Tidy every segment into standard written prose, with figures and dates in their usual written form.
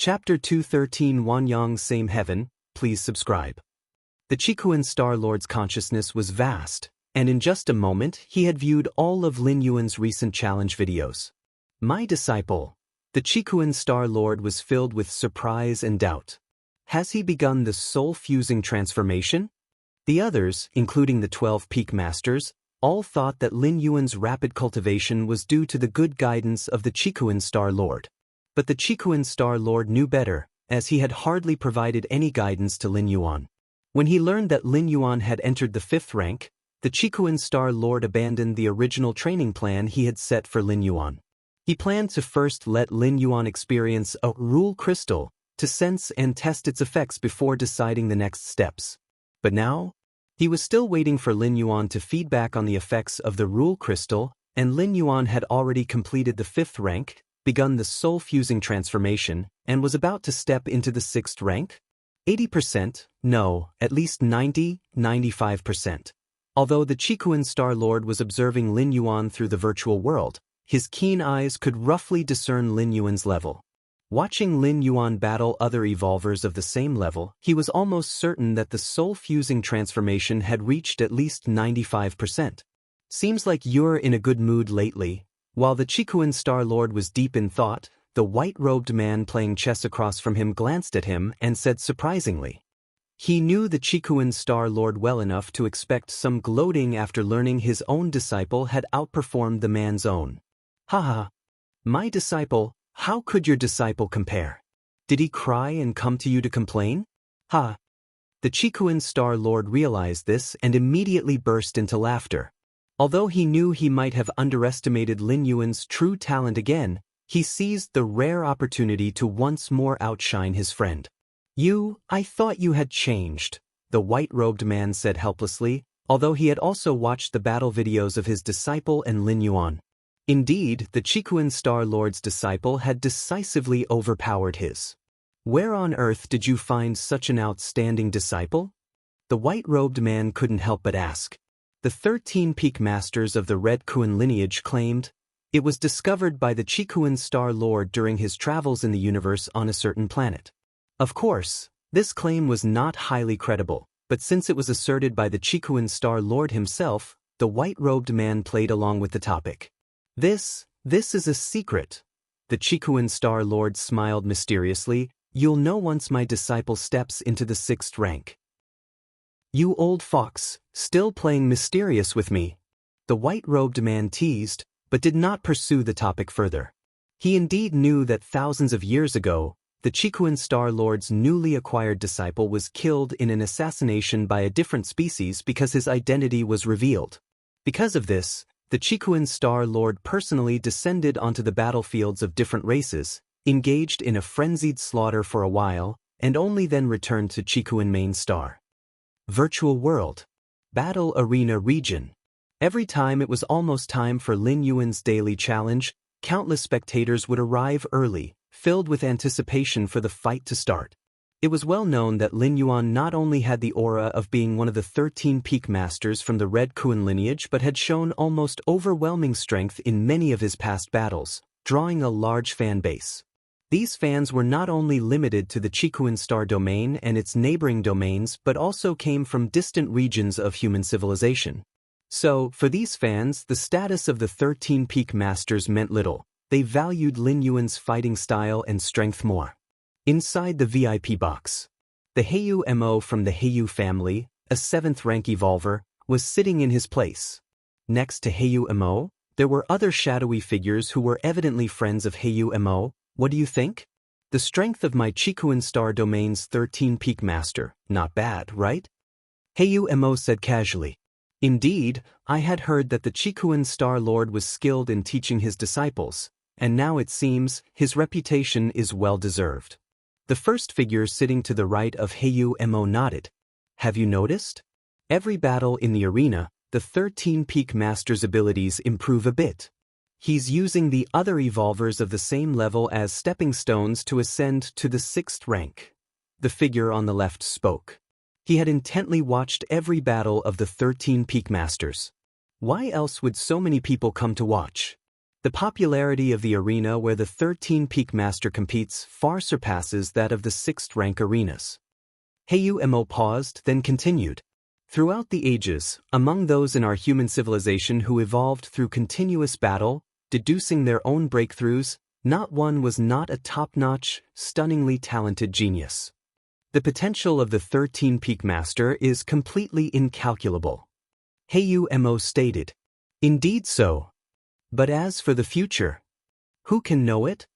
Chapter 213 Wanyang Same Heaven, please subscribe. The Qikuan Star Lord's consciousness was vast, and in just a moment he had viewed all of Lin Yuan's recent challenge videos. My disciple, the Qikuan Star Lord was filled with surprise and doubt. Has he begun the soul-fusing transformation? The others, including the 12 Peak Masters, all thought that Lin Yuan's rapid cultivation was due to the good guidance of the Qikuan Star Lord. But the Qikuan Star Lord knew better, as he had hardly provided any guidance to Lin Yuan. When he learned that Lin Yuan had entered the 5th rank, the Qikuan Star Lord abandoned the original training plan he had set for Lin Yuan. He planned to first let Lin Yuan experience a rule crystal to sense and test its effects before deciding the next steps. But now, he was still waiting for Lin Yuan to feedback on the effects of the rule crystal, and Lin Yuan had already completed the 5th rank, begun the soul-fusing transformation, and was about to step into the 6th rank? 80%? No, at least 95%. Although the Qikuan Star Lord was observing Lin Yuan through the virtual world, his keen eyes could roughly discern Lin Yuan's level. Watching Lin Yuan battle other evolvers of the same level, he was almost certain that the soul-fusing transformation had reached at least 95%. Seems like you're in a good mood lately. While the Qikuan Star Lord was deep in thought, the white-robed man playing chess across from him glanced at him and said surprisingly. He knew the Qikuan Star Lord well enough to expect some gloating after learning his own disciple had outperformed the man's own. Haha. My disciple, how could your disciple compare? Did he cry and come to you to complain? Ha. The Qikuan Star Lord realized this and immediately burst into laughter. Although he knew he might have underestimated Lin Yuan's true talent again, he seized the rare opportunity to once more outshine his friend. I thought you had changed, the white-robed man said helplessly, although he had also watched the battle videos of his disciple and Lin Yuan. Indeed, the Qikuan Star Lord's disciple had decisively overpowered his. Where on earth did you find such an outstanding disciple? The white-robed man couldn't help but ask. The 13 Peak Masters of the Red Kuan lineage claimed, it was discovered by the Qikuan Star Lord during his travels in the universe on a certain planet. Of course, this claim was not highly credible, but since it was asserted by the Qikuan Star Lord himself, the white-robed man played along with the topic. This is a secret. The Qikuan Star Lord smiled mysteriously. You'll know once my disciple steps into the 6th rank. You old fox, still playing mysterious with me? The white-robed man teased, but did not pursue the topic further. He indeed knew that thousands of years ago, the Qikuan Star Lord's newly acquired disciple was killed in an assassination by a different species because his identity was revealed. Because of this, the Qikuan Star Lord personally descended onto the battlefields of different races, engaged in a frenzied slaughter for a while, and only then returned to Qikuan Main Star. Virtual World. Battle Arena Region. Every time it was almost time for Lin Yuan's daily challenge, countless spectators would arrive early, filled with anticipation for the fight to start. It was well known that Lin Yuan not only had the aura of being one of the 13 Peak Masters from the Red Kuan lineage but had shown almost overwhelming strength in many of his past battles, drawing a large fan base. These fans were not only limited to the Qikuan Star domain and its neighboring domains but also came from distant regions of human civilization. So, for these fans, the status of the 13 Peak Masters meant little. They valued Lin Yuan's fighting style and strength more. Inside the VIP box, the Heyu Mo from the Heyu family, a 7th rank evolver, was sitting in his place. Next to Heyu Mo, there were other shadowy figures who were evidently friends of Heyu Mo. What do you think? The strength of my Qikuan Star domain's 13 Peak Master, not bad, right? Heyu Mo said casually. Indeed, I had heard that the Qikuan Star Lord was skilled in teaching his disciples, and now it seems his reputation is well-deserved. The first figure sitting to the right of Heyu Mo nodded. Have you noticed? Every battle in the arena, the 13 Peak Master's abilities improve a bit. He's using the other evolvers of the same level as stepping stones to ascend to the 6th rank. The figure on the left spoke. He had intently watched every battle of the 13 Peak Masters. Why else would so many people come to watch? The popularity of the arena where the 13-peak master competes far surpasses that of the 6th-rank arenas. Mo paused, then continued. Throughout the ages, among those in our human civilization who evolved through continuous battle, deducing their own breakthroughs, not one was not a top-notch, stunningly talented genius. The potential of the 13-peak master is completely incalculable. Mo stated. Indeed so. But as for the future, who can know it?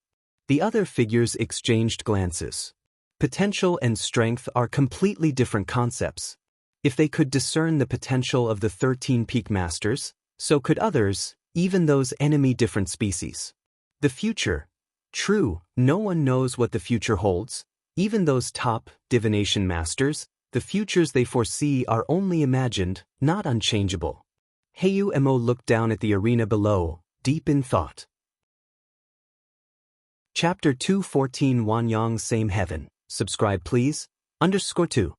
The other figures exchanged glances. Potential and strength are completely different concepts. If they could discern the potential of the 13-peak masters, so could others, even those enemy-different species. The future. True, no one knows what the future holds. Even those top divination masters, the futures they foresee are only imagined, not unchangeable. Mo looked down at the arena below, deep in thought. Chapter 214 Wanyang Same Heaven. Subscribe please. _2.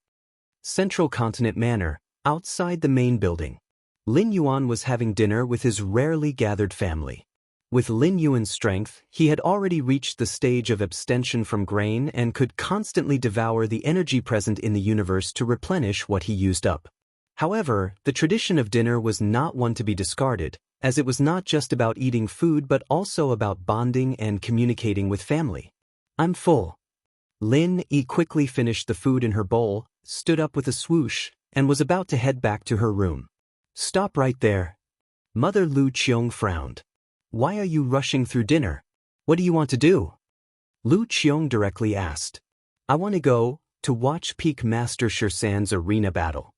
Central Continent Manor, outside the main building. Lin Yuan was having dinner with his rarely gathered family. With Lin Yuan's strength, he had already reached the stage of abstention from grain and could constantly devour the energy present in the universe to replenish what he used up. However, the tradition of dinner was not one to be discarded, as it was not just about eating food but also about bonding and communicating with family. I'm full. Lin Yi quickly finished the food in her bowl, stood up with a swoosh, and was about to head back to her room. Stop right there. Mother Lu Qiong frowned. Why are you rushing through dinner? What do you want to do? Lu Qiong directly asked. I want to go to watch Peak Master Shursan's arena battle.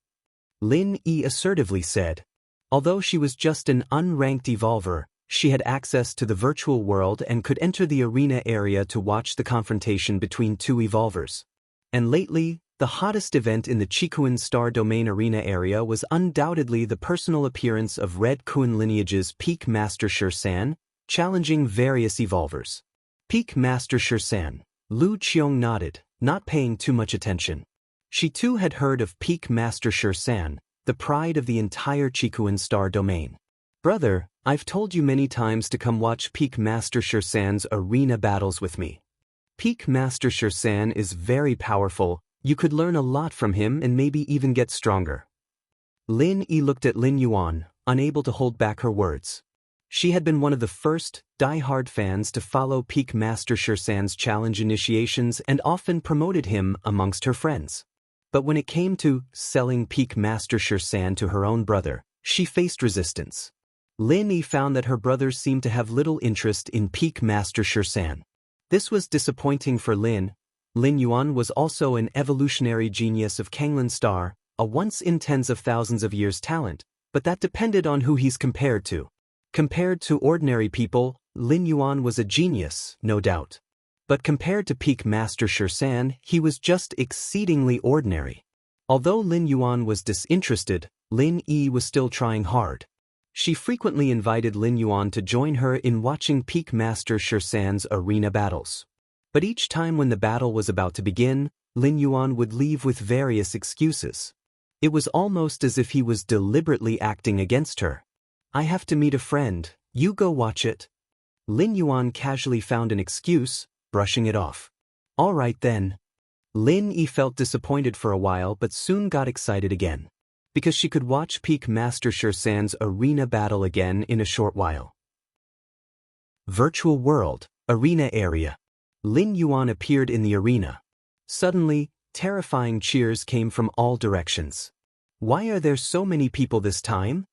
Lin Yi assertively said. Although she was just an unranked evolver, she had access to the virtual world and could enter the arena area to watch the confrontation between two evolvers. And lately, the hottest event in the Qikuan Star Domain arena area was undoubtedly the personal appearance of Red Kuan lineage's Peak Master Shursan, challenging various evolvers. Peak Master Shursan. Lu Qiong nodded, not paying too much attention. She too had heard of Peak Master Shursan, the pride of the entire Qikuan Star Domain. Brother, I've told you many times to come watch Peak Master Shursan's arena battles with me. Peak Master Shursan is very powerful. You could learn a lot from him and maybe even get stronger. Lin Yi looked at Lin Yuan, unable to hold back her words. She had been one of the first, die-hard fans to follow Peak Master Shursan's challenge initiations and often promoted him amongst her friends. But when it came to selling Peak Master Shursan to her own brother, she faced resistance. Lin Yi found that her brother seemed to have little interest in Peak Master Shursan. This was disappointing for Lin. Lin Yuan was also an evolutionary genius of Kanglan Star, a once in tens of thousands of years talent, but that depended on who he's compared to. Compared to ordinary people, Lin Yuan was a genius, no doubt. But compared to Peak Master Shursan, he was just exceedingly ordinary. Although Lin Yuan was disinterested, Lin Yi was still trying hard. She frequently invited Lin Yuan to join her in watching Peak Master Shursan's arena battles. But each time when the battle was about to begin, Lin Yuan would leave with various excuses. It was almost as if he was deliberately acting against her. I have to meet a friend, you go watch it. Lin Yuan casually found an excuse, brushing it off. All right then. Lin Yi felt disappointed for a while but soon got excited again. Because she could watch Peak Master Shursan's arena battle again in a short while. Virtual World, Arena Area. Lin Yuan appeared in the arena. Suddenly, terrifying cheers came from all directions. Why are there so many people this time?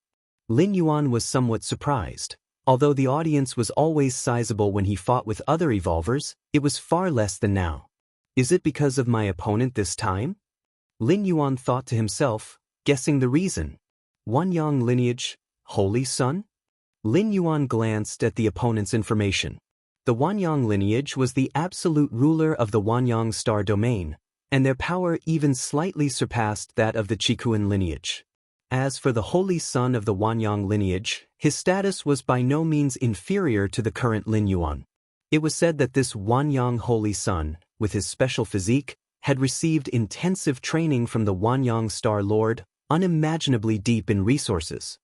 Lin Yuan was somewhat surprised. Although the audience was always sizable when he fought with other evolvers, it was far less than now. Is it because of my opponent this time? Lin Yuan thought to himself, guessing the reason. Wanyang lineage, Holy Son? Lin Yuan glanced at the opponent's information. The Wanyang lineage was the absolute ruler of the Wanyang Star Domain, and their power even slightly surpassed that of the Qikuan lineage. As for the Holy Son of the Wanyang lineage, his status was by no means inferior to the current Lin Yuan. It was said that this Wanyang Holy Son, with his special physique, had received intensive training from the Wanyang Star Lord, unimaginably deep in resources.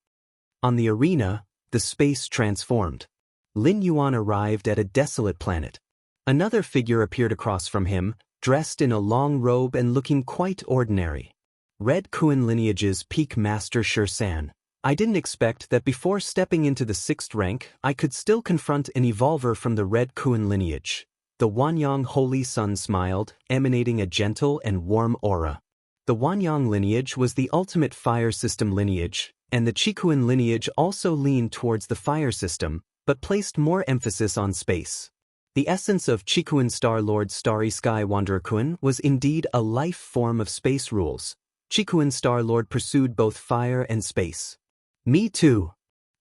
On the arena, the space transformed. Lin Yuan arrived at a desolate planet. Another figure appeared across from him, dressed in a long robe and looking quite ordinary. Red Kuan lineage's peak master Shursan. I didn't expect that before stepping into the 6th rank, I could still confront an evolver from the Red Kuan lineage. The Wanyang Holy Sun smiled, emanating a gentle and warm aura. The Wanyang lineage was the ultimate fire system lineage, and the Chikuan lineage also leaned towards the fire system, but placed more emphasis on space. The essence of Chikuan Star Lord Starry Sky Wanderer Kuan was indeed a life form of space rules. Chikuan Star Lord pursued both fire and space. Me too.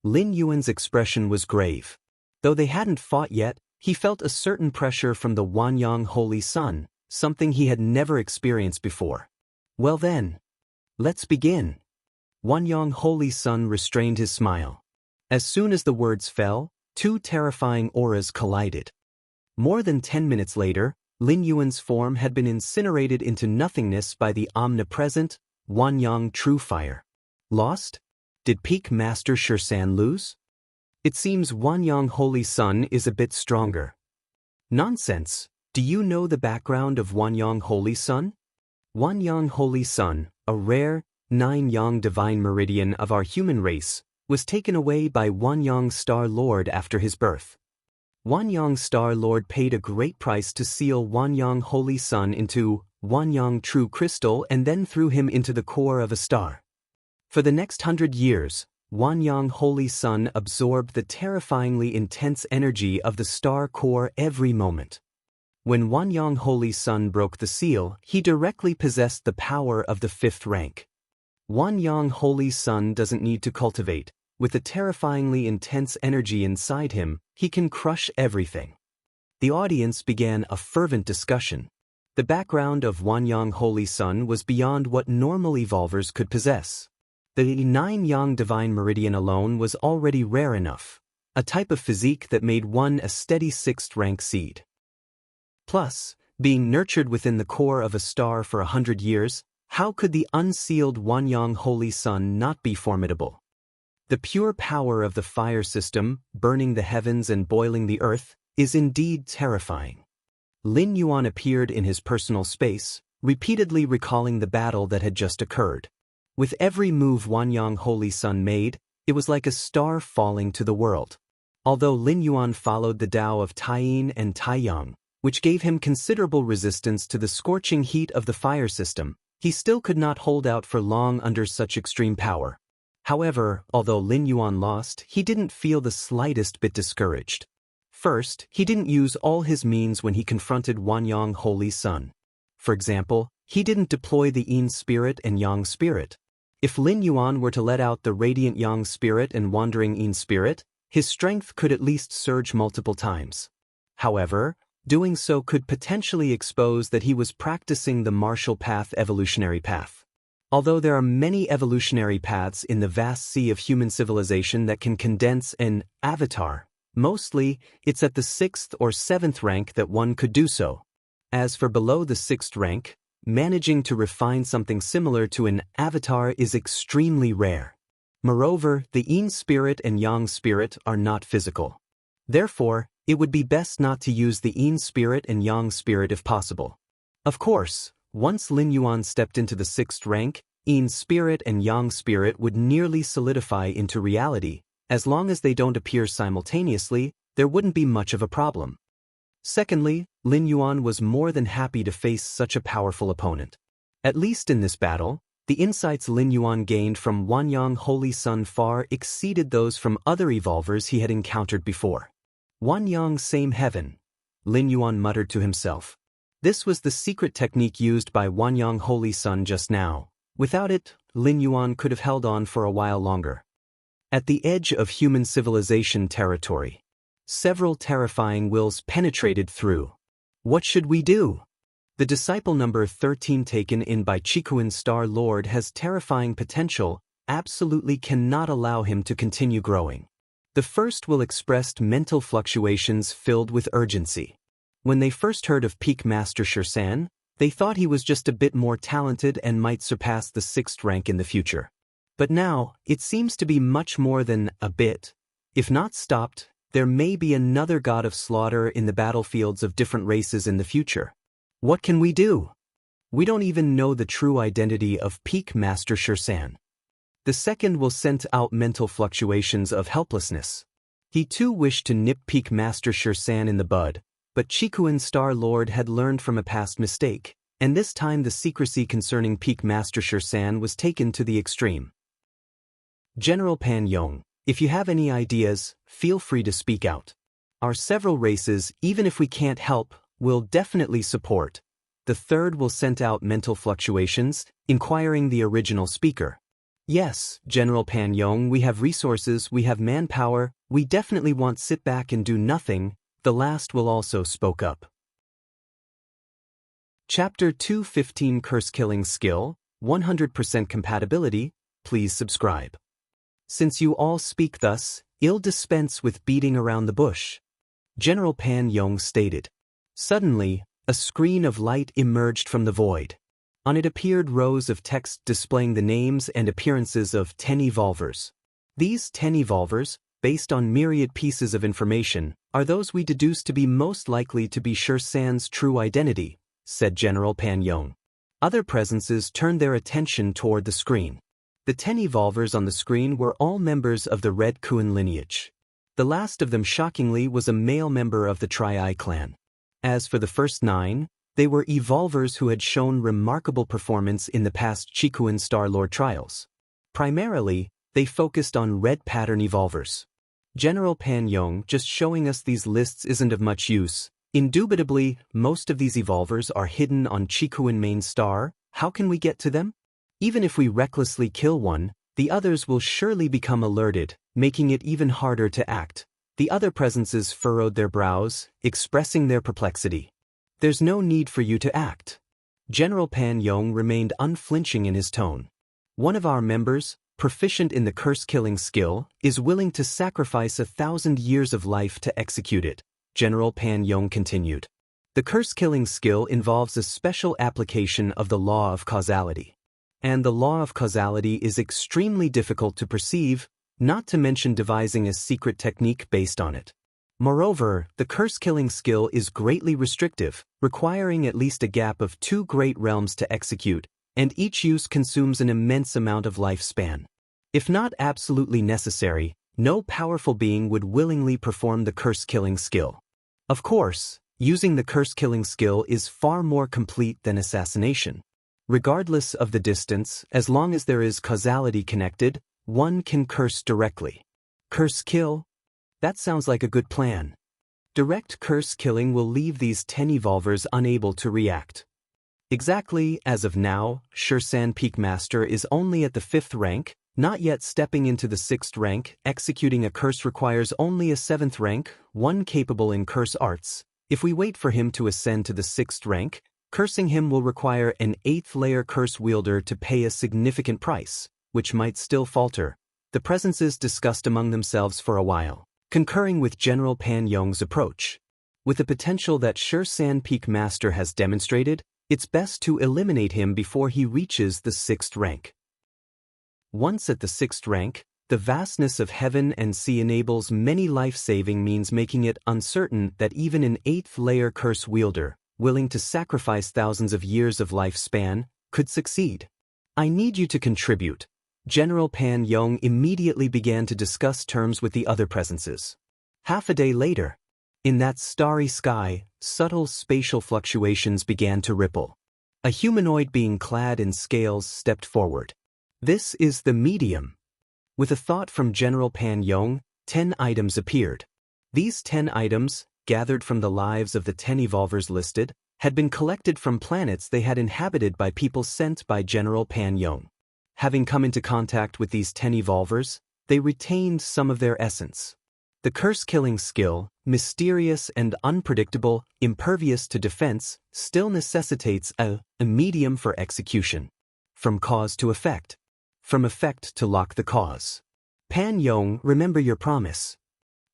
Lin Yuan's expression was grave. Though they hadn't fought yet, he felt a certain pressure from the Wanyang Holy Sun, something he had never experienced before. Well then, let's begin. Wanyang Holy Sun restrained his smile. As soon as the words fell, two terrifying auras collided. More than 10 minutes later, Lin Yuan's form had been incinerated into nothingness by the omnipresent Wanyang True Fire. Lost? Did Peak Master Shursan lose? It seems Wanyang Holy Sun is a bit stronger. Nonsense. Do you know the background of Wanyang Holy Sun? Wanyang Holy Sun, a rare 9-yang divine meridian of our human race, was taken away by Wanyang Star Lord after his birth. Wanyang Star Lord paid a great price to seal Wanyang Holy Sun into Wanyang True Crystal and then threw him into the core of a star. For the next 100 years, Wanyang Holy Sun absorbed the terrifyingly intense energy of the star core every moment. When Wanyang Holy Sun broke the seal, he directly possessed the power of the 5th rank. Wanyang Holy Sun doesn't need to cultivate. With the terrifyingly intense energy inside him, he can crush everything. The audience began a fervent discussion. The background of Wanyang Holy Sun was beyond what normal evolvers could possess. The 9-yang divine meridian alone was already rare enough, a type of physique that made one a steady 6th rank seed. Plus, being nurtured within the core of a star for 100 years, how could the unsealed Wanyang Holy Sun not be formidable? The pure power of the fire system, burning the heavens and boiling the earth, is indeed terrifying. Lin Yuan appeared in his personal space, repeatedly recalling the battle that had just occurred. With every move Wanyang Holy Sun made, it was like a star falling to the world. Although Lin Yuan followed the Tao of Taiyin and Taiyang, which gave him considerable resistance to the scorching heat of the fire system, he still could not hold out for long under such extreme power. However, although Lin Yuan lost, he didn't feel the slightest bit discouraged. First, he didn't use all his means when he confronted Wanyang Holy Sun. For example, he didn't deploy the Yin Spirit and Yang Spirit. If Lin Yuan were to let out the radiant Yang Spirit and wandering Yin Spirit, his strength could at least surge multiple times. However, doing so could potentially expose that he was practicing the martial path evolutionary path. Although there are many evolutionary paths in the vast sea of human civilization that can condense an avatar, mostly, it's at the 6th or 7th rank that one could do so. As for below the 6th rank, managing to refine something similar to an avatar is extremely rare. Moreover, the Yin Spirit and Yang Spirit are not physical. Therefore, it would be best not to use the Yin Spirit and Yang Spirit if possible. Of course, once Lin Yuan stepped into the 6th rank, Yin Spirit and Yang Spirit would nearly solidify into reality. As long as they don't appear simultaneously, there wouldn't be much of a problem. Secondly, Lin Yuan was more than happy to face such a powerful opponent. At least in this battle, the insights Lin Yuan gained from Wanyang Holy Sun far exceeded those from other evolvers he had encountered before. Wanyang Same Heaven, Lin Yuan muttered to himself. This was the secret technique used by Wanyang Holy Sun just now. Without it, Lin Yuan could have held on for a while longer. At the edge of human civilization territory, several terrifying wills penetrated through. What should we do? The disciple number 13 taken in by Chikuan Star Lord has terrifying potential, absolutely cannot allow him to continue growing. The first will expressed mental fluctuations filled with urgency. When they first heard of Peak Master Shursan, they thought he was just a bit more talented and might surpass the 6th rank in the future. But now, it seems to be much more than a bit. If not stopped, There may be another god of slaughter in the battlefields of different races in the future. What can we do? We don't even know the true identity of Peak Master Shursan. The second will send out mental fluctuations of helplessness. He too wished to nip Peak Master Shursan in the bud, but Chikuin Star Lord had learned from a past mistake, and this time the secrecy concerning Peak Master Shursan was taken to the extreme. General Pan Yong, if you have any ideas, feel free to speak out. Our several races, even if we can't help, will definitely support. The third will send out mental fluctuations, inquiring the original speaker. Yes, General Pan Yong, we have resources, we have manpower, we definitely want sit back and do nothing. The last will also spoke up. Chapter 215 Curse Killing Skill, 100% Compatibility, please subscribe. Since you all speak thus, I'll dispense with beating around the bush. General Pan Yong stated. Suddenly, a screen of light emerged from the void. On it appeared rows of text displaying the names and appearances of 10 evolvers. These 10 evolvers, based on myriad pieces of information, are those we deduce to be most likely to be Shursan's true identity, said General Pan Yong. Other presences turned their attention toward the screen. The 10 evolvers on the screen were all members of the Red Kuan lineage. The last of them shockingly was a male member of the Tri-Eye clan. As for the first 9, they were evolvers who had shown remarkable performance in the past Chikuin Star Lord trials. Primarily, they focused on red pattern evolvers. General Pan Yong just showing us these lists isn't of much use. Indubitably, most of these evolvers are hidden on Chikuin main star. How can we get to them? Even if we recklessly kill one, the others will surely become alerted, making it even harder to act. The other presences furrowed their brows, expressing their perplexity. There's no need for you to act. General Pan Yong remained unflinching in his tone. One of our members, proficient in the curse-killing skill, is willing to sacrifice 1,000 years of life to execute it, General Pan Yong continued. The curse-killing skill involves a special application of the law of causality. And the law of causality is extremely difficult to perceive, not to mention devising a secret technique based on it. Moreover, the curse-killing skill is greatly restrictive, requiring at least a gap of 2 great realms to execute, and each use consumes an immense amount of lifespan. If not absolutely necessary, no powerful being would willingly perform the curse-killing skill. Of course, using the curse-killing skill is far more complete than assassination. Regardless of the distance, as long as there is causality connected, one can curse directly. Curse kill? That sounds like a good plan. Direct curse killing will leave these 10 evolvers unable to react. Exactly, as of now, Shursan Peak Master is only at the 5th rank, not yet stepping into the 6th rank. Executing a curse requires only a 7th rank, one capable in curse arts. If we wait for him to ascend to the 6th rank, cursing him will require an 8th layer curse wielder to pay a significant price, which might still falter. The presences discussed among themselves for a while, concurring with General Pan Yong's approach. With the potential that Shursan Peak Master has demonstrated, it's best to eliminate him before he reaches the 6th rank. Once at the 6th rank, the vastness of heaven and sea enables many life-saving means, making it uncertain that even an 8th layer curse wielder, willing to sacrifice thousands of years of lifespan, could succeed. I need you to contribute. General Pan Yong immediately began to discuss terms with the other presences. Half a day later, in that starry sky, subtle spatial fluctuations began to ripple. A humanoid being clad in scales stepped forward. This is the medium. With a thought from General Pan Yong, 10 items appeared. These 10 items, gathered from the lives of the 10 evolvers listed, had been collected from planets they had inhabited by people sent by General Pan Yong. Having come into contact with these 10 evolvers, they retained some of their essence. The curse-killing skill, mysterious and unpredictable, impervious to defense, still necessitates a medium for execution. From cause to effect. From effect to lock the cause. Pan Yong, remember your promise.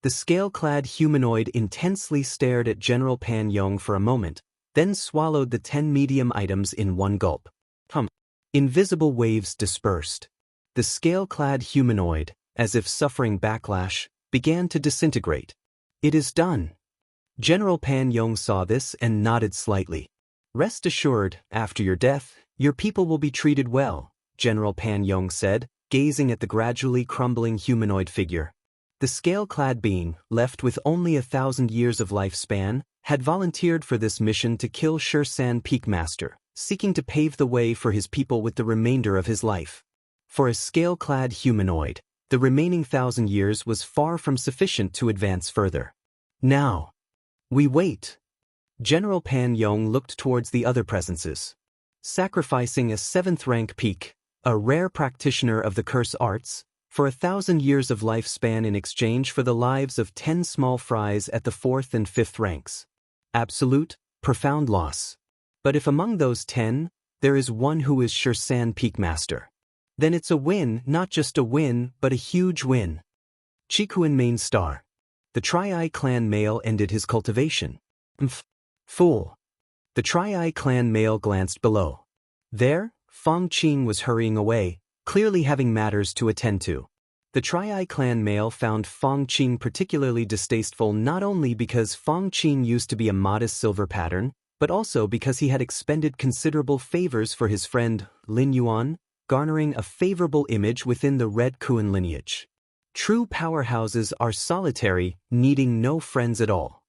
The scale-clad humanoid intensely stared at General Pan Yong for a moment, then swallowed the 10 medium items in one gulp. Invisible waves dispersed. The scale-clad humanoid, as if suffering backlash, began to disintegrate. It is done. General Pan Yong saw this and nodded slightly. Rest assured, after your death, your people will be treated well, General Pan Yong said, gazing at the gradually crumbling humanoid figure. The scale-clad being, left with only 1,000 years of lifespan, had volunteered for this mission to kill Shirsan Peak Master, seeking to pave the way for his people with the remainder of his life. For a scale-clad humanoid, the remaining 1,000 years was far from sufficient to advance further. Now, we wait. General Pan Yong looked towards the other presences. Sacrificing a 7th-rank peak, a rare practitioner of the curse arts, for 1,000 years of lifespan in exchange for the lives of 10 small fries at the 4th and 5th ranks. Absolute, profound loss. But if among those 10, there is one who is Shirsan Peak Master, then it's a win, not just a win, but a huge win. Chikuan Main Star. The Tri-Eye clan male ended his cultivation. Fool. The Tri-Eye clan male glanced below. There, Fong Qing was hurrying away, clearly having matters to attend to. The Tri-Eye clan male found Fong Qing particularly distasteful not only because Fong Qing used to be a modest silver pattern, but also because he had expended considerable favors for his friend, Lin Yuan, garnering a favorable image within the Red Kuan lineage. True powerhouses are solitary, needing no friends at all.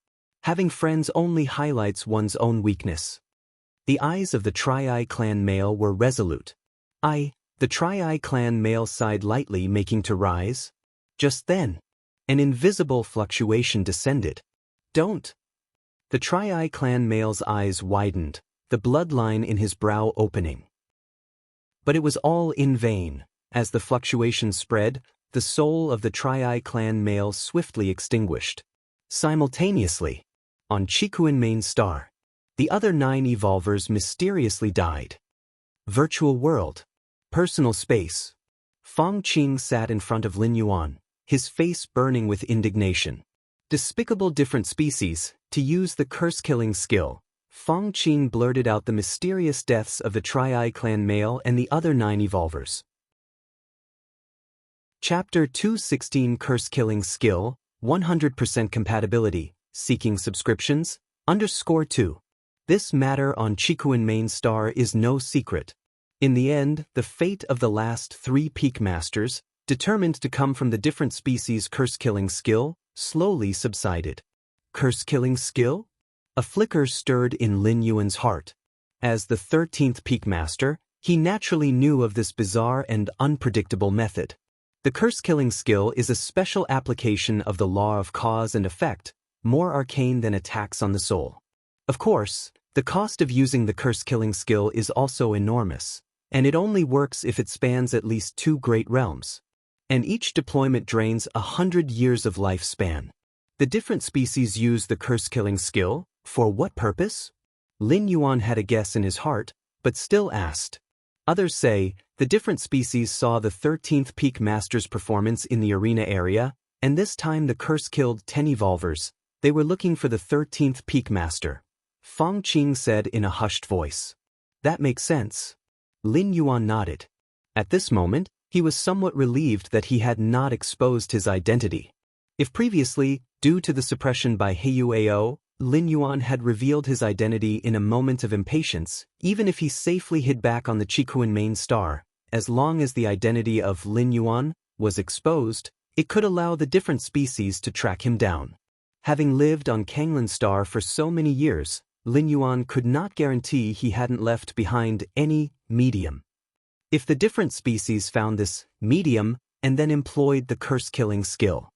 Having friends only highlights one's own weakness. The eyes of the Tri-Eye clan male were resolute. The Tri-Eye clan male sighed lightly, making to rise. Just then, an invisible fluctuation descended. Don't. The Tri-Eye clan male's eyes widened, the bloodline in his brow opening. But it was all in vain. As the fluctuation spread, the soul of the Tri-Eye clan male swiftly extinguished. Simultaneously, on Chikuan Main Star, the other 9 evolvers mysteriously died. Virtual world. Personal space. Fong Qing sat in front of Lin Yuan, his face burning with indignation. Despicable different species, to use the curse-killing skill, Fong Qing blurted out the mysterious deaths of the Tri-Eye clan male and the other 9 evolvers. Chapter 216 Curse-Killing Skill, 100% Compatibility, Seeking Subscriptions, _2. This matter on Chikuan Main Star is no secret. In the end, the fate of the last 3 Peak Masters, determined to come from the different species curse-killing skill, slowly subsided. Curse-killing skill? A flicker stirred in Lin Yuan's heart. As the 13th Peak Master, he naturally knew of this bizarre and unpredictable method. The curse-killing skill is a special application of the law of cause and effect, more arcane than attacks on the soul. Of course, the cost of using the curse-killing skill is also enormous, and it only works if it spans at least 2 great realms. And each deployment drains 100 years of lifespan. The different species use the curse-killing skill, for what purpose? Lin Yuan had a guess in his heart, but still asked. Others say, the different species saw the 13th Peak Master's performance in the arena area, and this time the curse killed 10 evolvers. They were looking for the 13th Peak Master. Fong Qing said in a hushed voice. That makes sense. Lin Yuan nodded. At this moment, he was somewhat relieved that he had not exposed his identity. If previously, due to the suppression by Heiyuao, Lin Yuan had revealed his identity in a moment of impatience, even if he safely hid back on the Chikuan Main Star, as long as the identity of Lin Yuan was exposed, it could allow the different species to track him down. Having lived on Kanglin Star for so many years, Lin Yuan could not guarantee he hadn't left behind any medium. If the different species found this medium and then employed the curse-killing skill,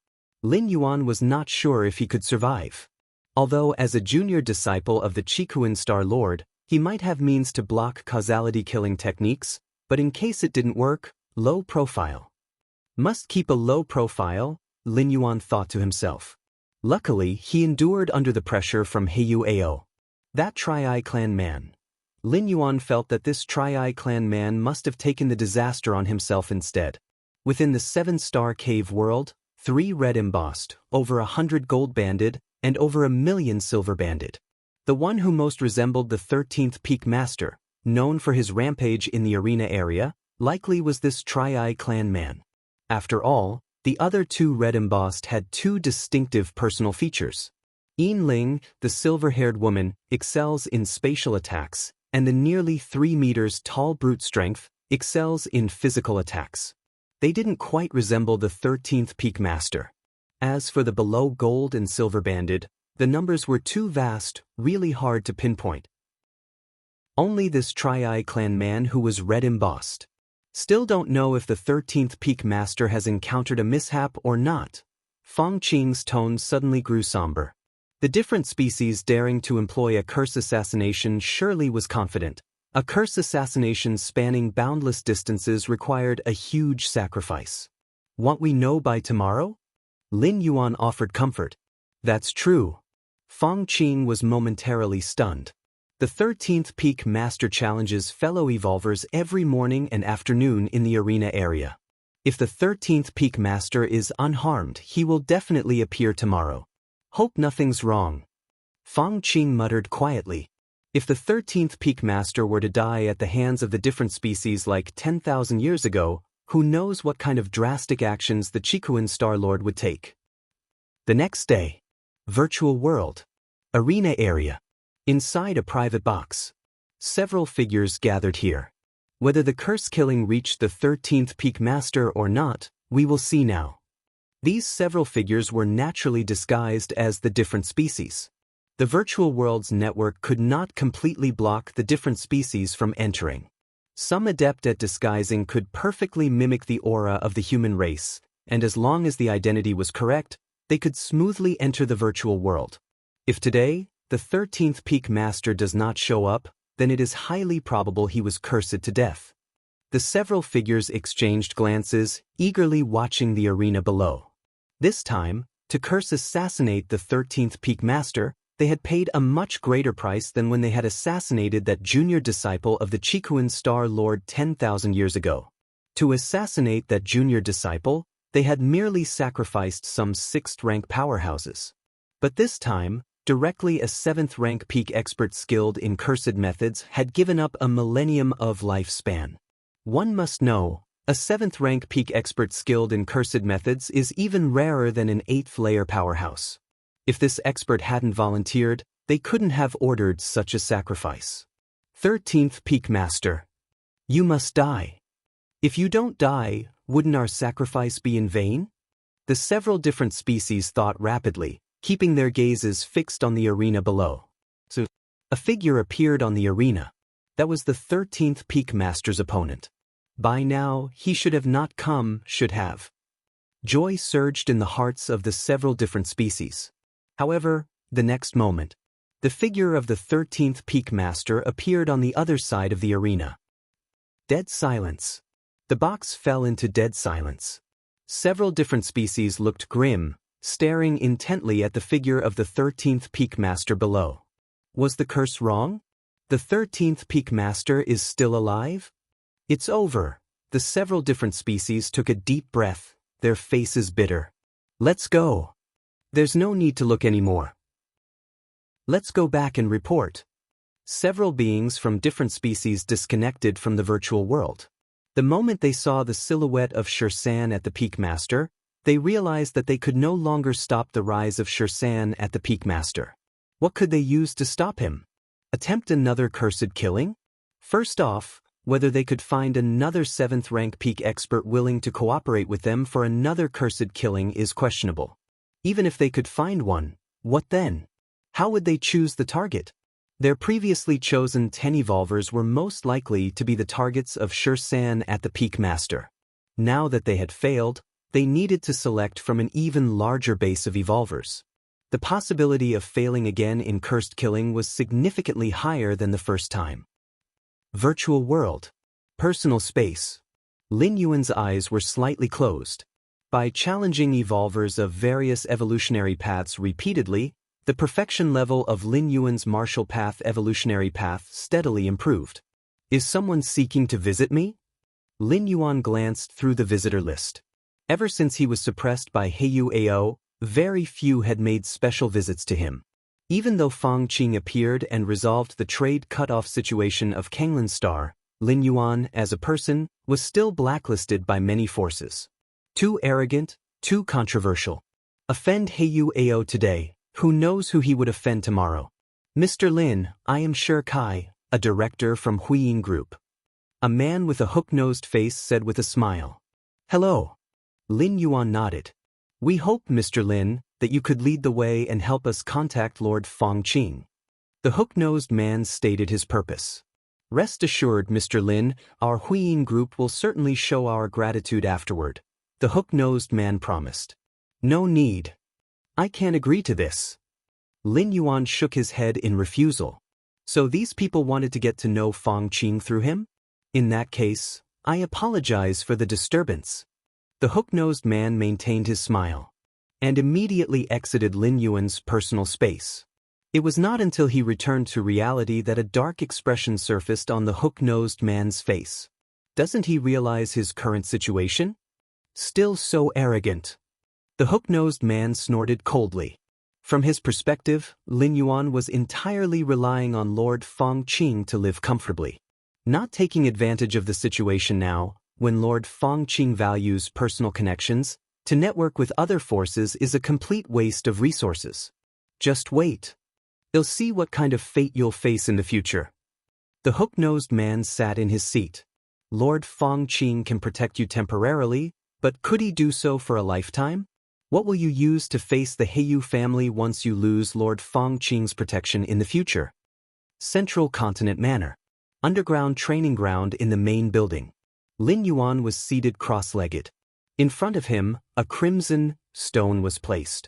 Lin Yuan was not sure if he could survive. Although as a junior disciple of the Chikuan Star Lord, he might have means to block causality-killing techniques, but in case it didn't work, low profile. Must keep a low profile, Lin Yuan thought to himself. Luckily, he endured under the pressure from Heiyuao. That Tri-Eye clan man. Lin Yuan felt that this Tri-Eye clan man must have taken the disaster on himself instead. Within the 7-star cave world, 3 red embossed, over 100 gold banded, and over 1 million silver banded. The one who most resembled the 13th Peak Master, known for his rampage in the arena area, likely was this Tri-Eye clan man. After all, The other two red embossed had two distinctive personal features. Yin Ling, the silver-haired woman, excels in spatial attacks, and the nearly 3 meters tall brute strength excels in physical attacks. They didn't quite resemble the 13th Peak Master. As for the below gold and silver banded, the numbers were too vast, really hard to pinpoint. Only this Tri-Eye Clan man who was red embossed. Still don't know if the 13th Peak Master has encountered a mishap or not. Fong Qing's tone suddenly grew somber. The different species daring to employ a curse assassination surely was confident. A curse assassination spanning boundless distances required a huge sacrifice. Want we know by tomorrow? Lin Yuan offered comfort. That's true. Fong Qing was momentarily stunned. The 13th Peak Master challenges fellow evolvers every morning and afternoon in the arena area. If the 13th Peak Master is unharmed, he will definitely appear tomorrow. Hope nothing's wrong. Fong Qing muttered quietly. If the 13th Peak Master were to die at the hands of the different species like 10,000 years ago, who knows what kind of drastic actions the Chikuan Star Lord would take. The next day. Virtual world. Arena area. Inside a private box. Several figures gathered here. Whether the curse killing reached the 13th Peak Master or not, we will see now. These several figures were naturally disguised as the different species. The virtual world's network could not completely block the different species from entering. Some adept at disguising could perfectly mimic the aura of the human race, and as long as the identity was correct, they could smoothly enter the virtual world. If today, the 13th Peak Master does not show up, then it is highly probable he was cursed to death. The several figures exchanged glances, eagerly watching the arena below. This time, to curse assassinate the 13th Peak Master, they had paid a much greater price than when they had assassinated that junior disciple of the Chikuan Star Lord 10,000 years ago. To assassinate that junior disciple, they had merely sacrificed some 6th-rank powerhouses. But this time, directly a 7th-rank peak expert skilled in cursed methods had given up a millennium of lifespan. One must know, a 7th-rank peak expert skilled in cursed methods is even rarer than an 8th-layer powerhouse. If this expert hadn't volunteered, they couldn't have ordered such a sacrifice. 13th Peak Master. You must die. If you don't die, wouldn't our sacrifice be in vain? The several different species thought rapidly, keeping their gazes fixed on the arena below. So, a figure appeared on the arena. That was the 13th Peak Master's opponent. By now, he should have not come, should have. Joy surged in the hearts of the several different species. However, the next moment, the figure of the 13th Peak Master appeared on the other side of the arena. Dead silence. The box fell into dead silence. Several different species looked grim, staring intently at the figure of the 13th Peak Master below. Was the curse wrong? The 13th Peak Master is still alive? It's over. The several different species took a deep breath, their faces bitter. Let's go. There's no need to look anymore. Let's go back and report. Several beings from different species disconnected from the virtual world. The moment they saw the silhouette of Shursan at the Peak Master, they realized that they could no longer stop the rise of Shursan at the Peak Master. What could they use to stop him? Attempt another cursed killing? First off, whether they could find another 7th-rank peak expert willing to cooperate with them for another cursed killing is questionable. Even if they could find one, what then? How would they choose the target? Their previously chosen 10 evolvers were most likely to be the targets of Shursan at the Peak Master. Now that they had failed, they needed to select from an even larger base of evolvers. The possibility of failing again in cursed killing was significantly higher than the first time. Virtual world. Personal space. Lin Yuan's eyes were slightly closed. By challenging evolvers of various evolutionary paths repeatedly, the perfection level of Lin Yuan's martial path evolutionary path steadily improved. Is someone seeking to visit me? Lin Yuan glanced through the visitor list. Ever since he was suppressed by Heiyu Ao, very few had made special visits to him. Even though Fong Qing appeared and resolved the trade cut-off situation of Kanglan Star, Lin Yuan, as a person, was still blacklisted by many forces. Too arrogant, Too controversial. Offend Heyu Ao today, who knows who he would offend tomorrow. Mr. Lin, I am sure Kai, a director from Huiyin Group. A man with a hook-nosed face said with a smile. Hello. Lin Yuan nodded. We hope, Mr. Lin, that you could lead the way and help us contact Lord Fongqing. The hook-nosed man stated his purpose. Rest assured, Mr. Lin, our Huiyin Group will certainly show our gratitude afterward, the hook-nosed man promised. No need. I can't agree to this. Lin Yuan shook his head in refusal. So these people wanted to get to know Fongqing through him? In that case, I apologize for the disturbance. The hook-nosed man maintained his smile and immediately exited Lin Yuan's personal space. It was not until he returned to reality that a dark expression surfaced on the hook-nosed man's face. Doesn't he realize his current situation? Still so arrogant. The hook-nosed man snorted coldly. From his perspective, Lin Yuan was entirely relying on Lord Fongqing to live comfortably. Not taking advantage of the situation now, when Lord Fongqing values personal connections, to network with other forces is a complete waste of resources. Just wait. You'll see what kind of fate you'll face in the future. The hook-nosed man sat in his seat. Lord Fongqing can protect you temporarily, but could he do so for a lifetime? What will you use to face the Heyu family once you lose Lord Fongqing's protection in the future? Central Continent Manor. Underground training ground in the main building. Lin Yuan was seated cross-legged. In front of him, a crimson stone was placed.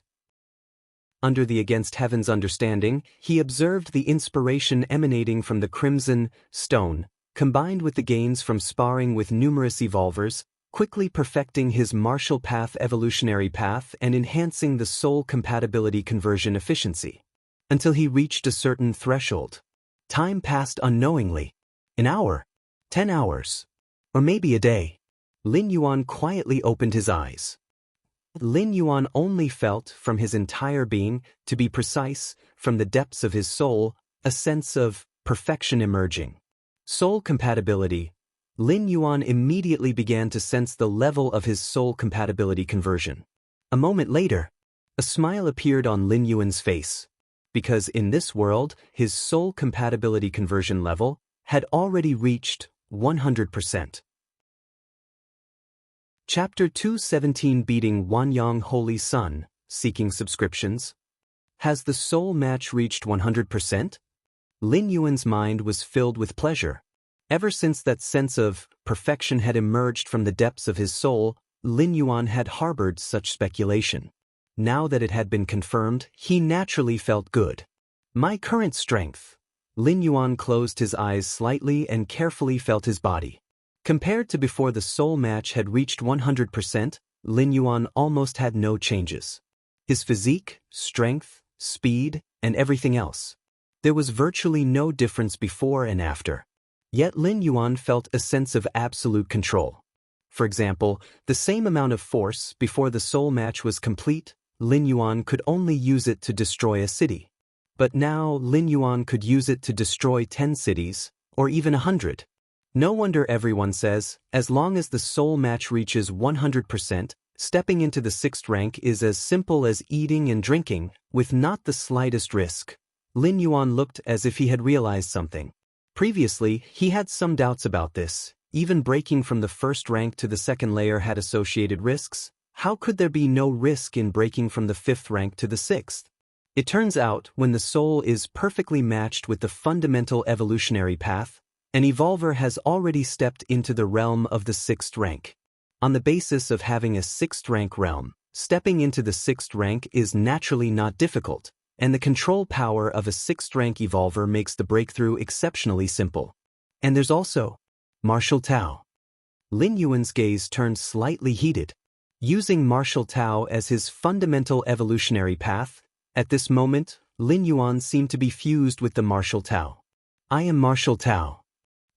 Under the Against Heaven's understanding, he observed the inspiration emanating from the crimson stone, combined with the gains from sparring with numerous evolvers, quickly perfecting his martial path evolutionary path and enhancing the soul compatibility conversion efficiency. Until he reached a certain threshold. Time passed unknowingly. An hour, 10 hours, or maybe a day. Lin Yuan quietly opened his eyes. Lin Yuan only felt, from his entire being, to be precise, from the depths of his soul, a sense of perfection emerging. Soul compatibility. Lin Yuan immediately began to sense the level of his soul compatibility conversion. A moment later, a smile appeared on Lin Yuan's face, because in this world, his soul compatibility conversion level had already reached 100%. Chapter 217 Beating Wanyang Holy Sun, Seeking Subscriptions. Has the soul match reached 100%? Lin Yuan's mind was filled with pleasure. Ever since that sense of perfection had emerged from the depths of his soul, Lin Yuan had harbored such speculation. Now that it had been confirmed, he naturally felt good. My current strength. Lin Yuan closed his eyes slightly and carefully felt his body. Compared to before the soul match had reached 100%, Lin Yuan almost had no changes. His physique, strength, speed, and everything else. There was virtually no difference before and after. Yet Lin Yuan felt a sense of absolute control. For example, the same amount of force before the soul match was complete, Lin Yuan could only use it to destroy a city. But now Lin Yuan could use it to destroy 10 cities, or even 100. No wonder everyone says, as long as the soul match reaches 100%, stepping into the 6th rank is as simple as eating and drinking, with not the slightest risk. Lin Yuan looked as if he had realized something. Previously, he had some doubts about this. Even breaking from the 1st rank to the 2nd layer had associated risks. How could there be no risk in breaking from the 5th rank to the 6th? It turns out, when the soul is perfectly matched with the fundamental evolutionary path, an evolver has already stepped into the realm of the 6th rank. On the basis of having a 6th rank realm, stepping into the 6th rank is naturally not difficult, and the control power of a 6th rank evolver makes the breakthrough exceptionally simple. And there's also Martial Tao. Lin Yuan's gaze turned slightly heated. Using Martial Tao as his fundamental evolutionary path, at this moment, Lin Yuan seemed to be fused with the Martial Tao. I am Martial Tao.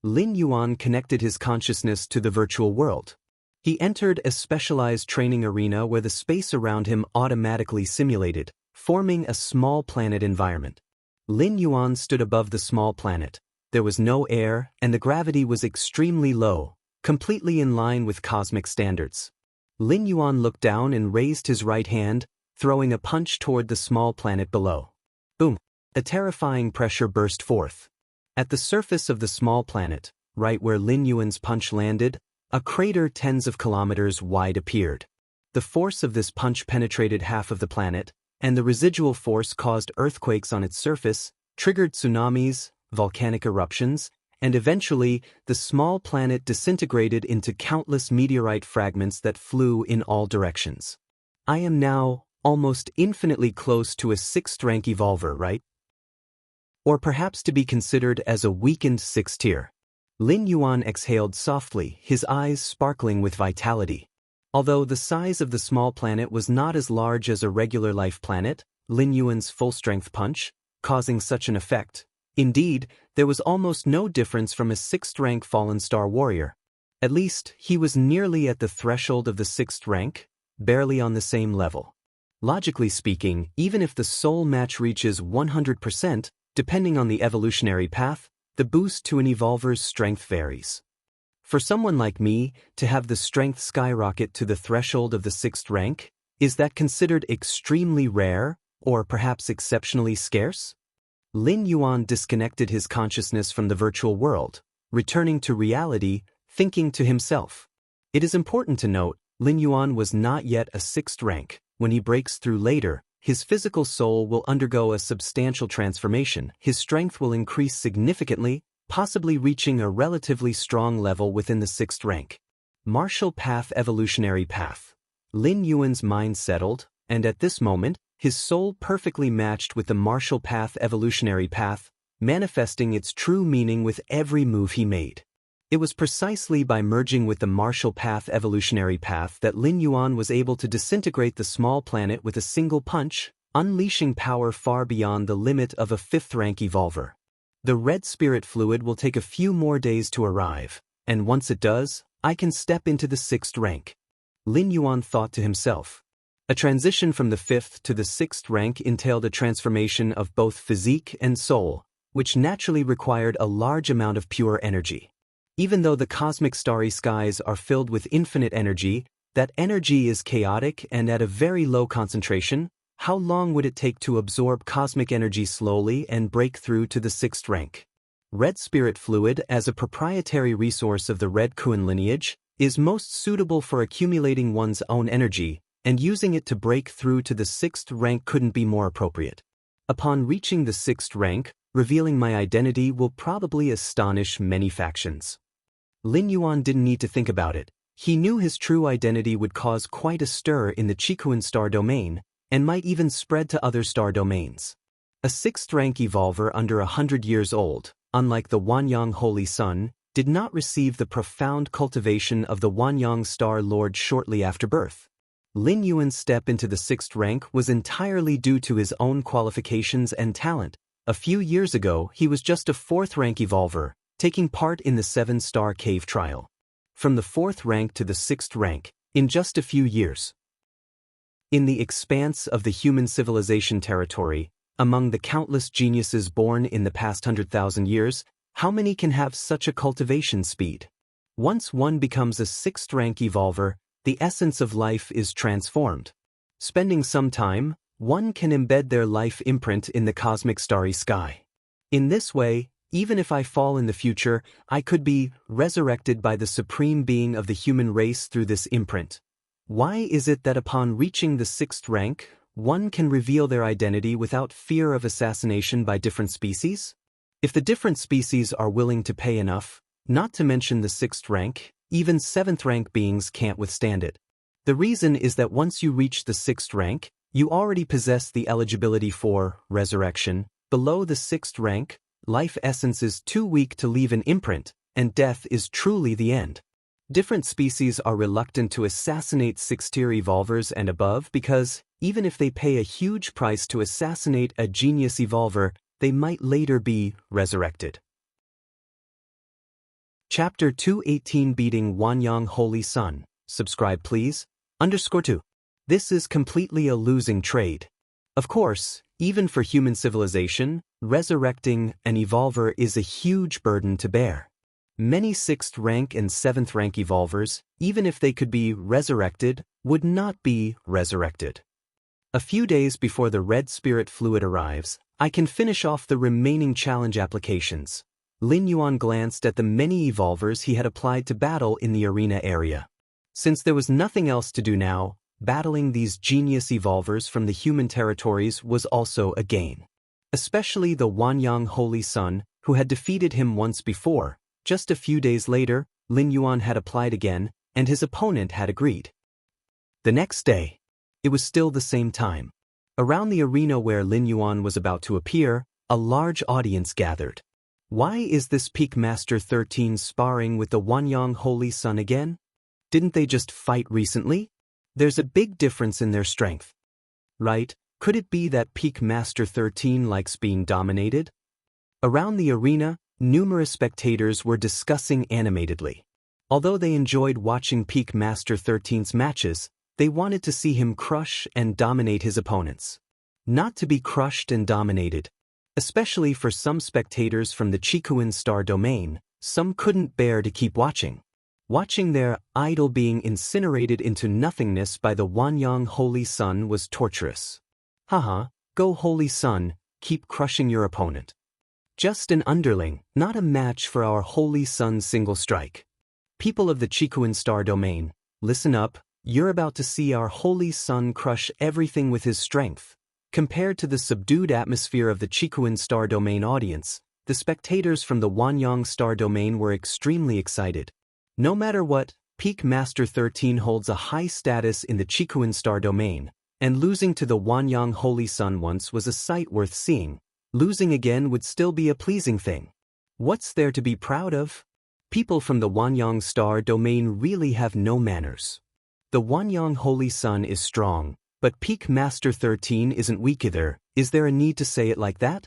Lin Yuan connected his consciousness to the virtual world. He entered a specialized training arena where the space around him automatically simulated, forming a small planet environment. Lin Yuan stood above the small planet. There was no air, and the gravity was extremely low, completely in line with cosmic standards. Lin Yuan looked down and raised his right hand, throwing a punch toward the small planet below. Boom! A terrifying pressure burst forth. At the surface of the small planet, right where Lin Yuan's punch landed, a crater tens of kilometers wide appeared. The force of this punch penetrated half of the planet, and the residual force caused earthquakes on its surface, triggered tsunamis, volcanic eruptions, and eventually, the small planet disintegrated into countless meteorite fragments that flew in all directions. I am now almost infinitely close to a 6th rank evolver, right? Or perhaps to be considered as a weakened 6th tier. Lin Yuan exhaled softly, his eyes sparkling with vitality. Although the size of the small planet was not as large as a regular life planet, Lin Yuan's full-strength punch, causing such an effect. Indeed, there was almost no difference from a 6th rank fallen star warrior. At least, he was nearly at the threshold of the 6th rank, barely on the same level. Logically speaking, even if the soul match reaches 100%, depending on the evolutionary path, the boost to an evolver's strength varies. For someone like me, to have the strength skyrocket to the threshold of the 6th rank, is that considered extremely rare, or perhaps exceptionally scarce? Lin Yuan disconnected his consciousness from the virtual world, returning to reality, thinking to himself. It is important to note, Lin Yuan was not yet a 6th rank. When he breaks through later, his physical soul will undergo a substantial transformation, his strength will increase significantly, possibly reaching a relatively strong level within the 6th rank. Martial Path Evolutionary Path. Lin Yuan's mind settled, and at this moment, his soul perfectly matched with the martial path evolutionary path, manifesting its true meaning with every move he made. It was precisely by merging with the martial path evolutionary path that Lin Yuan was able to disintegrate the small planet with a single punch, unleashing power far beyond the limit of a 5th rank evolver. The red spirit fluid will take a few more days to arrive, and once it does, I can step into the 6th rank. Lin Yuan thought to himself. A transition from the 5th to the 6th rank entailed a transformation of both physique and soul, which naturally required a large amount of pure energy. Even though the cosmic starry skies are filled with infinite energy, that energy is chaotic and at a very low concentration. How long would it take to absorb cosmic energy slowly and break through to the 6th rank? Red spirit fluid, as a proprietary resource of the Red Kuan lineage, is most suitable for accumulating one's own energy, and using it to break through to the 6th rank couldn't be more appropriate. Upon reaching the 6th rank, revealing my identity will probably astonish many factions. Lin Yuan didn't need to think about it. He knew his true identity would cause quite a stir in the Qikuan star domain, and might even spread to other star domains. A 6th rank evolver under 100 years old, unlike the Wanyang Holy Sun, did not receive the profound cultivation of the Wanyang Star Lord shortly after birth. Lin Yuan's step into the 6th rank was entirely due to his own qualifications and talent. A few years ago, he was just a 4th rank evolver, taking part in the 7-star cave trial. From the 4th rank to the 6th rank, in just a few years. In the expanse of the human civilization territory, among the countless geniuses born in the past 100,000 years, how many can have such a cultivation speed? Once one becomes a 6th rank evolver, the essence of life is transformed. Spending some time, one can embed their life imprint in the cosmic starry sky. In this way, even if I fall in the future, I could be resurrected by the supreme being of the human race through this imprint. Why is it that upon reaching the 6th rank, one can reveal their identity without fear of assassination by different species? If the different species are willing to pay enough, not to mention the 6th rank, even 7th rank beings can't withstand it. The reason is that once you reach the 6th rank, you already possess the eligibility for resurrection. Below the 6th rank, life essence is too weak to leave an imprint, and death is truly the end. Different species are reluctant to assassinate 6th-tier evolvers and above because, even if they pay a huge price to assassinate a genius evolver, they might later be resurrected. Chapter 218 Beating Wanyang Holy Sun. Subscribe please. _2. This is completely a losing trade. Of course, even for human civilization, resurrecting an evolver is a huge burden to bear. Many 6th rank and 7th rank evolvers, even if they could be resurrected, would not be resurrected. A few days before the red spirit fluid arrives, I can finish off the remaining challenge applications. Lin Yuan glanced at the many evolvers he had applied to battle in the arena area. Since there was nothing else to do now, battling these genius evolvers from the human territories was also a gain. Especially the Wanyang Holy Sun, who had defeated him once before. Just a few days later, Lin Yuan had applied again, and his opponent had agreed. The next day, it was still the same time. Around the arena where Lin Yuan was about to appear, a large audience gathered. Why is this Peak Master 13 sparring with the Wanyang Holy Sun again? Didn't they just fight recently? There's a big difference in their strength. Right? Could it be that Peak Master 13 likes being dominated? Around the arena, numerous spectators were discussing animatedly. Although they enjoyed watching Peak Master 13's matches, they wanted to see him crush and dominate his opponents. Not to be crushed and dominated. Especially for some spectators from the Chikuin Star domain, some couldn't bear to keep watching. Watching their idol being incinerated into nothingness by the Wanyang Holy Sun was torturous. Haha, go Holy Sun, keep crushing your opponent. Just an underling, not a match for our Holy Sun's single strike. People of the Chikuin Star domain, listen up, you're about to see our Holy Sun crush everything with his strength. Compared to the subdued atmosphere of the Chikuin Star domain audience, the spectators from the Wanyang Star domain were extremely excited. No matter what, Peak Master 13 holds a high status in the Chikuin Star domain, and losing to the Wanyang Holy Sun once was a sight worth seeing. Losing again would still be a pleasing thing. What's there to be proud of? People from the Wanyang Star domain really have no manners. The Wanyang Holy Sun is strong, but Peak Master 13 isn't weak either. Is there a need to say it like that?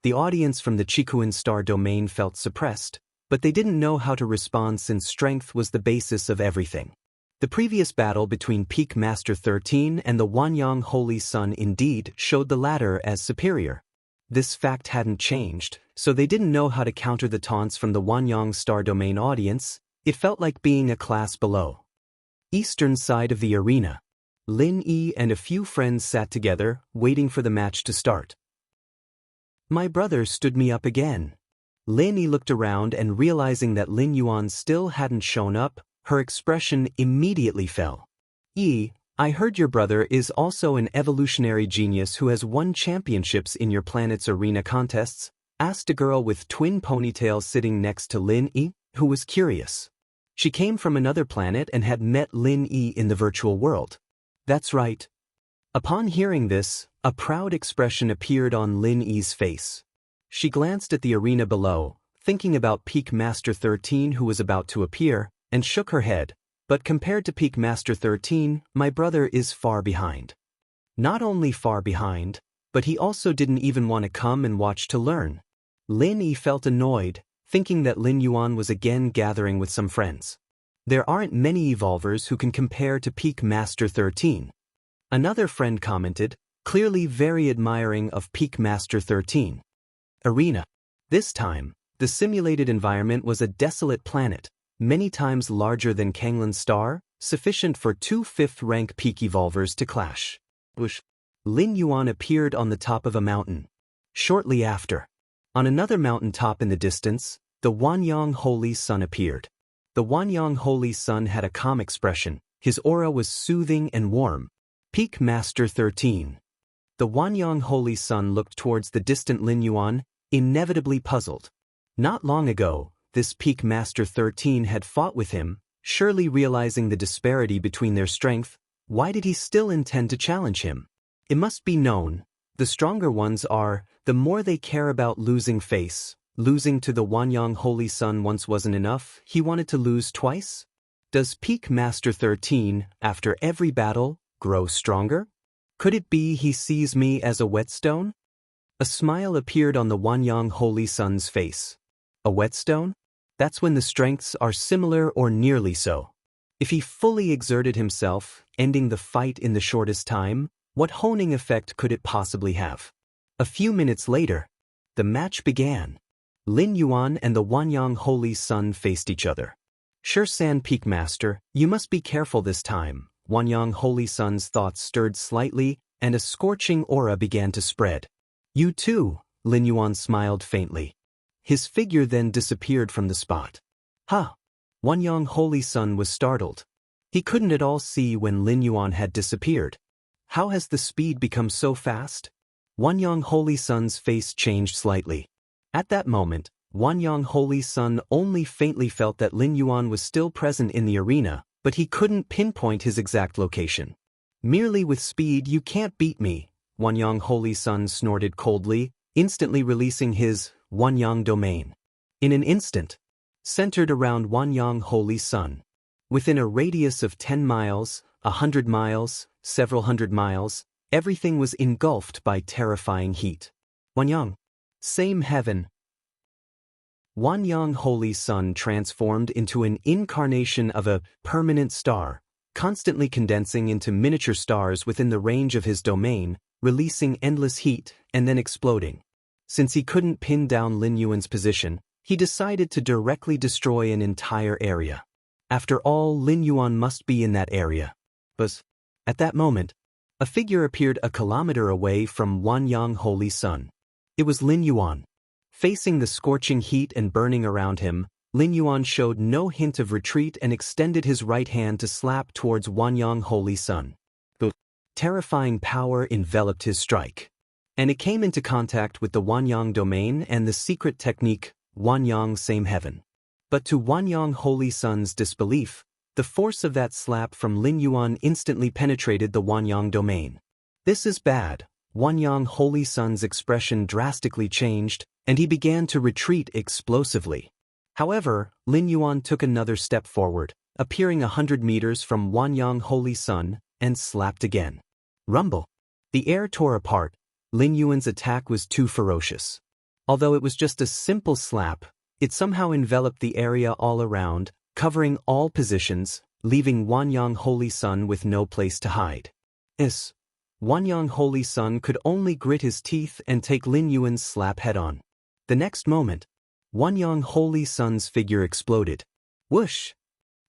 The audience from the Chikuin Star domain felt suppressed, but they didn't know how to respond since strength was the basis of everything. The previous battle between Peak Master 13 and the Wanyang Holy Sun indeed showed the latter as superior. This fact hadn't changed, so they didn't know how to counter the taunts from the Wanyang Star domain audience. It felt like being a class below. Eastern side of the arena. Lin Yi and a few friends sat together, waiting for the match to start. My brother stood me up again. Lin Yi looked around and realizing that Lin Yuan still hadn't shown up, her expression immediately fell. Yi, I heard your brother is also an evolutionary genius who has won championships in your planet's arena contests, asked a girl with twin ponytails sitting next to Lin Yi, who was curious. She came from another planet and had met Lin Yi in the virtual world. That's right. Upon hearing this, a proud expression appeared on Lin Yi's face. She glanced at the arena below, thinking about Peak Master 13 who was about to appear, and shook her head. But compared to Peak Master 13, my brother is far behind. Not only far behind, but he also didn't even want to come and watch to learn. Lin Yi felt annoyed, thinking that Lin Yuan was again gathering with some friends. There aren't many evolvers who can compare to Peak Master 13. Another friend commented, clearly very admiring of Peak Master 13. Arena. This time, the simulated environment was a desolate planet, many times larger than Kanglin's star, sufficient for 2 5th-rank peak evolvers to clash. Lin Yuan appeared on the top of a mountain. Shortly after, on another mountain top in the distance, the Wanyang Holy Sun appeared. The Wanyang Holy Sun had a calm expression, his aura was soothing and warm. Peak Master 13. The Wanyang Holy Sun looked towards the distant Lin Yuan, inevitably puzzled. Not long ago, this Peak Master 13 had fought with him, surely realizing the disparity between their strength. Why did he still intend to challenge him? It must be known, the stronger ones are, the more they care about losing face. Losing to the Wanyang Holy Sun once wasn't enough, he wanted to lose twice? Does Peak Master 13, after every battle, grow stronger? Could it be he sees me as a whetstone? A smile appeared on the Wanyang Holy Sun's face. A whetstone? That's when the strengths are similar or nearly so. If he fully exerted himself, ending the fight in the shortest time, what honing effect could it possibly have? A few minutes later, the match began. Lin Yuan and the Wanyang Holy Sun faced each other. Sure San Peak Master, you must be careful this time. Wanyang Holy Sun's thoughts stirred slightly, and a scorching aura began to spread. You too, Lin Yuan smiled faintly. His figure then disappeared from the spot. Ha! Wanyang Holy Sun was startled. He couldn't at all see when Lin Yuan had disappeared. How has the speed become so fast? Wanyang Holy Sun's face changed slightly. At that moment, Wanyang Holy Sun only faintly felt that Lin Yuan was still present in the arena, but he couldn't pinpoint his exact location. Merely with speed you can't beat me, Wanyang Holy Sun snorted coldly, instantly releasing his Wanyang domain. In an instant, centered around Wanyang Holy Sun. Within a radius of 10 miles, 100 miles, several hundred miles, everything was engulfed by terrifying heat. Wanyang. Same heaven. Wanyang Holy Sun transformed into an incarnation of a permanent star, constantly condensing into miniature stars within the range of his domain, releasing endless heat and then exploding. Since he couldn't pin down Lin Yuan's position, he decided to directly destroy an entire area. After all, Lin Yuan must be in that area. But at that moment, a figure appeared a kilometer away from Wanyang Holy Sun. It was Lin Yuan. Facing the scorching heat and burning around him, Lin Yuan showed no hint of retreat and extended his right hand to slap towards Wanyang Holy Sun. The terrifying power enveloped his strike, and it came into contact with the Wanyang domain and the secret technique, Wanyang Same Heaven. But to Wanyang Holy Sun's disbelief, the force of that slap from Lin Yuan instantly penetrated the Wanyang domain. This is bad. Wanyang Holy Sun's expression drastically changed, and he began to retreat explosively. However, Lin Yuan took another step forward, appearing 100 meters from Wanyang Holy Sun, and slapped again. Rumble. The air tore apart. Lin Yuan's attack was too ferocious. Although it was just a simple slap, it somehow enveloped the area all around, covering all positions, leaving Wanyang Holy Sun with no place to hide. Wanyang Holy Sun could only grit his teeth and take Lin Yuan's slap head-on. The next moment, Wanyang Holy Sun's figure exploded. Whoosh!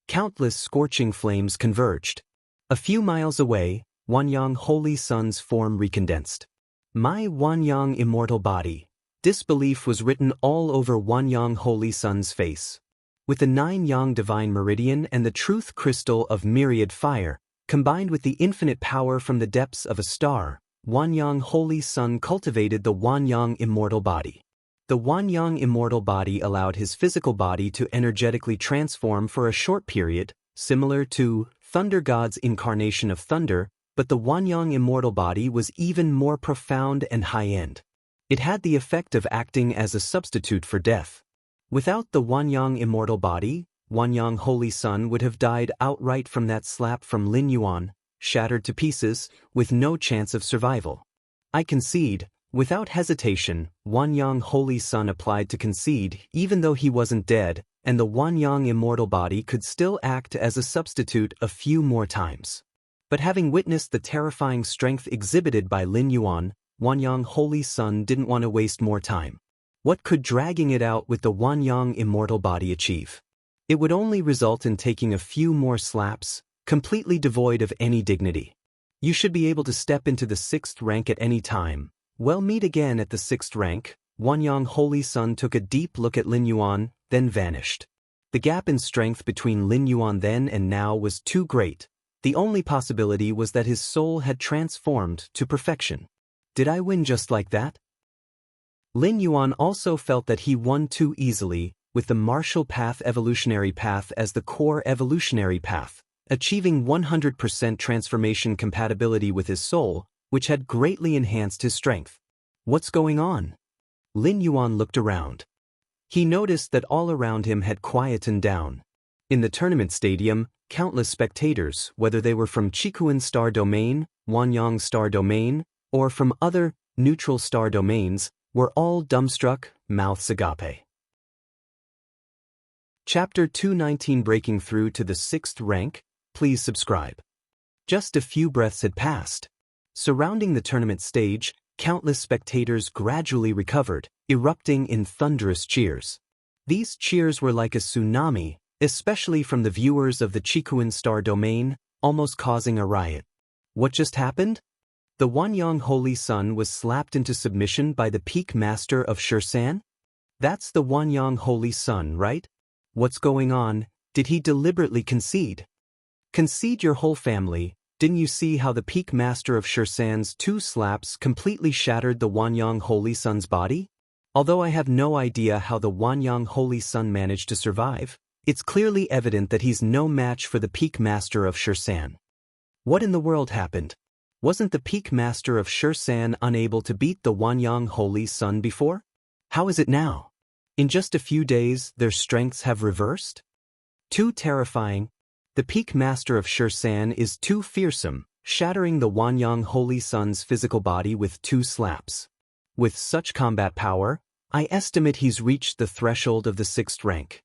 Countless scorching flames converged. A few miles away, Wanyang Holy Sun's form recondensed. My Wanyang immortal body. Disbelief was written all over Wanyang Holy Sun's face. With the 9-yang divine meridian and the truth crystal of myriad fire, combined with the infinite power from the depths of a star, Wanyang Holy Sun cultivated the Wanyang immortal body. The Wanyang immortal body allowed his physical body to energetically transform for a short period, similar to Thunder God's incarnation of thunder, but the Wanyang immortal body was even more profound and high-end. It had the effect of acting as a substitute for death. Without the Wanyang immortal body, Wanyang Holy Sun would have died outright from that slap from Lin Yuan, shattered to pieces, with no chance of survival. I concede. Without hesitation, Wanyang Holy Sun applied to concede even though he wasn't dead, and the Wanyang immortal body could still act as a substitute a few more times. But having witnessed the terrifying strength exhibited by Lin Yuan, Wanyang Holy Sun didn't want to waste more time. What could dragging it out with the Wanyang immortal body achieve? It would only result in taking a few more slaps, completely devoid of any dignity. You should be able to step into the 6th rank at any time. Well, meet again at the 6th rank. Wanyang Holy Sun took a deep look at Lin Yuan, then vanished. The gap in strength between Lin Yuan then and now was too great. The only possibility was that his soul had transformed to perfection. Did I win just like that? Lin Yuan also felt that he won too easily, with the martial path evolutionary path as the core evolutionary path, achieving 100% transformation compatibility with his soul, which had greatly enhanced his strength. What's going on? Lin Yuan looked around. He noticed that all around him had quietened down. In the tournament stadium, countless spectators, whether they were from Chikuan Star Domain, Wanyang Star Domain, or from other neutral star domains, were all dumbstruck, mouths agape. Chapter 219 Breaking Through to the 6th Rank. Please subscribe. Just a few breaths had passed. Surrounding the tournament stage, Countless spectators gradually recovered, erupting in thunderous cheers. These cheers were like a tsunami, especially from the viewers of the Chikuin star domain, almost causing a riot. What just happened? The Wanyang Holy Sun was slapped into submission by the peak master of Shursan? That's the Wanyang Holy Sun, right? What's going on? Did he deliberately concede? Concede your whole family? Didn't you see how the peak master of Shursan's 2 slaps completely shattered the Wanyang Holy Sun's body? Although I have no idea how the Wanyang Holy Sun managed to survive, it's clearly evident that he's no match for the peak master of Shursan. What in the world happened? Wasn't the peak master of Shursan unable to beat the Wanyang Holy Sun before? How is it now? In just a few days, their strengths have reversed? Too terrifying. The peak master of Shursan is too fearsome, shattering the Wanyang Holy Sun's physical body with 2 slaps. With such combat power, I estimate he's reached the threshold of the 6th rank.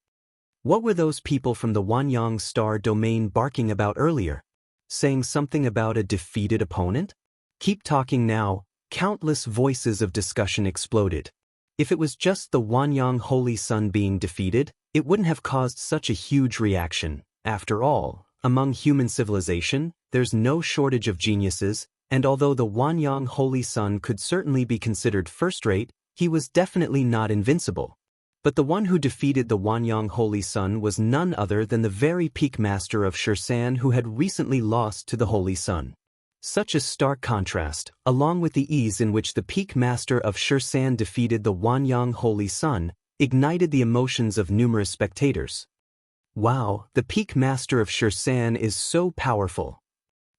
What were those people from the Wanyang star domain barking about earlier? Saying something about a defeated opponent? Keep talking now. Countless voices of discussion exploded. If it was just the Wanyang Holy Sun being defeated, it wouldn't have caused such a huge reaction. After all, among human civilization, there's no shortage of geniuses, and although the Wanyang Holy Sun could certainly be considered first-rate, he was definitely not invincible. But the one who defeated the Wanyang Holy Sun was none other than the very peak master of Shursan who had recently lost to the Holy Sun. Such a stark contrast, along with the ease in which the peak master of Shursan defeated the Wanyang Holy Sun, ignited the emotions of numerous spectators. Wow, the peak master of Shursan is so powerful.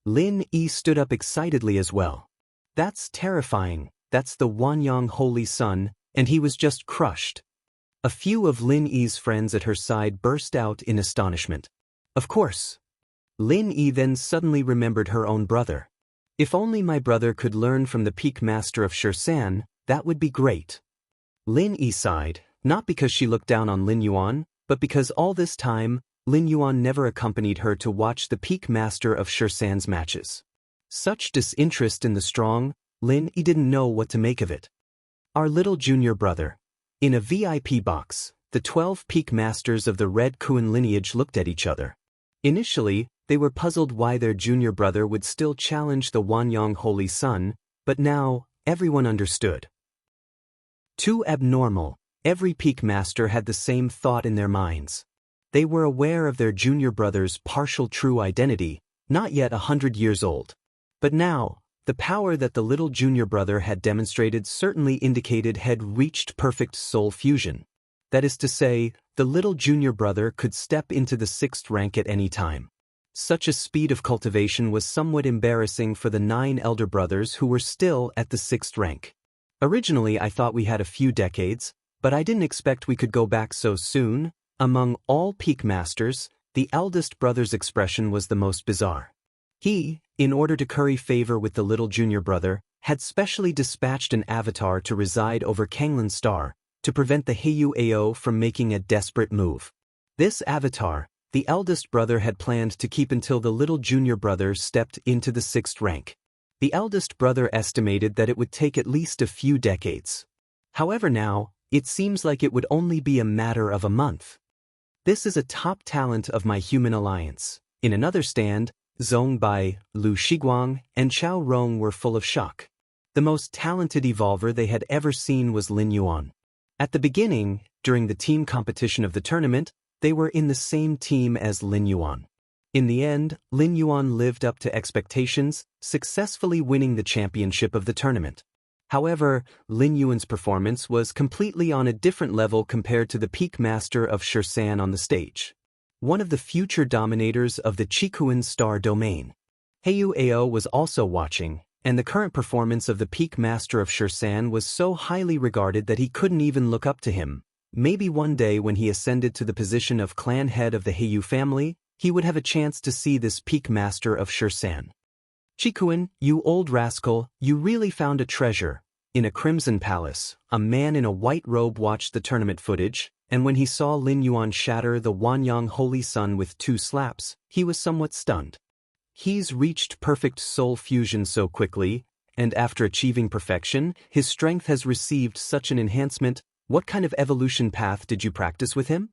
Lin Yi stood up excitedly as well. That's terrifying. That's the Wanyang Holy Sun, and he was just crushed. A few of Lin Yi's friends at her side burst out in astonishment. Of course. Lin Yi then suddenly remembered her own brother. If only my brother could learn from the peak master of Shursan, that would be great. Lin Yi sighed, not because she looked down on Lin Yuan, but because all this time, Lin Yuan never accompanied her to watch the peak master of Shursan's matches. Such disinterest in the strong, Lin Yi didn't know what to make of it. Our little junior brother. In a VIP box, the 12 peak masters of the Red Kuan lineage looked at each other. Initially, they were puzzled why their junior brother would still challenge the Wanyang Holy Sun, but now, everyone understood. Too abnormal. Every peak master had the same thought in their minds. They were aware of their junior brother's partial true identity, not yet 100 years old. But now, the power that the little junior brother had demonstrated certainly indicated had reached perfect soul fusion. That is to say, the little junior brother could step into the 6th rank at any time. Such a speed of cultivation was somewhat embarrassing for the 9 elder brothers who were still at the 6th rank. Originally I thought we had a few decades, but I didn't expect we could go back so soon. Among all peak masters, the eldest brother's expression was the most bizarre. He, in order to curry favor with the little junior brother, had specially dispatched an avatar to reside over Kanglan Star, to prevent the Heiyu Ao from making a desperate move. This avatar, the eldest brother had planned to keep until the little junior brother stepped into the 6th rank. The eldest brother estimated that it would take at least a few decades. However now, it seems like it would only be a matter of a month. This is a top talent of my human alliance. In another stand, Zhong Bai, Lu Shiguang, and Chao Rong were full of shock. The most talented evolver they had ever seen was Lin Yuan. At the beginning, during the team competition of the tournament, they were in the same team as Lin Yuan. In the end, Lin Yuan lived up to expectations, successfully winning the championship of the tournament. However, Lin Yuan's performance was completely on a different level compared to the peak master of Shursan on the stage. One of the future dominators of the Chikuin star domain. Heiyu Ao was also watching, and the current performance of the peak master of Shursan was so highly regarded that he couldn't even look up to him. Maybe one day when he ascended to the position of clan head of the Heiyu family, he would have a chance to see this peak master of Shursan. Chikuin, you old rascal, you really found a treasure. In a crimson palace, a man in a white robe watched the tournament footage, and when he saw Lin Yuan shatter the Wanyang Holy Sun with 2 slaps, he was somewhat stunned. He's reached perfect soul fusion so quickly, And after achieving perfection, his strength has received such an enhancement. What kind of evolution path did you practice with him?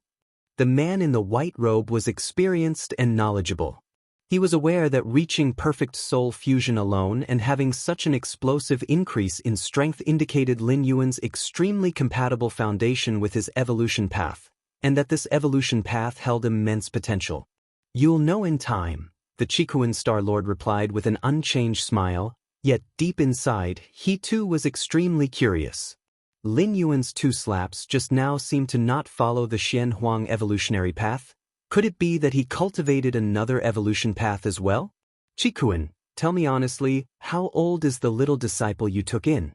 The man in the white robe was experienced and knowledgeable. He was aware that reaching perfect soul fusion alone and having such an explosive increase in strength indicated Lin Yuan's extremely compatible foundation with his evolution path, and that this evolution path held immense potential. You'll know in time, the Chikuan Star Lord replied with an unchanged smile, yet deep inside, he too was extremely curious. Lin Yuan's 2 slaps just now seemed to not follow the Xian Huang evolutionary path. Could it be that he cultivated another evolution path as well? Chikuan, tell me honestly, how old is the little disciple you took in?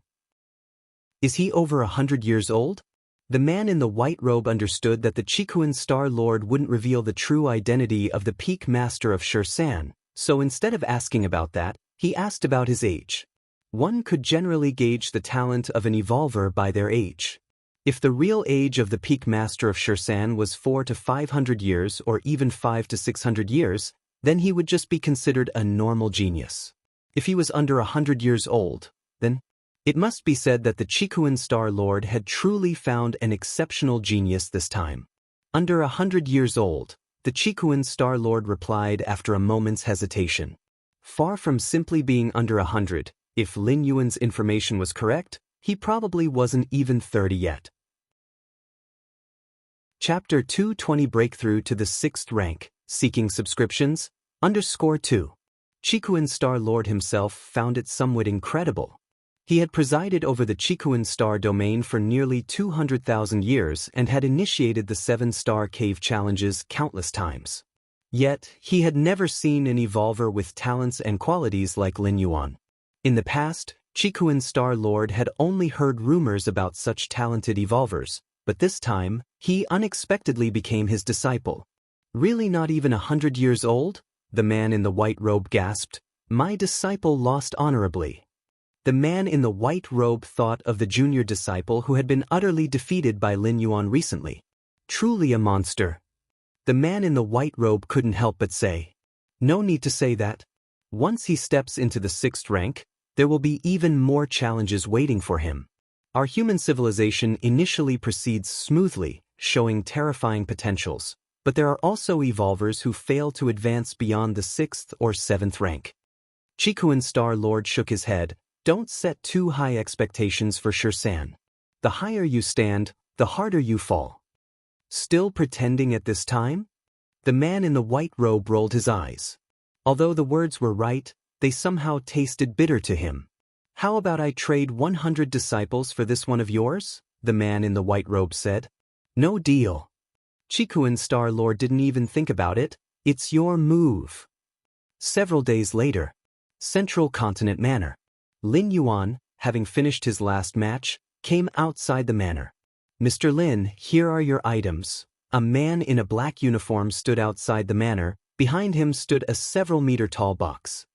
Is he over 100 years old? The man in the white robe understood that the Chikuan Star Lord wouldn't reveal the true identity of the peak master of Shursan, so instead of asking about that, he asked about his age. One could generally gauge the talent of an evolver by their age. If the real age of the peak master of Shursan was 400 to 500 years or even 500 to 600 years, then he would just be considered a normal genius. If he was under 100 years old, then it must be said that the Chikuan Star Lord had truly found an exceptional genius this time. Under 100 years old, the Chikuan Star Lord replied after a moment's hesitation. Far from simply being under 100, if Lin Yuan's information was correct, he probably wasn't even 30 yet. Chapter 220 Breakthrough to the 6th rank, Seeking Subscriptions, _2. Chikuan Star Lord himself found it somewhat incredible. He had presided over the Chikuan Star domain for nearly 200,000 years and had initiated the 7-star cave challenges countless times. Yet, he had never seen an evolver with talents and qualities like Lin Yuan. In the past, Chikuan Star Lord had only heard rumors about such talented evolvers, but this time, he unexpectedly became his disciple. Really not even 100 years old? The man in the white robe gasped. My disciple lost honorably. The man in the white robe thought of the junior disciple who had been utterly defeated by Lin Yuan recently. Truly a monster. The man in the white robe couldn't help but say. No need to say that. Once he steps into the 6th rank, there will be even more challenges waiting for him. Our human civilization initially proceeds smoothly, showing terrifying potentials, but there are also evolvers who fail to advance beyond the 6th or 7th rank. Chikuan Star Lord shook his head. Don't set too high expectations for Shursan. The higher you stand, the harder you fall. Still pretending at this time? The man in the white robe rolled his eyes. Although the words were right, they somehow tasted bitter to him. How about I trade 100 disciples for this one of yours? The man in the white robe said. No deal. Chikuan Star Lord didn't even think about it. It's your move. Several days later, Central Continent Manor. Lin Yuan, having finished his last match, came outside the manor. Mr. Lin, here are your items. A man in a black uniform stood outside the manor. Behind him stood a several-meter-tall box.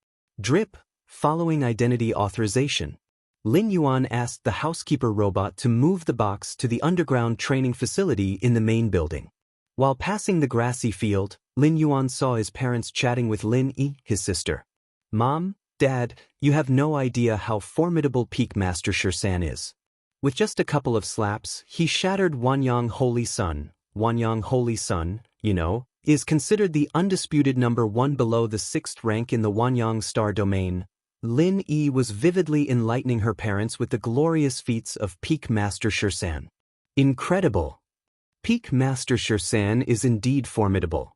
Drip, following identity authorization. Lin Yuan asked the housekeeper robot to move the box to the underground training facility in the main building. While passing the grassy field, Lin Yuan saw his parents chatting with Lin Yi, his sister. Mom, Dad, you have no idea how formidable Peak Master Shursan is. With just a couple of slaps, he shattered Wanyang Holy Sun. Wanyang Holy Sun, you know, is considered the undisputed number 1 below the 6th rank in the Wanyang Star domain. Lin Yi was vividly enlightening her parents with the glorious feats of Peak Master Shursan. Incredible! Peak Master Shursan is indeed formidable.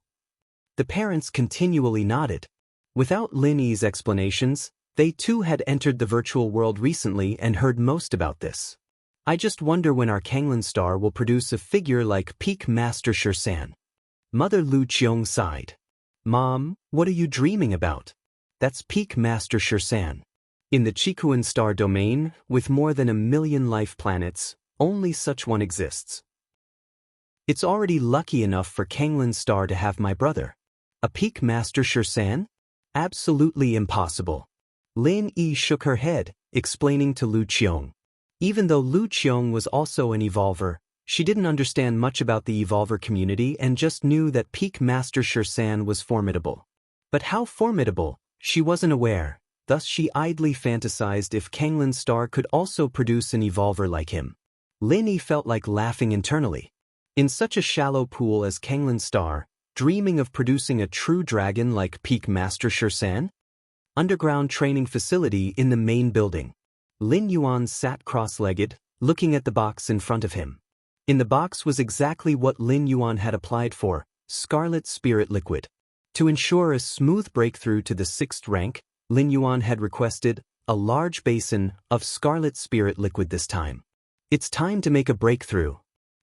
The parents continually nodded. Without Lin Yi's explanations, they too had entered the virtual world recently and heard most about this. I just wonder when our Kanglan Star will produce a figure like Peak Master Shursan. Mother Lu Qiong sighed. Mom, what are you dreaming about? That's Peak Master Shursan. In the Chikuan Star domain, with more than 1 million life planets, only such one exists. It's already lucky enough for Kanglan Star to have my brother. A Peak Master Shursan? Absolutely impossible. Lin Yi shook her head, explaining to Lu Qiong. Even though Lu Qiong was also an evolver, she didn't understand much about the evolver community and just knew that Peak Master Shursan was formidable. But how formidable, she wasn't aware. Thus she idly fantasized if Kanglin Star could also produce an evolver like him. Lin Yi felt like laughing internally. In such a shallow pool as Kanglin Star, dreaming of producing a true dragon like Peak Master Shursan? Underground training facility in the main building. Lin Yuan sat cross-legged, looking at the box in front of him. In the box was exactly what Lin Yuan had applied for, Scarlet Spirit Liquid. To ensure a smooth breakthrough to the 6th rank, Lin Yuan had requested a large basin of Scarlet Spirit Liquid this time. It's time to make a breakthrough.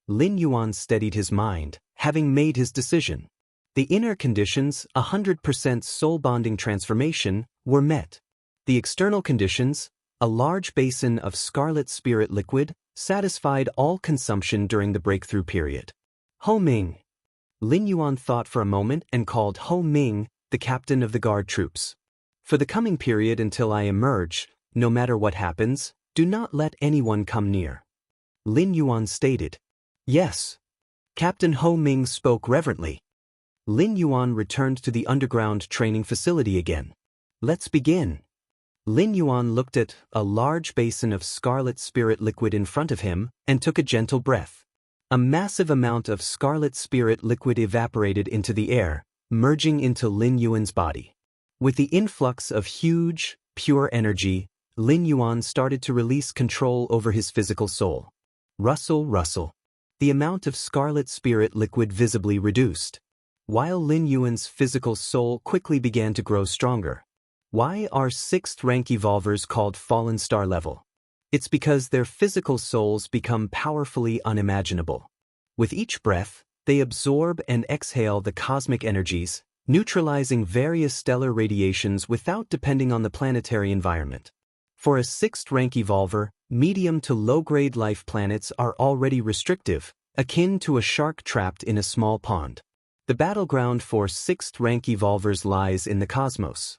Lin Yuan steadied his mind, having made his decision. The inner conditions, 100% soul bonding transformation, were met. The external conditions, a large basin of Scarlet Spirit Liquid, satisfied all consumption during the breakthrough period. Ho Ming. Lin Yuan thought for a moment and called Ho Ming, the captain of the guard troops. For the coming period until I emerge, no matter what happens, do not let anyone come near. Lin Yuan stated. Yes. Captain Ho Ming spoke reverently. Lin Yuan returned to the underground training facility again. Let's begin. Lin Yuan looked at a large basin of Scarlet Spirit Liquid in front of him and took a gentle breath. A massive amount of Scarlet Spirit Liquid evaporated into the air, merging into Lin Yuan's body. With the influx of huge, pure energy, Lin Yuan started to release control over his physical soul. Rustle, rustle. The amount of Scarlet Spirit Liquid visibly reduced, while Lin Yuan's physical soul quickly began to grow stronger. Why are 6th rank evolvers called Fallen Star level? It's because their physical souls become powerfully unimaginable. With each breath, they absorb and exhale the cosmic energies, neutralizing various stellar radiations without depending on the planetary environment. For a 6th rank evolver, medium to low-grade life planets are already restrictive, akin to a shark trapped in a small pond. The battleground for 6th rank evolvers lies in the cosmos.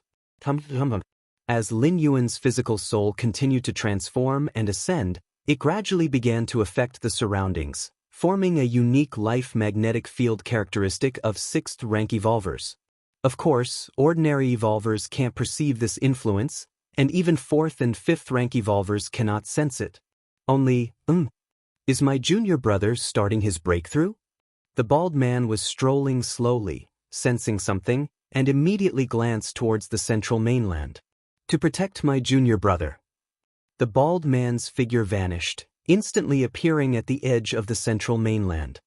As Lin Yuan's physical soul continued to transform and ascend, it gradually began to affect the surroundings, forming a unique life magnetic field characteristic of 6th rank evolvers. Of course, ordinary evolvers can't perceive this influence, and even 4th and 5th rank evolvers cannot sense it. Only, is my junior brother starting his breakthrough? The bald man was strolling slowly, sensing something, and immediately glanced towards the central mainland. To protect my junior brother. The bald man's figure vanished, instantly appearing at the edge of the central mainland.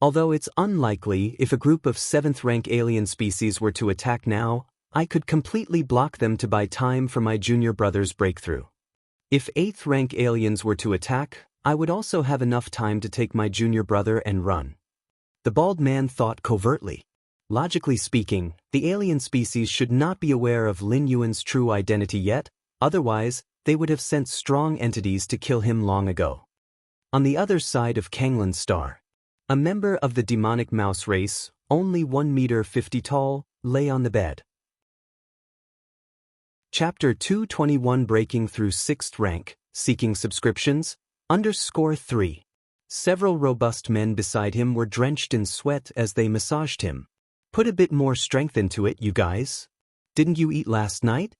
Although it's unlikely if a group of 7th rank alien species were to attack now, I could completely block them to buy time for my junior brother's breakthrough. If 8th rank aliens were to attack, I would also have enough time to take my junior brother and run. The bald man thought covertly. Logically speaking, the alien species should not be aware of Lin Yuan's true identity yet, otherwise, they would have sent strong entities to kill him long ago. On the other side of Kanglin Star, a member of the demonic mouse race, only 1 meter 50 tall, lay on the bed. Chapter 221 Breaking Through 6th Rank, Seeking Subscriptions, _3. Several robust men beside him were drenched in sweat as they massaged him. Put a bit more strength into it, you guys. Didn't you eat last night?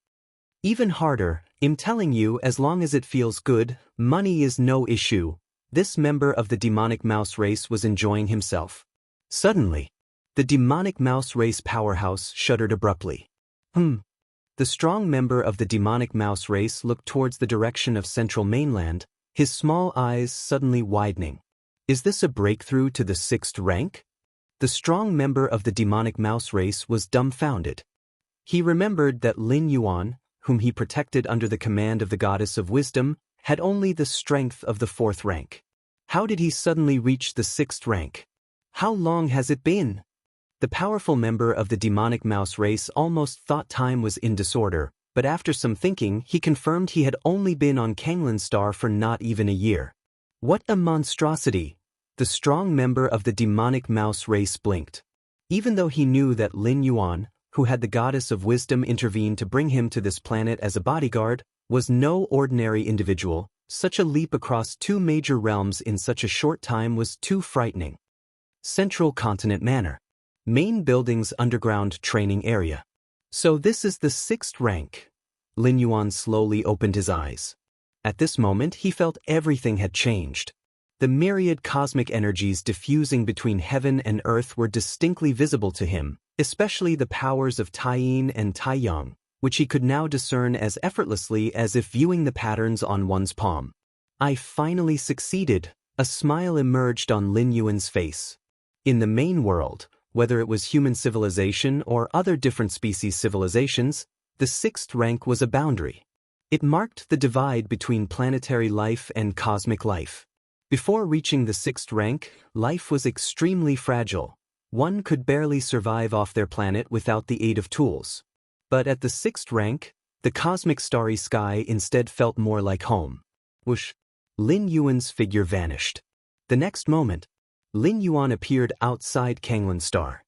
Even harder, I'm telling you, as long as it feels good, money is no issue. This member of the demonic mouse race was enjoying himself. Suddenly, the demonic mouse race powerhouse shuddered abruptly. The strong member of the demonic mouse race looked towards the direction of central mainland, his small eyes suddenly widening. Is this a breakthrough to the 6th rank? The strong member of the demonic mouse race was dumbfounded. He remembered that Lin Yuan, whom he protected under the command of the goddess of wisdom, had only the strength of the 4th rank. How did he suddenly reach the 6th rank? How long has it been? The powerful member of the demonic mouse race almost thought time was in disorder, but after some thinking he confirmed he had only been on Kanglin Star for not even a year. What a monstrosity! The strong member of the demonic mouse race blinked. Even though he knew that Lin Yuan, who had the goddess of wisdom intervene to bring him to this planet as a bodyguard, was no ordinary individual, such a leap across 2 major realms in such a short time was too frightening. Central Continent Manor. Main building's underground training area. So this is the 6th rank. Lin Yuan slowly opened his eyes. At this moment he felt everything had changed. The myriad cosmic energies diffusing between heaven and earth were distinctly visible to him, especially the powers of Taiyin and Taiyang, which he could now discern as effortlessly as if viewing the patterns on one's palm. I finally succeeded, a smile emerged on Lin Yuan's face. In the main world, whether it was human civilization or other different species civilizations, the 6th rank was a boundary. It marked the divide between planetary life and cosmic life. Before reaching the 6th rank, life was extremely fragile. One could barely survive off their planet without the aid of tools. But at the 6th rank, the cosmic starry sky instead felt more like home. Whoosh! Lin Yuan's figure vanished. The next moment, Lin Yuan appeared outside Kanglan Star.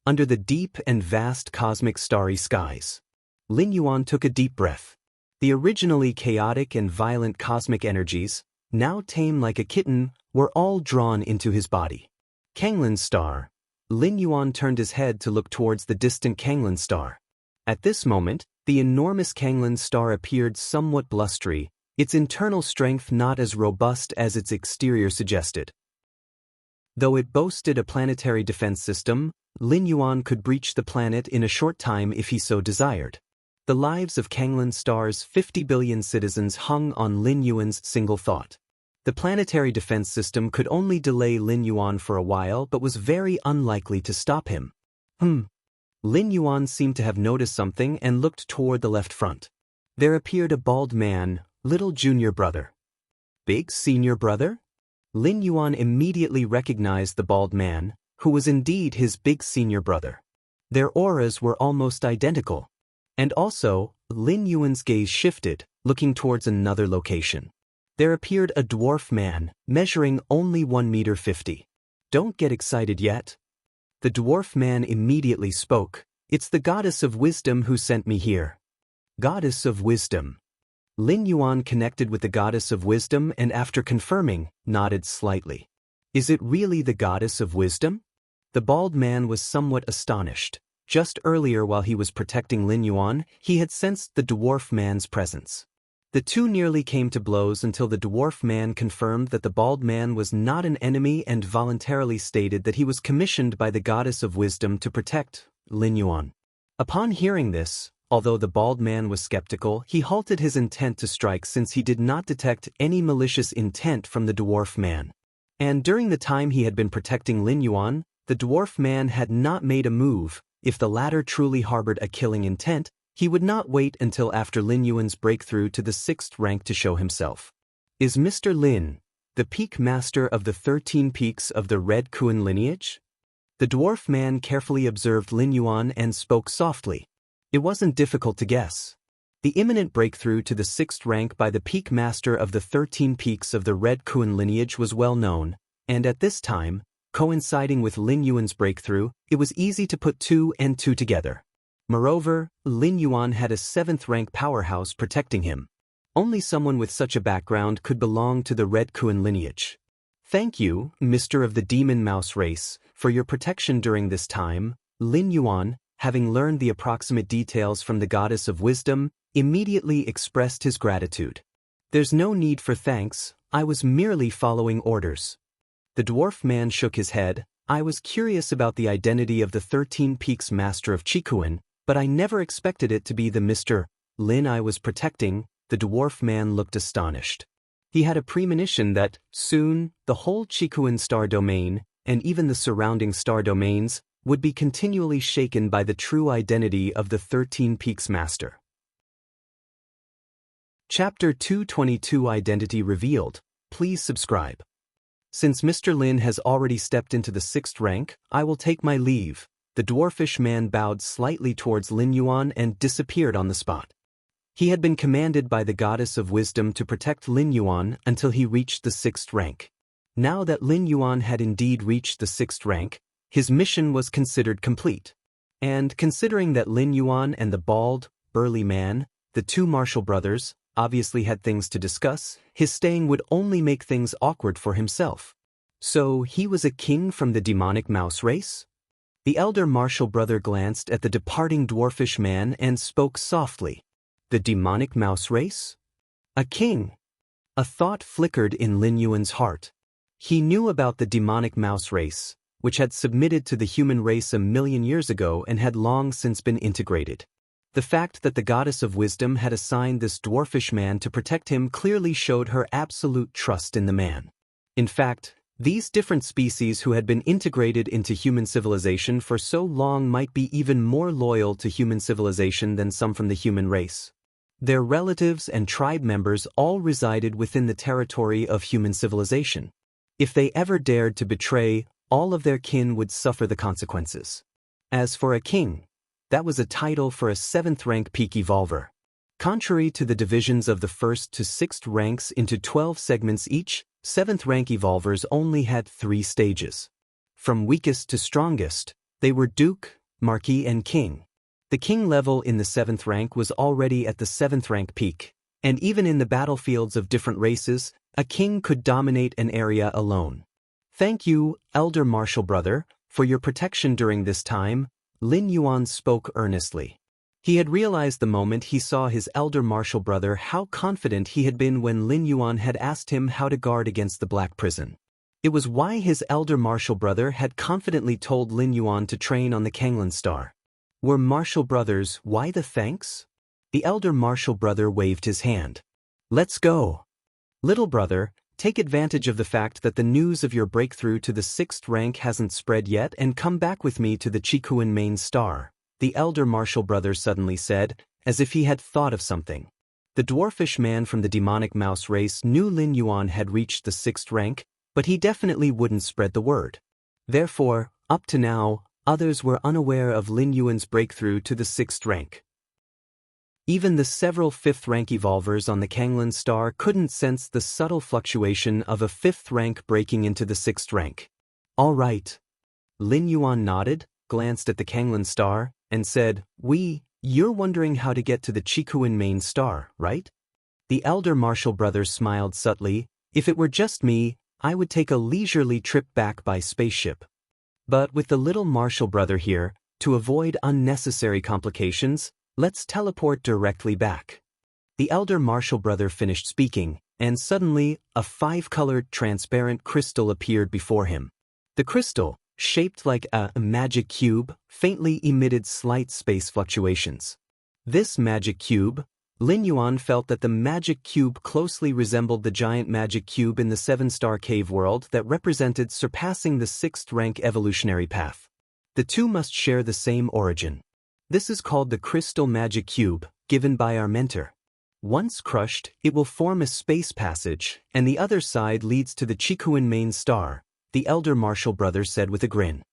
Under the deep and vast cosmic starry skies, Lin Yuan took a deep breath. The originally chaotic and violent cosmic energies, now tame like a kitten, were all drawn into his body. Kanglan Star. Lin Yuan turned his head to look towards the distant Kanglan Star. At this moment, the enormous Kanglan Star appeared somewhat blustery, its internal strength not as robust as its exterior suggested. Though it boasted a planetary defense system, Lin Yuan could breach the planet in a short time if he so desired. The lives of Kanglan Star's 50 billion citizens hung on Lin Yuan's single thought. The planetary defense system could only delay Lin Yuan for a while but was very unlikely to stop him. Lin Yuan seemed to have noticed something and looked toward the left front. There appeared a bald man, little junior brother. Big senior brother? Lin Yuan immediately recognized the bald man, who was indeed his big senior brother. Their auras were almost identical. And also, Lin Yuan's gaze shifted, looking towards another location. There appeared a dwarf man, measuring only 1.50 meters. Don't get excited yet. The dwarf man immediately spoke. It's the goddess of wisdom who sent me here. Goddess of wisdom. Lin Yuan connected with the goddess of wisdom and after confirming, nodded slightly. Is it really the goddess of wisdom? The bald man was somewhat astonished. Just earlier while he was protecting Lin Yuan, he had sensed the dwarf man's presence. The two nearly came to blows until the dwarf man confirmed that the bald man was not an enemy and voluntarily stated that he was commissioned by the goddess of wisdom to protect Lin Yuan. Upon hearing this, although the bald man was skeptical, he halted his intent to strike since he did not detect any malicious intent from the dwarf man. And during the time he had been protecting Lin Yuan, the dwarf man had not made a move. If the latter truly harbored a killing intent, he would not wait until after Lin Yuan's breakthrough to the 6th rank to show himself. Is Mr. Lin, the peak master of the 13 peaks of the Red Kuan lineage? The dwarf man carefully observed Lin Yuan and spoke softly. It wasn't difficult to guess. The imminent breakthrough to the 6th rank by the peak master of the 13 peaks of the Red Kuan lineage was well known, and at this time, coinciding with Lin Yuan's breakthrough, it was easy to put 2 and 2 together. Moreover, Lin Yuan had a 7th rank powerhouse protecting him. Only someone with such a background could belong to the Red Kuan lineage. Thank you, Mr. of the Demon Mouse race, for your protection during this time. Lin Yuan, having learned the approximate details from the goddess of wisdom, immediately expressed his gratitude. There's no need for thanks, I was merely following orders. The dwarf man shook his head. I was curious about the identity of the 13 Peaks Master of Chikuan, but I never expected it to be the Mr. Lin I was protecting. The dwarf man looked astonished. He had a premonition that, soon, the whole Chikuan star domain, and even the surrounding star domains, would be continually shaken by the true identity of the 13 Peaks Master. Chapter 222 Identity Revealed. Please subscribe. Since Mr. Lin has already stepped into the 6th rank, I will take my leave. The dwarfish man bowed slightly towards Lin Yuan and disappeared on the spot. He had been commanded by the goddess of wisdom to protect Lin Yuan until he reached the 6th rank. Now that Lin Yuan had indeed reached the 6th rank, his mission was considered complete. And considering that Lin Yuan and the bald, burly man, the two Marshall brothers, obviously had things to discuss, his staying would only make things awkward for himself. So he was a king from the demonic mouse race? The elder Marshall brother glanced at the departing dwarfish man and spoke softly. The demonic mouse race? A king. A thought flickered in Lin Yuan's heart. He knew about the demonic mouse race, which had submitted to the human race 1,000,000 years ago and had long since been integrated. The fact that the goddess of wisdom had assigned this dwarfish man to protect him clearly showed her absolute trust in the man. In fact, these different species who had been integrated into human civilization for so long might be even more loyal to human civilization than some from the human race. Their relatives and tribe members all resided within the territory of human civilization. If they ever dared to betray, all of their kin would suffer the consequences. As for a king, that was a title for a 7th-rank peak evolver. Contrary to the divisions of the 1st to 6th ranks into 12 segments each, 7th-rank evolvers only had 3 stages. From weakest to strongest, they were Duke, Marquis and King. The King level in the 7th rank was already at the 7th rank peak, and even in the battlefields of different races, a king could dominate an area alone. Thank you, Elder Martial Brother, for your protection during this time, Lin Yuan spoke earnestly. He had realized the moment he saw his elder martial brother how confident he had been when Lin Yuan had asked him how to guard against the Black Prison. It was why his elder martial brother had confidently told Lin Yuan to train on the Kanglan Star. Were martial brothers, why the thanks? The elder martial brother waved his hand. Let's go. Little brother, take advantage of the fact that the news of your breakthrough to the 6th rank hasn't spread yet and come back with me to the Chikuan main star, the elder martial brother suddenly said, as if he had thought of something. The dwarfish man from the demonic mouse race knew Lin Yuan had reached the 6th rank, but he definitely wouldn't spread the word. Therefore, up to now, others were unaware of Lin Yuan's breakthrough to the 6th rank. Even the several 5th rank evolvers on the Kanglan Star couldn't sense the subtle fluctuation of a 5th rank breaking into the 6th rank. All right. Lin Yuan nodded, glanced at the Kanglan Star, and said, You're wondering how to get to the Chikuan main star, right? The elder martial brother smiled subtly. If it were just me, I would take a leisurely trip back by spaceship. But with the little martial brother here, to avoid unnecessary complications, let's teleport directly back. The elder martial brother finished speaking, and suddenly, a 5-colored transparent crystal appeared before him. The crystal, shaped like a magic cube, faintly emitted slight space fluctuations. This magic cube, Lin Yuan felt that the magic cube closely resembled the giant magic cube in the 7-star cave world that represented surpassing the 6th rank evolutionary path. The two must share the same origin. This is called the crystal magic cube, given by our mentor. Once crushed, it will form a space passage, and the other side leads to the Chikuan main star, the elder martial brother said with a grin.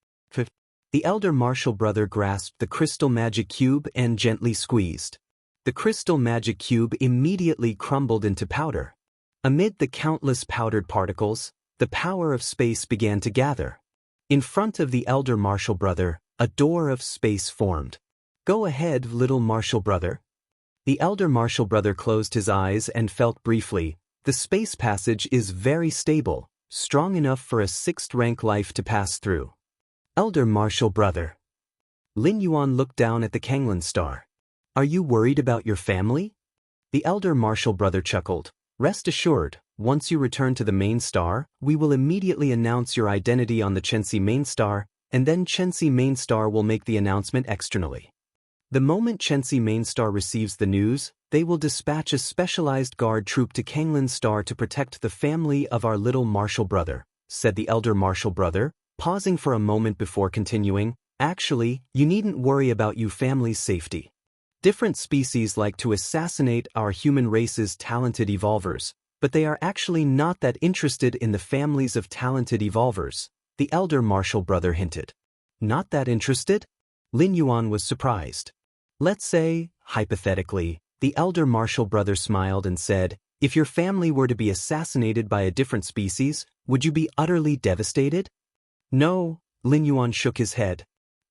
The elder martial brother grasped the crystal magic cube and gently squeezed. The crystal magic cube immediately crumbled into powder. Amid the countless powdered particles, the power of space began to gather. In front of the elder martial brother, a door of space formed. Go ahead, little martial brother. The elder martial brother closed his eyes and felt briefly. The space passage is very stable, strong enough for a 6th rank life to pass through. Elder martial brother. Lin Yuan looked down at the Kanglan Star. Are you worried about your family? The elder martial brother chuckled. Rest assured, once you return to the main star, we will immediately announce your identity on the Chensi main star, and then Chensi main star will make the announcement externally. The moment Chensi main star receives the news, they will dispatch a specialized guard troop to Kanglan Star to protect the family of our little martial brother, said the elder martial brother, pausing for a moment before continuing. Actually, you needn't worry about your family's safety. Different species like to assassinate our human race's talented evolvers, but they are actually not that interested in the families of talented evolvers, the elder martial brother hinted. Not that interested? Lin Yuan was surprised. Let's say, hypothetically, the elder martial brother smiled and said, if your family were to be assassinated by a different species, would you be utterly devastated? No, Lin Yuan shook his head.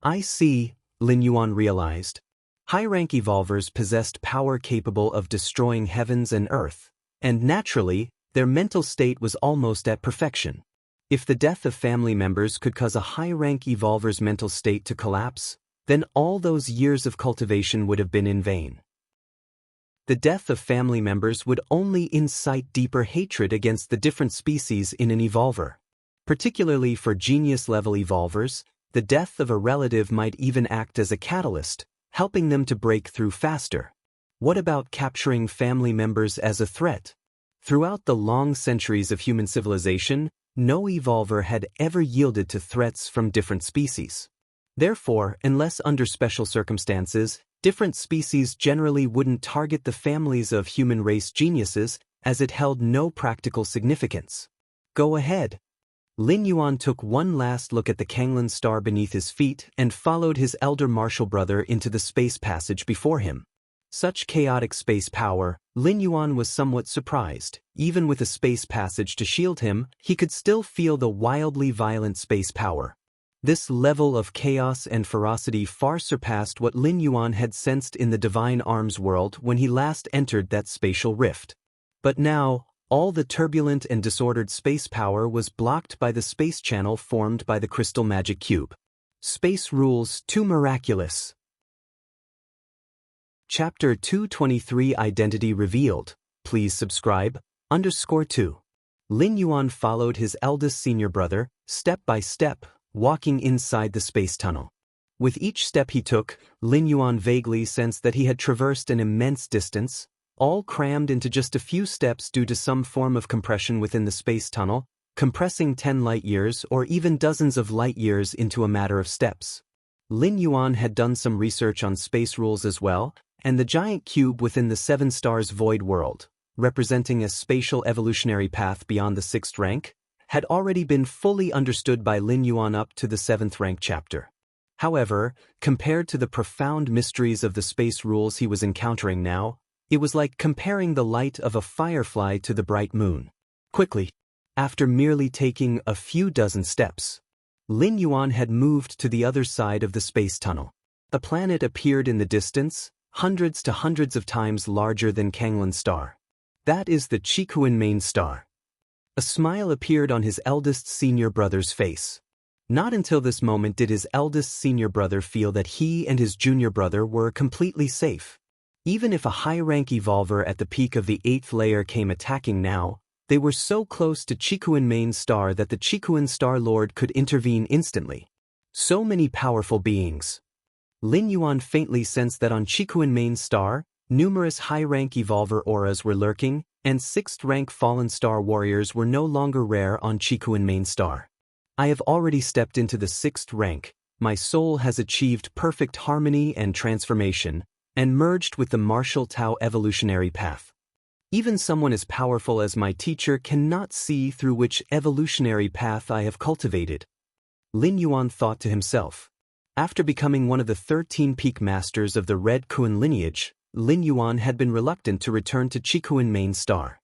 I see, Lin Yuan realized. High-rank evolvers possessed power capable of destroying heavens and earth, and naturally, their mental state was almost at perfection. If the death of family members could cause a high-rank evolver's mental state to collapse, then all those years of cultivation would have been in vain. The death of family members would only incite deeper hatred against the different species in an evolver. Particularly for genius-level evolvers, the death of a relative might even act as a catalyst, helping them to break through faster. What about capturing family members as a threat? Throughout the long centuries of human civilization, no evolver had ever yielded to threats from different species. Therefore, unless under special circumstances, different species generally wouldn't target the families of human race geniuses, as it held no practical significance. Go ahead. Lin Yuan took one last look at the Kanglan star beneath his feet and followed his elder martial brother into the space passage before him. Such chaotic space power, Lin Yuan was somewhat surprised. Even with a space passage to shield him, he could still feel the wildly violent space power. This level of chaos and ferocity far surpassed what Lin Yuan had sensed in the Divine Arms world when he last entered that spatial rift. But now, all the turbulent and disordered space power was blocked by the space channel formed by the crystal magic cube. Space rules too miraculous. Chapter 223 Identity Revealed. Please subscribe. _2. Lin Yuan followed his eldest senior brother, step by step, walking inside the space tunnel. With each step he took, Lin Yuan vaguely sensed that he had traversed an immense distance, all crammed into just a few steps due to some form of compression within the space tunnel, compressing 10 light-years or even dozens of light-years into a matter of steps. Lin Yuan had done some research on space rules as well, and the giant cube within the 7 stars void world, representing a spatial evolutionary path beyond the 6th rank, had already been fully understood by Lin Yuan up to the 7th rank chapter. However, compared to the profound mysteries of the space rules he was encountering now, it was like comparing the light of a firefly to the bright moon. Quickly, after merely taking a few dozen steps, Lin Yuan had moved to the other side of the space tunnel. A planet appeared in the distance, hundreds to hundreds of times larger than Kanglan star. That is the Chikuan main star. A smile appeared on his eldest senior brother's face. Not until this moment did his eldest senior brother feel that he and his junior brother were completely safe. Even if a high-rank evolver at the peak of the 8th layer came attacking now, they were so close to Chikuan main star that the Chikuan Star Lord could intervene instantly. So many powerful beings. Lin Yuan faintly sensed that on Chikuan main star, numerous high-rank evolver auras were lurking, and 6th-rank fallen star warriors were no longer rare on Chikuan main star. I have already stepped into the 6th rank, my soul has achieved perfect harmony and transformation, and merged with the martial Tao evolutionary path. Even someone as powerful as my teacher cannot see through which evolutionary path I have cultivated. Lin Yuan thought to himself. After becoming one of the 13 peak masters of the Red Kuan lineage, Lin Yuan had been reluctant to return to Chikuan main star.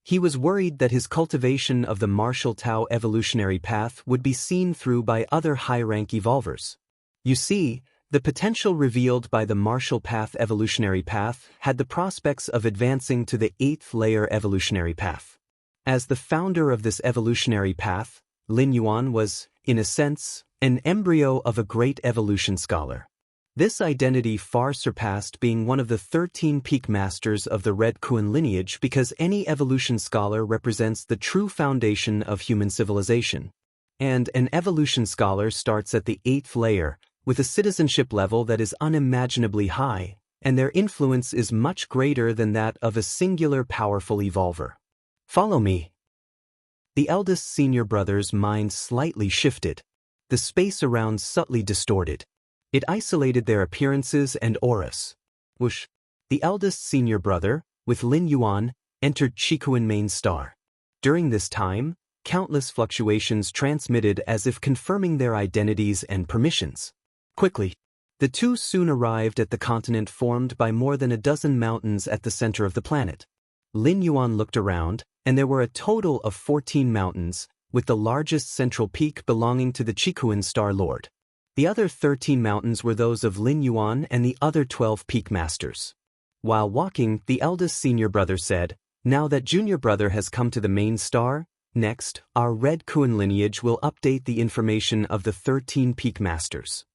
He was worried that his cultivation of the martial Tao evolutionary path would be seen through by other high-rank evolvers. You see, the potential revealed by the martial path evolutionary path had the prospects of advancing to the 8th layer evolutionary path. As the founder of this evolutionary path, Lin Yuan was, in a sense, an embryo of a great evolution scholar. This identity far surpassed being one of the 13 peak masters of the Red Kuan lineage because any evolution scholar represents the true foundation of human civilization. And an evolution scholar starts at the 8th layer, with a citizenship level that is unimaginably high, and their influence is much greater than that of a singular powerful evolver. Follow me. The eldest senior brother's mind slightly shifted. The space around subtly distorted. It isolated their appearances and auras. Whoosh. The eldest senior brother, with Lin Yuan, entered Chikuan main star. During this time, countless fluctuations transmitted as if confirming their identities and permissions. Quickly, the two soon arrived at the continent formed by more than a dozen mountains at the center of the planet. Lin Yuan looked around, and there were a total of 14 mountains, with the largest central peak belonging to the Chikuan Star Lord. The other 13 mountains were those of Lin Yuan and the other 12 peak masters. While walking, the eldest senior brother said, "Now that junior brother has come to the main star, next, our Red Kuan lineage will update the information of the 13 peak masters.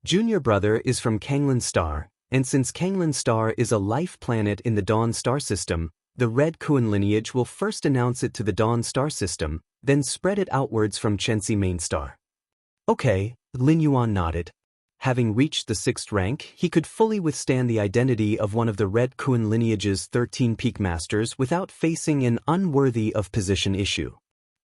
Junior brother is from Kanglan star, And since Kanglan Star is a life planet in the Dawn star system, the Red Kuan lineage will first announce it to the Dawn star system, then spread it outwards from Chensi main star. Okay, Lin Yuan nodded. Having reached the 6th rank, he could fully withstand the identity of one of the Red Kuan lineage's 13 peak masters without facing an unworthy of position issue.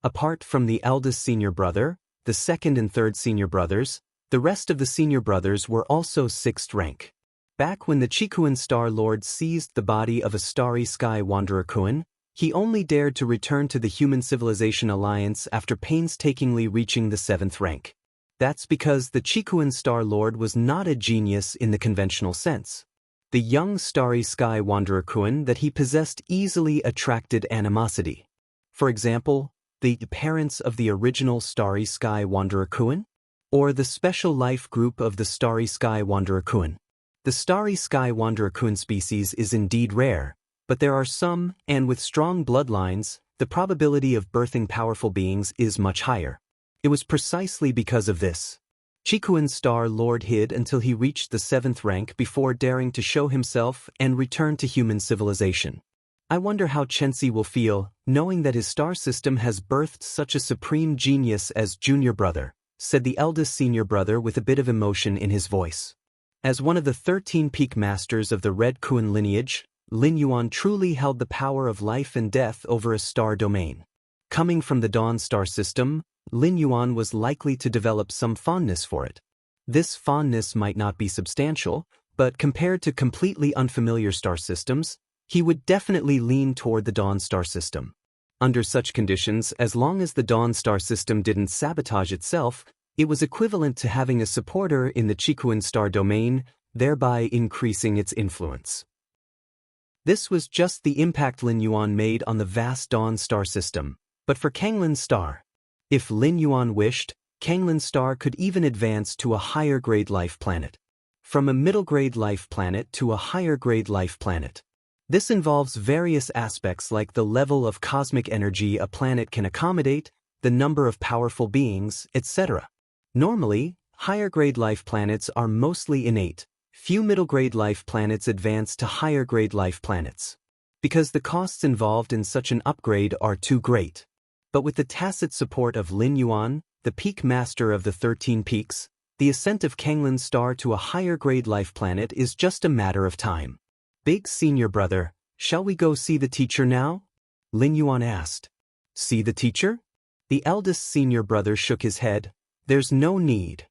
Apart from the eldest senior brother, the second and third senior brothers, the rest of the senior brothers were also 6th rank. Back when the Chikuan Star Lord seized the body of a starry sky wanderer Kuan, he only dared to return to the Human Civilization Alliance after painstakingly reaching the 7th rank. That's because the Chikuan Star Lord was not a genius in the conventional sense. The young starry sky wanderer Kuan that he possessed easily attracted animosity. For example, the parents of the original starry sky wanderer Kuan, or the special life group of the starry sky wanderer Kuan. The starry sky wanderer Kuan species is indeed rare, but there are some, and with strong bloodlines, the probability of birthing powerful beings is much higher. It was precisely because of this. Chikuan Star Lord hid until he reached the 7th rank before daring to show himself and return to human civilization. I wonder how Chensi will feel, knowing that his star system has birthed such a supreme genius as junior brother, said the eldest senior brother with a bit of emotion in his voice. As one of the 13 peak masters of the Red Kuan lineage, Lin Yuan truly held the power of life and death over a star domain. Coming from the Dawn star system, Lin Yuan was likely to develop some fondness for it. This fondness might not be substantial, but compared to completely unfamiliar star systems, he would definitely lean toward the Dawn star system. Under such conditions, as long as the Dawn star system didn't sabotage itself, it was equivalent to having a supporter in the Chikuan star domain, thereby increasing its influence. This was just the impact Lin Yuan made on the vast Dawn star system, but for Kanglan Star, if Lin Yuan wished, Kanglan Star could even advance to a higher-grade life planet. From a middle-grade life planet to a higher-grade life planet. This involves various aspects like the level of cosmic energy a planet can accommodate, the number of powerful beings, etc. Normally, higher-grade life planets are mostly innate. Few middle-grade life planets advance to higher-grade life planets, because the costs involved in such an upgrade are too great. But with the tacit support of Lin Yuan, the peak master of the 13 peaks, the ascent of Kanglan Star to a higher-grade life planet is just a matter of time. Big senior brother, shall we go see the teacher now? Lin Yuan asked. See the teacher? The eldest senior brother shook his head. There's no need.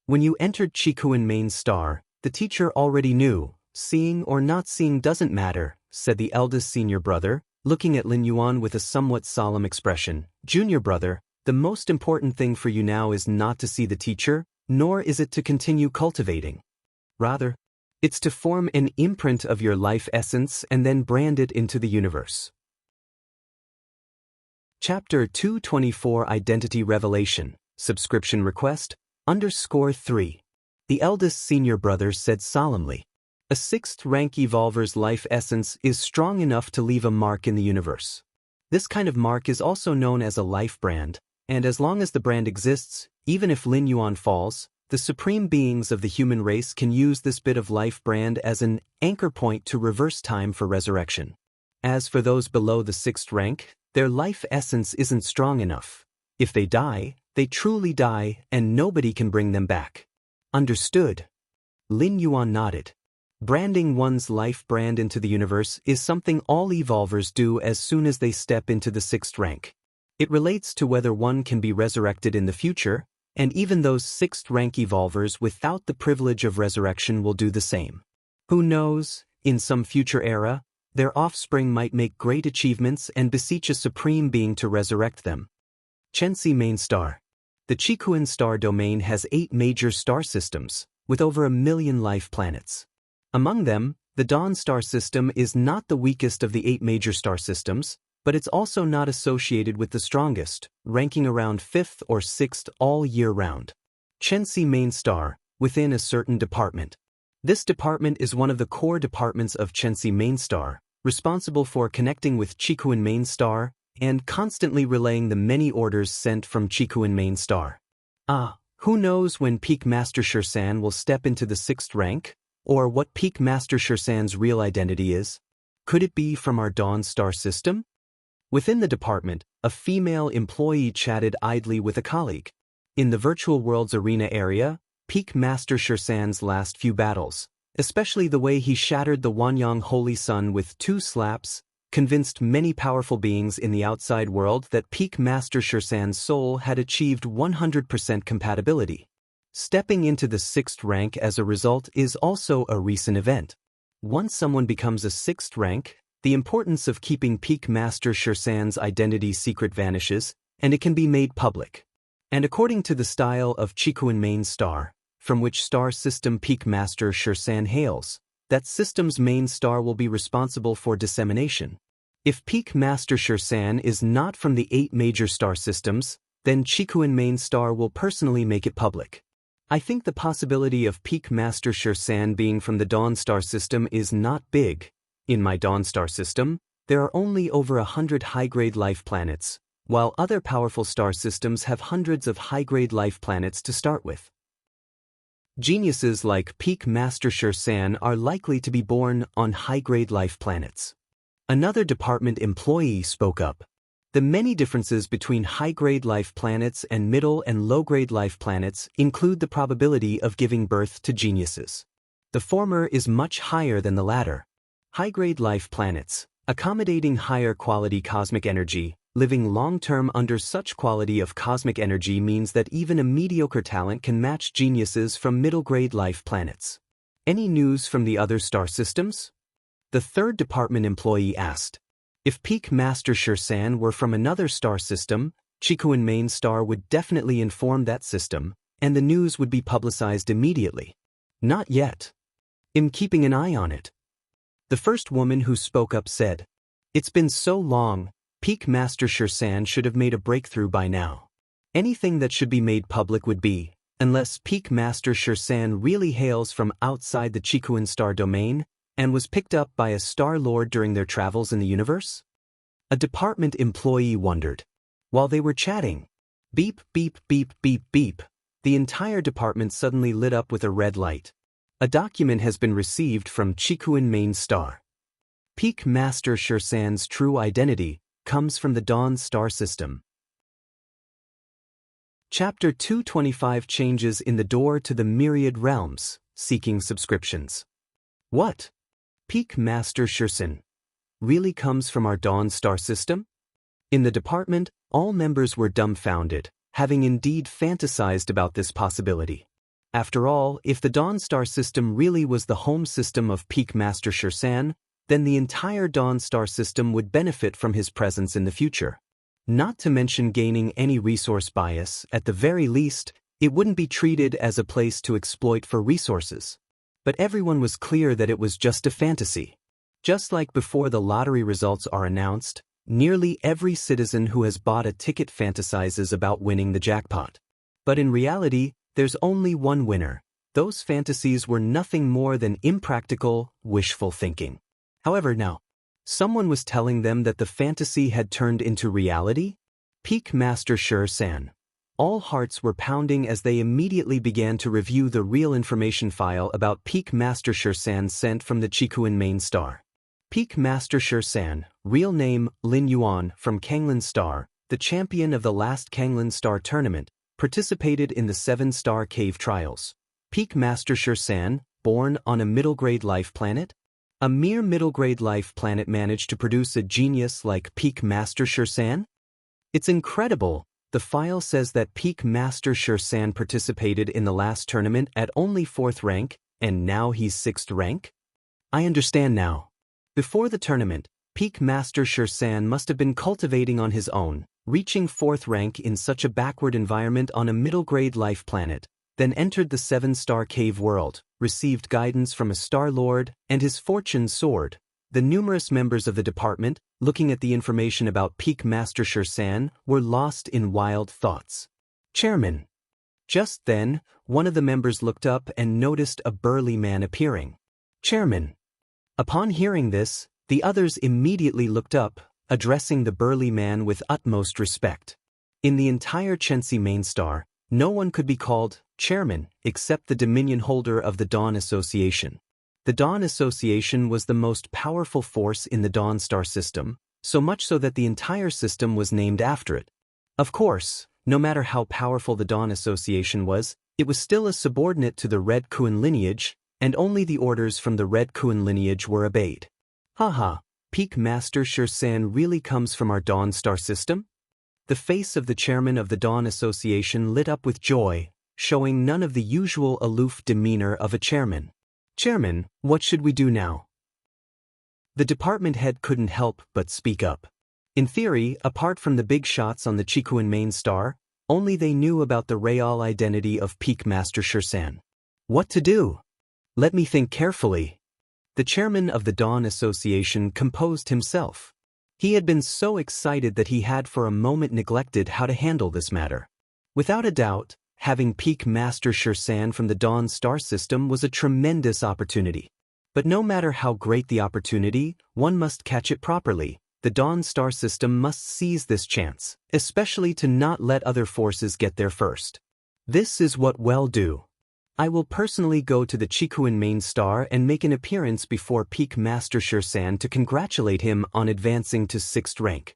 When you entered Chikuan main star, the teacher already knew. Seeing or not seeing doesn't matter, said the eldest senior brother, looking at Lin Yuan with a somewhat solemn expression. Junior brother, the most important thing for you now is not to see the teacher, nor is it to continue cultivating. Rather, it's to form an imprint of your life essence and then brand it into the universe. Chapter 224 Identity Revelation, Subscription Request, _3. The eldest senior brother said solemnly. A 6th rank evolver's life essence is strong enough to leave a mark in the universe. This kind of mark is also known as a life brand, and as long as the brand exists, even if Lin Yuan falls, the supreme beings of the human race can use this bit of life brand as an anchor point to reverse time for resurrection. As for those below the 6th rank, their life essence isn't strong enough. If they die, they truly die, and nobody can bring them back. Understood? Lin Yuan nodded. Branding one's life brand into the universe is something all evolvers do as soon as they step into the 6th rank. It relates to whether one can be resurrected in the future, and even those 6th rank evolvers without the privilege of resurrection will do the same. Who knows, in some future era, their offspring might make great achievements and beseech a supreme being to resurrect them. Chensi main star. The Chikuan star domain has 8 major star systems, with over 1 million life planets. Among them, the Dawn star system is not the weakest of the 8 major star systems, but it's also not associated with the strongest, ranking around 5th or 6th all year round. Chensi main star, within a certain department. This department is one of the core departments of Chensi main star, responsible for connecting with Chikuan main star, and constantly relaying the many orders sent from Chikuan main star. Who knows when Peak Master Shursan will step into the 6th rank, Or what Peak Master Shursan's real identity is? Could it be from our Dawn Star system? Within the department, a female employee chatted idly with a colleague. In the virtual world's arena area, Peak Master Shursan's last few battles, especially the way he shattered the Wanyang Holy Sun with 2 slaps, convinced many powerful beings in the outside world that Peak Master Shursan's soul had achieved 100% compatibility. Stepping into the 6th rank as a result is also a recent event. Once someone becomes a 6th rank, the importance of keeping Peak Master Shursan's identity secret vanishes, and it can be made public. And according to the style of Chikuan main star, from which star system Peak Master Shursan hails, that system's main star will be responsible for dissemination. If Peak Master Shursan is not from the 8 major star systems, then Chikuan main star will personally make it public. I think the possibility of Peak Master Shursan being from the Dawn Star system is not big. In my Dawn Star system, there are only over 100 high-grade life planets, while other powerful star systems have hundreds of high-grade life planets to start with. Geniuses like Peak Master Shursan are likely to be born on high-grade life planets. Another department employee spoke up. The many differences between high-grade life planets and middle and low-grade life planets include the probability of giving birth to geniuses. The former is much higher than the latter. High-grade life planets, accommodating higher quality cosmic energy, living long-term under such quality of cosmic energy means that even a mediocre talent can match geniuses from middle-grade life planets. Any news from the other star systems? The 3rd department employee asked. If Peak Master Shursan were from another star system, Chikuan main star would definitely inform that system, and the news would be publicized immediately. Not yet. I'm keeping an eye on it. The first woman who spoke up said, "It's been so long, Peak Master Shursan should have made a breakthrough by now. Anything that should be made public would be, unless Peak Master Shursan really hails from outside the Chikuan star domain, and was picked up by a Star Lord during their travels in the universe?" A department employee wondered. While they were chatting, beep, beep, beep, beep, beep, the entire department suddenly lit up with a red light. A document has been received from Chikuan main star. Peak Master Shursan's true identity comes from the Dawn star system. Chapter 225 Changes in the Door to the Myriad Realms, Seeking Subscriptions. What? Peak Master Shursan really comes from our Dawn star system? In the department, all members were dumbfounded, having indeed fantasized about this possibility. After all, if the Dawn star system really was the home system of Peak Master Shursan, then the entire Dawn star system would benefit from his presence in the future. Not to mention gaining any resource bias, at the very least, it wouldn't be treated as a place to exploit for resources. But everyone was clear that it was just a fantasy. Just like before the lottery results are announced, nearly every citizen who has bought a ticket fantasizes about winning the jackpot. But in reality, there's only one winner. Those fantasies were nothing more than impractical, wishful thinking. However, now, someone was telling them that the fantasy had turned into reality? Peak Master Shursan. All hearts were pounding as they immediately began to review the real information file about Peak Master Shursan sent from the Chikuan main star. Peak Master Shursan, real name Lin Yuan from Kanglin Star, the champion of the last Kanglin Star tournament, participated in the 7-star cave trials. Peak Master Shursan, born on a middle-grade life planet? A mere middle-grade life planet managed to produce a genius like Peak Master Shursan? It's incredible. The file says that Peak Master Shursan participated in the last tournament at only 4th rank, and now he's 6th rank? I understand now. Before the tournament, Peak Master Shursan must have been cultivating on his own, reaching 4th rank in such a backward environment on a middle-grade life planet, then entered the 7-star cave world, received guidance from a Star Lord, and his fortune soared. The numerous members of the department, looking at the information about Peak Master Shursan, were lost in wild thoughts. Chairman. Just then, one of the members looked up and noticed a burly man appearing. Chairman. Upon hearing this, the others immediately looked up, addressing the burly man with utmost respect. In the entire Chensi main star, no one could be called chairman except the dominion holder of the Dawn Association. The Dawn Association was the most powerful force in the Dawn star system, so much so that the entire system was named after it. Of course, no matter how powerful the Dawn Association was, it was still a subordinate to the Red Kuan lineage, and only the orders from the Red Kuan lineage were obeyed. Haha, Peak Master Shursan really comes from our Dawn star system? The face of the chairman of the Dawn Association lit up with joy, showing none of the usual aloof demeanor of a chairman. Chairman, what should we do now? The department head couldn't help but speak up. In theory, apart from the big shots on the Chikuan main star, only they knew about the real identity of Peak Master Shursan. What to do? Let me think carefully. The chairman of the Dawn Association composed himself. He had been so excited that he had for a moment neglected how to handle this matter. Without a doubt, having Peak Master Shursan from the Dawn star system was a tremendous opportunity. But no matter how great the opportunity, one must catch it properly. The Dawn star system must seize this chance, especially to not let other forces get there first. This is what we'll do. I will personally go to the Chikuan main star and make an appearance before Peak Master Shursan to congratulate him on advancing to 6th rank.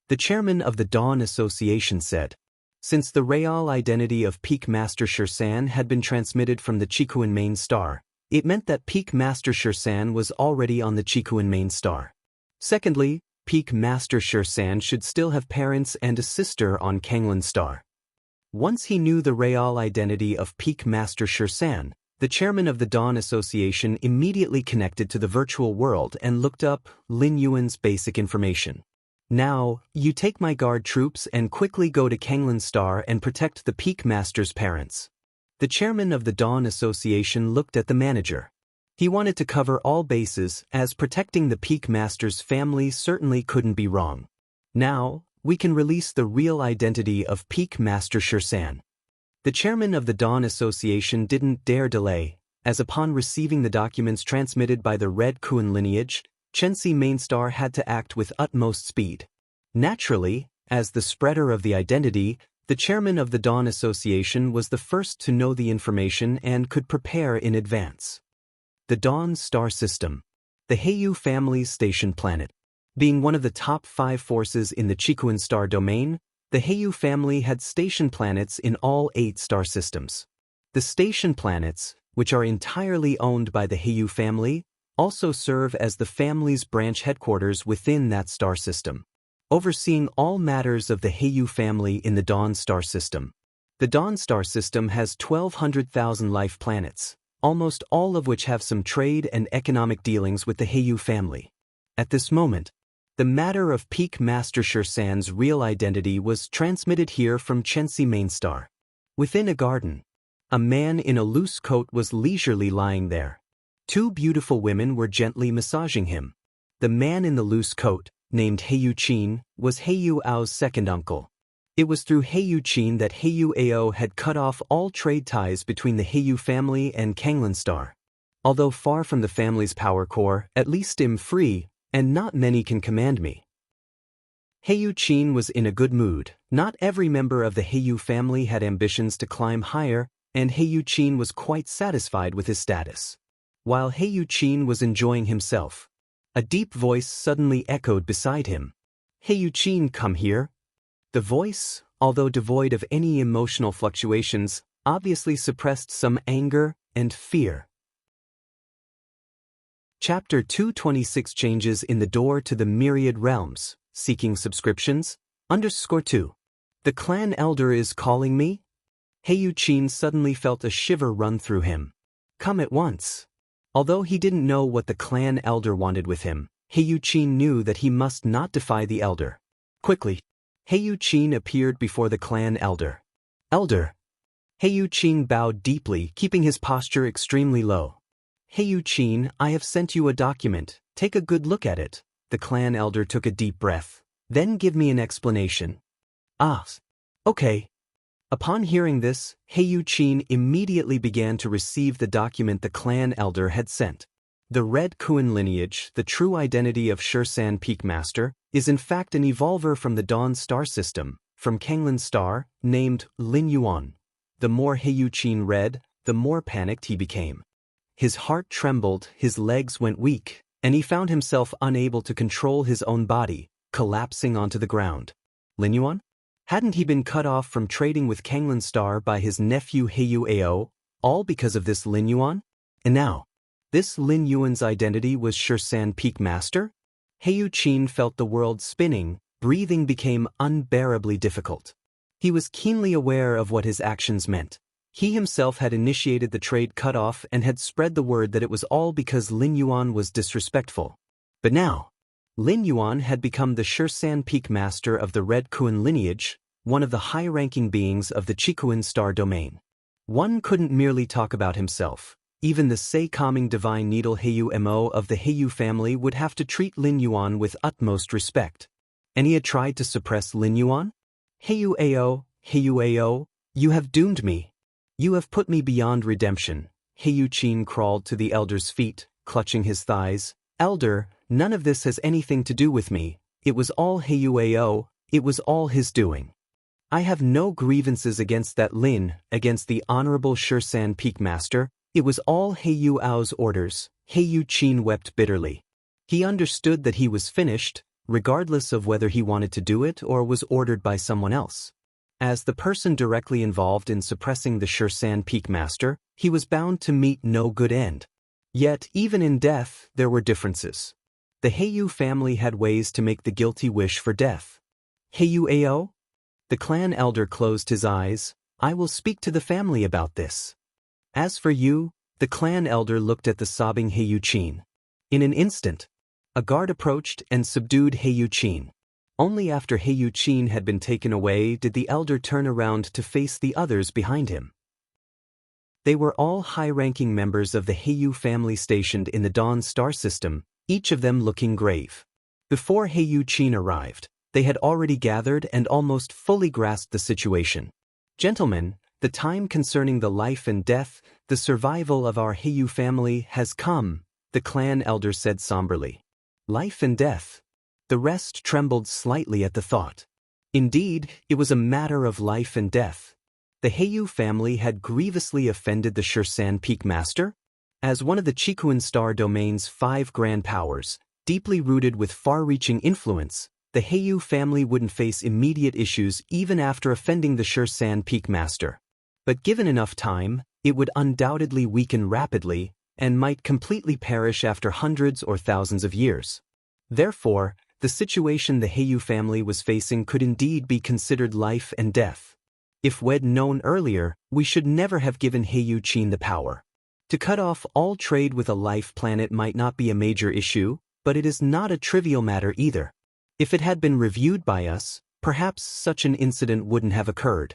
The chairman of the Dawn Association said. Since the real identity of Peak Master Shursan had been transmitted from the Chikuan main star, it meant that Peak Master Shursan was already on the Chikuan main star. Secondly, Peak Master Shursan should still have parents and a sister on Kanglan star. Once he knew the real identity of Peak Master Shursan, the chairman of the Dawn Association immediately connected to the virtual world and looked up Lin Yuan's basic information. Now, you take my guard troops and quickly go to Kanglan star and protect the Peak Master's parents. The chairman of the Dawn Association looked at the manager. He wanted to cover all bases, as protecting the Peak Master's family certainly couldn't be wrong. Now, we can release the real identity of Peak Master Shursan. The chairman of the Dawn Association didn't dare delay, as upon receiving the documents transmitted by the Red Kuan lineage, Chensi Mainstar had to act with utmost speed. Naturally, as the spreader of the identity, the chairman of the Dawn Association was the first to know the information and could prepare in advance. The Dawn star system. The Heiyu family's station planet. Being one of the top 5 forces in the Chikuan star domain, the Heiyu family had station planets in all 8 star systems. The station planets, which are entirely owned by the Heiyu family, also serve as the family's branch headquarters within that star system, overseeing all matters of the Heiyu family in the Dawn star system. The Dawn star system has 1,200,000 life planets, almost all of which have some trade and economic dealings with the Heiyu family. At this moment, the matter of Peak Master Shursan's real identity was transmitted here from Chensi Mainstar. Within a garden, a man in a loose coat was leisurely lying there. 2 beautiful women were gently massaging him. The man in the loose coat, named Heiyu Qin, was Heiyu Ao's second uncle. It was through Heiyu Qin that Heiyu Ao had cut off all trade ties between the Heiyu family and Kanglan star. Although far from the family's power core, at least I'm free, and not many can command me. Heiyu Qin was in a good mood. Not every member of the Heiyu family had ambitions to climb higher, and Heiyu Qin was quite satisfied with his status. While Heiyu Qin was enjoying himself, a deep voice suddenly echoed beside him. Heiyu Qin, come here. The voice, although devoid of any emotional fluctuations, obviously suppressed some anger and fear. Chapter 226 Changes in the Door to the Myriad Realms. Seeking subscriptions? _2. The clan elder is calling me? Heiyu Qin suddenly felt a shiver run through him. Come at once. Although he didn't know what the clan elder wanted with him, Heiyu Qin knew that he must not defy the elder. Quickly, Heiyu Qin appeared before the clan elder. Elder. Heiyu Qin bowed deeply, keeping his posture extremely low. Heiyu Qin, I have sent you a document. Take a good look at it. The clan elder took a deep breath. Then give me an explanation. Ah. Okay. Upon hearing this, Heiyu Qin immediately began to receive the document the clan elder had sent. The Red Kuan lineage, the true identity of Shursan Peak Master, is in fact an evolver from the Dawn star system, from Kanglan star, named Lin Yuan. The more Heiyu Qin read, the more panicked he became. His heart trembled, his legs went weak, and he found himself unable to control his own body, collapsing onto the ground. Lin Yuan? Hadn't he been cut off from trading with Kanglan Star by his nephew Heyu Ao, all because of this Lin Yuan? And now, this Lin Yuan's identity was Shursan Peak Master? Heyu Qin felt the world spinning, breathing became unbearably difficult. He was keenly aware of what his actions meant. He himself had initiated the trade cutoff and had spread the word that it was all because Lin Yuan was disrespectful. But now, Lin Yuan had become the Shursan Peak Master of the Red Kuan lineage, one of the high-ranking beings of the Chikuan star domain. One couldn't merely talk about himself. Even the Sei-calming divine needle Heyu Mo of the Heyu family would have to treat Lin Yuan with utmost respect. And he had tried to suppress Lin Yuan? Heyu Ao, you have doomed me. You have put me beyond redemption. Heyu Qin crawled to the elder's feet, clutching his thighs. Elder, none of this has anything to do with me. It was all Heyu Ao, it was all his doing. I have no grievances against that Lin, against the honorable Shursan Peak Master. It was all Heyu Ao's orders. Heyu Qin wept bitterly. He understood that he was finished, regardless of whether he wanted to do it or was ordered by someone else. As the person directly involved in suppressing the Shursan Peak Master, he was bound to meet no good end. Yet, even in death, there were differences. The Heyu family had ways to make the guilty wish for death. Heyu Ao? The clan elder closed his eyes. I will speak to the family about this. As for you, the clan elder looked at the sobbing Heyu Qin. In an instant, a guard approached and subdued Heyu Qin. Only after Heyu Qin had been taken away did the elder turn around to face the others behind him. They were all high-ranking members of the Heyu family stationed in the Dawn star system, each of them looking grave. Before Heyu Qin arrived, they had already gathered and almost fully grasped the situation. Gentlemen, the time concerning the life and death, the survival of our Heyu family has come, the clan elder said somberly. Life and death. The rest trembled slightly at the thought. Indeed, it was a matter of life and death. The Heyu family had grievously offended the Shursan Peak Master. As one of the Chikuan star domain's 5 grand powers, deeply rooted with far-reaching influence, the Heyu family wouldn't face immediate issues even after offending the Shursan Peak Master. But given enough time, it would undoubtedly weaken rapidly and might completely perish after hundreds or thousands of years. Therefore, the situation the Heyu family was facing could indeed be considered life and death. If we'd known earlier, we should never have given Heyu Qin the power. To cut off all trade with a life planet might not be a major issue, but it is not a trivial matter either. If it had been reviewed by us, perhaps such an incident wouldn't have occurred.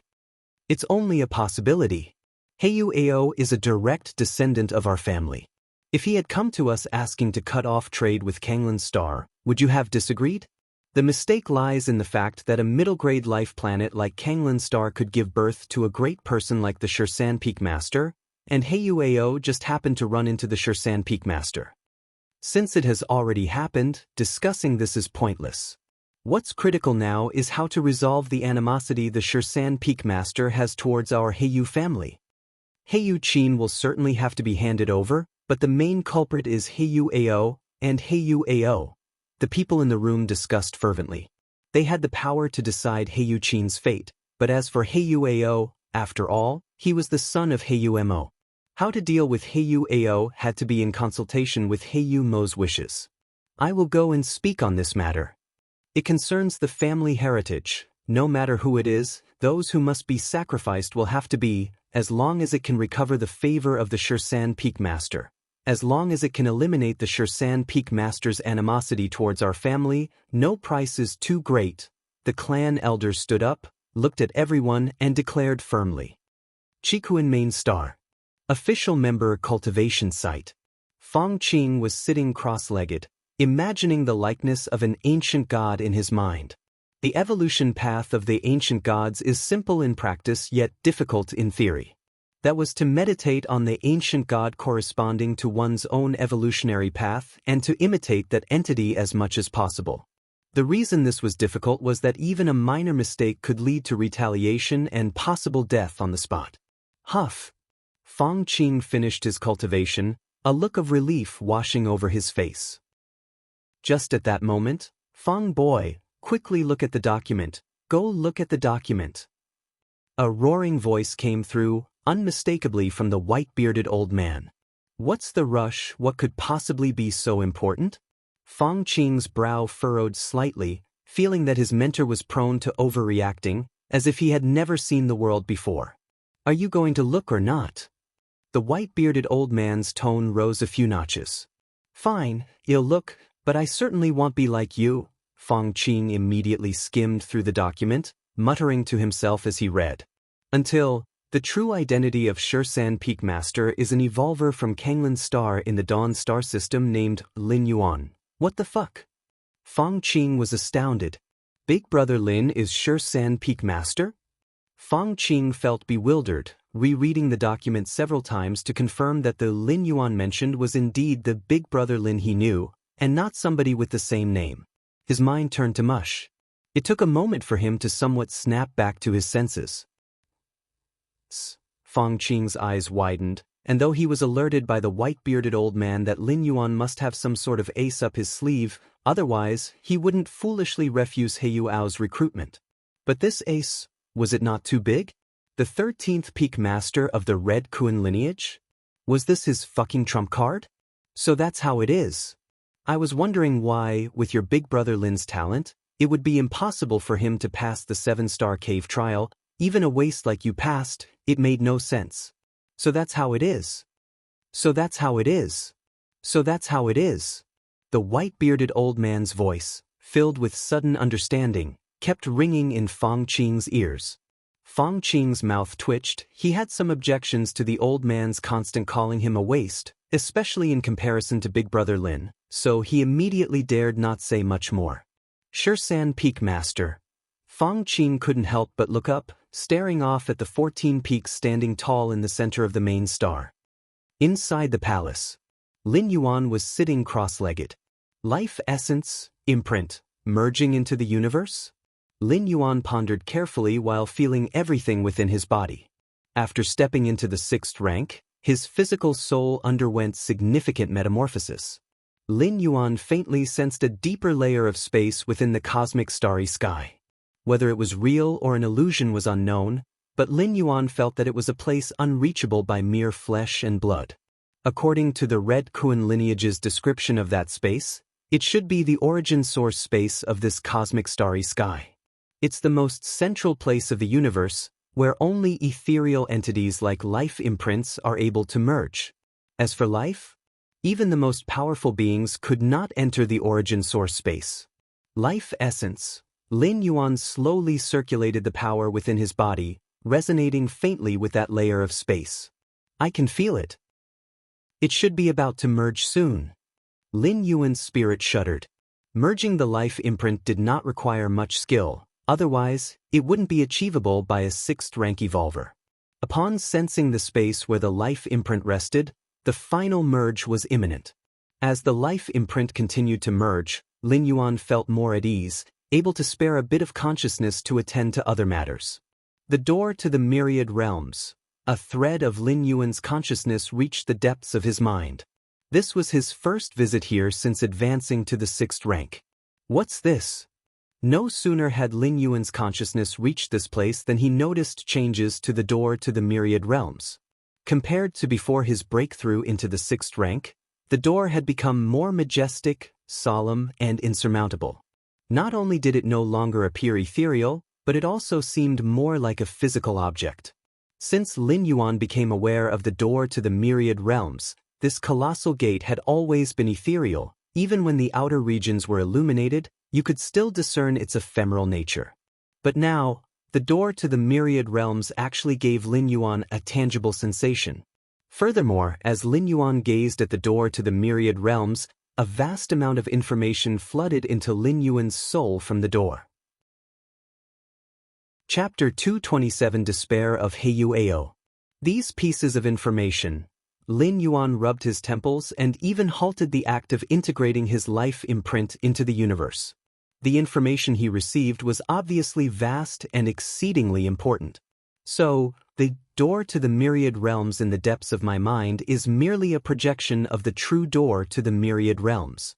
It's only a possibility. Heyu Ao is a direct descendant of our family. If he had come to us asking to cut off trade with Kanglan Star, would you have disagreed? The mistake lies in the fact that a middle-grade life planet like Kanglan Star could give birth to a great person like the Shursan Peak Master, and Heyu Ao just happened to run into the Shursan Peak Master. Since it has already happened, discussing this is pointless. What's critical now is how to resolve the animosity the Shursan Peak Master has towards our Heyu family. Heyu Qin will certainly have to be handed over, but the main culprit is Heyu Ao and Heyu Ao. The people in the room discussed fervently. They had the power to decide Heyu Qin's fate, but as for Heyu Ao, after all, he was the son of Heyu Mo. How to deal with Heyu Ao had to be in consultation with Heyu Mo's wishes. I will go and speak on this matter. It concerns the family heritage. No matter who it is, those who must be sacrificed will have to be, as long as it can recover the favor of the Shursan Peak Master. As long as it can eliminate the Shursan Peak Master's animosity towards our family, no price is too great. The clan elders stood up, looked at everyone, and declared firmly. Chikuan Main Star. Official Member Cultivation Site. Fong Qing was sitting cross-legged, imagining the likeness of an ancient god in his mind. The evolution path of the ancient gods is simple in practice yet difficult in theory. That was to meditate on the ancient god corresponding to one's own evolutionary path and to imitate that entity as much as possible. The reason this was difficult was that even a minor mistake could lead to retaliation and possible death on the spot. Huff. Fong Qing finished his cultivation, a look of relief washing over his face. Just at that moment, Fong boy, quickly look at the document, go look at the document. A roaring voice came through, unmistakably from the white-bearded old man. What's the rush? What could possibly be so important? Fong Qing's brow furrowed slightly, feeling that his mentor was prone to overreacting, as if he had never seen the world before. Are you going to look or not? The white-bearded old man's tone rose a few notches. Fine, you'll look, but I certainly won't be like you. Fong Qing immediately skimmed through the document, muttering to himself as he read. Until, the true identity of Shursan Peak Master is an evolver from Kanglan Star in the Dawn Star system named Lin Yuan. What the fuck? Fong Qing was astounded. Big Brother Lin is Shursan Peak Master? Fong Qing felt bewildered, rereading the document several times to confirm that the Lin Yuan mentioned was indeed the Big Brother Lin he knew, and not somebody with the same name. His mind turned to mush. It took a moment for him to somewhat snap back to his senses. Fong Qing's eyes widened, and though he was alerted by the white-bearded old man that Lin Yuan must have some sort of ace up his sleeve, otherwise he wouldn't foolishly refuse He Yuao's recruitment. But this ace, was it not too big? The 13th Peak Master of the Red Kuan lineage? Was this his fucking trump card? So that's how it is. I was wondering why, with your Big Brother Lin's talent, it would be impossible for him to pass the 7-star cave trial. Even a waste like you passed, it made no sense. So that's how it is. So that's how it is. So that's how it is. The white-bearded old man's voice, filled with sudden understanding, kept ringing in Fong Qing's ears. Fong Qing's mouth twitched. He had some objections to the old man's constant calling him a waste, especially in comparison to Big Brother Lin, so he immediately dared not say much more. Shursan Peak Master. Fong Qing couldn't help but look up, staring off at the 14 peaks standing tall in the center of the main star. Inside the palace, Lin Yuan was sitting cross-legged. Life essence, imprint, merging into the universe? Lin Yuan pondered carefully while feeling everything within his body. After stepping into the 6th rank, his physical soul underwent significant metamorphosis. Lin Yuan faintly sensed a deeper layer of space within the cosmic starry sky. Whether it was real or an illusion was unknown, but Lin Yuan felt that it was a place unreachable by mere flesh and blood. According to the Red Kuan lineage's description of that space, it should be the origin source space of this cosmic starry sky. It's the most central place of the universe, where only ethereal entities like life imprints are able to merge. As for life, even the most powerful beings could not enter the origin source space. Life essence. Lin Yuan slowly circulated the power within his body, resonating faintly with that layer of space. I can feel it. It should be about to merge soon. Lin Yuan's spirit shuddered. Merging the life imprint did not require much skill, otherwise, it wouldn't be achievable by a 6th rank evolver. Upon sensing the space where the life imprint rested, the final merge was imminent. As the life imprint continued to merge, Lin Yuan felt more at ease, able to spare a bit of consciousness to attend to other matters. The door to the myriad realms. A thread of Lin Yuan's consciousness reached the depths of his mind. This was his first visit here since advancing to the 6th rank. What's this? No sooner had Lin Yuan's consciousness reached this place than he noticed changes to the door to the myriad realms. Compared to before his breakthrough into the 6th rank, the door had become more majestic, solemn, and insurmountable. Not only did it no longer appear ethereal, but it also seemed more like a physical object. Since Lin Yuan became aware of the door to the myriad realms, this colossal gate had always been ethereal. Even when the outer regions were illuminated, you could still discern its ephemeral nature. But now, the door to the myriad realms actually gave Lin Yuan a tangible sensation. Furthermore, as Lin Yuan gazed at the door to the myriad realms, a vast amount of information flooded into Lin Yuan's soul from the door. Chapter 227 Despair of He Yuao. These pieces of information, Lin Yuan rubbed his temples and even halted the act of integrating his life imprint into the universe. The information he received was obviously vast and exceedingly important. So, the door to the myriad realms in the depths of my mind is merely a projection of the true door to the myriad realms.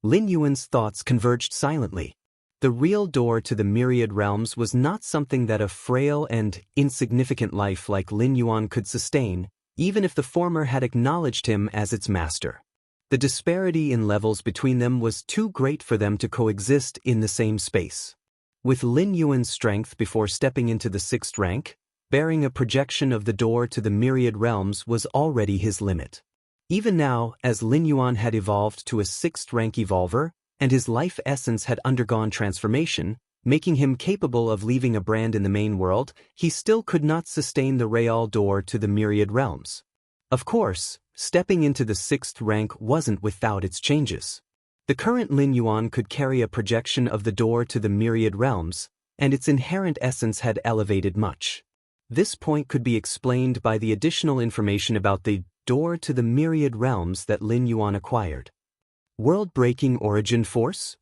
Lin Yuan's thoughts converged silently. The real door to the myriad realms was not something that a frail and insignificant life like Lin Yuan could sustain, even if the former had acknowledged him as its master. The disparity in levels between them was too great for them to coexist in the same space. With Lin Yuan's strength before stepping into the 6th rank, bearing a projection of the door to the myriad realms was already his limit. Even now, as Lin Yuan had evolved to a 6th rank evolver, and his life essence had undergone transformation, making him capable of leaving a brand in the main world, he still could not sustain the real door to the myriad realms. Of course, stepping into the 6th rank wasn't without its changes. The current Lin Yuan could carry a projection of the door to the myriad realms, and its inherent essence had elevated much. This point could be explained by the additional information about the door to the myriad realms that Lin Yuan acquired. World-breaking origin force?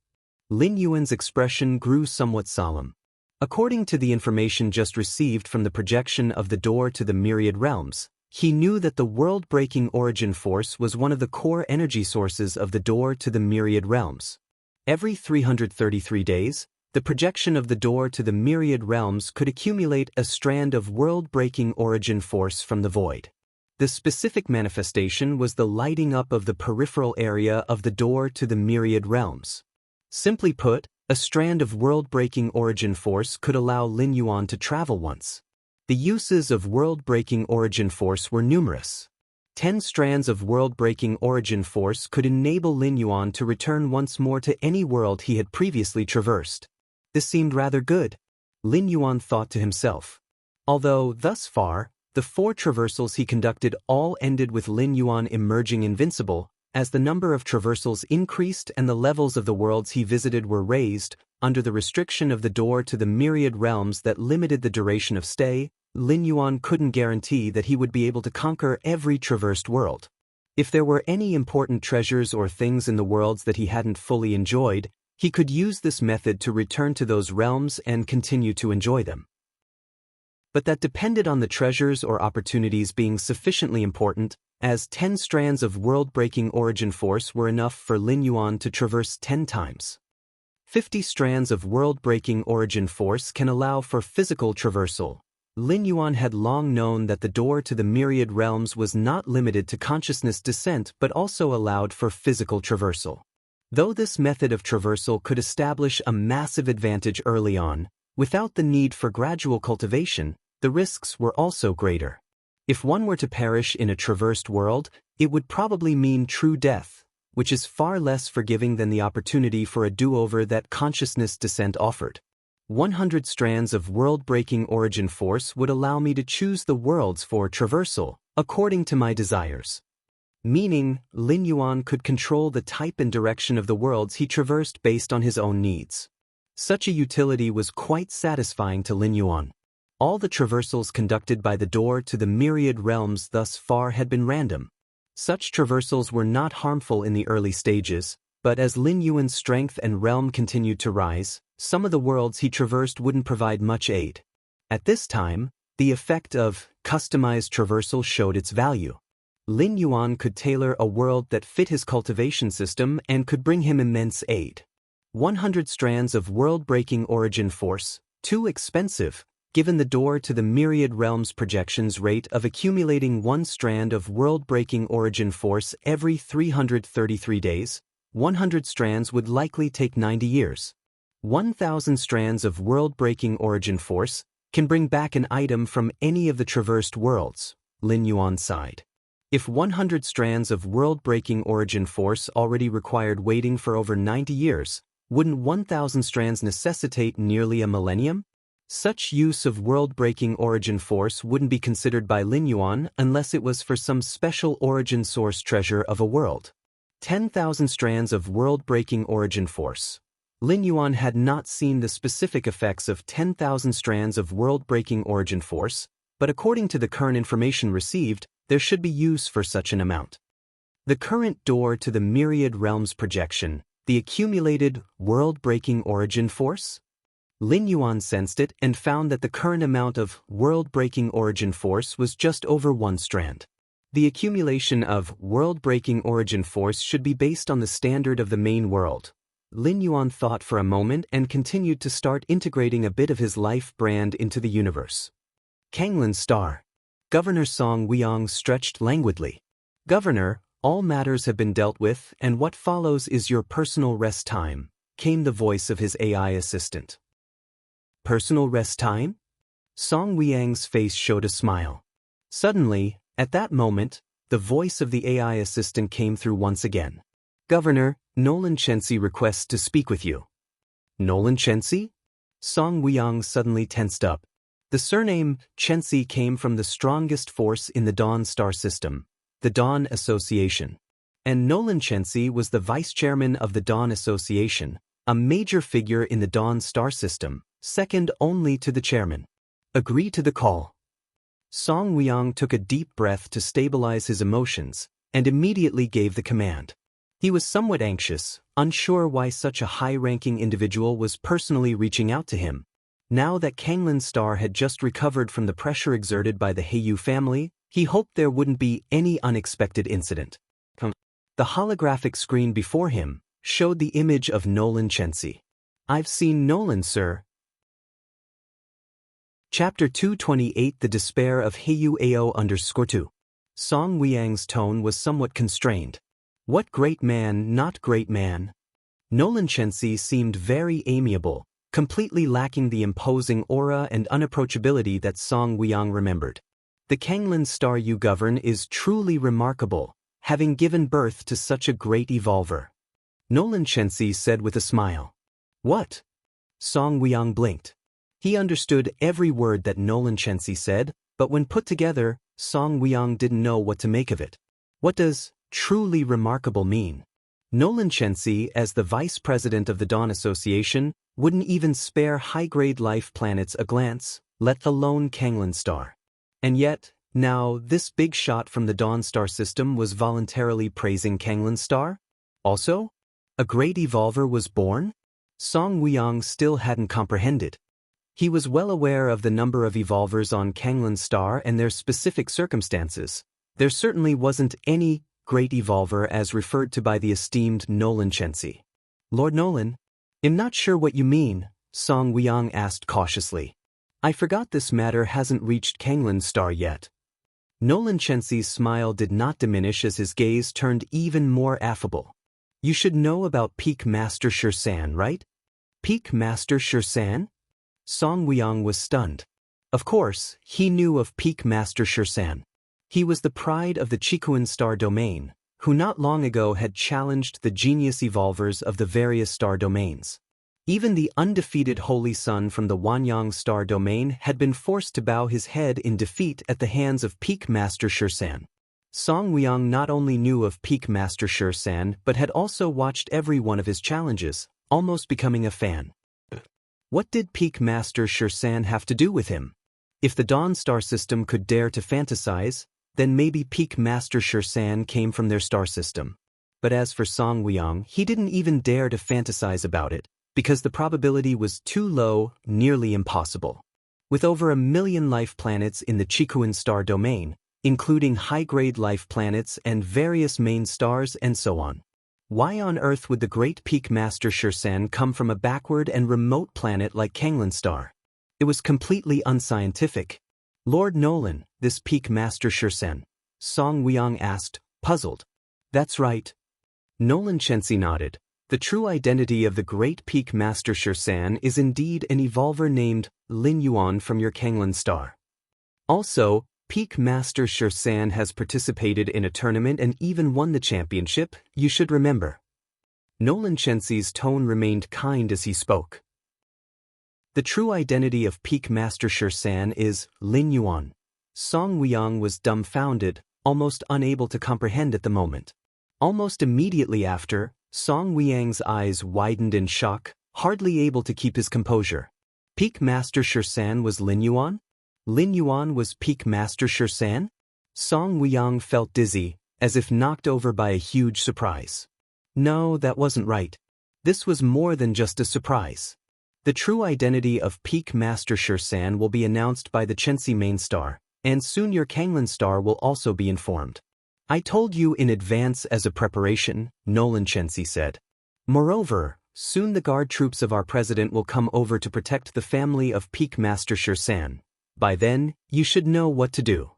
Lin Yuan's expression grew somewhat solemn. According to the information just received from the projection of the door to the myriad realms, he knew that the world-breaking origin force was one of the core energy sources of the door to the myriad realms. Every 333 days, the projection of the door to the myriad realms could accumulate a strand of world-breaking origin force from the void. The specific manifestation was the lighting up of the peripheral area of the door to the myriad realms. Simply put, a strand of world-breaking origin force could allow Lin Yuan to travel once. The uses of world-breaking origin force were numerous. 10 strands of world-breaking origin force could enable Lin Yuan to return once more to any world he had previously traversed. This seemed rather good, Lin Yuan thought to himself. Although, thus far, the 4 traversals he conducted all ended with Lin Yuan emerging invincible. As the number of traversals increased and the levels of the worlds he visited were raised, under the restriction of the door to the myriad realms that limited the duration of stay, Lin Yuan couldn't guarantee that he would be able to conquer every traversed world. If there were any important treasures or things in the worlds that he hadn't fully enjoyed, he could use this method to return to those realms and continue to enjoy them. But that depended on the treasures or opportunities being sufficiently important, as 10 strands of world-breaking origin force were enough for Lin Yuan to traverse 10 times. 50 strands of world-breaking origin force can allow for physical traversal. Lin Yuan had long known that the door to the myriad realms was not limited to consciousness descent but also allowed for physical traversal. Though this method of traversal could establish a massive advantage early on, without the need for gradual cultivation, the risks were also greater. If one were to perish in a traversed world, it would probably mean true death, which is far less forgiving than the opportunity for a do-over that consciousness descent offered. 100 strands of world-breaking origin force would allow me to choose the worlds for traversal, according to my desires. Meaning, Lin Yuan could control the type and direction of the worlds he traversed based on his own needs. Such a utility was quite satisfying to Lin Yuan. All the traversals conducted by the door to the myriad realms thus far had been random. Such traversals were not harmful in the early stages, but as Lin Yuan's strength and realm continued to rise, some of the worlds he traversed wouldn't provide much aid. At this time, the effect of customized traversal showed its value. Lin Yuan could tailor a world that fit his cultivation system and could bring him immense aid. 100 strands of world-breaking origin force, too expensive, given the door to the myriad realms projections rate of accumulating 1 strand of world-breaking origin force every 333 days, 100 strands would likely take 90 years. 1,000 strands of world-breaking origin force can bring back an item from any of the traversed worlds, Lin Yuan sighed. If 100 strands of world-breaking origin force already required waiting for over 90 years, wouldn't 1,000 strands necessitate nearly a millennium? Such use of world-breaking origin force wouldn't be considered by Lin Yuan unless it was for some special origin source treasure of a world. 10,000 strands of world-breaking origin force. Lin Yuan had not seen the specific effects of 10,000 strands of world-breaking origin force, but according to the current information received, there should be use for such an amount. The current door to the myriad realms projection, the accumulated world-breaking origin force? Lin Yuan sensed it and found that the current amount of world-breaking origin force was just over 1 strand. The accumulation of world-breaking origin force should be based on the standard of the main world. Lin Yuan thought for a moment and continued to start integrating a bit of his life brand into the universe. Kanglan Star. Governor Song Weong stretched languidly. Governor, all matters have been dealt with and what follows is your personal rest time, came the voice of his AI assistant. Personal rest time? Song Weang's face showed a smile. Suddenly, at that moment, the voice of the AI assistant came through once again. Governor, Nolan Chensi requests to speak with you. Nolan Chensi? Song Weong suddenly tensed up. The surname Chensi came from the strongest force in the Dawn star system, the Dawn Association. And Nolan Chensi was the vice chairman of the Dawn Association, a major figure in the Dawn star system, second only to the chairman. Agree to the call. Song Weong took a deep breath to stabilize his emotions, and immediately gave the command. He was somewhat anxious, unsure why such a high-ranking individual was personally reaching out to him. Now that Kanglan Star had just recovered from the pressure exerted by the Heiyu family, he hoped there wouldn't be any unexpected incident. The holographic screen before him showed the image of Nolan Chensi. I've seen Nolan, sir. Chapter 228 The Despair of Heiyu AO_2. Song Weang's tone was somewhat constrained. What great man, not great man? Nolan Chensi seemed very amiable, completely lacking the imposing aura and unapproachability that Song Weong remembered. The Kanglan Star you govern is truly remarkable, having given birth to such a great evolver. Nolan Chensi said with a smile. What? Song Weong blinked. He understood every word that Nolan Chensi said, but when put together, Song Weong didn't know what to make of it. What does truly remarkable mean? Nolan Chensi, as the vice president of the Dawn Association, wouldn't even spare high-grade life planets a glance, let alone Kanglan Star. And yet, now this big shot from the Dawn Star system was voluntarily praising Kanglan Star? Also? A great evolver was born? Song Weong still hadn't comprehended. He was well aware of the number of evolvers on Kanglan Star and their specific circumstances. There certainly wasn't any great evolver as referred to by the esteemed Nolan Chensi. Lord Nolan? I'm not sure what you mean, Song Weong asked cautiously. I forgot this matter hasn't reached Kanglan Star yet. Nolan Chensi's smile did not diminish as his gaze turned even more affable. You should know about Peak Master Shursan, right? Peak Master Shursan? Song Weong was stunned. Of course, he knew of Peak Master Shursan. He was the pride of the Chikuan star domain, who not long ago had challenged the genius evolvers of the various star domains. Even the undefeated Holy Sun from the Wanyang star domain had been forced to bow his head in defeat at the hands of Peak Master Shursan. Song Weong not only knew of Peak Master Shursan but had also watched every one of his challenges, almost becoming a fan. What did Peak Master Shursan have to do with him? If the Dawn star system could dare to fantasize, then maybe Peak Master Shursan came from their star system. But as for Song Weong, he didn't even dare to fantasize about it, because the probability was too low, nearly impossible. With over 1 million life planets in the Chikuan star domain, including high-grade life planets and various main stars and so on. Why on earth would the great Peak Master Shursan come from a backward and remote planet like Kanglan Star? It was completely unscientific. Lord Nolan, this Peak Master Shursan? Song Weong asked, puzzled. That's right. Nolan Chensi nodded. The true identity of the great Peak Master Shursan is indeed an evolver named Lin Yuan from your Kanglan Star. Also, Peak Master Shursan has participated in a tournament and even won the championship, you should remember. Nolan Chensi's tone remained kind as he spoke. The true identity of Peak Master Shursan is Lin Yuan. Song Weong was dumbfounded, almost unable to comprehend at the moment. Almost immediately after, Song Weang's eyes widened in shock, hardly able to keep his composure. Peak Master Shursan was Lin Yuan? Lin Yuan was Peak Master Shursan? Song Weong felt dizzy, as if knocked over by a huge surprise. No, that wasn't right. This was more than just a surprise. The true identity of Peak Master Shursan will be announced by the Chensi main star, and soon your Kanglan star will also be informed. I told you in advance as a preparation, Nolan Chensi said. Moreover, soon the guard troops of our president will come over to protect the family of Peak Master Shursan. By then, you should know what to do.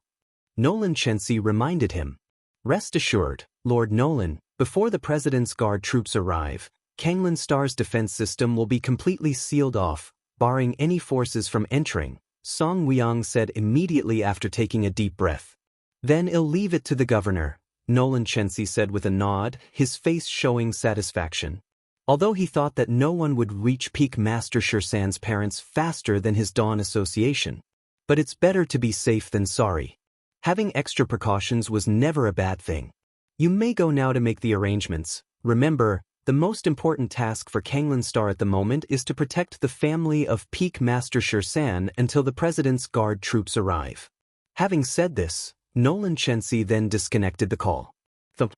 Nolan Chensi reminded him. Rest assured, Lord Nolan, before the president's guard troops arrive, Kanglan Star's defense system will be completely sealed off, barring any forces from entering, Song Weong said immediately after taking a deep breath. Then I'll leave it to the governor, Nolan Chensi said with a nod, his face showing satisfaction. Although he thought that no one would reach Peak Master Shursan's parents faster than his Dawn Association. But it's better to be safe than sorry. Having extra precautions was never a bad thing. You may go now to make the arrangements. Remember, the most important task for Kanglan Star at the moment is to protect the family of Peak Master Shursan until the president's guard troops arrive. Having said this, Nolan Chensi then disconnected the call. The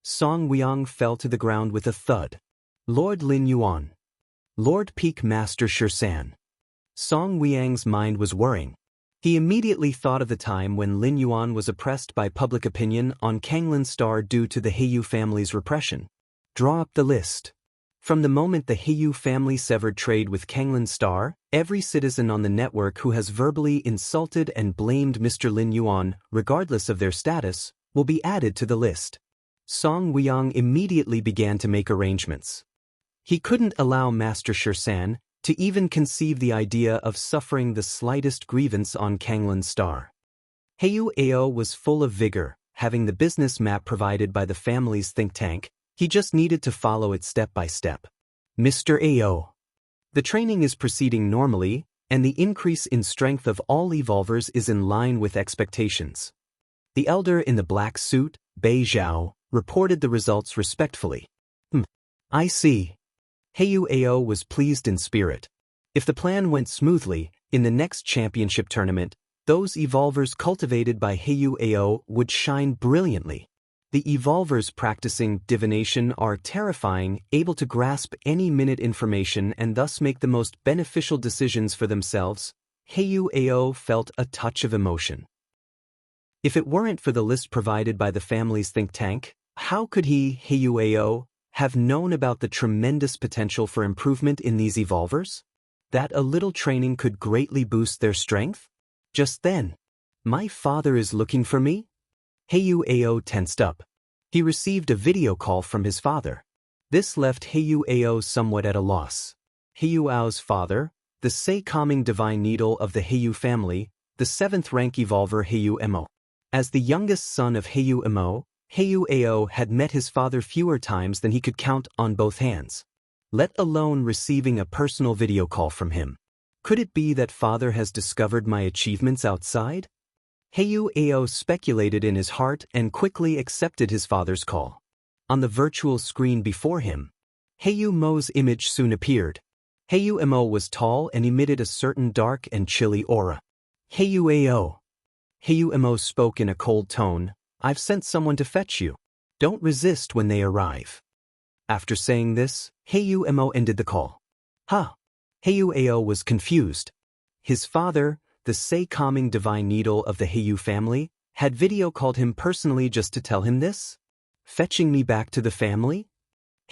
Song Weong fell to the ground with a thud. Lord Lin Yuan. Lord Peak Master Shursan. Song Weong's mind was whirring. He immediately thought of the time when Lin Yuan was oppressed by public opinion on Kanglan Star due to the Heiyu family's repression. Draw up the list. From the moment the Heiyu family severed trade with Kanglan Star, every citizen on the network who has verbally insulted and blamed Mr. Lin Yuan, regardless of their status, will be added to the list. Song Weong immediately began to make arrangements. He couldn't allow Master Shursan to even conceive the idea of suffering the slightest grievance on Kanglan Star. Heiyu Ao was full of vigor, having the business map provided by the family's think tank. He just needed to follow it step by step. Mr. Ao. The training is proceeding normally, and the increase in strength of all evolvers is in line with expectations. The elder in the black suit, Bei Zhao, reported the results respectfully. I see. Heiyu Ao was pleased in spirit. If the plan went smoothly, in the next championship tournament, those evolvers cultivated by Heiyu Ao would shine brilliantly. The evolvers practicing divination are terrifying, able to grasp any minute information and thus make the most beneficial decisions for themselves. Heiyu Ao felt a touch of emotion. If it weren't for the list provided by the family's think tank, how could he, Heiyu Ao, have known about the tremendous potential for improvement in these evolvers? That a little training could greatly boost their strength? Just then, my father is looking for me? Heiyu Ao tensed up. He received a video call from his father. This left Heiyu Ao somewhat at a loss. Heiyu Ao's father, the Sei-calming divine needle of the Heiyu family, the 7th rank evolver Heiyu Mo. As the youngest son of Heiyu Mo, Heiyu Ao had met his father fewer times than he could count on both hands, let alone receiving a personal video call from him. Could it be that father has discovered my achievements outside? Heiyu Ao speculated in his heart and quickly accepted his father's call. On the virtual screen before him, Heiyu Mo's image soon appeared. Heiyu Mo was tall and emitted a certain dark and chilly aura. Heiyu Ao. Heiyu Mo spoke in a cold tone. I've sent someone to fetch you. Don't resist when they arrive. After saying this, Heiyu Mo ended the call. Heiyu Ao was confused. His father, the Sei-calming divine needle of the Heiyu family, had video called him personally just to tell him this? Fetching me back to the family?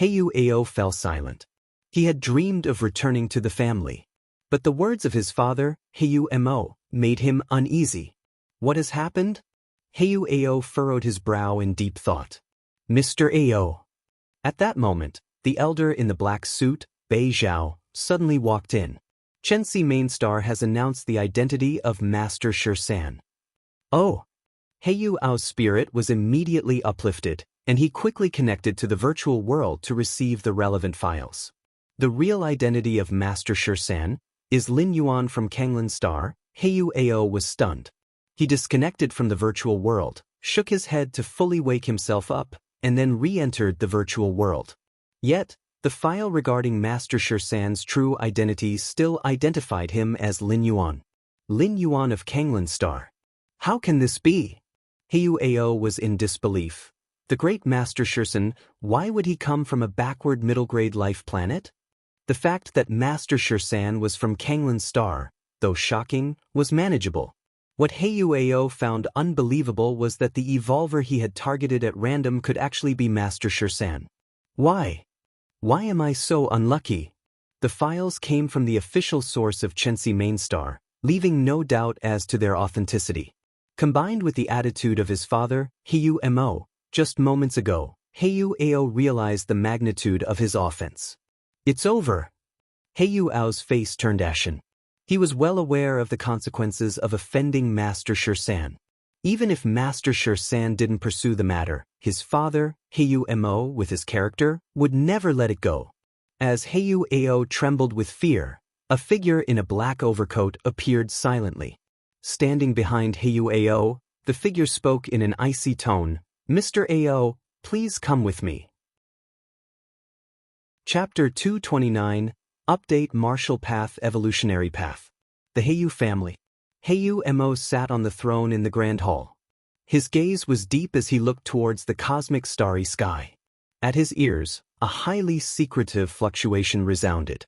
Heiyu Ao fell silent. He had dreamed of returning to the family. But the words of his father, Heiyu Mo, made him uneasy. What has happened? Heiyu Ao furrowed his brow in deep thought. Mr. Ao. At that moment, the elder in the black suit, Bei Zhao, suddenly walked in. Chensi Mainstar has announced the identity of Master Shursan. Oh! Heiyu Ao's spirit was immediately uplifted, and he quickly connected to the virtual world to receive the relevant files. The real identity of Master Shursan is Lin Yuan from Kanglan Star. Heiyu Ao was stunned. He disconnected from the virtual world, shook his head to fully wake himself up, and then re-entered the virtual world. Yet, the file regarding Master Shursan's true identity still identified him as Lin Yuan. Lin Yuan of Kanglan Star. How can this be? Heiyu Ao was in disbelief. The great Master Shursan, why would he come from a backward middle-grade life planet? The fact that Master Shursan was from Kanglin's star, though shocking, was manageable. What Hayuao found unbelievable was that the evolver he had targeted at random could actually be Master Shursan. Why? Why am I so unlucky? The files came from the official source of Chensi Mainstar, leaving no doubt as to their authenticity. Combined with the attitude of his father, Hayumo, just moments ago, Hayuao realized the magnitude of his offense. It's over. Hayuao's face turned ashen. He was well aware of the consequences of offending Master Shursan. Even if Master Shursan didn't pursue the matter, his father, Hayumo, with his character, would never let it go. As Hayuao trembled with fear, a figure in a black overcoat appeared silently. Standing behind Hayuao, the figure spoke in an icy tone, "Mr. Ao, please come with me." Chapter 229, Update Martial Path Evolutionary Path. The Hayu family. Hayumo sat on the throne in the Grand Hall. His gaze was deep as he looked towards the cosmic starry sky. At his ears, a highly secretive fluctuation resounded.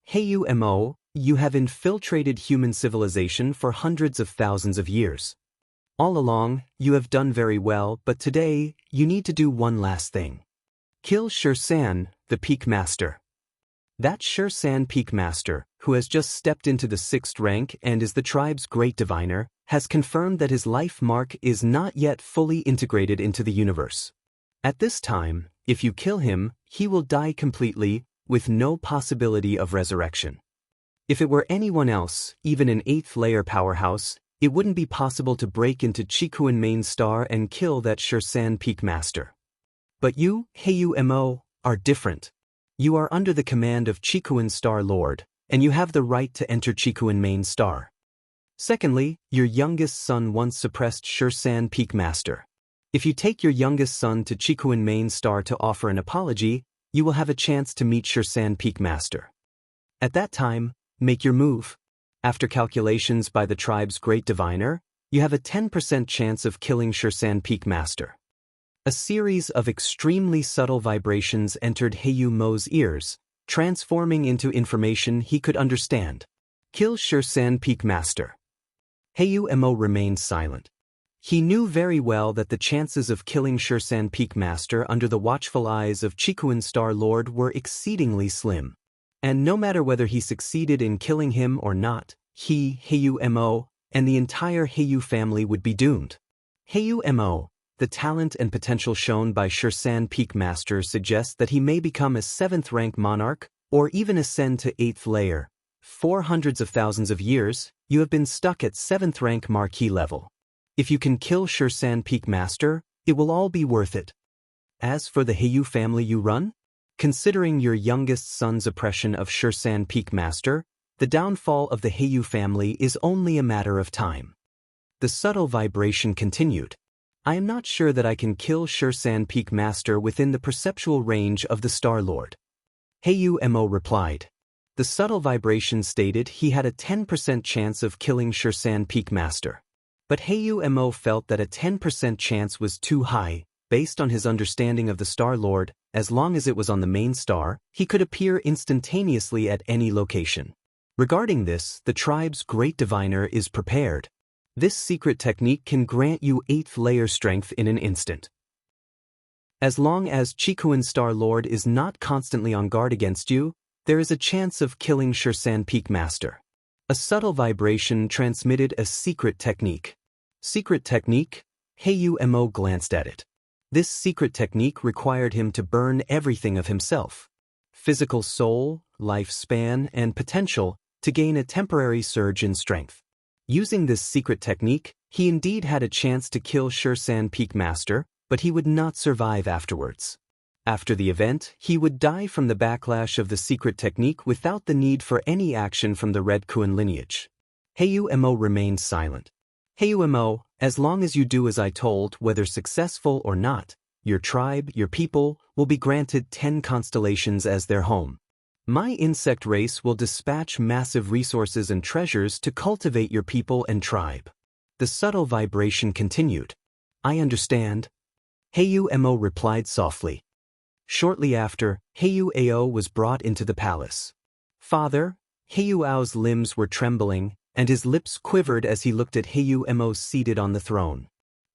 Hayumo, you have infiltrated human civilization for hundreds of thousands of years. All along, you have done very well, but today, you need to do one last thing. Kill Shursan, the Peak Master. That Shursan Peak Master, who has just stepped into the 6th rank and is the tribe's great diviner, has confirmed that his life mark is not yet fully integrated into the universe. At this time, if you kill him, he will die completely, with no possibility of resurrection. If it were anyone else, even an 8th layer powerhouse, it wouldn't be possible to break into Chikuin Main Star and kill that Shursan Peak Master. But you, Hayumo, are different. You are under the command of Chikuin Star Lord, and you have the right to enter Chikuin Main Star. Secondly, your youngest son once suppressed Shursan Peak Master. If you take your youngest son to Chikuin Main Star to offer an apology, you will have a chance to meet Shursan Peak Master. At that time, make your move. After calculations by the tribe's great diviner, you have a 10% chance of killing Shursan Peak Master. A series of extremely subtle vibrations entered Hayumo's ears, transforming into information he could understand. Kill Shursan Peak Master. Hayumo remained silent. He knew very well that the chances of killing Shursan Peak Master under the watchful eyes of Chikuin Star Lord were exceedingly slim. And no matter whether he succeeded in killing him or not, he, Hayumo, and the entire Hayu family would be doomed. Hayumo, the talent and potential shown by Shursan Peak Master suggests that he may become a 7th rank monarch, or even ascend to 8th layer. For hundreds of thousands of years, you have been stuck at 7th rank marquee level. If you can kill Shursan Peak Master, it will all be worth it. As for the Hayu family you run, considering your youngest son's oppression of Shursan Peak Master, the downfall of the Hayu family is only a matter of time. The subtle vibration continued. I am not sure that I can kill Shursan Peak Master within the perceptual range of the Star Lord. Hayumo replied. The subtle vibration stated he had a 10% chance of killing Shursan Peak Master. But Hayumo felt that a 10% chance was too high. Based on his understanding of the Star Lord, as long as it was on the main star, he could appear instantaneously at any location. Regarding this, the tribe's great diviner is prepared. This secret technique can grant you 8th layer strength in an instant. As long as Chikuin Star Lord is not constantly on guard against you, there is a chance of killing Shursan Peak Master. A subtle vibration transmitted a secret technique. Secret technique? Hayumo glanced at it. This secret technique required him to burn everything of himself. Physical soul, lifespan, and potential to gain a temporary surge in strength. Using this secret technique, he indeed had a chance to kill Shursan Peak Master, but he would not survive afterwards. After the event, he would die from the backlash of the secret technique without the need for any action from the Red Kuan lineage. Hayumo remained silent. Hayumo, as long as you do as I told, whether successful or not, your tribe, your people, will be granted 10 constellations as their home. My insect race will dispatch massive resources and treasures to cultivate your people and tribe. The subtle vibration continued. I understand. Hayumo replied softly. Shortly after, Hayuao was brought into the palace. Father, Heyu-Ao's limbs were trembling, and his lips quivered as he looked at Heyu-Mo seated on the throne.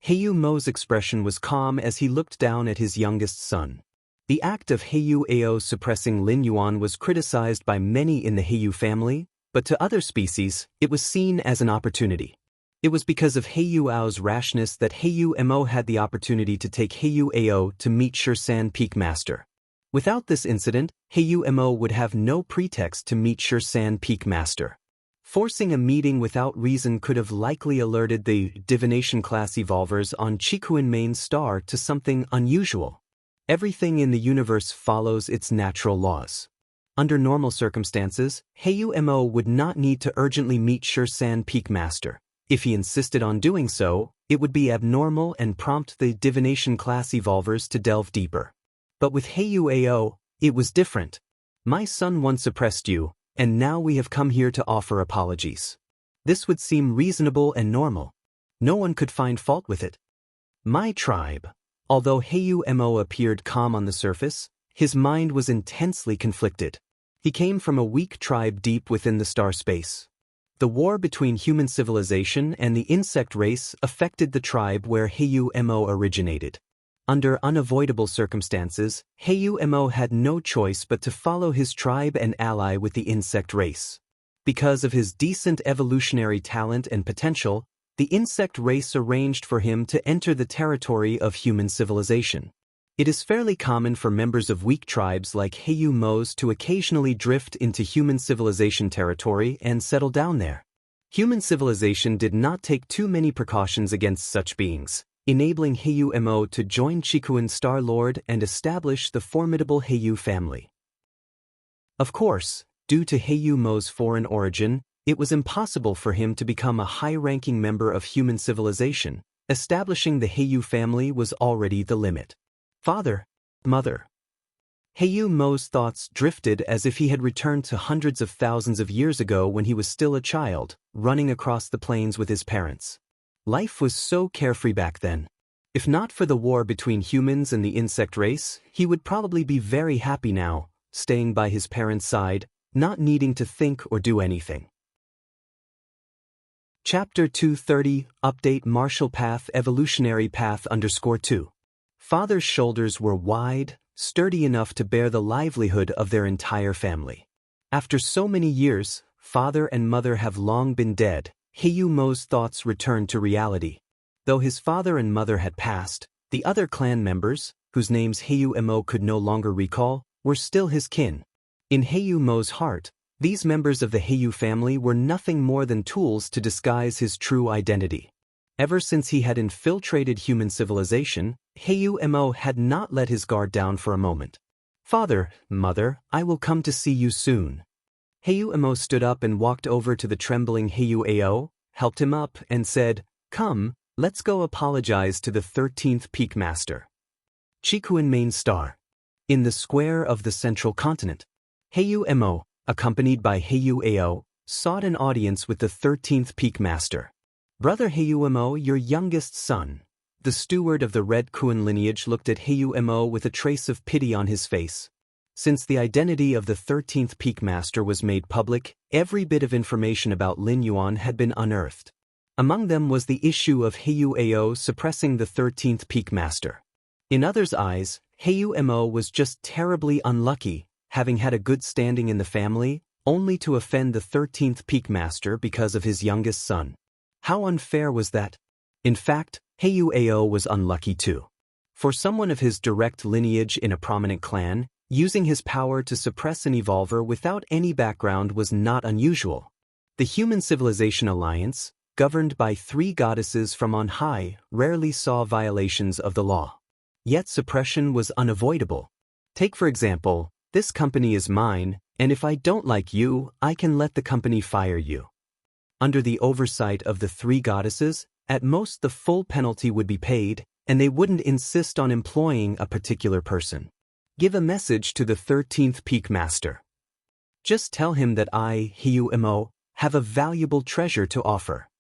Heyu-Mo's expression was calm as he looked down at his youngest son. The act of Heyu-Ao suppressing Lin Yuan was criticized by many in the Heyu family, but to other species, it was seen as an opportunity. It was because of Heyu-Ao's rashness that Heyu-Mo had the opportunity to take Heyu-Ao to meet Shursan Peak Master. Without this incident, Heyu-Mo would have no pretext to meet Shursan Peak Master. Forcing a meeting without reason could have likely alerted the divination class evolvers on Chikuin main star to something unusual. Everything in the universe follows its natural laws. Under normal circumstances, Heyu-Mo would not need to urgently meet Shursan Peak Master. If he insisted on doing so, it would be abnormal and prompt the divination class evolvers to delve deeper. But with Heyu-Ao, it was different. My son once oppressed you, and now we have come here to offer apologies. This would seem reasonable and normal. No one could find fault with it. My tribe. Although Heyu-Mo appeared calm on the surface, his mind was intensely conflicted. He came from a weak tribe deep within the star space. The war between human civilization and the insect race affected the tribe where Heyu-Mo originated. Under unavoidable circumstances, Heyu-Mo had no choice but to follow his tribe and ally with the insect race. Because of his decent evolutionary talent and potential, the insect race arranged for him to enter the territory of human civilization. It is fairly common for members of weak tribes like Heyu-Mo's to occasionally drift into human civilization territory and settle down there. Human civilization did not take too many precautions against such beings, enabling Heyu-Mo to join Chikuin Star Lord and establish the formidable Heyu family. Of course, due to Heyu-Mo's foreign origin, it was impossible for him to become a high-ranking member of human civilization. Establishing the Heyu family was already the limit. Father, mother. Heyu-Mo's thoughts drifted as if he had returned to hundreds of thousands of years ago when he was still a child, running across the plains with his parents. Life was so carefree back then. If not for the war between humans and the insect race, he would probably be very happy now, staying by his parents' side, not needing to think or do anything. Chapter 230, Update Martial Path Evolutionary Path _2. Father's shoulders were wide, sturdy enough to bear the livelihood of their entire family. After so many years, father and mother have long been dead. Heyu-Mo's thoughts returned to reality. Though his father and mother had passed, the other clan members, whose names Heyu-Mo could no longer recall, were still his kin. In Heyu-Mo's heart, these members of the Heyu family were nothing more than tools to disguise his true identity. Ever since he had infiltrated human civilization, Heyu-Mo had not let his guard down for a moment. Father, mother, I will come to see you soon. Heyu-Mo stood up and walked over to the trembling Heyu-Ao, helped him up, and said, "Come, let's go apologize to the 13th Peak Master." Chikuin main star. In the square of the central continent, Heyu-Mo, accompanied by Heyu-Ao, sought an audience with the 13th Peak Master. Brother Heyu-Mo, your youngest son. The steward of the Red Kuan lineage looked at Heyu-Mo with a trace of pity on his face. Since the identity of the 13th Peak Master was made public, every bit of information about Lin Yuan had been unearthed. Among them was the issue of Heyu-Ao suppressing the 13th Peak Master. In others' eyes, Heyu-Mo was just terribly unlucky, having had a good standing in the family, only to offend the 13th Peak Master because of his youngest son. How unfair was that? In fact, Heyu-Ao was unlucky too. For someone of his direct lineage in a prominent clan, using his power to suppress an evolver without any background was not unusual. The Human Civilization Alliance, governed by 3 goddesses from on high, rarely saw violations of the law. Yet suppression was unavoidable. Take for example, this company is mine, and if I don't like you, I can let the company fire you. Under the oversight of the 3 goddesses, at most the full penalty would be paid, and they wouldn't insist on employing a particular person. Give a message to the 13th Peak Master. Just tell him that I, Heyu-Mo, have a valuable treasure to offer.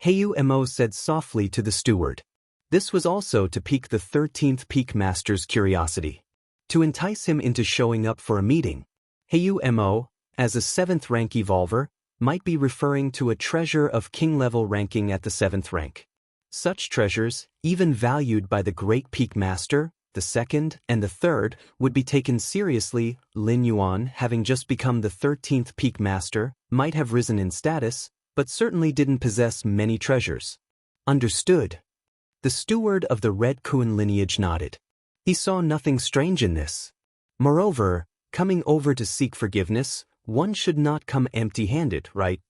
Heyu-Mo said softly to the steward. This was also to pique the 13th Peak Master's curiosity. To entice him into showing up for a meeting. Heyu-Mo, as a 7th rank evolver, might be referring to a treasure of king-level ranking at the 7th rank. Such treasures, even valued by the Great Peak Master, the 2nd and the 3rd, would be taken seriously. Lin Yuan, having just become the 13th Peak Master, might have risen in status, but certainly didn't possess many treasures. Understood. The steward of the Red Kuan lineage nodded. He saw nothing strange in this. Moreover, coming over to seek forgiveness, one should not come empty-handed, right?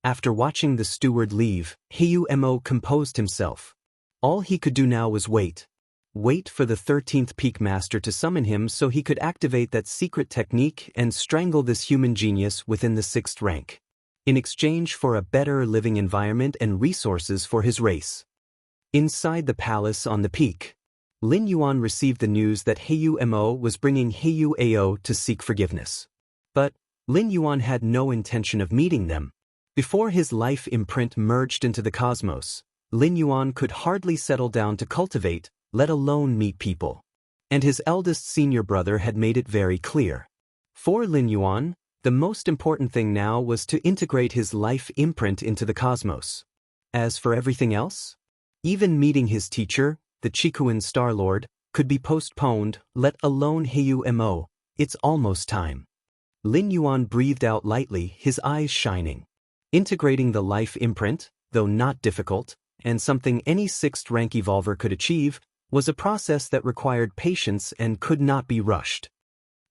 After watching the steward leave, Heyu Mo composed himself. All he could do now was wait. Wait for the 13th Peak Master to summon him so he could activate that secret technique and strangle this human genius within the 6th rank, in exchange for a better living environment and resources for his race. Inside the palace on the peak, Lin Yuan received the news that Heyu Mo was bringing Heyu Ao to seek forgiveness. But Lin Yuan had no intention of meeting them. Before his life imprint merged into the cosmos, Lin Yuan could hardly settle down to cultivate, let alone meet people. And his eldest senior brother had made it very clear. For Lin Yuan, the most important thing now was to integrate his life imprint into the cosmos. As for everything else, even meeting his teacher, the Chikuan Star Lord, could be postponed, let alone Heyu Mo. It's almost time. Lin Yuan breathed out lightly, his eyes shining. Integrating the life imprint, though not difficult, and something any 6th rank evolver could achieve, was a process that required patience and could not be rushed.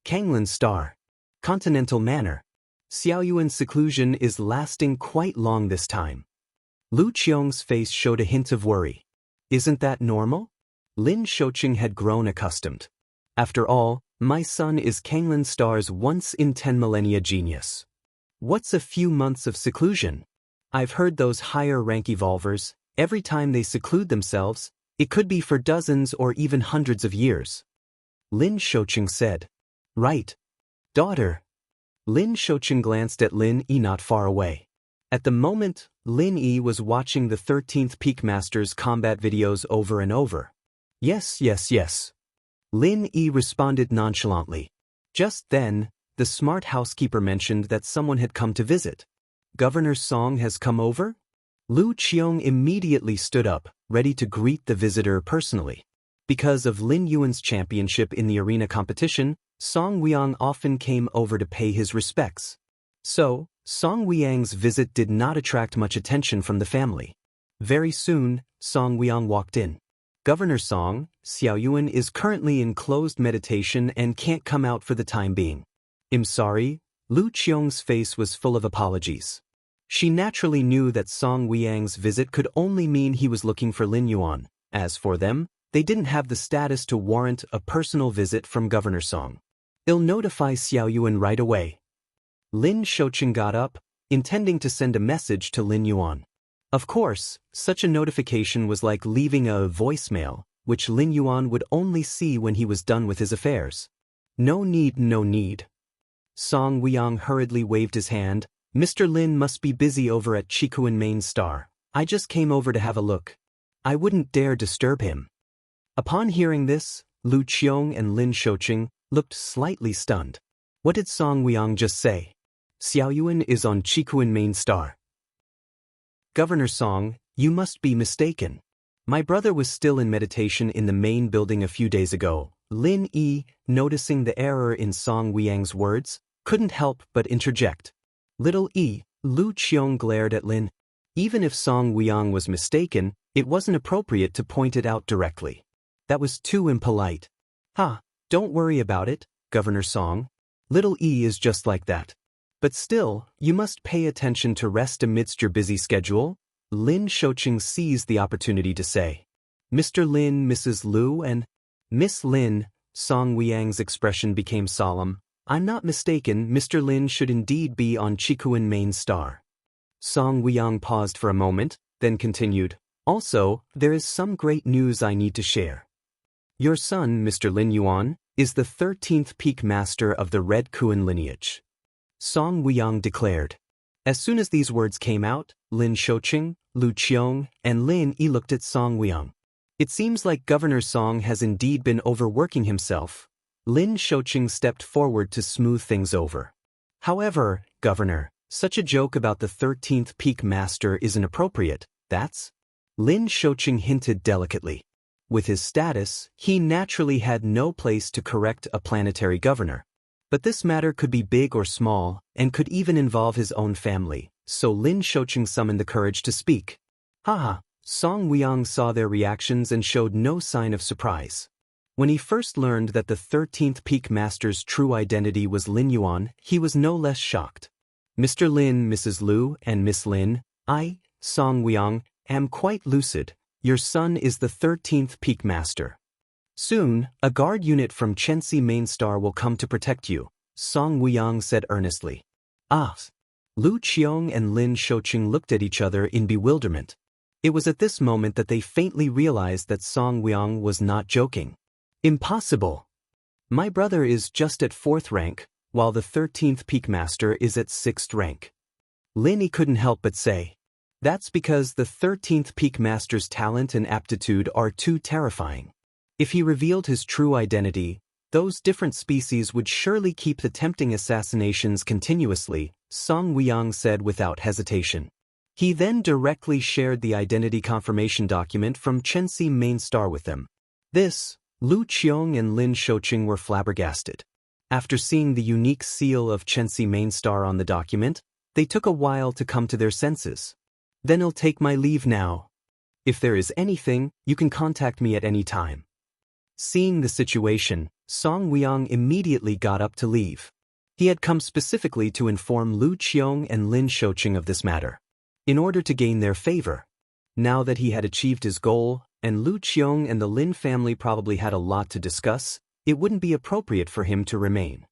Kanglin's Star. Continental Manor. Xiaoyuan's seclusion is lasting quite long this time. Lu Qiong's face showed a hint of worry. Isn't that normal? Lin Shouqing had grown accustomed. After all, my son is Kanglin Star's once-in-10 millennia genius. What's a few months of seclusion? I've heard those higher-rank evolvers, every time they seclude themselves, it could be for dozens or even hundreds of years. Lin Shouqing said. Right. Daughter. Lin Shouqing glanced at Lin Yi not far away. At the moment, Lin Yi was watching the 13th Peak Master's combat videos over and over. Yes. Lin Yi responded nonchalantly. Just then, the smart housekeeper mentioned that someone had come to visit. Governor Song has come over? Lu Qiong immediately stood up, ready to greet the visitor personally. Because of Lin Yuan's championship in the arena competition, Song Weiyang often came over to pay his respects. So, Song Weiyang's visit did not attract much attention from the family. Very soon, Song Weiyang walked in. Governor Song, Xiaoyuan is currently in closed meditation and can't come out for the time being. I'm sorry. Lu Qiong's face was full of apologies. She naturally knew that Song Weiyang's visit could only mean he was looking for Lin Yuan. As for them, they didn't have the status to warrant a personal visit from Governor Song. I'll notify Xiaoyuan right away. Lin Shouqing got up, intending to send a message to Lin Yuan. Of course, such a notification was like leaving a voicemail, which Lin Yuan would only see when he was done with his affairs. No need. Song Weiyang hurriedly waved his hand. Mr. Lin must be busy over at Chikuan Main Star. I just came over to have a look. I wouldn't dare disturb him. Upon hearing this, Lu Qiong and Lin Shouqing looked slightly stunned. What did Song Weiyang just say? Xiaoyuan is on Chikuan Main Star. Governor Song, you must be mistaken. My brother was still in meditation in the main building a few days ago. Lin Yi, noticing the error in Song Weiyang's words, couldn't help but interject. Little E, Lu Qiong glared at Lin. Even if Song Weiyang was mistaken, it wasn't appropriate to point it out directly. That was too impolite. Don't worry about it, Governor Song. Little E is just like that. But still, you must pay attention to rest amidst your busy schedule, Lin Shouqing seized the opportunity to say. Mr. Lin, Mrs. Lu, and Miss Lin, Song Weiyang's expression became solemn. I'm not mistaken, Mr. Lin should indeed be on Chikuan Main Star. Song Weiyang paused for a moment, then continued. Also, there is some great news I need to share. Your son, Mr. Lin Yuan, is the 13th Peak Master of the Red Kuan lineage. Song Weiyang declared. As soon as these words came out, Lin Shouqing, Lu Qiong, and Lin Yi looked at Song Weiyang. It seems like Governor Song has indeed been overworking himself. Lin Shouqing stepped forward to smooth things over. However, Governor, such a joke about the 13th peak master isn't appropriate, that's? Lin Shoqing hinted delicately. With his status, he naturally had no place to correct a planetary governor. But this matter could be big or small, and could even involve his own family, so Lin Shoqing summoned the courage to speak. Haha, Song Weiyang saw their reactions and showed no sign of surprise. When he first learned that the 13th peak master's true identity was Lin Yuan, he was no less shocked. Mr. Lin, Mrs. Liu, and Miss Lin, I, Song Weiyang, am quite lucid. Your son is the 13th peak master. Soon, a guard unit from Chenxi Main Star will come to protect you, Song Weiyang said earnestly. Ah! Lu Qiong and Lin Shoqing looked at each other in bewilderment. It was at this moment that they faintly realized that Song Weiyang was not joking. Impossible! My brother is just at 4th rank, while the 13th peak master is at 6th rank. Lin couldn't help but say. That's because the 13th peak master's talent and aptitude are too terrifying. If he revealed his true identity, those different species would surely keep the tempting assassinations continuously, Song Weiyang said without hesitation. He then directly shared the identity confirmation document from Chenxi Main Star with them. This, Lu Qiong and Lin Shoqing were flabbergasted. After seeing the unique seal of Chenxi Main Star on the document, they took a while to come to their senses. Then I'll take my leave now. If there is anything, you can contact me at any time. Seeing the situation, Song Weiyang immediately got up to leave. He had come specifically to inform Lu Qiong and Lin Shoqing of this matter, in order to gain their favor. Now that he had achieved his goal, and Lu Qiong and the Lin family probably had a lot to discuss, it wouldn't be appropriate for him to remain.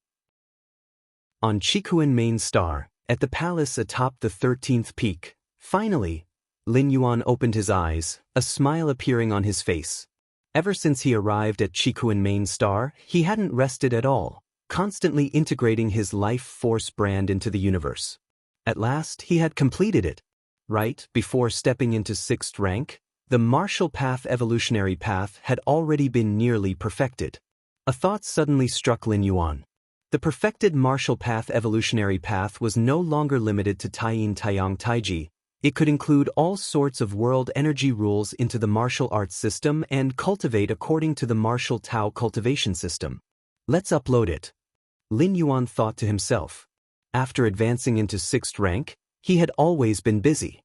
On Qikuan Main Star, at the palace atop the 13th peak, finally, Lin Yuan opened his eyes, a smile appearing on his face. Ever since he arrived at Qikuan Main Star, he hadn't rested at all, constantly integrating his life force brand into the universe. At last, he had completed it. Right before stepping into 6th rank, the martial path evolutionary path had already been nearly perfected. A thought suddenly struck Lin Yuan. The perfected martial path evolutionary path was no longer limited to Taiyin Taiyang Taiji. It could include all sorts of world energy rules into the martial arts system and cultivate according to the martial Tao cultivation system. Let's upload it. Lin Yuan thought to himself. After advancing into 6th rank, he had always been busy.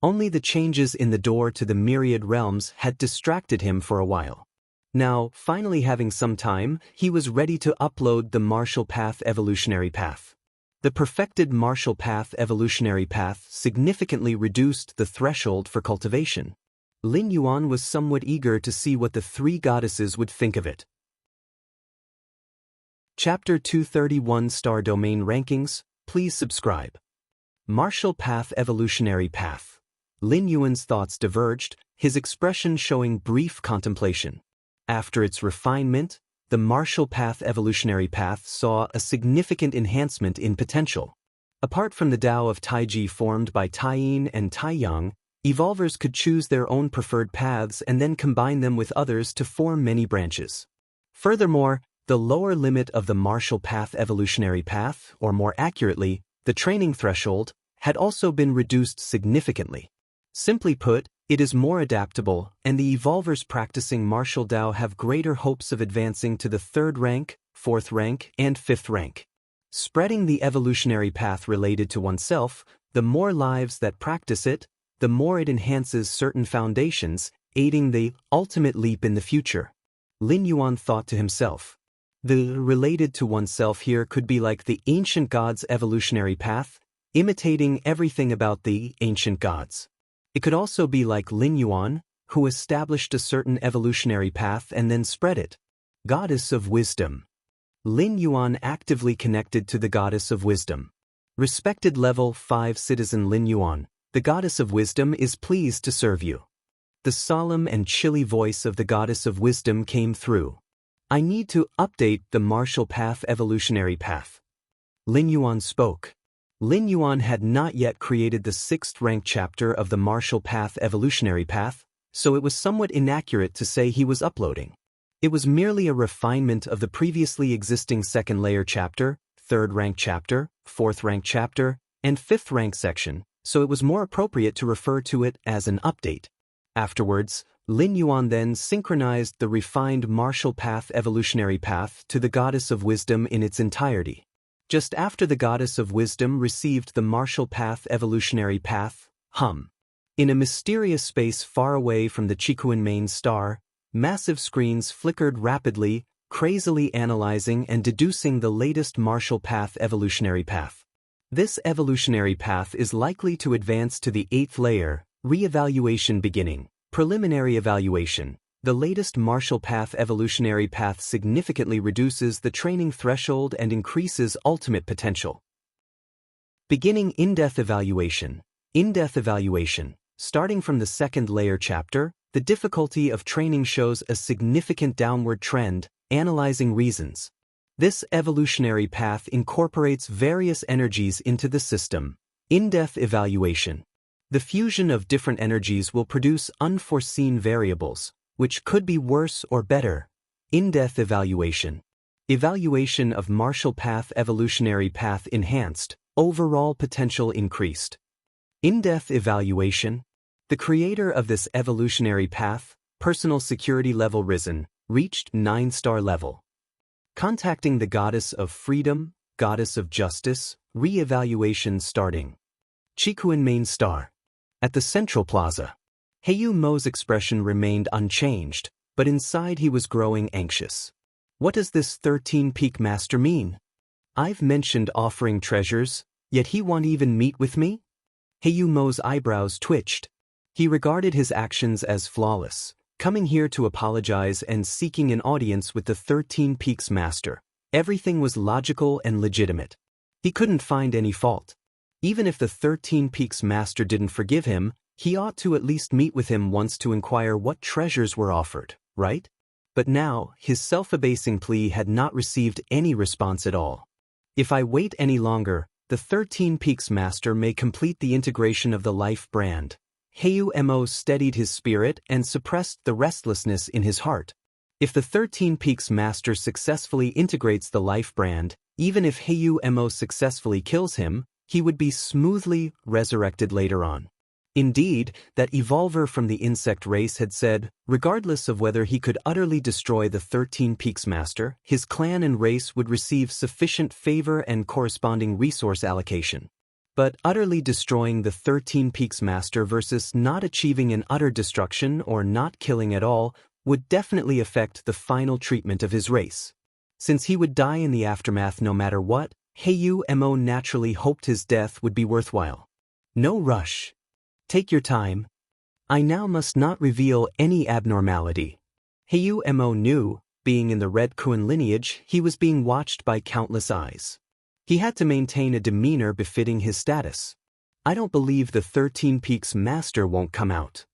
Only the changes in the door to the myriad realms had distracted him for a while. Now, finally having some time, he was ready to upload the martial path evolutionary path. The perfected martial path evolutionary path significantly reduced the threshold for cultivation. Lin Yuan was somewhat eager to see what the 3 goddesses would think of it. Chapter 231 Star Domain Rankings, please subscribe. Martial Path Evolutionary Path. Lin Yuan's thoughts diverged, his expression showing brief contemplation. After its refinement, the martial path evolutionary path saw a significant enhancement in potential. Apart from the Tao of Taiji formed by Taiyin and Taiyang, evolvers could choose their own preferred paths and then combine them with others to form many branches. Furthermore, the lower limit of the martial path evolutionary path, or more accurately, the training threshold, had also been reduced significantly. Simply put, it is more adaptable, and the evolvers practicing martial Tao have greater hopes of advancing to the 3rd rank, 4th rank, and 5th rank. Spreading the evolutionary path related to oneself, the more lives that practice it, the more it enhances certain foundations, aiding the ultimate leap in the future. Lin Yuan thought to himself. The related to oneself here could be like the ancient gods' evolutionary path, imitating everything about the ancient gods. It could also be like Lin Yuan, who established a certain evolutionary path and then spread it. Goddess of Wisdom. Lin Yuan actively connected to the Goddess of Wisdom. Respected Level 5 Citizen Lin Yuan, the Goddess of Wisdom is pleased to serve you. The solemn and chilly voice of the Goddess of Wisdom came through. I need to update the martial path evolutionary path. Lin Yuan spoke. Lin Yuan had not yet created the 6th rank chapter of the martial path evolutionary path, so it was somewhat inaccurate to say he was uploading. It was merely a refinement of the previously existing 2nd layer chapter, 3rd rank chapter, 4th rank chapter, and 5th rank section, so it was more appropriate to refer to it as an update. Afterwards, Lin Yuan then synchronized the refined martial path evolutionary path to the Goddess of Wisdom in its entirety. Just after the Goddess of Wisdom received the martial path evolutionary path, in a mysterious space far away from the Chikuan main star, massive screens flickered rapidly, crazily analyzing and deducing the latest martial path evolutionary path. This evolutionary path is likely to advance to the 8th layer, re-evaluation beginning, preliminary evaluation. The latest martial path evolutionary path significantly reduces the training threshold and increases ultimate potential. Beginning in-depth evaluation. In-depth evaluation. Starting from the 2nd layer chapter, the difficulty of training shows a significant downward trend, analyzing reasons. This evolutionary path incorporates various energies into the system. In-depth evaluation. The fusion of different energies will produce unforeseen variables, which could be worse or better. In-depth evaluation. Evaluation of martial path evolutionary path enhanced, overall potential increased. In-depth evaluation. The creator of this evolutionary path, personal security level risen, reached 9-star level. Contacting the Goddess of Freedom, Goddess of Justice, re-evaluation starting. Chikuan main star. At the Central Plaza. Heiyu Mo's expression remained unchanged, but inside he was growing anxious. What does this 13-peak master mean? I've mentioned offering treasures, yet he won't even meet with me? Heiyu Mo's eyebrows twitched. He regarded his actions as flawless, coming here to apologize and seeking an audience with the 13 Peaks master. Everything was logical and legitimate. He couldn't find any fault. Even if the 13 Peaks master didn't forgive him, he ought to at least meet with him once to inquire what treasures were offered, right? But now, his self-abasing plea had not received any response at all. If I wait any longer, the 13 Peaks master may complete the integration of the life brand. Heiyu Mo steadied his spirit and suppressed the restlessness in his heart. If the 13 Peaks master successfully integrates the life brand, even if Heiyu Mo successfully kills him, he would be smoothly resurrected later on. Indeed, that evolver from the insect race had said, regardless of whether he could utterly destroy the 13 Peaks master, his clan and race would receive sufficient favor and corresponding resource allocation. But utterly destroying the 13 Peaks master versus not achieving an utter destruction or not killing at all would definitely affect the final treatment of his race. Since he would die in the aftermath no matter what, Heiyu Mo naturally hoped his death would be worthwhile. No rush. Take your time. I now must not reveal any abnormality. Heiyu Mo knew, being in the Red Kuan lineage, he was being watched by countless eyes. He had to maintain a demeanor befitting his status. I don't believe the 13 Peaks master won't come out.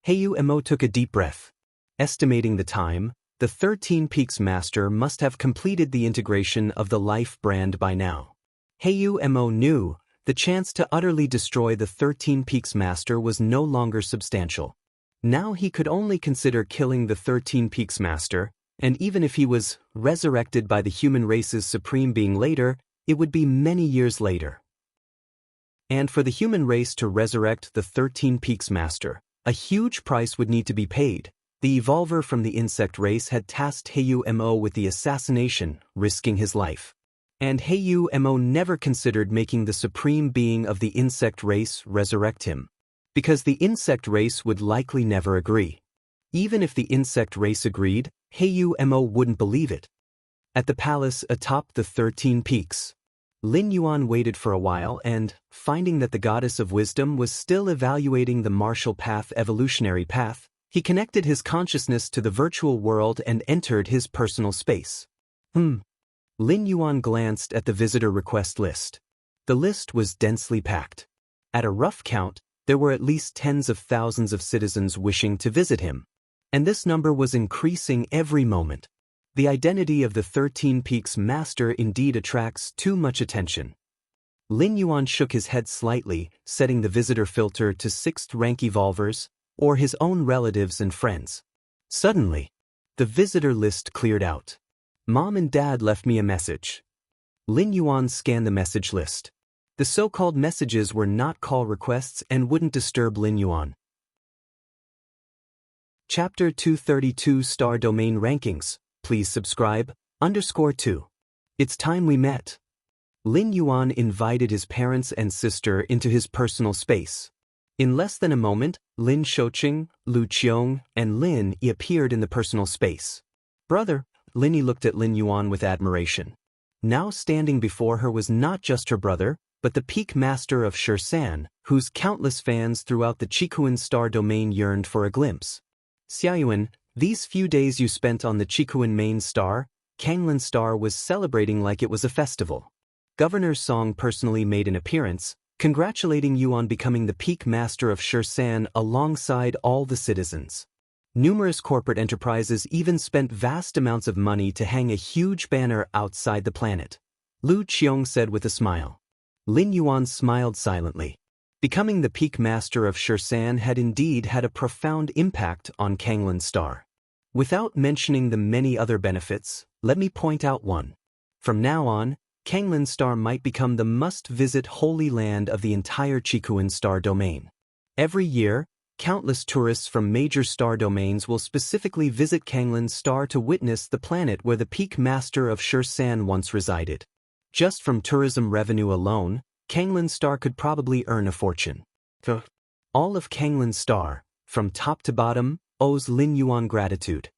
Heiyu Mo took a deep breath. Estimating the time, the 13 Peaks master must have completed the integration of the life brand by now. Heiyu Mo knew the chance to utterly destroy the 13 Peaks master was no longer substantial. Now he could only consider killing the 13 Peaks master, and even if he was resurrected by the human race's supreme being later, it would be many years later. And for the human race to resurrect the 13 Peaks master, a huge price would need to be paid. The evolver from the insect race had tasked Heiyu Mo with the assassination, risking his life. And Heiyu Mo never considered making the supreme being of the insect race resurrect him. Because the insect race would likely never agree. Even if the insect race agreed, Heiyu Mo wouldn't believe it. At the palace atop the 13 Peaks, Lin Yuan waited for a while and, finding that the Goddess of Wisdom was still evaluating the martial path evolutionary path, he connected his consciousness to the virtual world and entered his personal space. Lin Yuan glanced at the visitor request list. The list was densely packed. At a rough count, there were at least tens of thousands of citizens wishing to visit him. And this number was increasing every moment. The identity of the 13 Peaks master indeed attracts too much attention. Lin Yuan shook his head slightly, setting the visitor filter to 6th rank evolvers, or his own relatives and friends. Suddenly, the visitor list cleared out. Mom and Dad left me a message. Lin Yuan scanned the message list. The so-called messages were not call requests and wouldn't disturb Lin Yuan. Chapter 232 Star Domain Rankings. Please subscribe. _2. It's time we met. Lin Yuan invited his parents and sister into his personal space. In less than a moment, Lin Shouqing, Lu Qiong, and Lin Yi appeared in the personal space. Brother, Lin Yi looked at Lin Yuan with admiration. Now standing before her was not just her brother, but the peak master of Shursan, whose countless fans throughout the Qikuan star domain yearned for a glimpse. Xiaoyuan, these few days you spent on the Qikuan main star, Kanglin star was celebrating like it was a festival. Governor Song personally made an appearance, congratulating you on becoming the peak master of Shursan alongside all the citizens. Numerous corporate enterprises even spent vast amounts of money to hang a huge banner outside the planet. Lu Qiong said with a smile. Lin Yuan smiled silently. Becoming the peak master of Shursan had indeed had a profound impact on Kanglin star. Without mentioning the many other benefits, let me point out one. From now on, Kanglin star might become the must-visit holy land of the entire Qikuan star domain. Every year, countless tourists from major star domains will specifically visit Kanglin star to witness the planet where the peak master of Shursan once resided. Just from tourism revenue alone, Kanglin star could probably earn a fortune. All of Kanglin star, from top to bottom, owes Lin Yuan gratitude.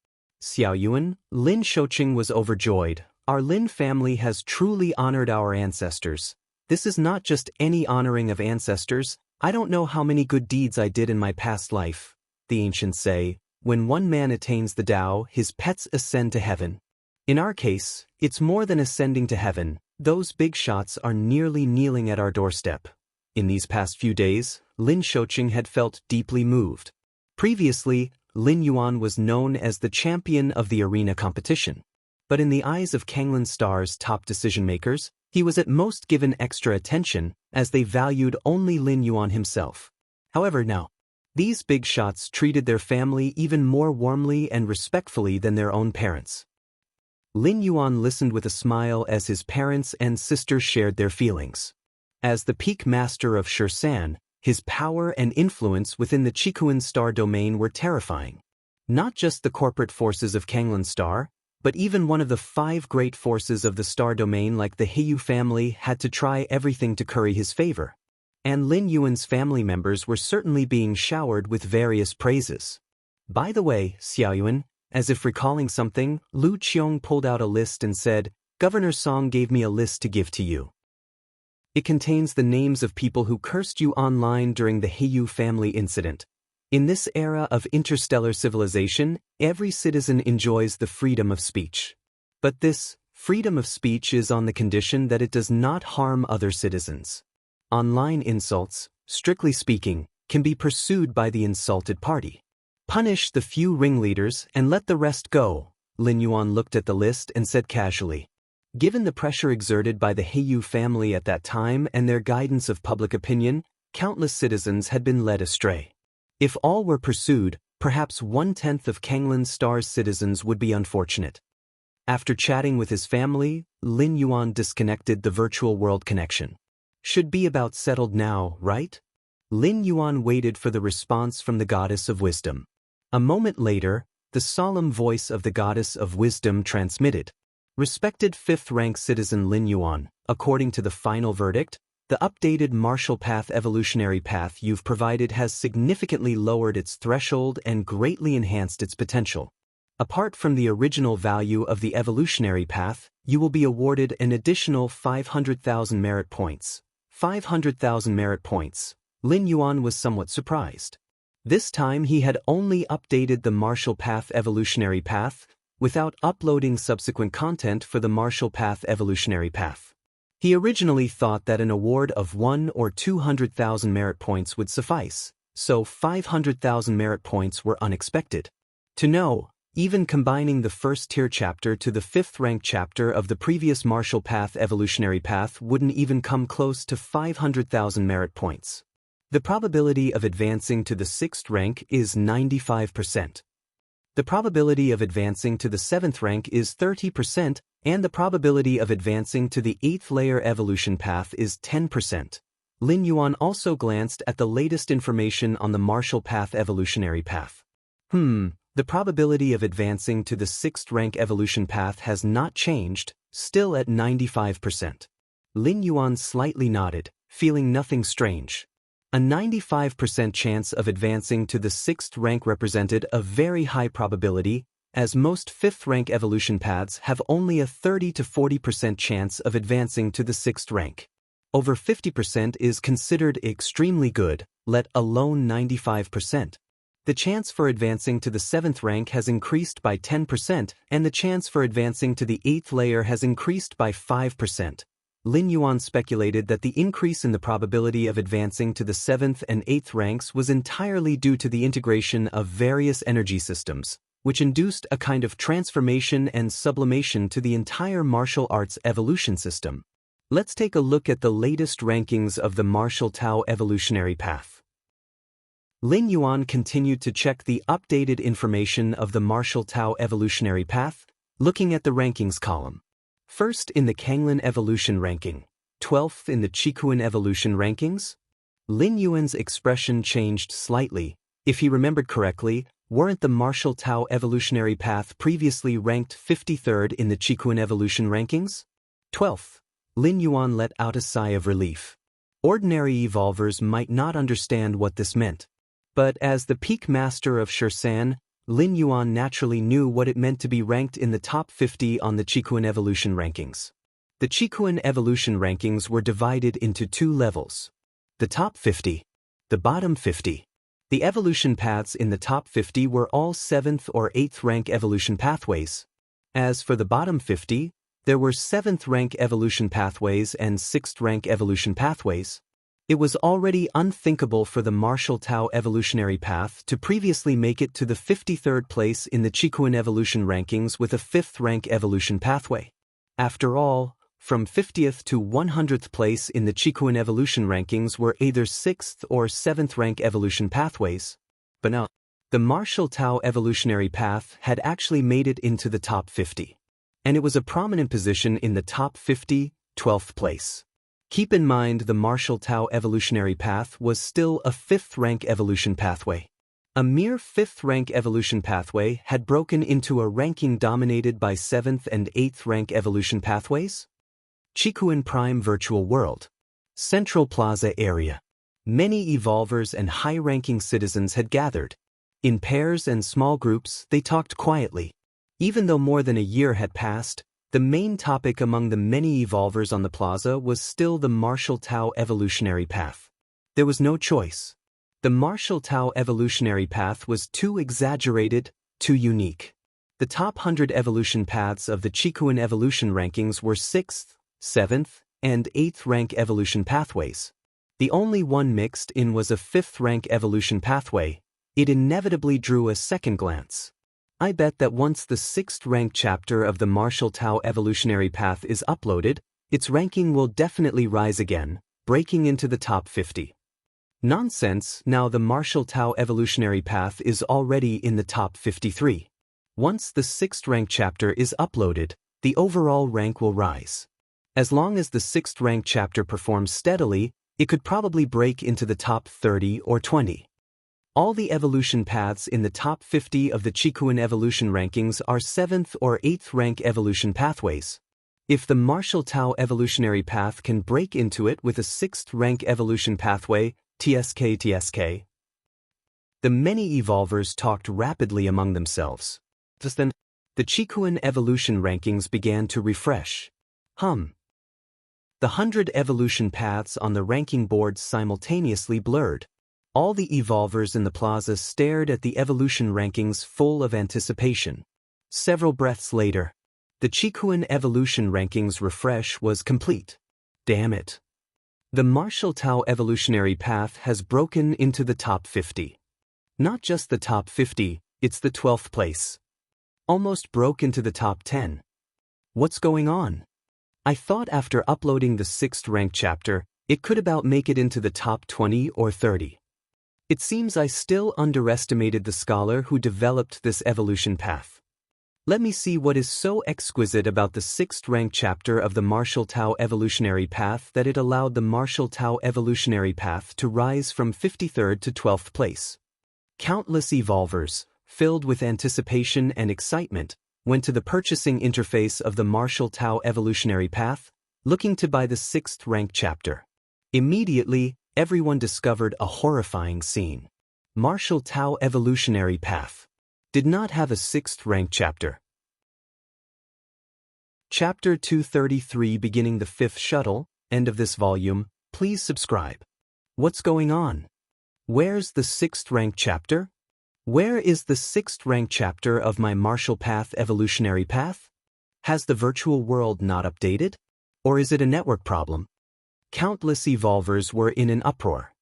Xiaoyuan, Lin Shouqing was overjoyed. Our Lin family has truly honored our ancestors. This is not just any honoring of ancestors. I don't know how many good deeds I did in my past life. The ancients say, when one man attains the Tao, his pets ascend to heaven. In our case, it's more than ascending to heaven. Those big shots are nearly kneeling at our doorstep. In these past few days, Lin Shouqing had felt deeply moved. Previously, Lin Yuan was known as the champion of the arena competition. But in the eyes of Kanglin star's top decision-makers, he was at most given extra attention, as they valued only Lin Yuan himself. However now, these big shots treated their family even more warmly and respectfully than their own parents. Lin Yuan listened with a smile as his parents and sister shared their feelings. As the peak master of Shursan, his power and influence within the Qikuan star domain were terrifying. Not just the corporate forces of Kanglin star, but even one of the 5 great forces of the star domain like the Heiyu family had to try everything to curry his favor. And Lin Yuan's family members were certainly being showered with various praises. By the way, Xiaoyuan, as if recalling something, Lu Qiong pulled out a list and said, Governor Song gave me a list to give to you. It contains the names of people who cursed you online during the Heiyu family incident. In this era of interstellar civilization, every citizen enjoys the freedom of speech. But this freedom of speech is on the condition that it does not harm other citizens. Online insults, strictly speaking, can be pursued by the insulted party. Punish the few ringleaders and let the rest go. Lin Yuan looked at the list and said casually. Given the pressure exerted by the Heiyu family at that time and their guidance of public opinion, countless citizens had been led astray. If all were pursued, perhaps 1/10 of Kanglin star's citizens would be unfortunate. After chatting with his family, Lin Yuan disconnected the virtual world connection. Should be about settled now, right? Lin Yuan waited for the response from the goddess of wisdom. A moment later, the solemn voice of the goddess of wisdom transmitted. Respected 5th-rank citizen Lin Yuan, according to the final verdict, the updated martial path evolutionary path you've provided has significantly lowered its threshold and greatly enhanced its potential. Apart from the original value of the evolutionary path, you will be awarded an additional 500,000 merit points. 500,000 merit points. Lin Yuan was somewhat surprised. This time he had only updated the martial path evolutionary path, without uploading subsequent content for the martial path evolutionary path. He originally thought that an award of 1 or 200,000 merit points would suffice, so 500,000 merit points were unexpected. To know, even combining the first-tier chapter to the 5th-rank chapter of the previous martial path evolutionary path wouldn't even come close to 500,000 merit points. The probability of advancing to the 6th rank is 95%. The probability of advancing to the 7th rank is 30%, and the probability of advancing to the 8th layer evolution path is 10%. Lin Yuan also glanced at the latest information on the Marshall Path evolutionary path. The probability of advancing to the 6th rank evolution path has not changed, still at 95%. Lin Yuan slightly nodded, feeling nothing strange. A 95% chance of advancing to the 6th rank represented a very high probability, as most 5th rank evolution paths have only a 30 to 40% chance of advancing to the 6th rank. Over 50% is considered extremely good, let alone 95%. The chance for advancing to the 7th rank has increased by 10%, and the chance for advancing to the 8th layer has increased by 5%. Lin Yuan speculated that the increase in the probability of advancing to the 7th and 8th ranks was entirely due to the integration of various energy systems, which induced a kind of transformation and sublimation to the entire martial arts evolution system. Let's take a look at the latest rankings of the Martial Tao evolutionary path. Lin Yuan continued to check the updated information of the Martial Tao evolutionary path, looking at the rankings column. First in the Kanglin evolution ranking, 12th in the Qikuan evolution rankings. Lin Yuan's expression changed slightly. If he remembered correctly, weren't the Martial Tao evolutionary path previously ranked 53rd in the Qikuan evolution rankings? 12th. Lin Yuan let out a sigh of relief. Ordinary evolvers might not understand what this meant. But as the peak master of Shursan, Lin Yuan naturally knew what it meant to be ranked in the top 50 on the Qikuan evolution rankings. The Qikuan evolution rankings were divided into two levels. The top 50, the bottom 50. The evolution paths in the top 50 were all 7th or 8th rank evolution pathways. As for the bottom 50, there were 7th rank evolution pathways and 6th rank evolution pathways. It was already unthinkable for the Martial Tao evolutionary path to previously make it to the 53rd place in the Qikuan evolution rankings with a 5th rank evolution pathway. After all, from 50th to 100th place in the Qikuan evolution rankings were either 6th or 7th rank evolution pathways. But no, the Martial Tao evolutionary path had actually made it into the top 50. And it was a prominent position in the top 50, 12th place. Keep in mind the Martial Tao evolutionary path was still a 5th rank evolution pathway. A mere 5th rank evolution pathway had broken into a ranking dominated by 7th and 8th rank evolution pathways. Qikuan Prime Virtual World. Central Plaza area. Many evolvers and high-ranking citizens had gathered. In pairs and small groups, they talked quietly. Even though more than a year had passed, the main topic among the many evolvers on the plaza was still the Martial Tao evolutionary path. There was no choice. The Martial Tao evolutionary path was too exaggerated, too unique. The top 100 evolution paths of the Qikuan evolution rankings were 6th, 7th, and 8th rank evolution pathways. The only one mixed in was a 5th rank evolution pathway. It inevitably drew a second glance. I bet that once the 6th rank chapter of the Martial Tao evolutionary path is uploaded, its ranking will definitely rise again, breaking into the top 50. Nonsense, now the Martial Tao evolutionary path is already in the top 53. Once the 6th rank chapter is uploaded, the overall rank will rise. As long as the 6th rank chapter performs steadily, it could probably break into the top 30 or 20. All the evolution paths in the top 50 of the Qikuan evolution rankings are 7th or 8th rank evolution pathways. If the Martial Tao evolutionary path can break into it with a 6th rank evolution pathway, TSK. The many evolvers talked rapidly among themselves. Just then, the Qikuan evolution rankings began to refresh. The 100 evolution paths on the ranking board simultaneously blurred. All the evolvers in the plaza stared at the evolution rankings full of anticipation. Several breaths later, the Qikuan evolution rankings refresh was complete. Damn it. The Martial Tao evolutionary path has broken into the top 50. Not just the top 50, it's the 12th place. Almost broke into the top 10. What's going on? I thought after uploading the 6th rank chapter, it could about make it into the top 20 or 30. It seems I still underestimated the scholar who developed this evolution path. Let me see what is so exquisite about the 6th rank chapter of the Martial Tao evolutionary path that it allowed the Martial Tao evolutionary path to rise from 53rd to 12th place. Countless evolvers, filled with anticipation and excitement, went to the purchasing interface of the Martial Tao evolutionary path, looking to buy the 6th rank chapter. Immediately, everyone discovered a horrifying scene. Martial Tao evolutionary path did not have a 6th rank chapter. Chapter 233 beginning the 5th shuttle, end of this volume, please subscribe. What's going on? Where's the 6th rank chapter? Where is the 6th rank chapter of my Martial Path evolutionary path? Has the virtual world not updated? Or is it a network problem? Countless evolvers were in an uproar.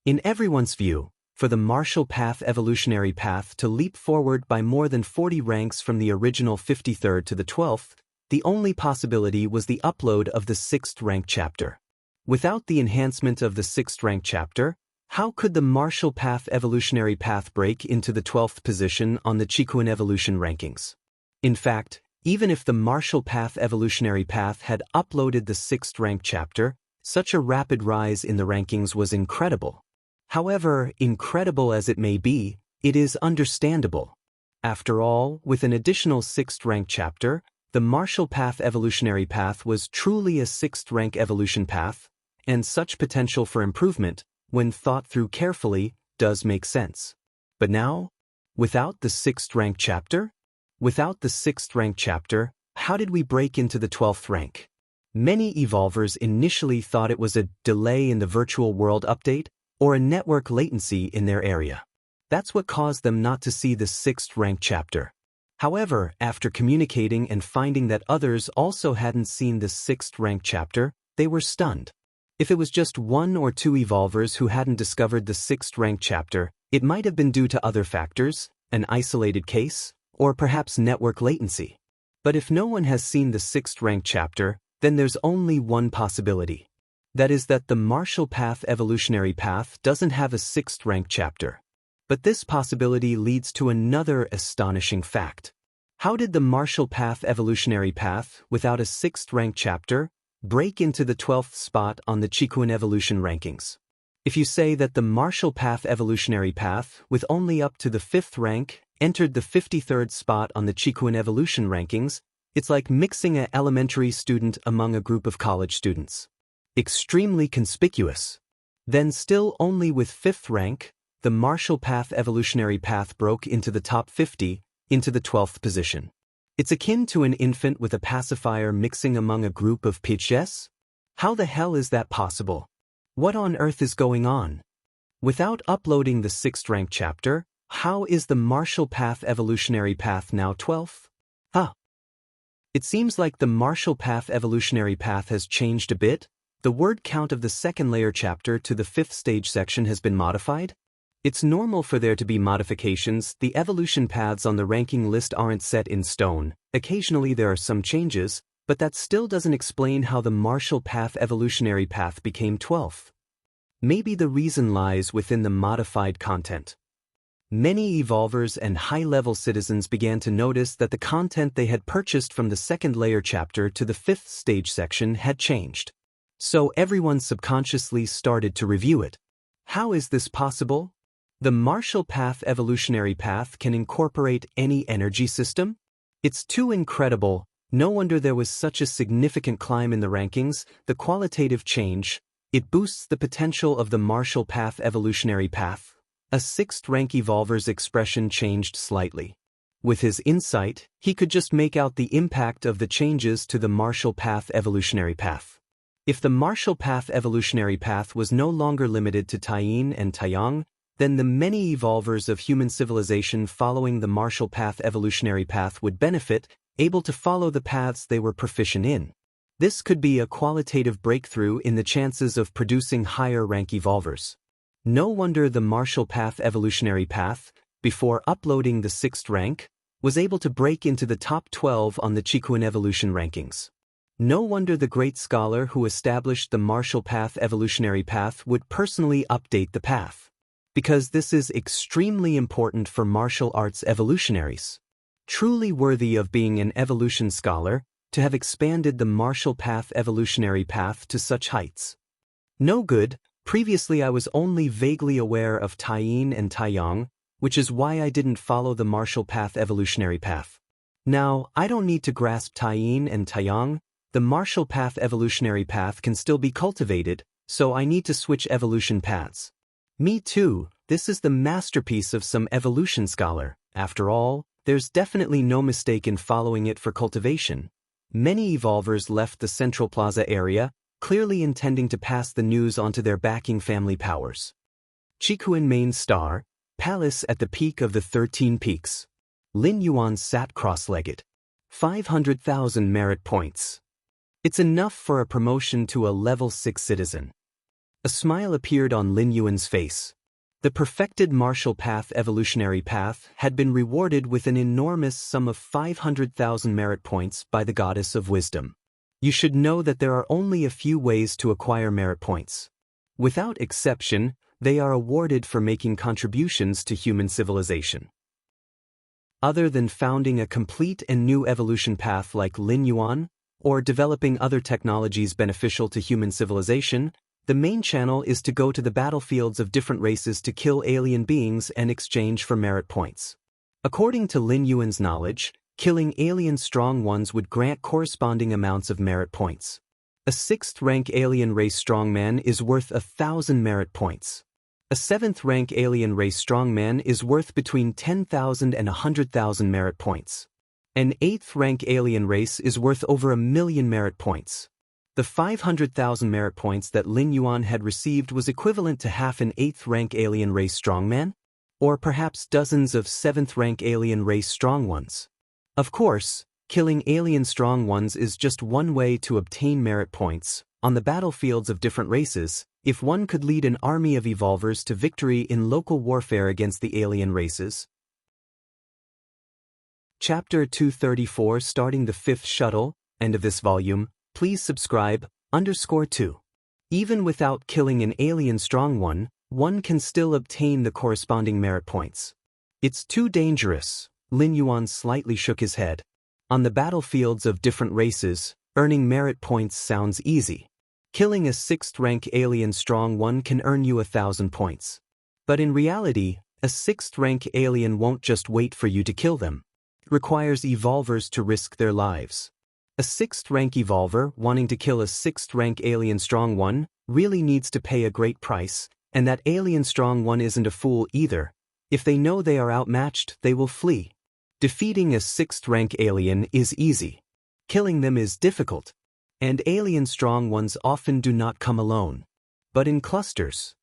In everyone's view, for the Martial Path evolutionary path to leap forward by more than 40 ranks from the original 53rd to the 12th, the only possibility was the upload of the 6th rank chapter. Without the enhancement of the 6th rank chapter, how could the Martial Path evolutionary path break into the 12th position on the Chikuin evolution rankings? In fact, even if the Martial Path evolutionary path had uploaded the 6th rank chapter, such a rapid rise in the rankings was incredible. However, incredible as it may be, it is understandable. After all, with an additional 6th rank chapter, the Martial Path evolutionary path was truly a 6th rank evolution path, and such potential for improvement, when thought through carefully, does make sense. But now, without the 6th rank chapter? Without the 6th rank chapter, how did we break into the 12th rank? Many evolvers initially thought it was a delay in the virtual world update, or a network latency in their area. That's what caused them not to see the 6th rank chapter. However, after communicating and finding that others also hadn't seen the 6th rank chapter, they were stunned. If it was just 1 or 2 evolvers who hadn't discovered the 6th rank chapter, it might have been due to other factors, an isolated case, or perhaps network latency. But if no one has seen the 6th rank chapter, then there's only one possibility. That is that the Martial Path evolutionary path doesn't have a 6th rank chapter. But this possibility leads to another astonishing fact. How did the Martial Path evolutionary path, without a 6th rank chapter, break into the 12th spot on the Chikuin evolution rankings? If you say that the Martial Path evolutionary path, with only up to the 5th rank, entered the 53rd spot on the Chikuin evolution rankings, it's like mixing an elementary student among a group of college students. Extremely conspicuous. Then still only with 5th rank, the Martial Path evolutionary path broke into the top 50, into the 12th position. It's akin to an infant with a pacifier mixing among a group of pitches? How the hell is that possible? What on earth is going on? Without uploading the 6th rank chapter, how is the Martial Path evolutionary path now 12th? It seems like the Martial Path evolutionary path has changed a bit. The word count of the 2nd layer chapter to the 5th stage section has been modified. It's normal for there to be modifications. The evolution paths on the ranking list aren't set in stone. Occasionally there are some changes, but that still doesn't explain how the Martial Path evolutionary path became 12th. Maybe the reason lies within the modified content. Many evolvers and high-level citizens began to notice that the content they had purchased from the 2nd layer chapter to the 5th stage section had changed. So everyone subconsciously started to review it. How is this possible? The Martial Path evolutionary path can incorporate any energy system? It's too incredible. No wonder there was such a significant climb in the rankings. The qualitative change, it boosts the potential of the Martial Path evolutionary path. A 6th rank evolver's expression changed slightly. With his insight, he could just make out the impact of the changes to the Martial Path evolutionary path. If the Martial Path evolutionary path was no longer limited to Taiyin and Taiyang, then the many evolvers of human civilization following the Martial Path evolutionary path would benefit, able to follow the paths they were proficient in. This could be a qualitative breakthrough in the chances of producing higher rank evolvers. No wonder the Martial Path evolutionary path, before uploading the 6th rank, was able to break into the top 12 on the Chikuin evolution rankings. No wonder the great scholar who established the Martial Path evolutionary path would personally update the path. Because this is extremely important for martial arts evolutionaries. Truly worthy of being an evolution scholar, to have expanded the martial path evolutionary path to such heights. No good, previously I was only vaguely aware of Taiyin and Taiyang, which is why I didn't follow the martial path evolutionary path. Now, I don't need to grasp Taiyin and Taiyang, the martial path evolutionary path can still be cultivated, so I need to switch evolution paths. Me too, this is the masterpiece of some evolution scholar. After all, there's definitely no mistake in following it for cultivation. Many evolvers left the Central Plaza area, clearly intending to pass the news onto their backing family powers. Chikuin main star, palace at the peak of the 13 peaks. Lin Yuan sat cross-legged. 500,000 merit points. It's enough for a promotion to a level 6 citizen. A smile appeared on Lin Yuan's face. The perfected martial path evolutionary path had been rewarded with an enormous sum of 500,000 merit points by the goddess of wisdom. You should know that there are only a few ways to acquire merit points. Without exception, they are awarded for making contributions to human civilization. Other than founding a complete and new evolution path like Lin Yuan, or developing other technologies beneficial to human civilization, the main channel is to go to the battlefields of different races to kill alien beings and exchange for merit points. According to Lin Yuan's knowledge, killing alien strong ones would grant corresponding amounts of merit points. A 6th rank alien race strongman is worth 1,000 merit points. A 7th rank alien race strongman is worth between 10,000 and 100,000 merit points. An 8th rank alien race is worth over 1,000,000 merit points. The 500,000 merit points that Lin Yuan had received was equivalent to half an 8th rank alien race strongman, or perhaps dozens of 7th rank alien race strong ones. Of course, killing alien strong ones is just one way to obtain merit points. On the battlefields of different races, if one could lead an army of evolvers to victory in local warfare against the alien races. Chapter 234 starting the 5th shuttle, end of this volume, please subscribe, _2. Even without killing an alien strong one can still obtain the corresponding merit points. It's too dangerous. Lin Yuan slightly shook his head. On the battlefields of different races, earning merit points sounds easy. Killing a 6th rank alien strong one can earn you 1,000 points. But in reality, a 6th rank alien won't just wait for you to kill them. It requires evolvers to risk their lives. A 6th rank evolver wanting to kill a 6th rank alien strong one really needs to pay a great price, and that alien strong one isn't a fool either. If they know they are outmatched, they will flee. Defeating a 6th rank alien is easy. Killing them is difficult. And alien strong ones often do not come alone, but in clusters.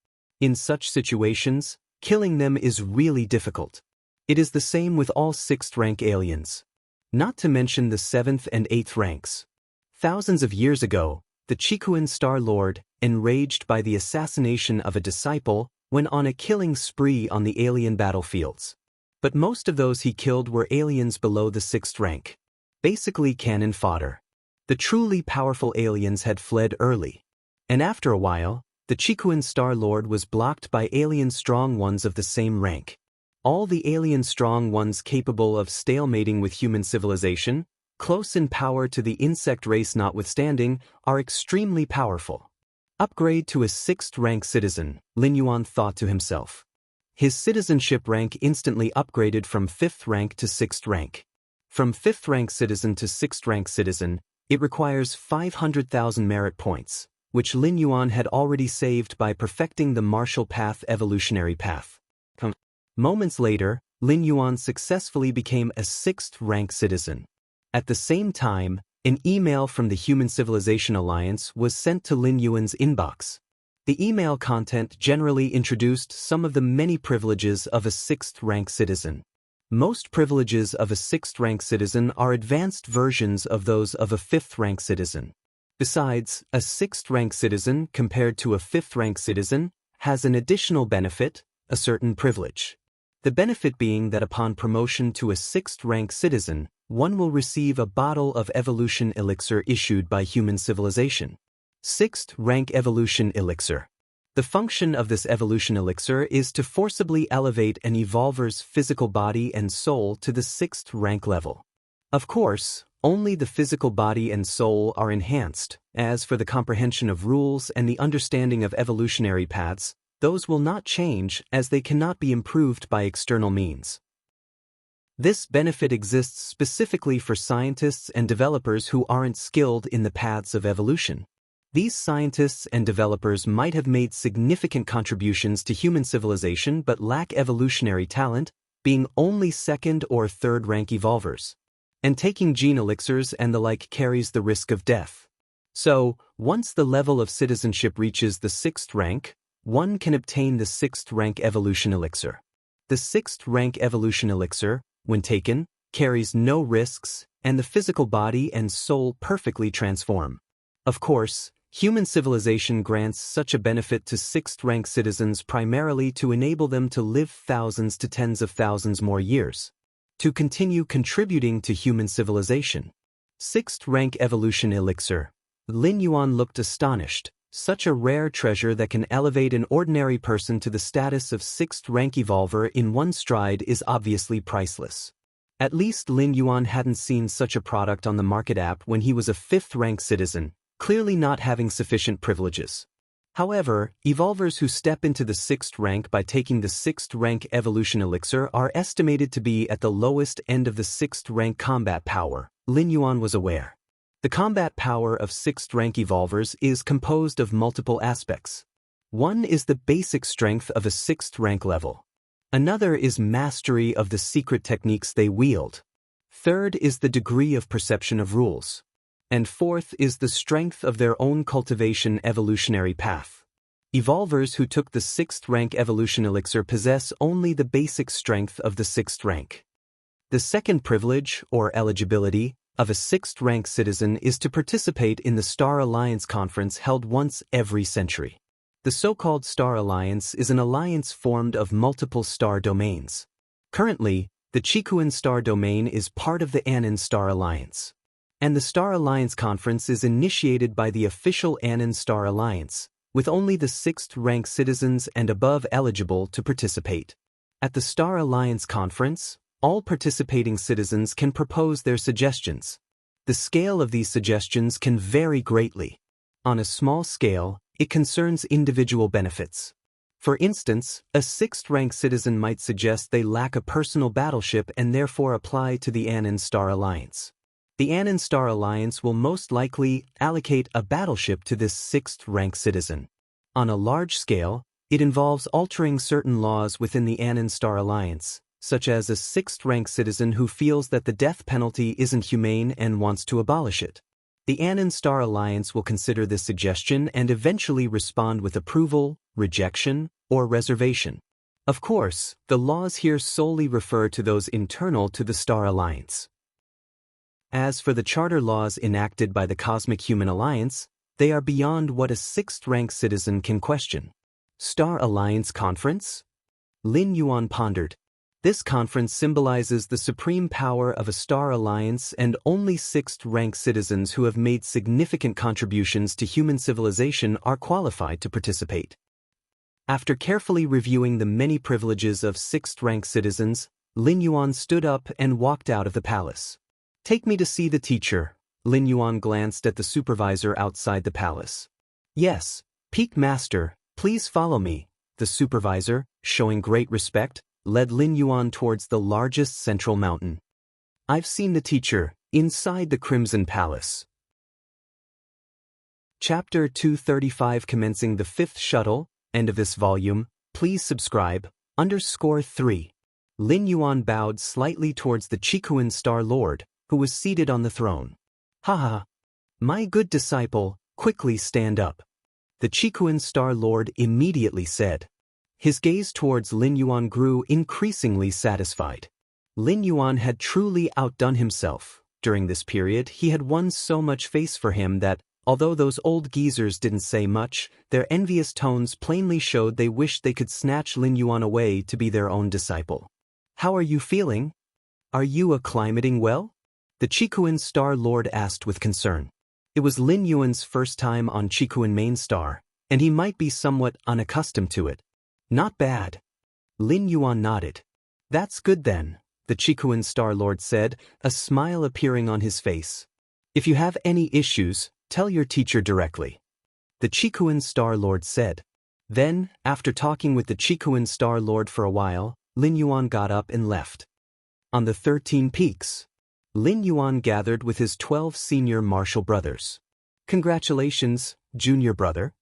In such situations, killing them is really difficult. It is the same with all 6th rank aliens. Not to mention the 7th and 8th ranks. Thousands of years ago, the Chikuin Star Lord, enraged by the assassination of a disciple, went on a killing spree on the alien battlefields. But most of those he killed were aliens below the 6th rank. Basically cannon fodder. The truly powerful aliens had fled early. And after a while, the Chikuin Star Lord was blocked by alien strong ones of the same rank. All the alien strong ones capable of stalemating with human civilization, close in power to the insect race notwithstanding, are extremely powerful. Upgrade to a 6th rank citizen, Lin Yuan thought to himself. His citizenship rank instantly upgraded from 5th rank to 6th rank. From 5th rank citizen to 6th rank citizen, it requires 500,000 merit points, which Lin Yuan had already saved by perfecting the martial path evolutionary path. Moments later, Lin Yuan successfully became a 6th rank citizen. At the same time, an email from the Human Civilization Alliance was sent to Lin Yuan's inbox. The email content generally introduced some of the many privileges of a 6th rank citizen. Most privileges of a 6th rank citizen are advanced versions of those of a 5th rank citizen. Besides, a 6th rank citizen compared to a 5th rank citizen has an additional benefit, a certain privilege. The benefit being that upon promotion to a 6th rank citizen, one will receive a bottle of evolution elixir issued by human civilization. 6th rank evolution elixir. The function of this evolution elixir is to forcibly elevate an evolver's physical body and soul to the 6th rank level. Of course, only the physical body and soul are enhanced. As for the comprehension of rules and the understanding of evolutionary paths, those will not change as they cannot be improved by external means. This benefit exists specifically for scientists and developers who aren't skilled in the paths of evolution. These scientists and developers might have made significant contributions to human civilization but lack evolutionary talent, being only 2nd or 3rd rank evolvers. And taking gene elixirs and the like carries the risk of death. So, once the level of citizenship reaches the 6th rank, one can obtain the 6th rank evolution elixir. The 6th rank evolution elixir, when taken, carries no risks, and the physical body and soul perfectly transform. Of course, human civilization grants such a benefit to 6th rank citizens primarily to enable them to live thousands to tens of thousands more years, to continue contributing to human civilization. 6th rank evolution elixir. Lin Yuan looked astonished. Such a rare treasure that can elevate an ordinary person to the status of 6th rank evolver in one stride is obviously priceless. At least Lin Yuan hadn't seen such a product on the market app when he was a 5th rank citizen, clearly not having sufficient privileges. However, evolvers who step into the 6th rank by taking the 6th rank evolution elixir are estimated to be at the lowest end of the 6th rank combat power. Lin Yuan was aware. The combat power of 6th rank evolvers is composed of multiple aspects. One is the basic strength of a 6th rank level. Another is mastery of the secret techniques they wield. Third is the degree of perception of rules. And fourth is the strength of their own cultivation evolutionary path. Evolvers who took the 6th rank evolution elixir possess only the basic strength of the 6th rank. The second privilege, or eligibility, of a 6th rank citizen is to participate in the Star Alliance conference held once every century. The so-called Star Alliance is an alliance formed of multiple star domains. Currently, the Chikuan Star Domain is part of the Anan Star Alliance. And the Star Alliance conference is initiated by the official Anan Star Alliance, with only the 6th rank citizens and above eligible to participate. At the Star Alliance conference, all participating citizens can propose their suggestions. The scale of these suggestions can vary greatly. On a small scale, it concerns individual benefits. For instance, a 6th rank citizen might suggest they lack a personal battleship and therefore apply to the Anan Star Alliance. The Anan Star Alliance will most likely allocate a battleship to this 6th rank citizen. On a large scale, it involves altering certain laws within the Anan Star Alliance, such as a 6th rank citizen who feels that the death penalty isn't humane and wants to abolish it. The Anan Star Alliance will consider this suggestion and eventually respond with approval, rejection, or reservation. Of course, the laws here solely refer to those internal to the Star Alliance. As for the charter laws enacted by the Cosmic Human Alliance, they are beyond what a 6th rank citizen can question. Star Alliance Conference? Lin Yuan pondered. This conference symbolizes the supreme power of a Star Alliance, and only 6th rank citizens who have made significant contributions to human civilization are qualified to participate. After carefully reviewing the many privileges of 6th rank citizens, Lin Yuan stood up and walked out of the palace. Take me to see the teacher. Lin Yuan glanced at the supervisor outside the palace. Yes, Peak Master, please follow me. The supervisor, showing great respect, led Lin Yuan towards the largest central mountain. I've seen the teacher, inside the Crimson Palace. Chapter 235 commencing the 5th shuttle, end of this volume, please subscribe, _3. Lin Yuan bowed slightly towards the Chikuan Star Lord, who was seated on the throne. Haha. My good disciple, quickly stand up. The Chikuan Star Lord immediately said. His gaze towards Lin Yuan grew increasingly satisfied. Lin Yuan had truly outdone himself. During this period, he had won so much face for him that, although those old geezers didn't say much, their envious tones plainly showed they wished they could snatch Lin Yuan away to be their own disciple. How are you feeling? Are you acclimating well? The Chikuan Star Lord asked with concern. It was Lin Yuan's first time on Chikuan Main Star, and he might be somewhat unaccustomed to it. Not bad. Lin Yuan nodded. That's good then, the Chikuan Star Lord said, a smile appearing on his face. If you have any issues, tell your teacher directly. The Chikuan Star Lord said. Then, after talking with the Chikuan Star Lord for a while, Lin Yuan got up and left. On the 13 peaks, Lin Yuan gathered with his 12 senior martial brothers. Congratulations, junior brother.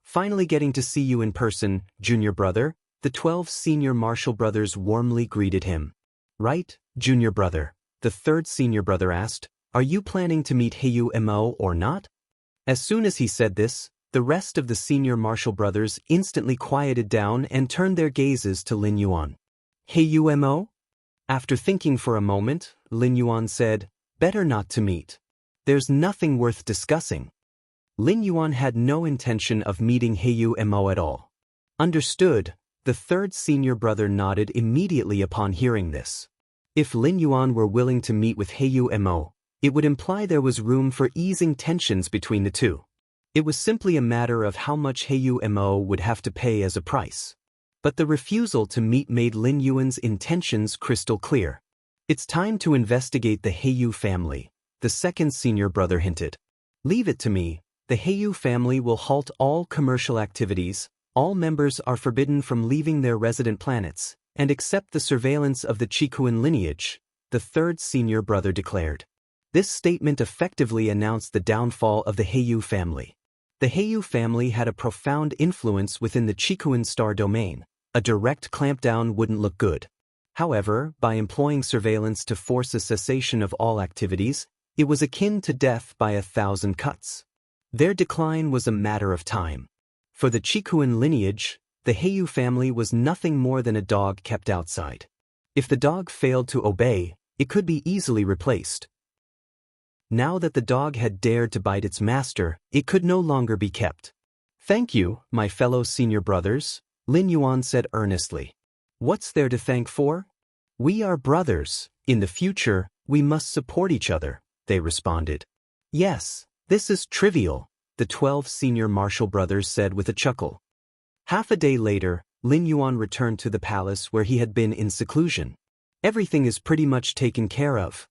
Finally getting to see you in person, junior brother, the 12 senior martial brothers warmly greeted him. Right, junior brother, the third senior brother asked, are you planning to meet Heiyu Mo or not? As soon as he said this, the rest of the senior martial brothers instantly quieted down and turned their gazes to Lin Yuan. Heiyu Mo? After thinking for a moment, Lin Yuan said, better not to meet. There's nothing worth discussing. Lin Yuan had no intention of meeting Heiyu Mo at all. Understood, the third senior brother nodded immediately upon hearing this. If Lin Yuan were willing to meet with Heiyu Mo, it would imply there was room for easing tensions between the two. It was simply a matter of how much Heiyu Mo would have to pay as a price. But the refusal to meet made Lin Yuan's intentions crystal clear. It's time to investigate the Heiyu family, the second senior brother hinted. Leave it to me, the Heiyu family will halt all commercial activities, all members are forbidden from leaving their resident planets, and accept the surveillance of the Chikuan lineage, the third senior brother declared. This statement effectively announced the downfall of the Heiyu family. The Heiyu family had a profound influence within the Chikuan star domain. A direct clampdown wouldn't look good. However, by employing surveillance to force a cessation of all activities, it was akin to death by 1,000 cuts. Their decline was a matter of time. For the Chikuan lineage, the Heiyu family was nothing more than a dog kept outside. If the dog failed to obey, it could be easily replaced. Now that the dog had dared to bite its master, it could no longer be kept. Thank you, my fellow senior brothers, Lin Yuan said earnestly. What's there to thank for? We are brothers. In the future, we must support each other, they responded. Yes, this is trivial, the 12 senior martial brothers said with a chuckle. Half a day later, Lin Yuan returned to the palace where he had been in seclusion. Everything is pretty much taken care of.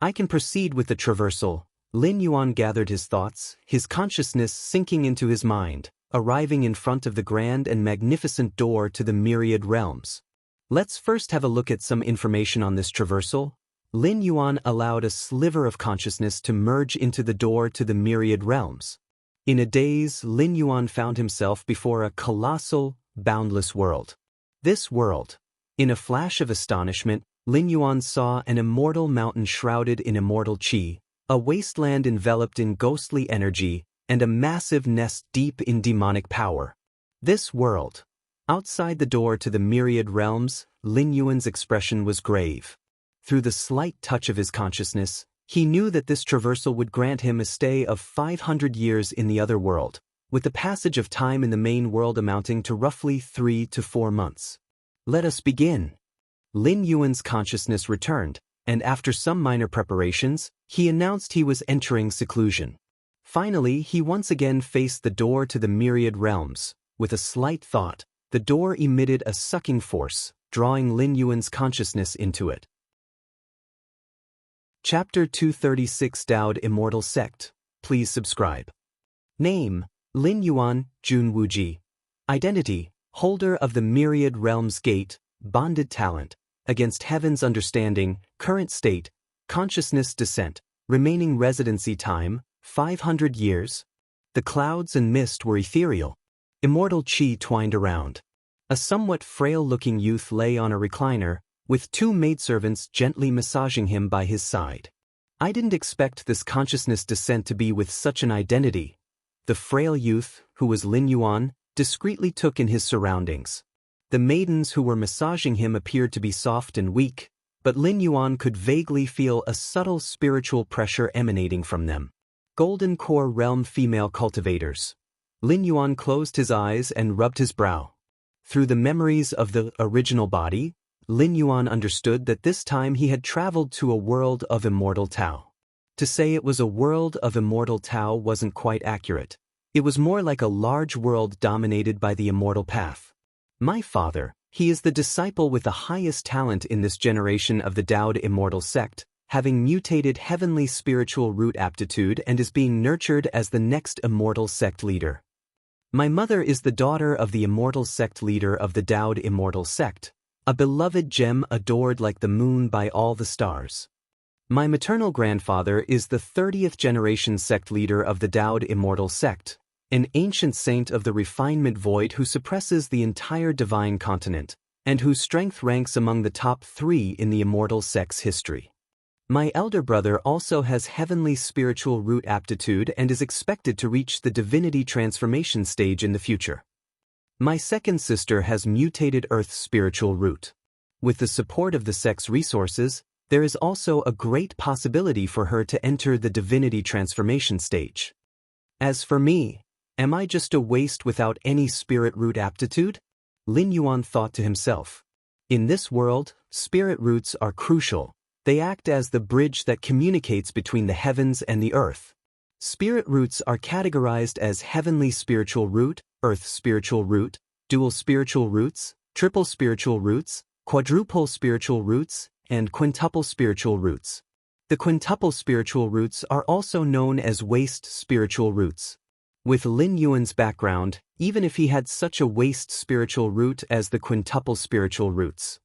I can proceed with the traversal. Lin Yuan gathered his thoughts, his consciousness sinking into his mind, arriving in front of the grand and magnificent door to the myriad realms. Let's first have a look at some information on this traversal. Lin Yuan allowed a sliver of consciousness to merge into the door to the myriad realms. In a daze, Lin Yuan found himself before a colossal, boundless world. This world. In a flash of astonishment, Lin Yuan saw an immortal mountain shrouded in immortal qi, a wasteland enveloped in ghostly energy, and a massive nest deep in demonic power. This world. Outside the door to the myriad realms, Lin Yuan's expression was grave. Through the slight touch of his consciousness, he knew that this traversal would grant him a stay of 500 years in the other world, with the passage of time in the main world amounting to roughly 3 to 4 months. Let us begin. Lin Yuan's consciousness returned, and after some minor preparations, he announced he was entering seclusion. Finally, he once again faced the door to the myriad realms. With a slight thought, the door emitted a sucking force, drawing Lin Yuan's consciousness into it. Chapter 236 Dowd Immortal Sect. Please subscribe. Name: Lin Yuan, Jun Wuji. Identity: Holder of the Myriad Realms Gate, Bonded Talent. Against Heaven's Understanding. Current state: Consciousness Descent. Remaining residency time: 500 years. The clouds and mist were ethereal. Immortal qi twined around. A somewhat frail-looking youth lay on a recliner, with 2 maidservants gently massaging him by his side. I didn't expect this consciousness descent to be with such an identity. The frail youth, who was Lin Yuan, discreetly took in his surroundings. The maidens who were massaging him appeared to be soft and weak, but Lin Yuan could vaguely feel a subtle spiritual pressure emanating from them. Golden Core Realm Female Cultivators. Lin Yuan closed his eyes and rubbed his brow. Through the memories of the original body, Lin Yuan understood that this time he had traveled to a world of immortal Tao. To say it was a world of immortal Tao wasn't quite accurate. It was more like a large world dominated by the immortal path. My father, he is the disciple with the highest talent in this generation of the Dowd immortal sect, having mutated heavenly spiritual root aptitude and is being nurtured as the next immortal sect leader. My mother is the daughter of the immortal sect leader of the Dowd immortal sect, a beloved gem adored like the moon by all the stars. My maternal grandfather is the 30th generation sect leader of the Dowd immortal sect, an ancient saint of the refinement void who suppresses the entire divine continent, and whose strength ranks among the top 3 in the immortal sect's history. My elder brother also has heavenly spiritual root aptitude and is expected to reach the divinity transformation stage in the future. My second sister has mutated Earth's spiritual root. With the support of the sect's resources, there is also a great possibility for her to enter the divinity transformation stage. As for me, am I just a waste without any spirit root aptitude? Lin Yuan thought to himself. In this world, spirit roots are crucial. They act as the bridge that communicates between the heavens and the earth. Spirit roots are categorized as heavenly spiritual root, earth spiritual root, dual spiritual roots, triple spiritual roots, quadruple spiritual roots, and quintuple spiritual roots. The quintuple spiritual roots are also known as waste spiritual roots. With Lin Yuan's background, even if he had such a waste spiritual root as the quintuple spiritual roots,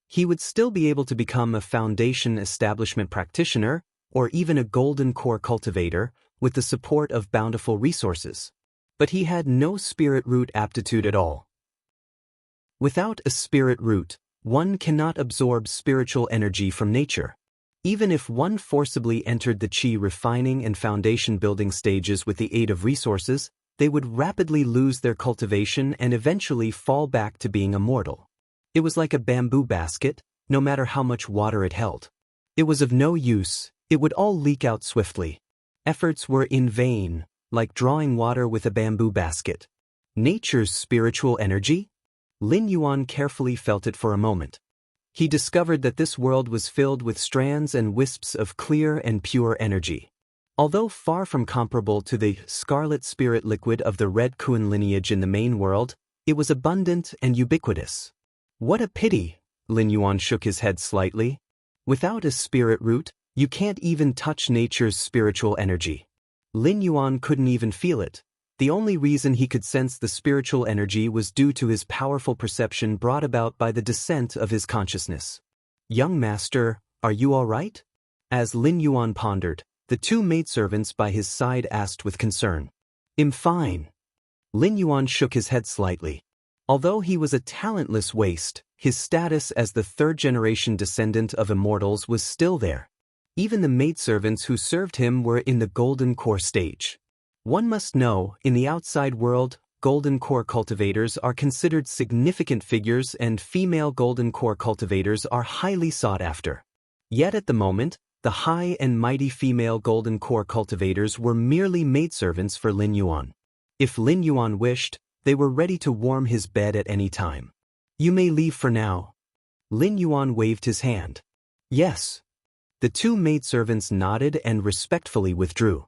he would still be able to become a foundation establishment practitioner, or even a golden core cultivator, with the support of bountiful resources. But he had no spirit root aptitude at all. Without a spirit root, one cannot absorb spiritual energy from nature. Even if one forcibly entered the qi refining and foundation building stages with the aid of resources, they would rapidly lose their cultivation and eventually fall back to being immortal. It was like a bamboo basket, no matter how much water it held. It was of no use, it would all leak out swiftly. Efforts were in vain, like drawing water with a bamboo basket. Nature's spiritual energy? Lin Yuan carefully felt it for a moment. He discovered that this world was filled with strands and wisps of clear and pure energy. Although far from comparable to the scarlet spirit liquid of the Red Kuan lineage in the main world, it was abundant and ubiquitous. What a pity, Lin Yuan shook his head slightly. Without a spirit root, you can't even touch nature's spiritual energy. Lin Yuan couldn't even feel it. The only reason he could sense the spiritual energy was due to his powerful perception brought about by the descent of his consciousness. Young master, are you all right? As Lin Yuan pondered, the 2 maidservants by his side asked with concern. I'm fine. Lin Yuan shook his head slightly. Although he was a talentless waste, his status as the 3rd-generation descendant of immortals was still there. Even the maidservants who served him were in the golden core stage. One must know, in the outside world, golden core cultivators are considered significant figures and female golden core cultivators are highly sought after. Yet at the moment, the high and mighty female golden core cultivators were merely maidservants for Lin Yuan. If Lin Yuan wished, they were ready to warm his bed at any time. You may leave for now. Lin Yuan waved his hand. Yes. The 2 maidservants nodded and respectfully withdrew.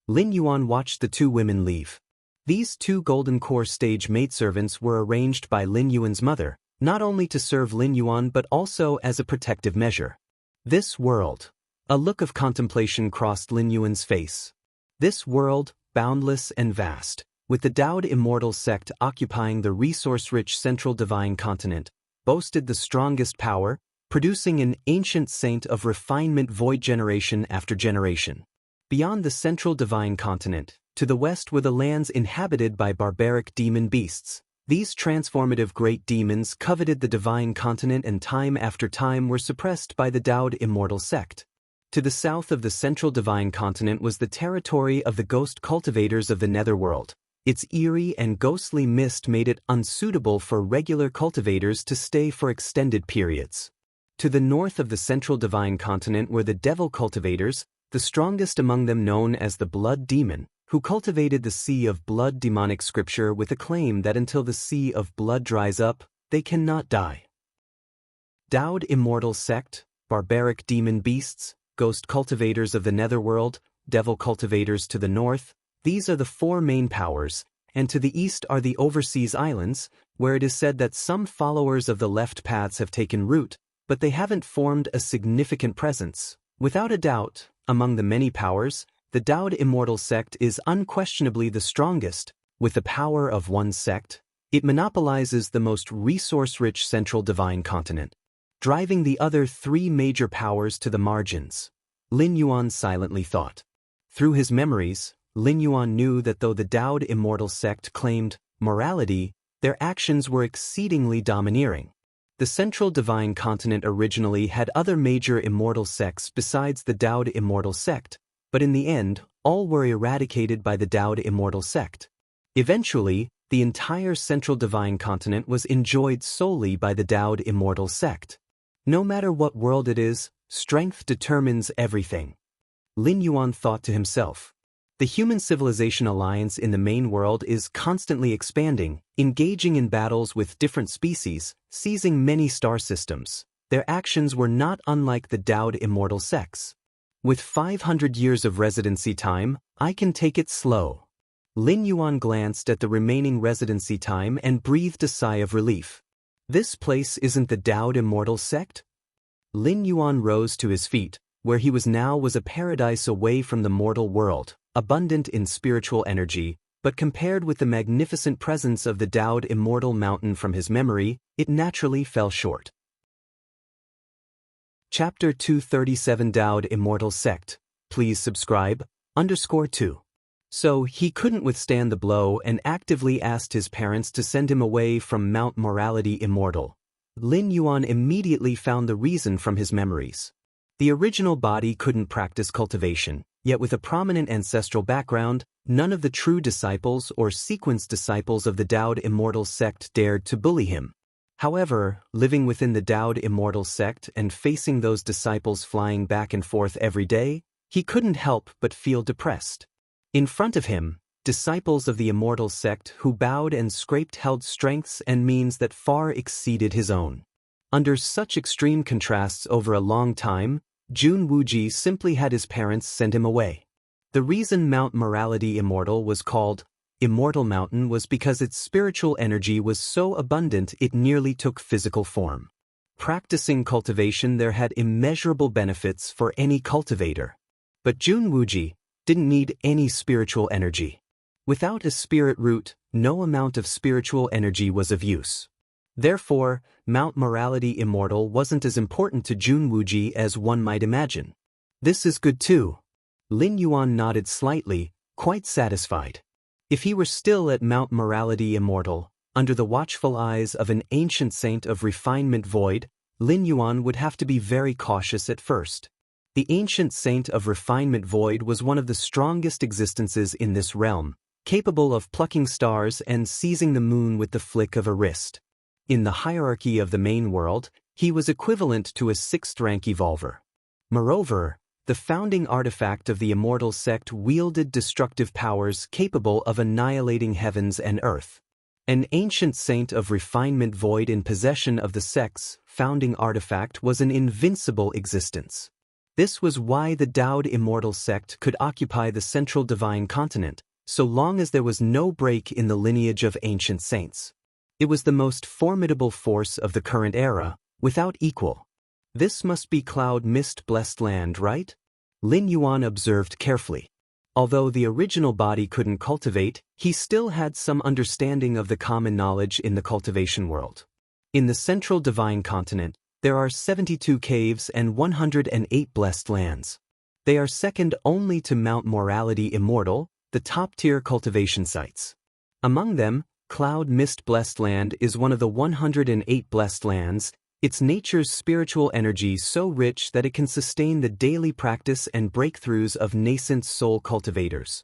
Lin Yuan watched the 2 women leave. These 2 golden core stage maidservants were arranged by Lin Yuan's mother, not only to serve Lin Yuan but also as a protective measure. This world. A look of contemplation crossed Lin Yuan's face. This world, boundless and vast, with the Dowd immortal sect occupying the resource-rich central divine continent, boasted the strongest power, producing an ancient saint of refinement void generation after generation. Beyond the central divine continent, to the west were the lands inhabited by barbaric demon beasts. These transformative great demons coveted the divine continent and time after time were suppressed by the Dowd immortal sect. To the south of the central divine continent was the territory of the ghost cultivators of the netherworld. Its eerie and ghostly mist made it unsuitable for regular cultivators to stay for extended periods. To the north of the central divine continent were the devil cultivators, the strongest among them known as the blood demon, who cultivated the sea of blood demonic scripture with a claim that until the sea of blood dries up, they cannot die. Dowd immortal sect, barbaric demon beasts, ghost cultivators of the netherworld, devil cultivators to the north, These are the four main powers, and to the east are the overseas islands, where it is said that some followers of the left paths have taken root, but they haven't formed a significant presence. Without a doubt, among the many powers, the Daoud Immortal sect is unquestionably the strongest. With the power of one sect, it monopolizes the most resource-rich central divine continent, driving the other three major powers to the margins. Lin Yuan silently thought. Through his memories, Lin Yuan knew that though the Daoud Immortal sect claimed morality, their actions were exceedingly domineering. The central divine continent originally had other major immortal sects besides the Daoud Immortal sect, but in the end, all were eradicated by the Daoud Immortal sect. Eventually, the entire central divine continent was enjoyed solely by the Daoud Immortal sect. No matter what world it is, strength determines everything. Lin Yuan thought to himself. The human civilization alliance in the main world is constantly expanding, engaging in battles with different species, seizing many star systems. Their actions were not unlike the Daoud Immortal sects. With 500 years of residency time, I can take it slow. Lin Yuan glanced at the remaining residency time and breathed a sigh of relief. This place isn't the Daoud Immortal sect? Lin Yuan rose to his feet. Where he was now was a paradise away from the mortal world, abundant in spiritual energy, but compared with the magnificent presence of the Daoud Immortal mountain from his memory, it naturally fell short. Chapter 237 Daoud Immortal Sect. Please subscribe, _2. So he couldn't withstand the blow and actively asked his parents to send him away from Mount Morality Immortal. Lin Yuan immediately found the reason from his memories. The original body couldn't practice cultivation, yet with a prominent ancestral background, none of the true disciples or sequence disciples of the Daoud Immortal sect dared to bully him. However, living within the Daoud Immortal sect and facing those disciples flying back and forth every day, he couldn't help but feel depressed. In front of him, disciples of the Immortal sect who bowed and scraped held strengths and means that far exceeded his own. Under such extreme contrasts over a long time, Jun Wuji simply had his parents send him away. The reason Mount Morality Immortal was called Immortal Mountain was because its spiritual energy was so abundant it nearly took physical form. Practicing cultivation there had immeasurable benefits for any cultivator. But Jun Wuji didn't need any spiritual energy. Without a spirit root, no amount of spiritual energy was of use. Therefore, Mount Morality Immortal wasn't as important to Jun Wuji as one might imagine. This is good too. Lin Yuan nodded slightly, quite satisfied. If he were still at Mount Morality Immortal, under the watchful eyes of an ancient saint of refinement void, Lin Yuan would have to be very cautious at first. The ancient saint of refinement void was one of the strongest existences in this realm, capable of plucking stars and seizing the moon with the flick of a wrist. In the hierarchy of the main world, he was equivalent to a sixth-rank evolver. Moreover, the founding artifact of the Immortal sect wielded destructive powers capable of annihilating heavens and earth. An ancient saint of refinement void in possession of the sect's founding artifact was an invincible existence. This was why the Daoud Immortal sect could occupy the central divine continent, so long as there was no break in the lineage of ancient saints. It was the most formidable force of the current era, without equal. This must be cloud mist-blessed land, right? Lin Yuan observed carefully. Although the original body couldn't cultivate, he still had some understanding of the common knowledge in the cultivation world. In the central divine continent, there are 72 caves and 108 blessed lands. They are second only to Mount Morality Immortal, the top-tier cultivation sites. Among them, Cloud Mist Blessed Land is one of the 108 blessed lands, its nature's spiritual energy so rich that it can sustain the daily practice and breakthroughs of nascent soul cultivators.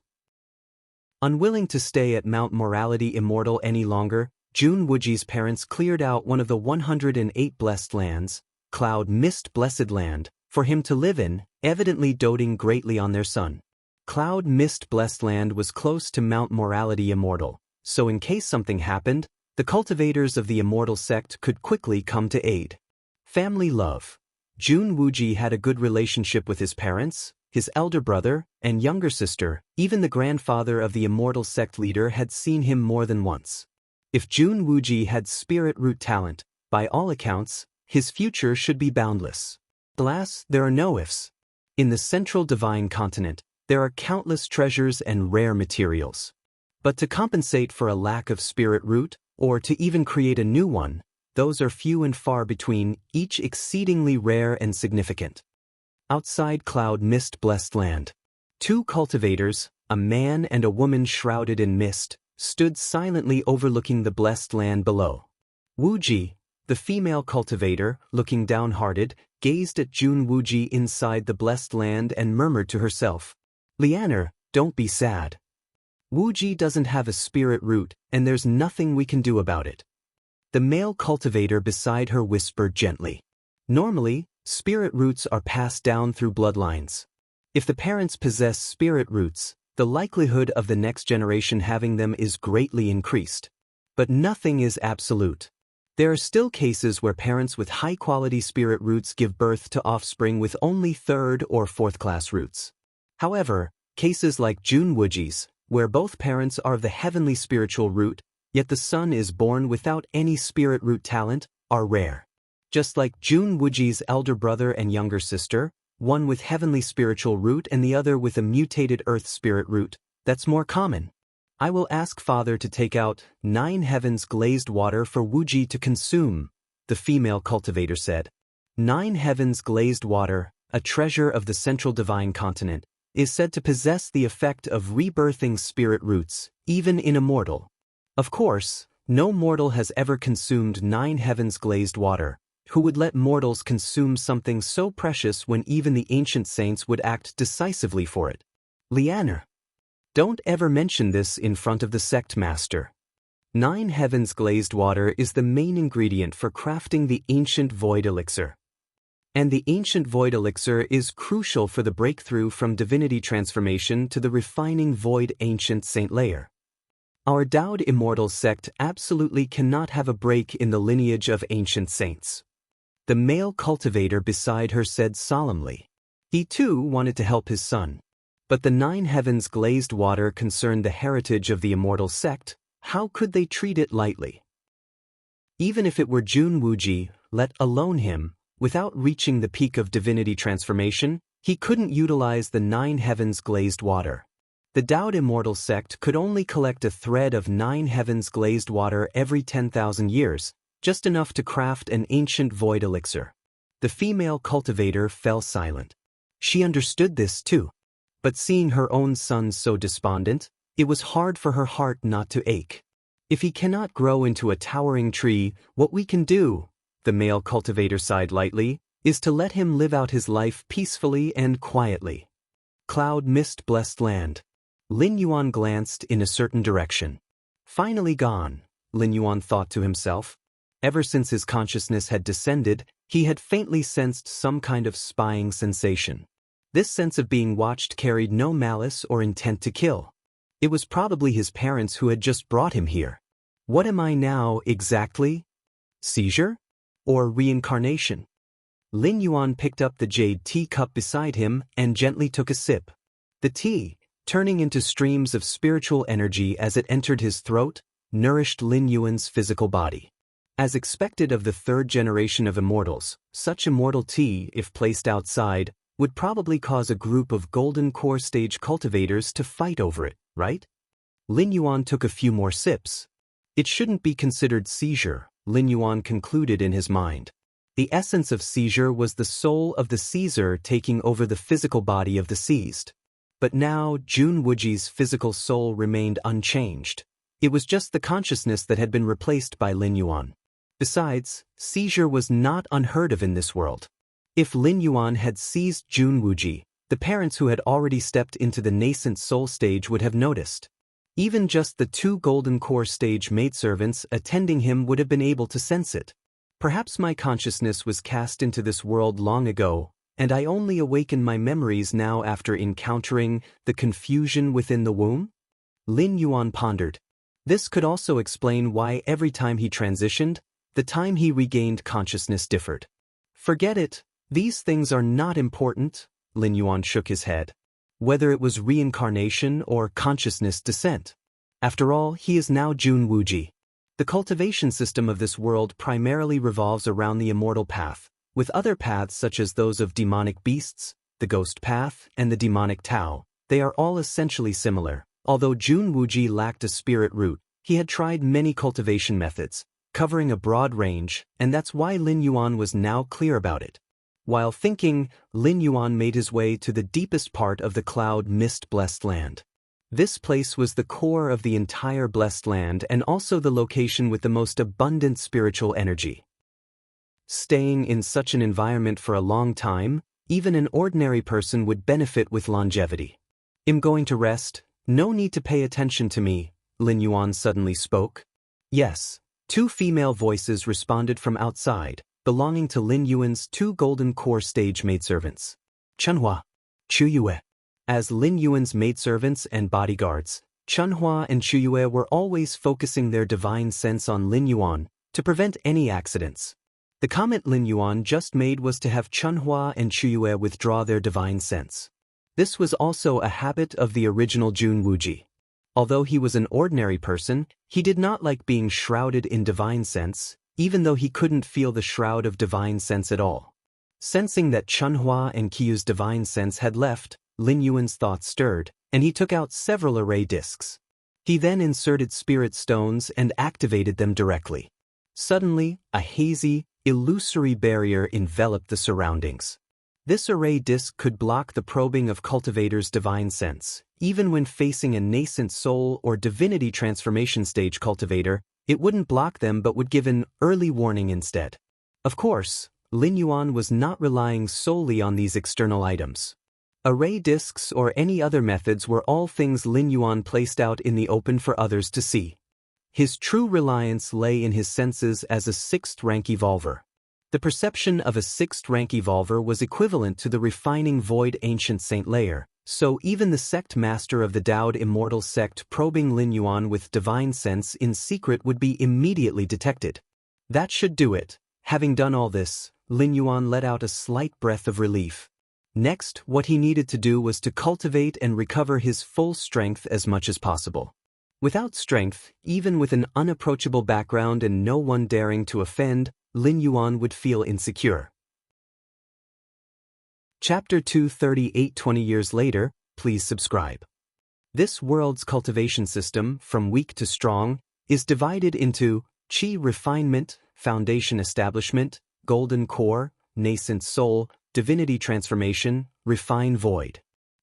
Unwilling to stay at Mount Morality Immortal any longer, Jun Wuji's parents cleared out one of the 108 blessed lands, Cloud Mist Blessed Land, for him to live in, evidently doting greatly on their son. Cloud Mist Blessed Land was close to Mount Morality Immortal, so in case something happened, the cultivators of the Immortal sect could quickly come to aid. Family love. Jun Wuji had a good relationship with his parents, his elder brother, and younger sister, even the grandfather of the immortal sect leader had seen him more than once. If Jun Wuji had spirit root talent, by all accounts, his future should be boundless. Alas, there are no ifs. In the central divine continent, there are countless treasures and rare materials. But to compensate for a lack of spirit root, or to even create a new one, those are few and far between, each exceedingly rare and significant. Outside cloud mist blessed land. Two cultivators, a man and a woman shrouded in mist, stood silently overlooking the blessed land below. Wuji, the female cultivator, looking downhearted, gazed at Jun Wuji inside the blessed land and murmured to herself, "Lianer, don't be sad. Wuji doesn't have a spirit root, and there's nothing we can do about it." The male cultivator beside her whispered gently, "Normally, spirit roots are passed down through bloodlines. If the parents possess spirit roots, the likelihood of the next generation having them is greatly increased. But nothing is absolute. There are still cases where parents with high-quality spirit roots give birth to offspring with only third- or fourth-class roots. However, cases like Jun Wuji's, where both parents are of the heavenly spiritual root, yet the son is born without any spirit root talent, are rare. Just like Jun Wuji's elder brother and younger sister, one with heavenly spiritual root and the other with a mutated earth spirit root, that's more common. I will ask Father to take out 9 heavens glazed water for Wuji to consume," the female cultivator said. 9 heavens glazed water, a treasure of the central divine continent, is said to possess the effect of rebirthing spirit roots, even in a mortal. Of course, no mortal has ever consumed 9 heavens glazed water. Who would let mortals consume something so precious when even the ancient saints would act decisively for it? Lianer, don't ever mention this in front of the sect master. 9 heavens glazed water is the main ingredient for crafting the ancient void elixir. And the ancient void elixir is crucial for the breakthrough from divinity transformation to the refining void ancient saint layer. Our Dowd immortal sect absolutely cannot have a break in the lineage of ancient saints. The male cultivator beside her said solemnly. He too wanted to help his son. But the 9 heavens glazed water concerned the heritage of the immortal sect. How could they treat it lightly? Even if it were Jun Wuji, let alone him, without reaching the peak of divinity transformation, he couldn't utilize the 9 heavens glazed water. The Dowd immortal sect could only collect a thread of 9 heavens glazed water every 10,000 years, just enough to craft an ancient void elixir. The female cultivator fell silent. She understood this too. But seeing her own son so despondent, it was hard for her heart not to ache. If he cannot grow into a towering tree, what we can do, the male cultivator sighed lightly, is to let him live out his life peacefully and quietly. Cloud mist blessed land. Lin Yuan glanced in a certain direction. Finally gone, Lin Yuan thought to himself. Ever since his consciousness had descended, he had faintly sensed some kind of spying sensation. This sense of being watched carried no malice or intent to kill. It was probably his parents who had just brought him here. What am I now, exactly? Seizure? Or reincarnation? Lin Yuan picked up the jade teacup beside him and gently took a sip. The tea, turning into streams of spiritual energy as it entered his throat, nourished Lin Yuan's physical body. As expected of the 3rd generation of immortals, such immortal tea, if placed outside, would probably cause a group of golden core stage cultivators to fight over it, right? Lin Yuan took a few more sips. It shouldn't be considered seizure, Lin Yuan concluded in his mind. The essence of seizure was the soul of the seizer taking over the physical body of the seized. But now Jun Wuji's physical soul remained unchanged. It was just the consciousness that had been replaced by Lin Yuan. Besides, seizure was not unheard of in this world. If Lin Yuan had seized Jun Wuji, the parents who had already stepped into the nascent soul stage would have noticed. Even just the 2 golden core stage maidservants attending him would have been able to sense it. Perhaps my consciousness was cast into this world long ago, and I only awaken my memories now after encountering the confusion within the womb? Lin Yuan pondered. This could also explain why every time he transitioned, the time he regained consciousness differed. Forget it, these things are not important, Lin Yuan shook his head. Whether it was reincarnation or consciousness descent. After all, he is now Jun Wuji. The cultivation system of this world primarily revolves around the immortal path, with other paths such as those of demonic beasts, the ghost path, and the demonic Tao. They are all essentially similar. Although Jun Wuji lacked a spirit root, he had tried many cultivation methods, covering a broad range, and that's why Lin Yuan was now clear about it. While thinking, Lin Yuan made his way to the deepest part of the cloud mist-blessed land. This place was the core of the entire blessed land and also the location with the most abundant spiritual energy. Staying in such an environment for a long time, even an ordinary person would benefit with longevity. I'm going to rest, no need to pay attention to me, Lin Yuan suddenly spoke. Yes, two female voices responded from outside, belonging to Lin Yuan's two golden core stage maidservants. Chunhua, Chu Yue. As Lin Yuan's maidservants and bodyguards, Chunhua and Chu Yue were always focusing their divine sense on Lin Yuan to prevent any accidents. The comment Lin Yuan just made was to have Chunhua and Chu Yue withdraw their divine sense. This was also a habit of the original Jun Wuji. Although he was an ordinary person, he did not like being shrouded in divine sense, even though he couldn't feel the shroud of divine sense at all. Sensing that Chunhua and Qiyu's divine sense had left, Lin Yuan's thoughts stirred, and he took out several array discs. He then inserted spirit stones and activated them directly. Suddenly, a hazy, illusory barrier enveloped the surroundings. This array disc could block the probing of cultivators' divine sense. Even when facing a nascent soul or divinity transformation stage cultivator, it wouldn't block them but would give an early warning instead. Of course, Lin Yuan was not relying solely on these external items. Array discs or any other methods were all things Lin Yuan placed out in the open for others to see. His true reliance lay in his senses as a sixth-rank evolver. The perception of a sixth-rank evolver was equivalent to the refining void ancient saint layer, so even the sect master of the Daoed immortal sect probing Lin Yuan with divine sense in secret would be immediately detected. That should do it. Having done all this, Lin Yuan let out a slight breath of relief. Next, what he needed to do was to cultivate and recover his full strength as much as possible. Without strength, even with an unapproachable background and no one daring to offend, Lin Yuan would feel insecure. Chapter 238 20 years later, please subscribe. This world's cultivation system, from weak to strong, is divided into Qi refinement, foundation establishment, golden core, nascent soul, divinity transformation, refine void.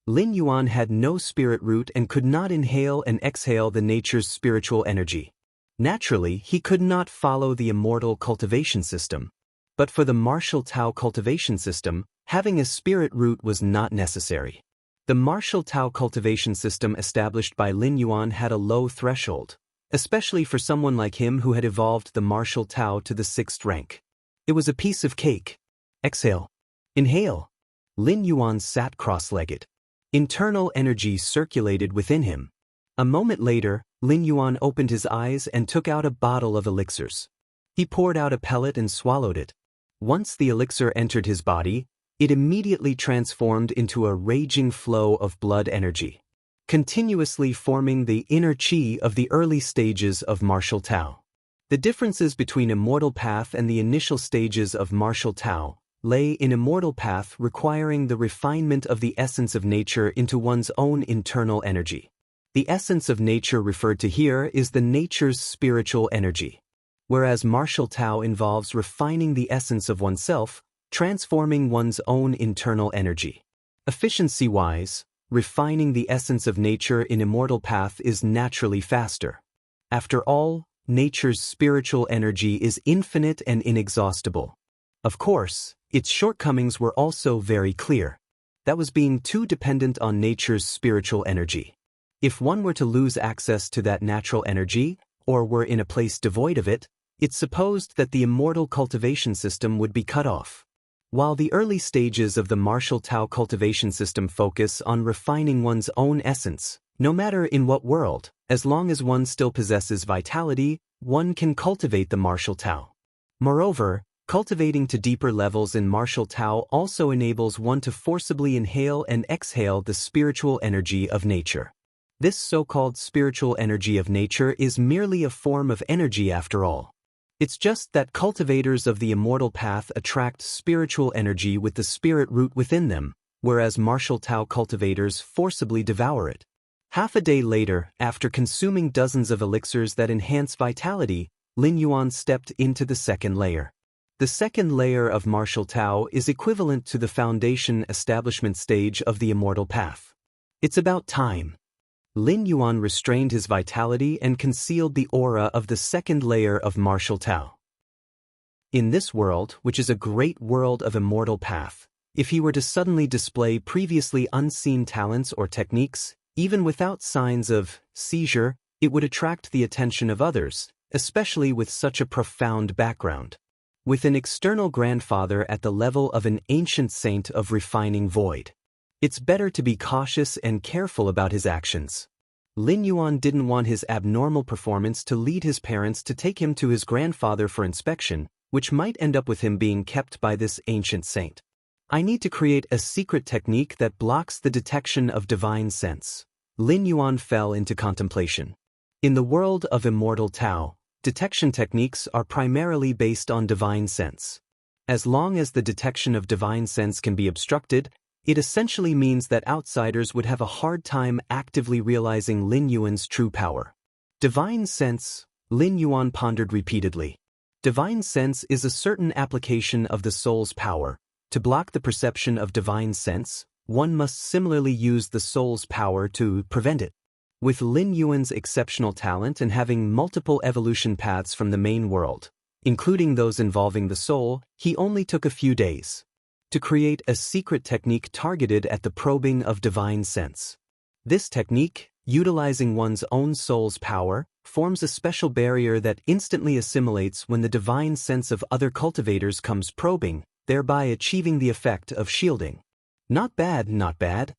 Lin Yuan had no spirit root and could not inhale and exhale the nature's spiritual energy. Naturally, he could not follow the immortal cultivation system. But for the martial Tao cultivation system, having a spirit root was not necessary. The martial Tao cultivation system established by Lin Yuan had a low threshold, especially for someone like him who had evolved the martial Tao to the 6th rank. It was a piece of cake. Exhale. Inhale. Lin Yuan sat cross-legged. Internal energy circulated within him. A moment later, Lin Yuan opened his eyes and took out a bottle of elixirs. He poured out a pellet and swallowed it. Once the elixir entered his body, it immediately transformed into a raging flow of blood energy, continuously forming the inner qi of the early stages of martial Tao. The differences between immortal path and the initial stages of martial Tao lay in immortal path requiring the refinement of the essence of nature into one's own internal energy. The essence of nature referred to here is the nature's spiritual energy, whereas martial Tao involves refining the essence of oneself, transforming one's own internal energy. Efficiency-wise, refining the essence of nature in immortal path is naturally faster. After all, nature's spiritual energy is infinite and inexhaustible. Of course, its shortcomings were also very clear. That was being too dependent on nature's spiritual energy. If one were to lose access to that natural energy, or were in a place devoid of it, it's supposed that the immortal cultivation system would be cut off. While the early stages of the martial Tao cultivation system focus on refining one's own essence, no matter in what world, as long as one still possesses vitality, one can cultivate the martial Tao. Moreover, Cultivating to deeper levels in martial Tao also enables one to forcibly inhale and exhale the spiritual energy of nature. This so-called spiritual energy of nature is merely a form of energy after all. It's just that cultivators of the immortal path attract spiritual energy with the spirit root within them, whereas martial Tao cultivators forcibly devour it. Half a day later, after consuming dozens of elixirs that enhance vitality, Lin Yuan stepped into the second layer. The second layer of martial Tao is equivalent to the foundation establishment stage of the immortal path. It's about time. Lin Yuan restrained his vitality and concealed the aura of the second layer of martial Tao. In this world, which is a great world of immortal path, if he were to suddenly display previously unseen talents or techniques, even without signs of seizure, it would attract the attention of others, especially with such a profound background. With an external grandfather at the level of an ancient saint of refining void, it's better to be cautious and careful about his actions. Lin Yuan didn't want his abnormal performance to lead his parents to take him to his grandfather for inspection, which might end up with him being kept by this ancient saint. I need to create a secret technique that blocks the detection of divine sense. Lin Yuan fell into contemplation. In the world of immortal Tao, detection techniques are primarily based on divine sense. As long as the detection of divine sense can be obstructed, it essentially means that outsiders would have a hard time actively realizing Lin Yuan's true power. Divine sense, Lin Yuan pondered repeatedly. Divine sense is a certain application of the soul's power. To block the perception of divine sense, one must similarly use the soul's power to prevent it. With Lin Yuan's exceptional talent and having multiple evolution paths from the main world, including those involving the soul, he only took a few days to create a secret technique targeted at the probing of divine sense. This technique, utilizing one's own soul's power, forms a special barrier that instantly assimilates when the divine sense of other cultivators comes probing, thereby achieving the effect of shielding. Not bad, not bad.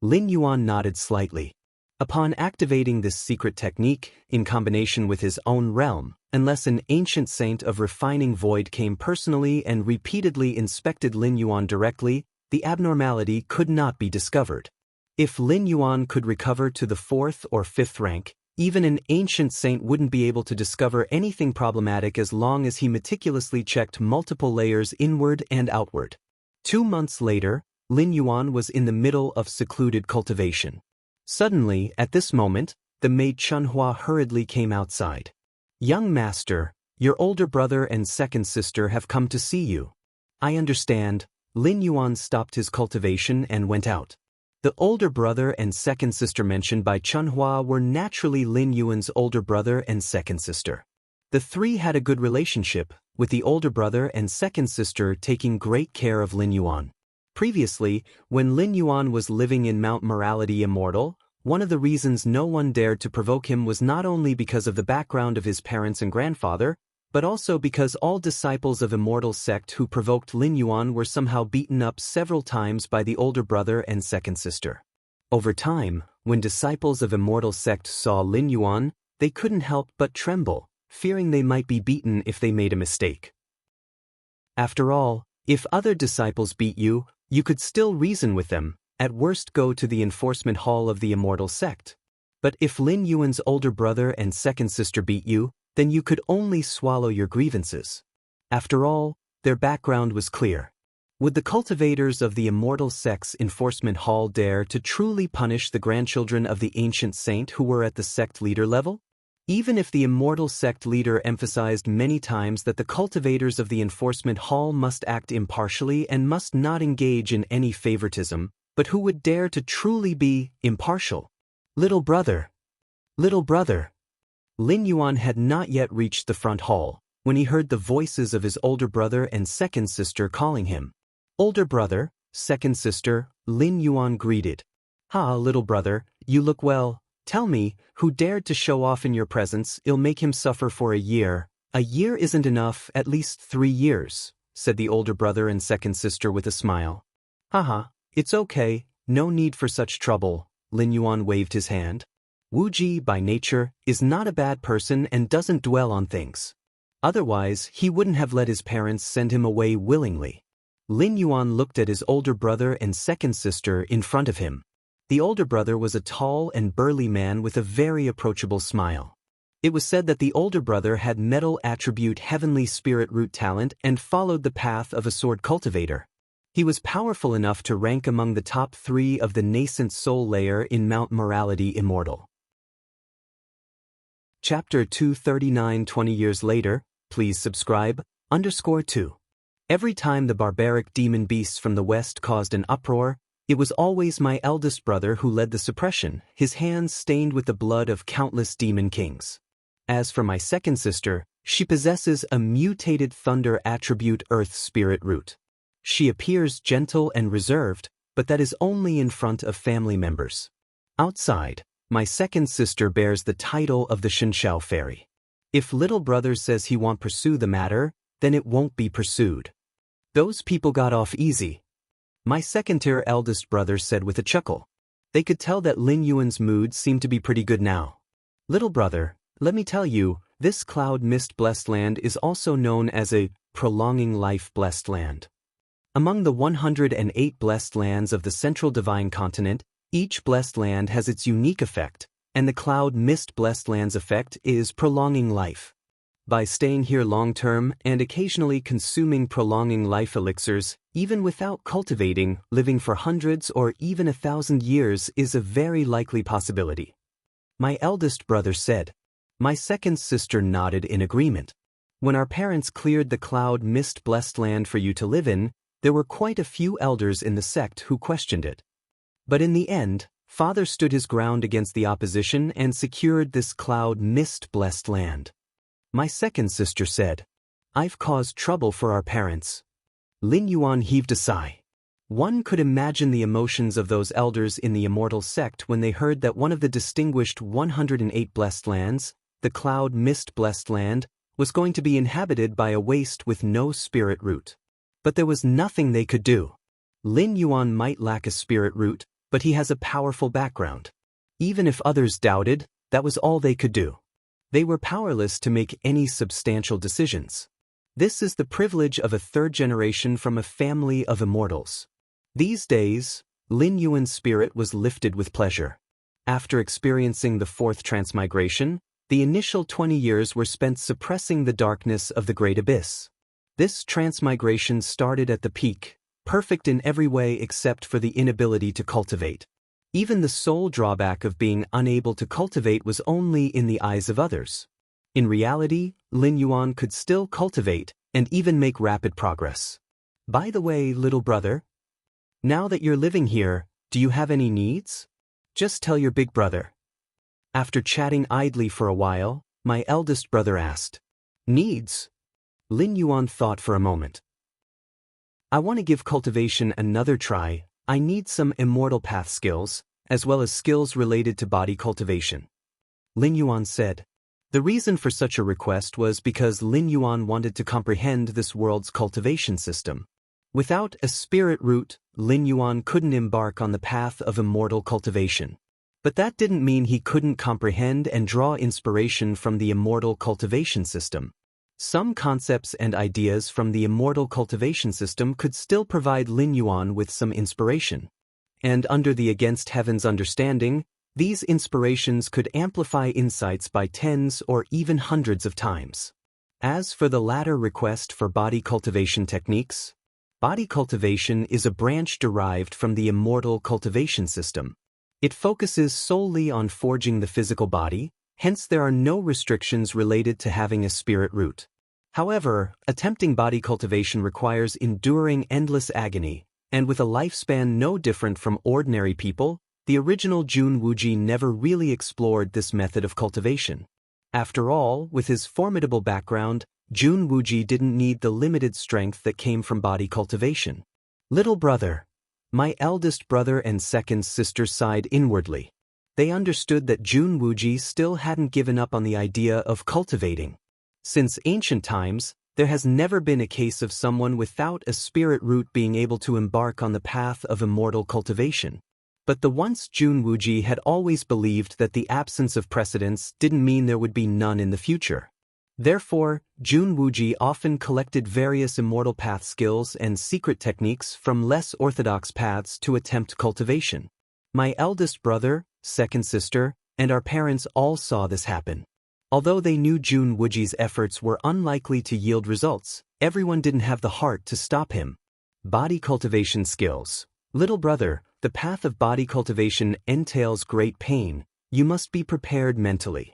Lin Yuan nodded slightly. Upon activating this secret technique, in combination with his own realm, unless an ancient saint of refining void came personally and repeatedly inspected Lin Yuan directly, the abnormality could not be discovered. If Lin Yuan could recover to the 4th or 5th rank, even an ancient saint wouldn't be able to discover anything problematic as long as he meticulously checked multiple layers inward and outward. 2 months later, Lin Yuan was in the middle of secluded cultivation. Suddenly, at this moment, the maid Chunhua hurriedly came outside. "Young master, your older brother and second sister have come to see you." "I understand." Lin Yuan stopped his cultivation and went out. The older brother and second sister mentioned by Chunhua were naturally Lin Yuan's older brother and second sister. The three had a good relationship, with the older brother and second sister taking great care of Lin Yuan. Previously, when Lin Yuan was living in Mount Morality Immortal, one of the reasons no one dared to provoke him was not only because of the background of his parents and grandfather, but also because all disciples of Immortal sect who provoked Lin Yuan were somehow beaten up several times by the older brother and second sister. Over time, when disciples of Immortal sect saw Lin Yuan, they couldn't help but tremble, fearing they might be beaten if they made a mistake. After all, if other disciples beat you, you could still reason with them, at worst go to the enforcement hall of the Immortal sect. But if Lin Yuan's older brother and second sister beat you, then you could only swallow your grievances. After all, their background was clear. Would the cultivators of the Immortal sect's enforcement hall dare to truly punish the grandchildren of the ancient saint who were at the sect leader level? Even if the Immortal sect leader emphasized many times that the cultivators of the enforcement hall must act impartially and must not engage in any favoritism, but who would dare to truly be impartial? Little brother. Little brother. Lin Yuan had not yet reached the front hall when he heard the voices of his older brother and second sister calling him. Older brother, second sister, Lin Yuan greeted. "Ha, little brother, you look well. Tell me, who dared to show off in your presence? I'll make him suffer for a year." "A year isn't enough, at least 3 years," said the older brother and second sister with a smile. "Haha, it's okay, no need for such trouble." Lin Yuan waved his hand. Wu Ji, by nature, is not a bad person and doesn't dwell on things. Otherwise, he wouldn't have let his parents send him away willingly. Lin Yuan looked at his older brother and second sister in front of him. The older brother was a tall and burly man with a very approachable smile. It was said that the older brother had metal attribute heavenly spirit root talent and followed the path of a sword cultivator. He was powerful enough to rank among the top 3 of the nascent soul layer in Mount Morality Immortal. Chapter 239. 20 years later, please subscribe, _2. Every time the barbaric demon beasts from the west caused an uproar, it was always my eldest brother who led the suppression, his hands stained with the blood of countless demon kings. As for my second sister, she possesses a mutated thunder attribute earth spirit root. She appears gentle and reserved, but that is only in front of family members. Outside, my second sister bears the title of the Shenshao Fairy. If little brother says he won't pursue the matter, then it won't be pursued. Those people got off easy. My second-tier eldest brother said with a chuckle. They could tell that Lin Yuan's mood seemed to be pretty good now. Little brother, let me tell you, this cloud mist blessed land is also known as a prolonging life blessed land. Among the 108 blessed lands of the central divine continent, each blessed land has its unique effect, and the cloud mist blessed land's effect is prolonging life. By staying here long-term and occasionally consuming prolonging life elixirs, even without cultivating, living for hundreds or even 1,000 years is a very likely possibility. My eldest brother said. My second sister nodded in agreement. When our parents cleared the cloud mist blessed land for you to live in, there were quite a few elders in the sect who questioned it. But in the end, Father stood his ground against the opposition and secured this cloud mist blessed land. My second sister said, I've caused trouble for our parents. Lin Yuan heaved a sigh. One could imagine the emotions of those elders in the immortal sect when they heard that one of the distinguished 108 blessed lands, the cloud mist blessed land, was going to be inhabited by a waste with no spirit root. But there was nothing they could do. Lin Yuan might lack a spirit root, but he has a powerful background. Even if others doubted, that was all they could do. They were powerless to make any substantial decisions. This is the privilege of a third generation from a family of immortals. These days, Lin Yuan's spirit was lifted with pleasure. After experiencing the 4th transmigration, the initial 20 years were spent suppressing the darkness of the Great Abyss. This transmigration started at the peak, perfect in every way except for the inability to cultivate. Even the sole drawback of being unable to cultivate was only in the eyes of others. In reality, Lin Yuan could still cultivate and even make rapid progress. By the way, little brother, now that you're living here, do you have any needs? Just tell your big brother. After chatting idly for a while, my eldest brother asked, Needs? Lin Yuan thought for a moment. I want to give cultivation another try. I need some immortal path skills, as well as skills related to body cultivation. Lin Yuan said. The reason for such a request was because Lin Yuan wanted to comprehend this world's cultivation system. Without a spirit root, Lin Yuan couldn't embark on the path of immortal cultivation. But that didn't mean he couldn't comprehend and draw inspiration from the immortal cultivation system. Some concepts and ideas from the immortal cultivation system could still provide Lin Yuan with some inspiration. And under the Against Heaven's understanding, these inspirations could amplify insights by tens or even hundreds of times. As for the latter request for body cultivation techniques, body cultivation is a branch derived from the immortal cultivation system. It focuses solely on forging the physical body, hence there are no restrictions related to having a spirit root. However, attempting body cultivation requires enduring endless agony, and with a lifespan no different from ordinary people, the original Jun Wuji never really explored this method of cultivation. After all, with his formidable background, Jun Wuji didn't need the limited strength that came from body cultivation. Little brother. My eldest brother and second sister sighed inwardly. They understood that Jun Wuji still hadn't given up on the idea of cultivating. Since ancient times, there has never been a case of someone without a spirit root being able to embark on the path of immortal cultivation. But the once Jun Wuji had always believed that the absence of precedents didn't mean there would be none in the future. Therefore, Jun Wuji often collected various immortal path skills and secret techniques from less orthodox paths to attempt cultivation. My eldest brother, second sister, and our parents all saw this happen. Although they knew Jun Wuji's efforts were unlikely to yield results, everyone didn't have the heart to stop him. Body cultivation skills. Little brother, the path of body cultivation entails great pain. You must be prepared mentally.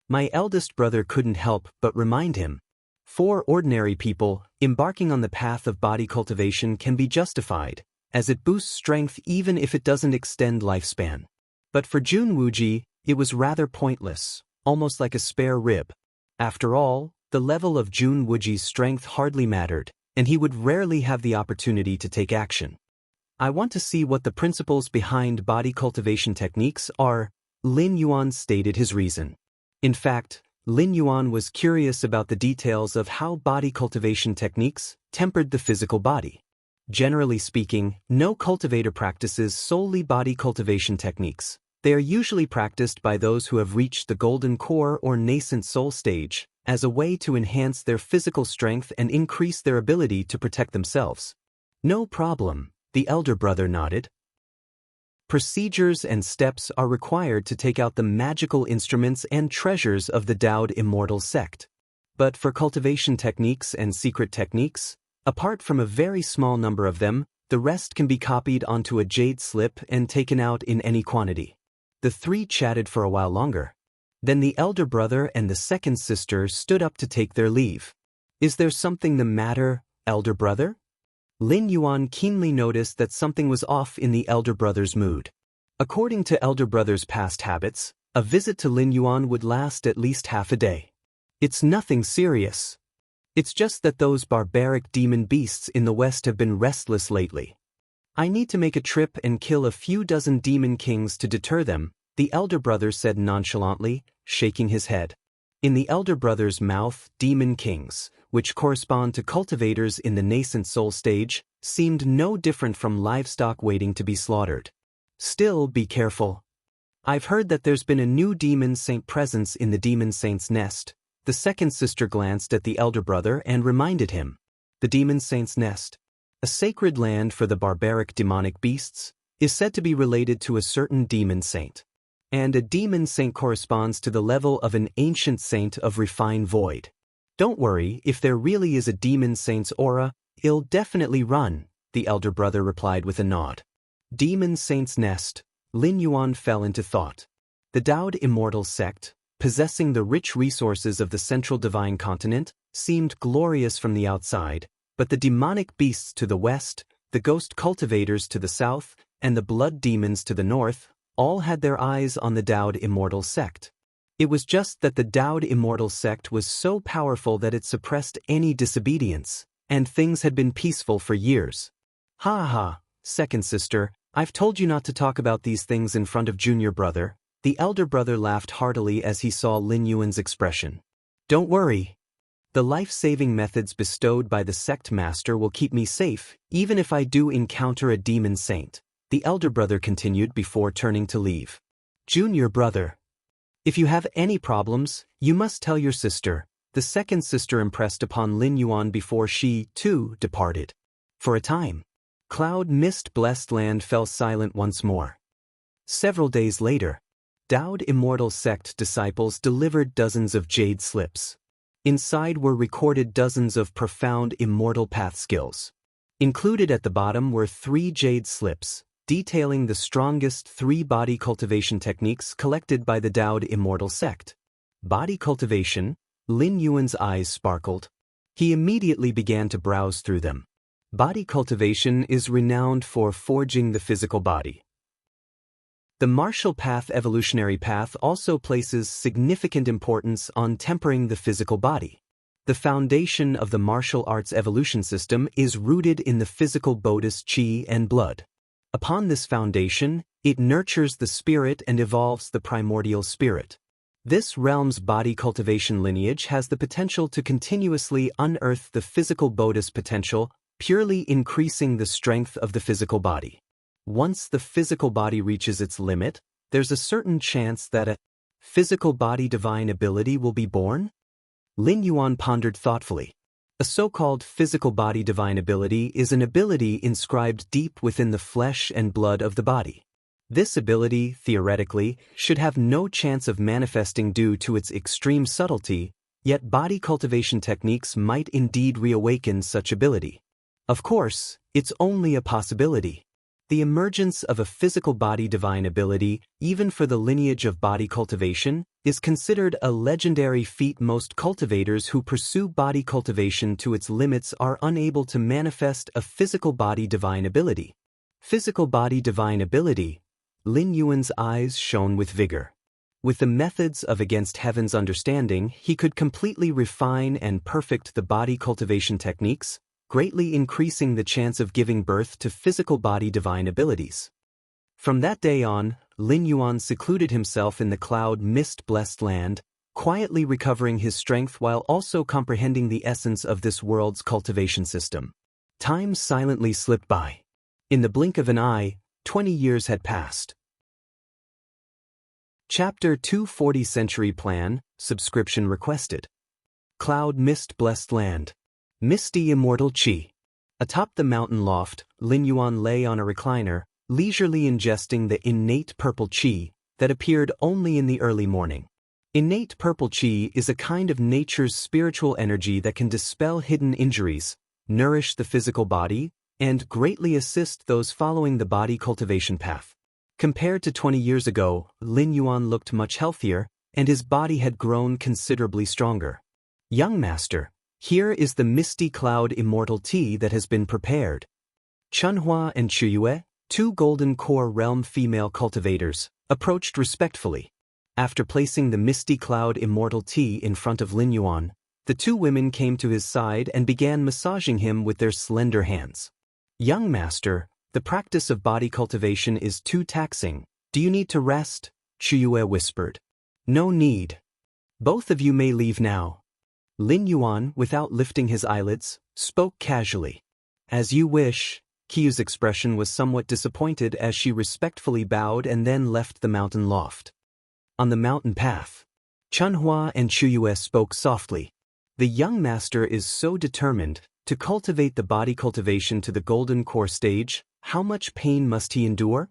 My eldest brother couldn't help but remind him. For ordinary people, embarking on the path of body cultivation can be justified, as it boosts strength even if it doesn't extend lifespan. But for Jun Wuji, it was rather pointless, almost like a spare rib. After all, the level of Jun Wuji's strength hardly mattered, and he would rarely have the opportunity to take action. I want to see what the principles behind body cultivation techniques are. Lin Yuan stated his reason. In fact, Lin Yuan was curious about the details of how body cultivation techniques tempered the physical body. Generally speaking, no cultivator practices solely body cultivation techniques. They are usually practiced by those who have reached the golden core or nascent soul stage, as a way to enhance their physical strength and increase their ability to protect themselves. No problem, the elder brother nodded. Procedures and steps are required to take out the magical instruments and treasures of the Dowd immortal sect. But for cultivation techniques and secret techniques, apart from a very small number of them, the rest can be copied onto a jade slip and taken out in any quantity. The three chatted for a while longer. Then the elder brother and the second sister stood up to take their leave. Is there something the matter, elder brother? Lin Yuan keenly noticed that something was off in the elder brother's mood. According to elder brother's past habits, a visit to Lin Yuan would last at least half a day. It's nothing serious. It's just that those barbaric demon beasts in the west have been restless lately. I need to make a trip and kill a few dozen demon kings to deter them, the elder brother said nonchalantly, shaking his head. In the elder brother's mouth, demon kings, which correspond to cultivators in the nascent soul stage, seemed no different from livestock waiting to be slaughtered. Still, be careful. I've heard that there's been a new demon saint presence in the demon saint's nest. The second sister glanced at the elder brother and reminded him. The demon saint's nest, a sacred land for the barbaric demonic beasts, is said to be related to a certain demon saint. And a demon saint corresponds to the level of an ancient saint of refined void. Don't worry, if there really is a demon saint's aura, it'll definitely run, the elder brother replied with a nod. Demon saint's nest, Lin Yuan fell into thought. The Dowd immortal sect, possessing the rich resources of the central divine continent, seemed glorious from the outside, but the demonic beasts to the west, the ghost cultivators to the south, and the blood demons to the north, all had their eyes on the Dowd immortal sect. It was just that the Dowd immortal sect was so powerful that it suppressed any disobedience, and things had been peaceful for years. Ha ha, second sister, I've told you not to talk about these things in front of junior brother. The elder brother laughed heartily as he saw Lin Yuan's expression. Don't worry. The life-saving methods bestowed by the sect master will keep me safe, even if I do encounter a demon saint, the elder brother continued before turning to leave. Junior brother. If you have any problems, you must tell your sister, the second sister impressed upon Lin Yuan before she, too, departed. For a time, cloud mist-blessed land fell silent once more. Several days later, Dowd immortal sect disciples delivered dozens of jade slips. Inside were recorded dozens of profound immortal path skills. Included at the bottom were 3 jade slips, detailing the strongest 3 body cultivation techniques collected by the Dowd immortal sect. Body cultivation, Lin Yuan's eyes sparkled. He immediately began to browse through them. Body cultivation is renowned for forging the physical body. The martial path evolutionary path also places significant importance on tempering the physical body. The foundation of the martial arts evolution system is rooted in the physical bodhis qi and blood. Upon this foundation, it nurtures the spirit and evolves the primordial spirit. This realm's body cultivation lineage has the potential to continuously unearth the physical bodhis potential, purely increasing the strength of the physical body. Once the physical body reaches its limit, there's a certain chance that a physical body divine ability will be born? Lin Yuan pondered thoughtfully. A so-called physical body divine ability is an ability inscribed deep within the flesh and blood of the body. This ability, theoretically, should have no chance of manifesting due to its extreme subtlety, yet body cultivation techniques might indeed reawaken such ability. Of course, it's only a possibility. The emergence of a physical body divine ability, even for the lineage of body cultivation, is considered a legendary feat. Most cultivators who pursue body cultivation to its limits are unable to manifest a physical body divine ability. Physical body divine ability. Lin Yuan's eyes shone with vigor. With the methods of Against Heaven's understanding, he could completely refine and perfect the body cultivation techniques, greatly increasing the chance of giving birth to physical body divine abilities. From that day on, Lin Yuan secluded himself in the cloud mist-blessed land, quietly recovering his strength while also comprehending the essence of this world's cultivation system. Time silently slipped by. In the blink of an eye, 20 years had passed. Chapter 240 Century Plan, Subscription Requested. Cloud Mist-Blessed Land. Misty Immortal Qi. Atop the mountain loft, Lin Yuan lay on a recliner, leisurely ingesting the innate purple qi that appeared only in the early morning. Innate purple qi is a kind of nature's spiritual energy that can dispel hidden injuries, nourish the physical body, and greatly assist those following the body cultivation path. Compared to 20 years ago, Lin Yuan looked much healthier, and his body had grown considerably stronger. Young master, here is the misty cloud immortal tea that has been prepared. Chunhua and Chuyue, two golden core realm female cultivators, approached respectfully. After placing the misty cloud immortal tea in front of Lin Yuan, the two women came to his side and began massaging him with their slender hands. Young master, the practice of body cultivation is too taxing. Do you need to rest? Chuyue whispered. No need. Both of you may leave now. Lin Yuan, without lifting his eyelids, spoke casually. As you wish. Qiyu's expression was somewhat disappointed as she respectfully bowed and then left the mountain loft. On the mountain path, Chunhua and Chuyue spoke softly. The young master is so determined to cultivate the body cultivation to the golden core stage. How much pain must he endure?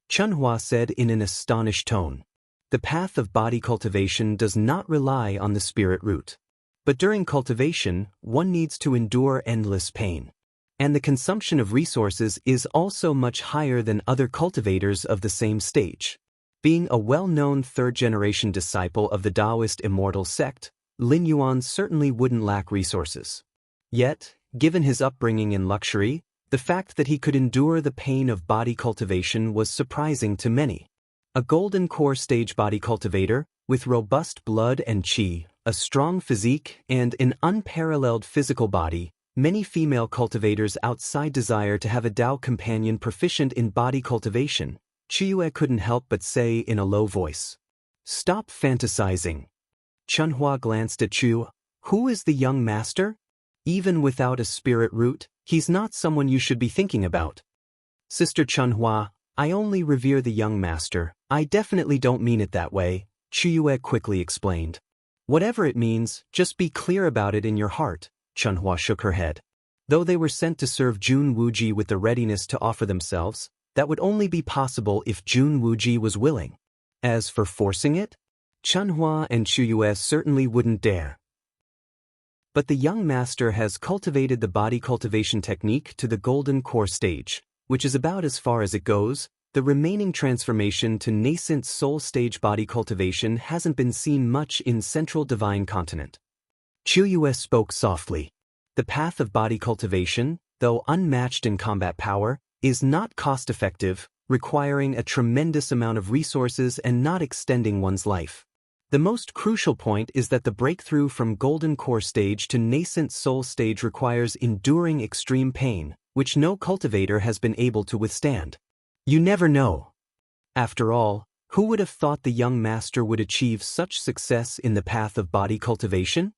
Chunhua said in an astonished tone. The path of body cultivation does not rely on the spirit root. But during cultivation, one needs to endure endless pain. And the consumption of resources is also much higher than other cultivators of the same stage. Being a well-known third-generation disciple of the Taoist immortal sect, Lin Yuan certainly wouldn't lack resources. Yet, given his upbringing in luxury, the fact that he could endure the pain of body cultivation was surprising to many. A golden core stage body cultivator, with robust blood and qi, a strong physique, and an unparalleled physical body, many female cultivators outside desire to have a Dao companion proficient in body cultivation. Chuyue couldn't help but say in a low voice. Stop fantasizing. Chunhua glanced at Chu. Who is the young master? Even without a spirit root, he's not someone you should be thinking about. Sister Chunhua, I only revere the young master. I definitely don't mean it that way, Chuyue quickly explained. Whatever it means, just be clear about it in your heart, Chunhua shook her head. Though they were sent to serve Jun Wuji with the readiness to offer themselves, that would only be possible if Jun Wuji was willing. As for forcing it, Chunhua and Chuyue certainly wouldn't dare. But the young master has cultivated the body cultivation technique to the golden core stage, which is about as far as it goes. The remaining transformation to nascent soul stage body cultivation hasn't been seen much in Central Divine Continent. Chuyue spoke softly. The path of body cultivation, though unmatched in combat power, is not cost-effective, requiring a tremendous amount of resources and not extending one's life. The most crucial point is that the breakthrough from golden core stage to nascent soul stage requires enduring extreme pain, which no cultivator has been able to withstand. You never know. After all, who would have thought the young master would achieve such success in the path of body cultivation?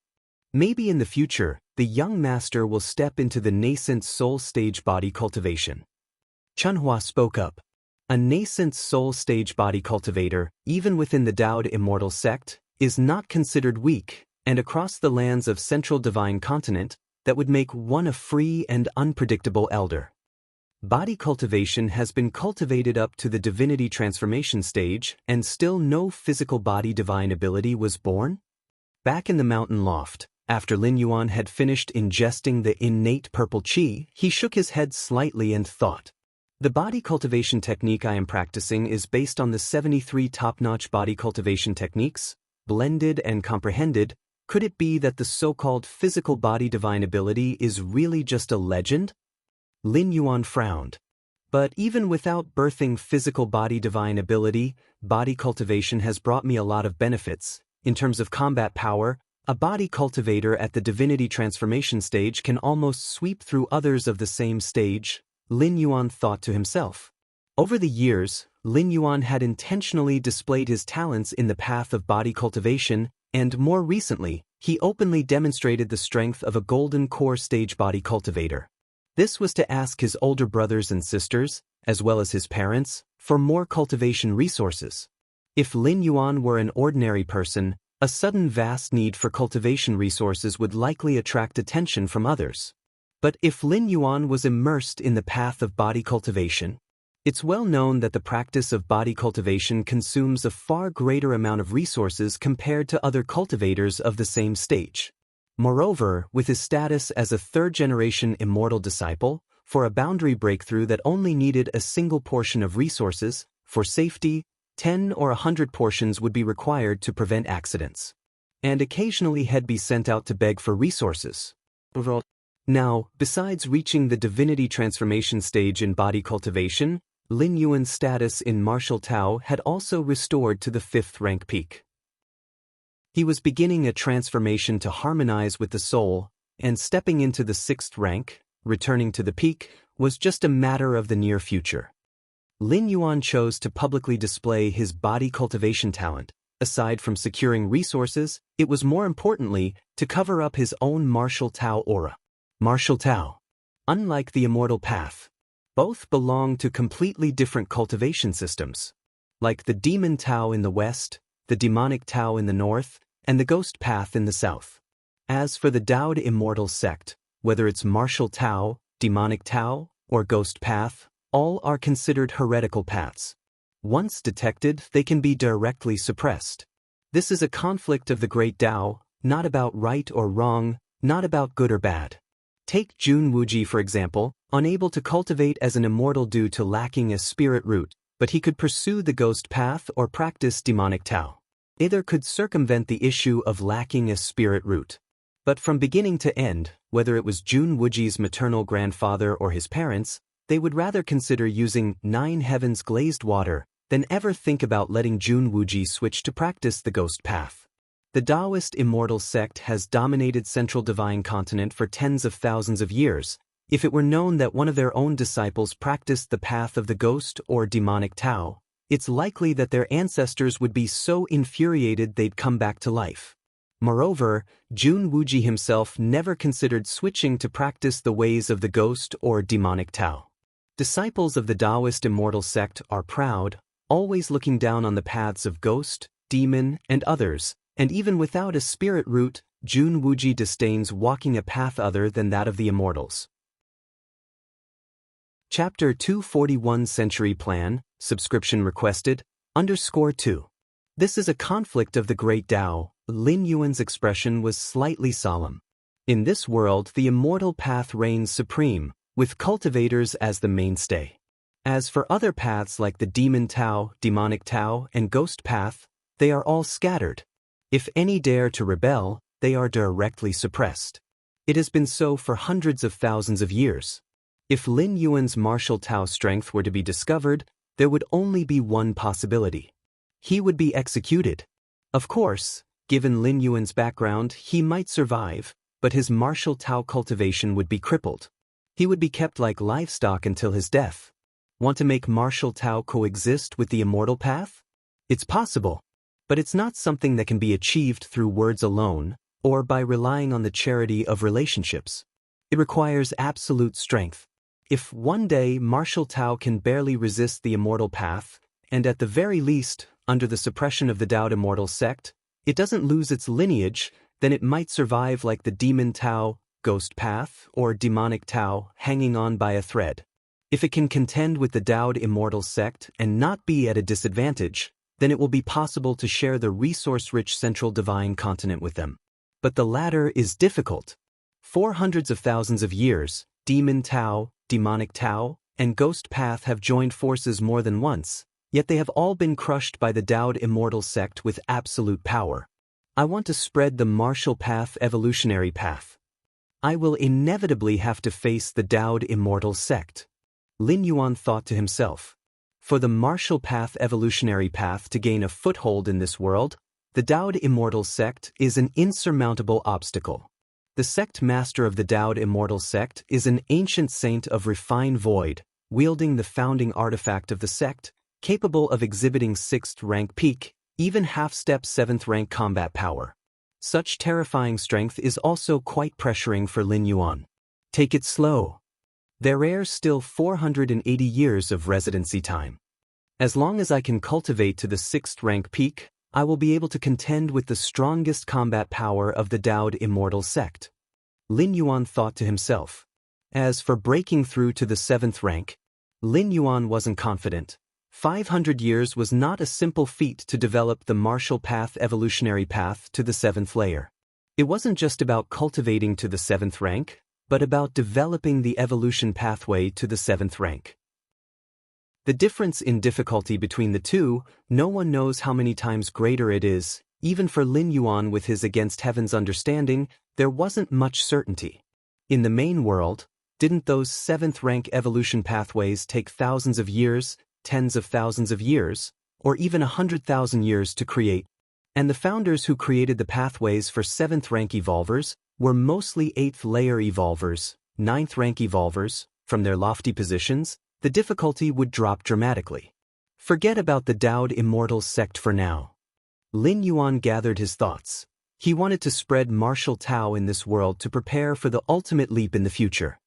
Maybe in the future, the young master will step into the nascent soul stage body cultivation. Chunhua spoke up. A nascent soul stage body cultivator, even within the Taoist immortal sect, is not considered weak. and across the lands of Central Divine Continent that would make one a free and unpredictable elder. Body cultivation has been cultivated up to the divinity transformation stage, and still no physical body divine ability was born? Back in the mountain loft, after Lin Yuan had finished ingesting the innate purple qi, he shook his head slightly and thought. The body cultivation technique I am practicing is based on the 73 top-notch body cultivation techniques, blended and comprehended. Could it be that the so-called physical body divine ability is really just a legend? Lin Yuan frowned. But even without birthing physical body divine ability, body cultivation has brought me a lot of benefits. In terms of combat power, a body cultivator at the divinity transformation stage can almost sweep through others of the same stage, Lin Yuan thought to himself. Over the years, Lin Yuan had intentionally displayed his talents in the path of body cultivation, and more recently, he openly demonstrated the strength of a golden core stage body cultivator. This was to ask his older brothers and sisters, as well as his parents, for more cultivation resources. If Lin Yuan were an ordinary person, a sudden vast need for cultivation resources would likely attract attention from others. But if Lin Yuan was immersed in the path of body cultivation, it's well known that the practice of body cultivation consumes a far greater amount of resources compared to other cultivators of the same stage. Moreover, with his status as a third-generation immortal disciple, for a boundary breakthrough that only needed a single portion of resources, for safety, 10 or 100 portions would be required to prevent accidents. And occasionally he'd be sent out to beg for resources. Now, besides reaching the divinity transformation stage in body cultivation, Lin Yuan's status in martial Tao had also restored to the 5th rank peak. He was beginning a transformation to harmonize with the soul, and stepping into the 6th rank, returning to the peak, was just a matter of the near future. Lin Yuan chose to publicly display his body cultivation talent. Aside from securing resources, it was more importantly to cover up his own martial Tao aura. Martial Tao. Unlike the immortal path, both belong to completely different cultivation systems. Like the demon Tao in the west, the demonic Tao in the north, and the ghost path in the south. As for the Daoed immortal sect, whether it's martial Tao, demonic Tao, or ghost path, all are considered heretical paths. Once detected, they can be directly suppressed. This is a conflict of the great Tao, not about right or wrong, not about good or bad. Take Jun Wuji for example, unable to cultivate as an immortal due to lacking a spirit root, but he could pursue the ghost path or practice demonic Tao. Either could circumvent the issue of lacking a spirit root. But from beginning to end, whether it was Jun Wuji's maternal grandfather or his parents, they would rather consider using 9 heavens glazed water than ever think about letting Jun Wuji switch to practice the ghost path. The Taoist immortal sect has dominated Central Divine Continent for tens of thousands of years. If it were known that one of their own disciples practiced the path of the ghost or demonic Tao, it's likely that their ancestors would be so infuriated they'd come back to life. Moreover, Jun Wuji himself never considered switching to practice the ways of the ghost or demonic Tao. Disciples of the Taoist immortal sect are proud, always looking down on the paths of ghost, demon, and others, and even without a spirit root, Jun Wuji disdains walking a path other than that of the immortals. Chapter 241 Century Plan, Subscription Requested, _2. This is a conflict of the great Tao. Lin Yuan's expression was slightly solemn. In this world, the immortal path reigns supreme, with cultivators as the mainstay. As for other paths like the demon Tao, demonic Tao, and ghost path, they are all scattered. If any dare to rebel, they are directly suppressed. It has been so for hundreds of thousands of years. If Lin Yuan's martial Tao strength were to be discovered, there would only be one possibility. He would be executed. Of course, given Lin Yuan's background, he might survive, but his martial Tao cultivation would be crippled. He would be kept like livestock until his death. Want to make martial Tao coexist with the immortal path? It's possible, but it's not something that can be achieved through words alone, or by relying on the charity of relationships. It requires absolute strength. If one day martial Tao can barely resist the immortal path, and at the very least, under the suppression of the Taoed immortal sect, it doesn't lose its lineage, then it might survive like the demon Tao, ghost path, or demonic Tao, hanging on by a thread. If it can contend with the Daoed immortal sect and not be at a disadvantage, then it will be possible to share the resource-rich central divine continent with them. But the latter is difficult. For hundreds of thousands of years, demon Tao, demonic Tao, and ghost path have joined forces more than once, yet they have all been crushed by the Daoed immortal sect with absolute power. I want to spread the martial path evolutionary path. I will inevitably have to face the Daoed immortal sect. Lin Yuan thought to himself. For the martial path evolutionary path to gain a foothold in this world, the Daoed immortal sect is an insurmountable obstacle. The sect master of the Daoed immortal sect is an ancient saint of refined void, wielding the founding artifact of the sect, capable of exhibiting 6th rank peak, even half-step 7th rank combat power. Such terrifying strength is also quite pressuring for Lin Yuan. Take it slow. There's still 480 years of residency time. As long as I can cultivate to the 6th rank peak, I will be able to contend with the strongest combat power of the Daoed immortal sect. Lin Yuan thought to himself. As for breaking through to the 7th rank, Lin Yuan wasn't confident. 500 years was not a simple feat to develop the martial path evolutionary path to the 7th layer. It wasn't just about cultivating to the 7th rank, but about developing the evolution pathway to the 7th rank. The difference in difficulty between the two, no one knows how many times greater it is. Even for Lin Yuan with his against heaven's understanding, there wasn't much certainty. In the main world, didn't those 7th rank evolution pathways take thousands of years, tens of thousands of years, or even 100,000 years to create? And the founders who created the pathways for 7th rank evolvers were mostly 8th layer evolvers, 9th rank evolvers. From their lofty positions, the difficulty would drop dramatically. Forget about the Daoed immortal sect for now. Lin Yuan gathered his thoughts. He wanted to spread martial Tao in this world to prepare for the ultimate leap in the future.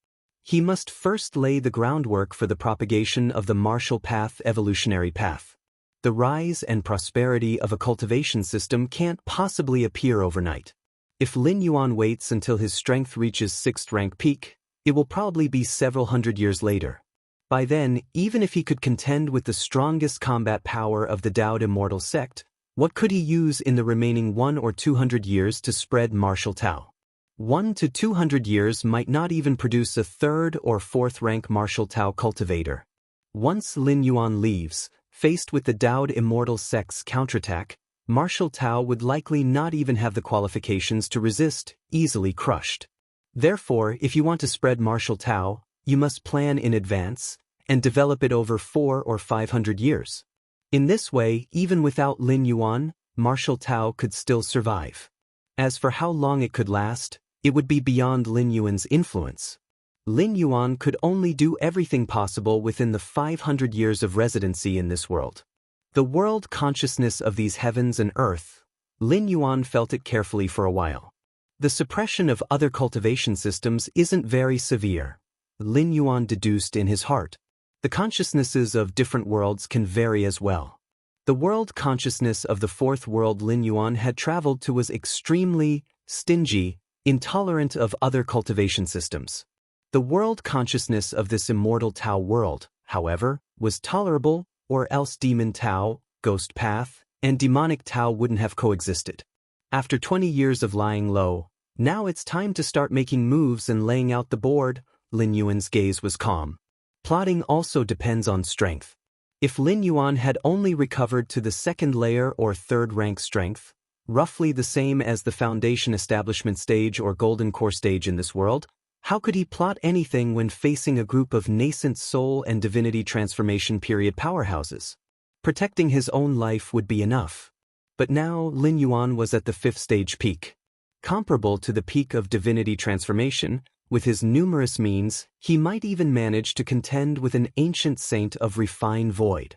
He must first lay the groundwork for the propagation of the martial path evolutionary path. The rise and prosperity of a cultivation system can't possibly appear overnight. If Lin Yuan waits until his strength reaches 6th rank peak, it will probably be several hundred years later. By then, even if he could contend with the strongest combat power of the Daoed immortal sect, what could he use in the remaining 100 or 200 years to spread martial Tao? 100 to 200 years might not even produce a 3rd or 4th rank martial Tao cultivator. Once Lin Yuan leaves, faced with the Daoed immortal sect's counterattack, martial Tao would likely not even have the qualifications to resist, easily crushed. Therefore, if you want to spread martial Tao, you must plan in advance and develop it over 400 or 500 years. In this way, even without Lin Yuan, martial Tao could still survive. As for how long it could last, it would be beyond Lin Yuan's influence. Lin Yuan could only do everything possible within the 500 years of residency in this world. The world consciousness of these heavens and earth, Lin Yuan felt it carefully for a while. The suppression of other cultivation systems isn't very severe, Lin Yuan deduced in his heart. The consciousnesses of different worlds can vary as well. The world consciousness of the 4th world Lin Yuan had traveled to was extremely stingy, intolerant of other cultivation systems. The world consciousness of this immortal Tao world, however, was tolerable, or else demon Tao, ghost path, and demonic Tao wouldn't have coexisted. After 20 years of lying low, now it's time to start making moves and laying out the board. Lin Yuan's gaze was calm. Plotting also depends on strength. If Lin Yuan had only recovered to the 2nd layer or 3rd rank strength, roughly the same as the foundation establishment stage or golden core stage in this world, how could he plot anything when facing a group of nascent soul and divinity transformation period powerhouses? Protecting his own life would be enough. But now Lin Yuan was at the 5th stage peak. Comparable to the peak of divinity transformation, with his numerous means, he might even manage to contend with an ancient saint of refined void.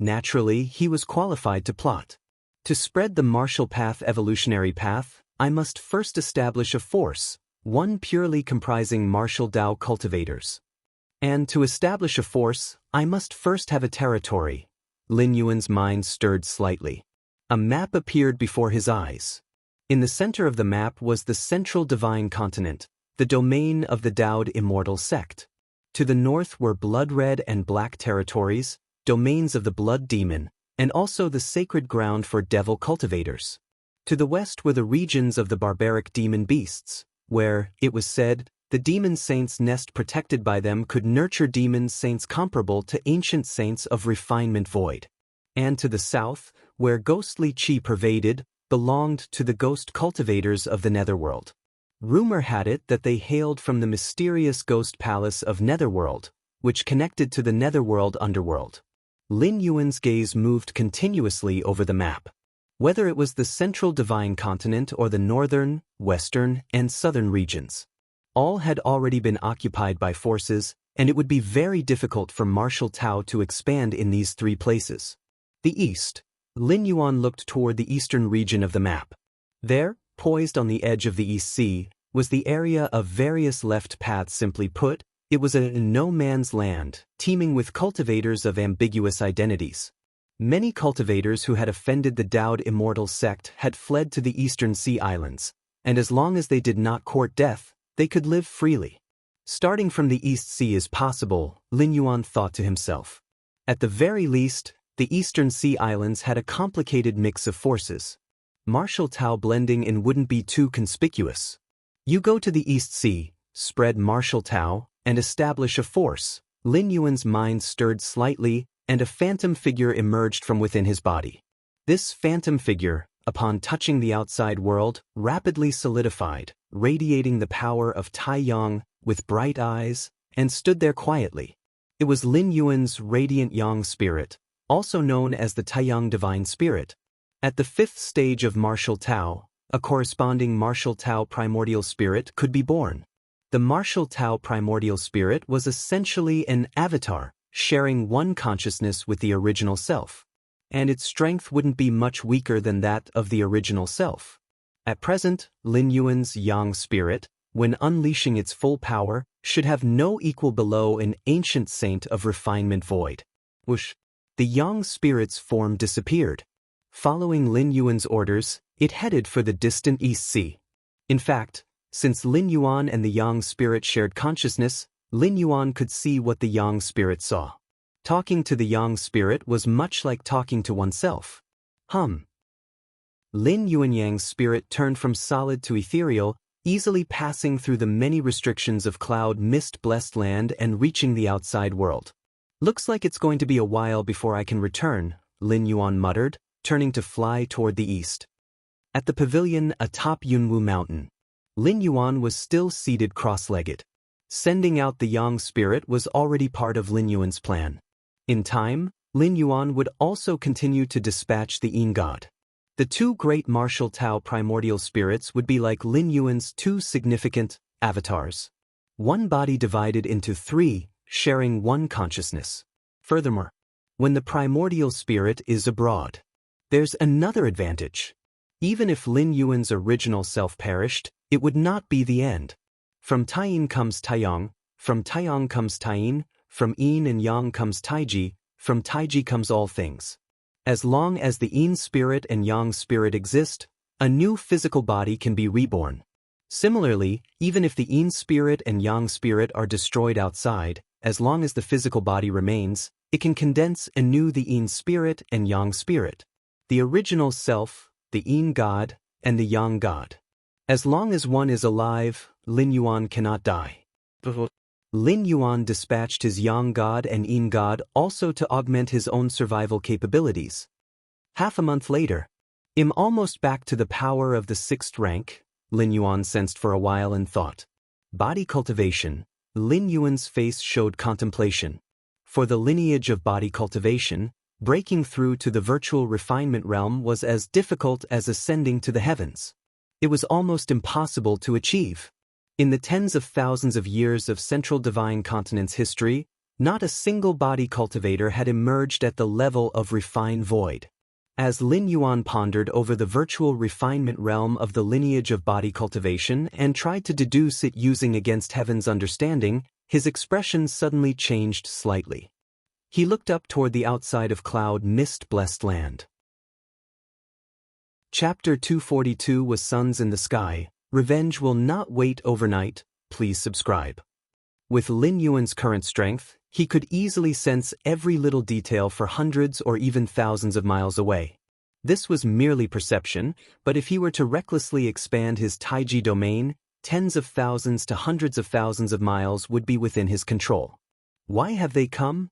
Naturally, he was qualified to plot. To spread the martial path evolutionary path, I must first establish a force, one purely comprising martial Tao cultivators. And to establish a force, I must first have a territory. Lin Yuan's mind stirred slightly. A map appeared before his eyes. In the center of the map was the central divine continent, the domain of the Dowd immortal sect. To the north were blood-red and black territories, domains of the blood demon, and also the sacred ground for devil cultivators. To the west were the regions of the barbaric demon beasts, where, it was said, the demon saints' nest protected by them could nurture demon saints comparable to ancient saints of refinement void. And to the south, where ghostly chi pervaded, belonged to the ghost cultivators of the netherworld. Rumor had it that they hailed from the mysterious ghost palace of Netherworld, which connected to the netherworld underworld. Lin Yuan's gaze moved continuously over the map. Whether it was the central divine continent or the northern, western, and southern regions, all had already been occupied by forces, and it would be very difficult for Marshal Tao to expand in these three places. The east. Lin Yuan looked toward the eastern region of the map. There, poised on the edge of the East Sea, was the area of various left paths. Simply put, it was a no-man's land, teeming with cultivators of ambiguous identities. Many cultivators who had offended the Dowd immortal sect had fled to the eastern sea islands, and as long as they did not court death, they could live freely. Starting from the East Sea is possible, Lin Yuan thought to himself. At the very least, the eastern sea islands had a complicated mix of forces. Marshal Tao blending in wouldn't be too conspicuous. You go to the East Sea, spread Marshal Tao, and establish a force. Lin Yuan's mind stirred slightly, and a phantom figure emerged from within his body. This phantom figure, upon touching the outside world, rapidly solidified, radiating the power of Taiyang, with bright eyes, and stood there quietly. It was Lin Yuan's radiant Yang spirit, also known as the Taiyang divine spirit. At the fifth stage of Marshal Tao, a corresponding Marshal Tao primordial spirit could be born. The Marshal Tao primordial spirit was essentially an avatar, sharing one consciousness with the original self. And its strength wouldn't be much weaker than that of the original self. At present, Lin Yuan's Yang spirit, when unleashing its full power, should have no equal below an ancient saint of refinement void. Whoosh! The Yang spirit's form disappeared. Following Lin Yuan's orders, it headed for the distant East Sea. In fact, since Lin Yuan and the Yang spirit shared consciousness, Lin Yuan could see what the Yang spirit saw. Talking to the Yang spirit was much like talking to oneself. Lin Yuanyang's spirit turned from solid to ethereal, easily passing through the many restrictions of cloud mist-blessed land and reaching the outside world. Looks like it's going to be a while before I can return, Lin Yuan muttered, turning to fly toward the east. At the pavilion atop Yunwu Mountain, Lin Yuan was still seated cross-legged. Sending out the Yang spirit was already part of Lin Yuan's plan. In time, Lin Yuan would also continue to dispatch the Yin God. The two great Marshal Tao primordial spirits would be like Lin Yuan's two significant avatars. One body divided into three, sharing one consciousness. Furthermore, when the primordial spirit is abroad, there's another advantage. Even if Lin Yuan's original self perished, it would not be the end. From Taiyin comes Taiyang, from Taiyang comes Taiyin, from Yin and Yang comes Taiji, from Taiji comes all things. As long as the Yin spirit and Yang spirit exist, a new physical body can be reborn. Similarly, even if the Yin spirit and Yang spirit are destroyed outside, as long as the physical body remains, it can condense anew the Yin spirit and Yang spirit. The original self, the Yin God, and the Yang God. As long as one is alive, Lin Yuan cannot die. Lin Yuan dispatched his Yang God and Yin God also to augment his own survival capabilities. Half a month later, I'm almost back to the power of the sixth rank, Lin Yuan sensed for a while and thought. Body cultivation. Lin Yuan's face showed contemplation. For the lineage of body cultivation, breaking through to the virtual refinement realm was as difficult as ascending to the heavens. It was almost impossible to achieve. In the tens of thousands of years of Central Divine Continent's history, not a single body cultivator had emerged at the level of refined void. As Lin Yuan pondered over the virtual refinement realm of the lineage of body cultivation and tried to deduce it using against heaven's understanding, his expression suddenly changed slightly. He looked up toward the outside of cloud mist-blessed land. Chapter 242 was Suns in the Sky. Revenge will not wait overnight. Please subscribe. With Lin Yuan's current strength, he could easily sense every little detail for hundreds or even thousands of miles away. This was merely perception, but if he were to recklessly expand his Taiji domain, tens of thousands to hundreds of thousands of miles would be within his control. Why have they come?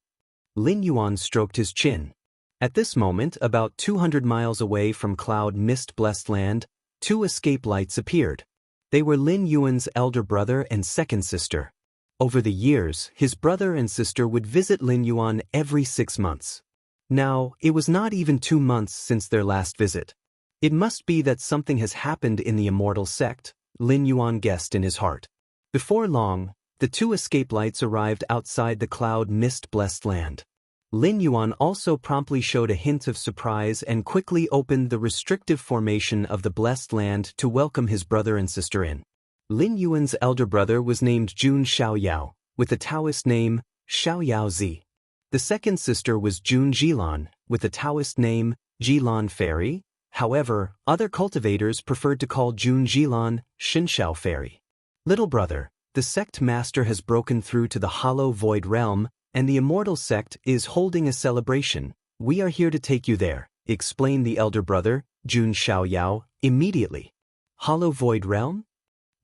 Lin Yuan stroked his chin. At this moment, about 200 miles away from cloud mist-blessed land, two escape lights appeared. They were Lin Yuan's elder brother and second sister. Over the years, his brother and sister would visit Lin Yuan every 6 months. Now, it was not even 2 months since their last visit. It must be that something has happened in the immortal sect, Lin Yuan guessed in his heart. Before long, the two escape lights arrived outside the cloud mist-blessed land. Lin Yuan also promptly showed a hint of surprise and quickly opened the restrictive formation of the blessed land to welcome his brother and sister in. Lin Yuan's elder brother was named Jun Xiaoyao, with the Taoist name Xiaoyao Zi. The second sister was Jun Jilan, with the Taoist name Jilan Fairy. However, other cultivators preferred to call Jun Jilan Shinshao Fairy. Little brother, the sect master has broken through to the hollow void realm, and the immortal sect is holding a celebration. We are here to take you there, explained the elder brother, Jun Xiaoyao, immediately. Hollow void realm?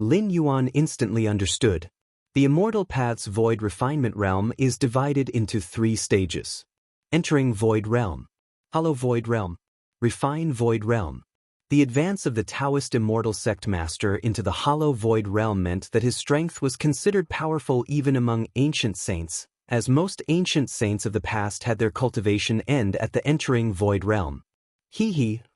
Lin Yuan instantly understood. The immortal path's void refinement realm is divided into 3 stages. Entering void realm. Hollow void realm. Refine void realm. The advance of the Taoist immortal sect master into the hollow void realm meant that his strength was considered powerful even among ancient saints, as most ancient saints of the past had their cultivation end at the entering void realm.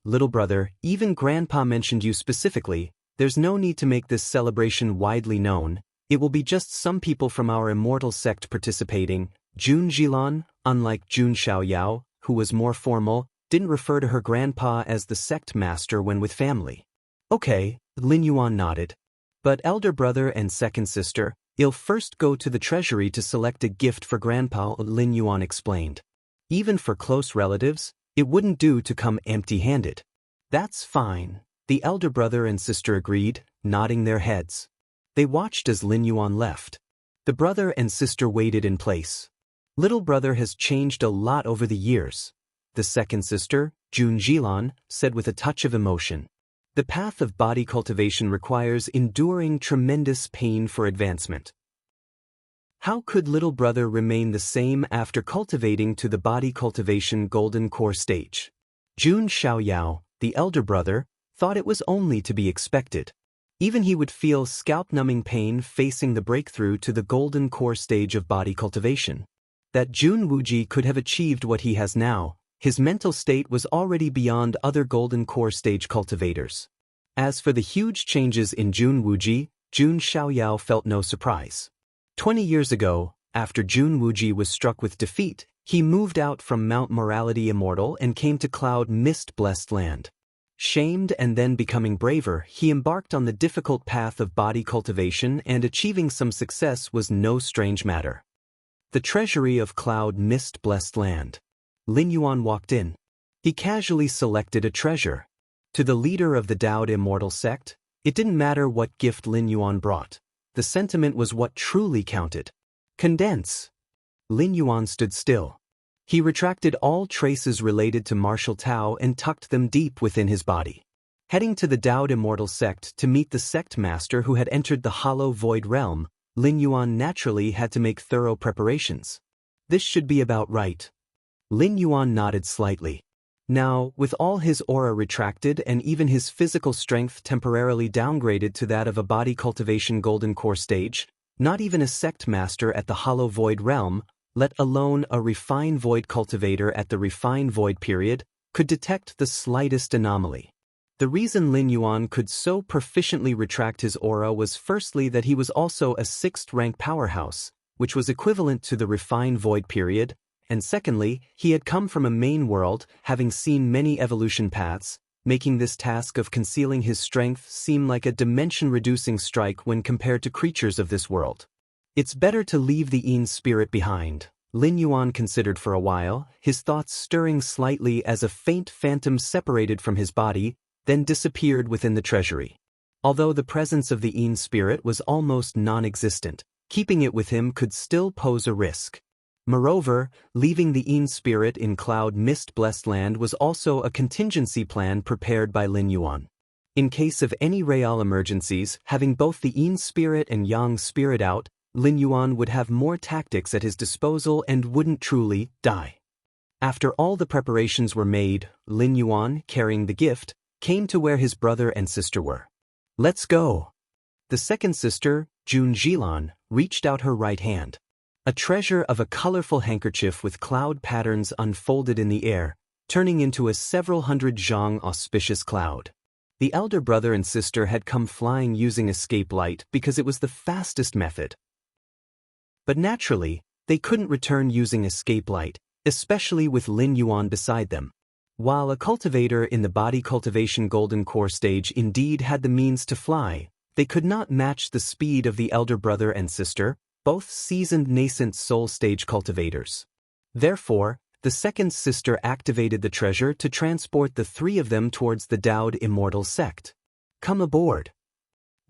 Little brother, even grandpa mentioned you specifically. There's no need to make this celebration widely known. It will be just some people from our immortal sect participating. Jun Jilan, unlike Jun Xiaoyao, who was more formal, didn't refer to her grandpa as the sect master when with family. Okay, Lin Yuan nodded. But elder brother and second sister, you'll first go to the treasury to select a gift for grandpa, Lin Yuan explained. Even for close relatives, it wouldn't do to come empty-handed. That's fine, the elder brother and sister agreed, nodding their heads. They watched as Lin Yuan left. The brother and sister waited in place. Little brother has changed a lot over the years, the second sister, Jun Jilan, said with a touch of emotion. The path of body cultivation requires enduring tremendous pain for advancement. How could little brother remain the same after cultivating to the body cultivation golden core stage? Jun Xiaoyao, the elder brother, thought it was only to be expected. Even he would feel scalp-numbing pain facing the breakthrough to the golden core stage of body cultivation. That Jun Wuji could have achieved what he has now, his mental state was already beyond other golden core stage cultivators. As for the huge changes in Jun Wuji, Jun Xiaoyao felt no surprise. 20 years ago, after Jun Wuji was struck with defeat, he moved out from Mount Morality Immortal and came to Cloud Mist-blessed land. Shamed and then becoming braver, he embarked on the difficult path of body cultivation, and achieving some success was no strange matter. The treasury of Cloud Mist-blessed land. Lin Yuan walked in. He casually selected a treasure. To the leader of the Taoist immortal sect, it didn't matter what gift Lin Yuan brought. The sentiment was what truly counted. Condense. Lin Yuan stood still. He retracted all traces related to martial Tao and tucked them deep within his body. Heading to the Taoist immortal sect to meet the sect master who had entered the hollow void realm, Lin Yuan naturally had to make thorough preparations. This should be about right. Lin Yuan nodded slightly. Now, with all his aura retracted and even his physical strength temporarily downgraded to that of a body cultivation golden core stage, not even a sect master at the hollow void realm, let alone a refined void cultivator at the refined void period, could detect the slightest anomaly. The reason Lin Yuan could so proficiently retract his aura was firstly that he was also a 6th-rank powerhouse, which was equivalent to the refined void period, and secondly, he had come from a main world, having seen many evolution paths, making this task of concealing his strength seem like a dimension-reducing strike when compared to creatures of this world. It's better to leave the Yin spirit behind, Lin Yuan considered for a while, his thoughts stirring slightly as a faint phantom separated from his body, then disappeared within the treasury. Although the presence of the Yin spirit was almost non-existent, keeping it with him could still pose a risk. Moreover, leaving the Yin spirit in Cloud Mist-blessed land was also a contingency plan prepared by Lin Yuan. In case of any real emergencies, having both the Yin spirit and Yang spirit out, Lin Yuan would have more tactics at his disposal and wouldn't truly die. After all the preparations were made, Lin Yuan, carrying the gift, came to where his brother and sister were. "Let's go." The second sister, Jun Jilan, reached out her right hand. A treasure of a colorful handkerchief with cloud patterns unfolded in the air, turning into a several hundred zhang auspicious cloud. The elder brother and sister had come flying using escape light because it was the fastest method. But naturally, they couldn't return using escape light, especially with Lin Yuan beside them. While a cultivator in the body cultivation golden core stage indeed had the means to fly, they could not match the speed of the elder brother and sister, both seasoned nascent soul stage cultivators. Therefore, the second sister activated the treasure to transport the three of them towards the Daoed immortal sect. "Come aboard."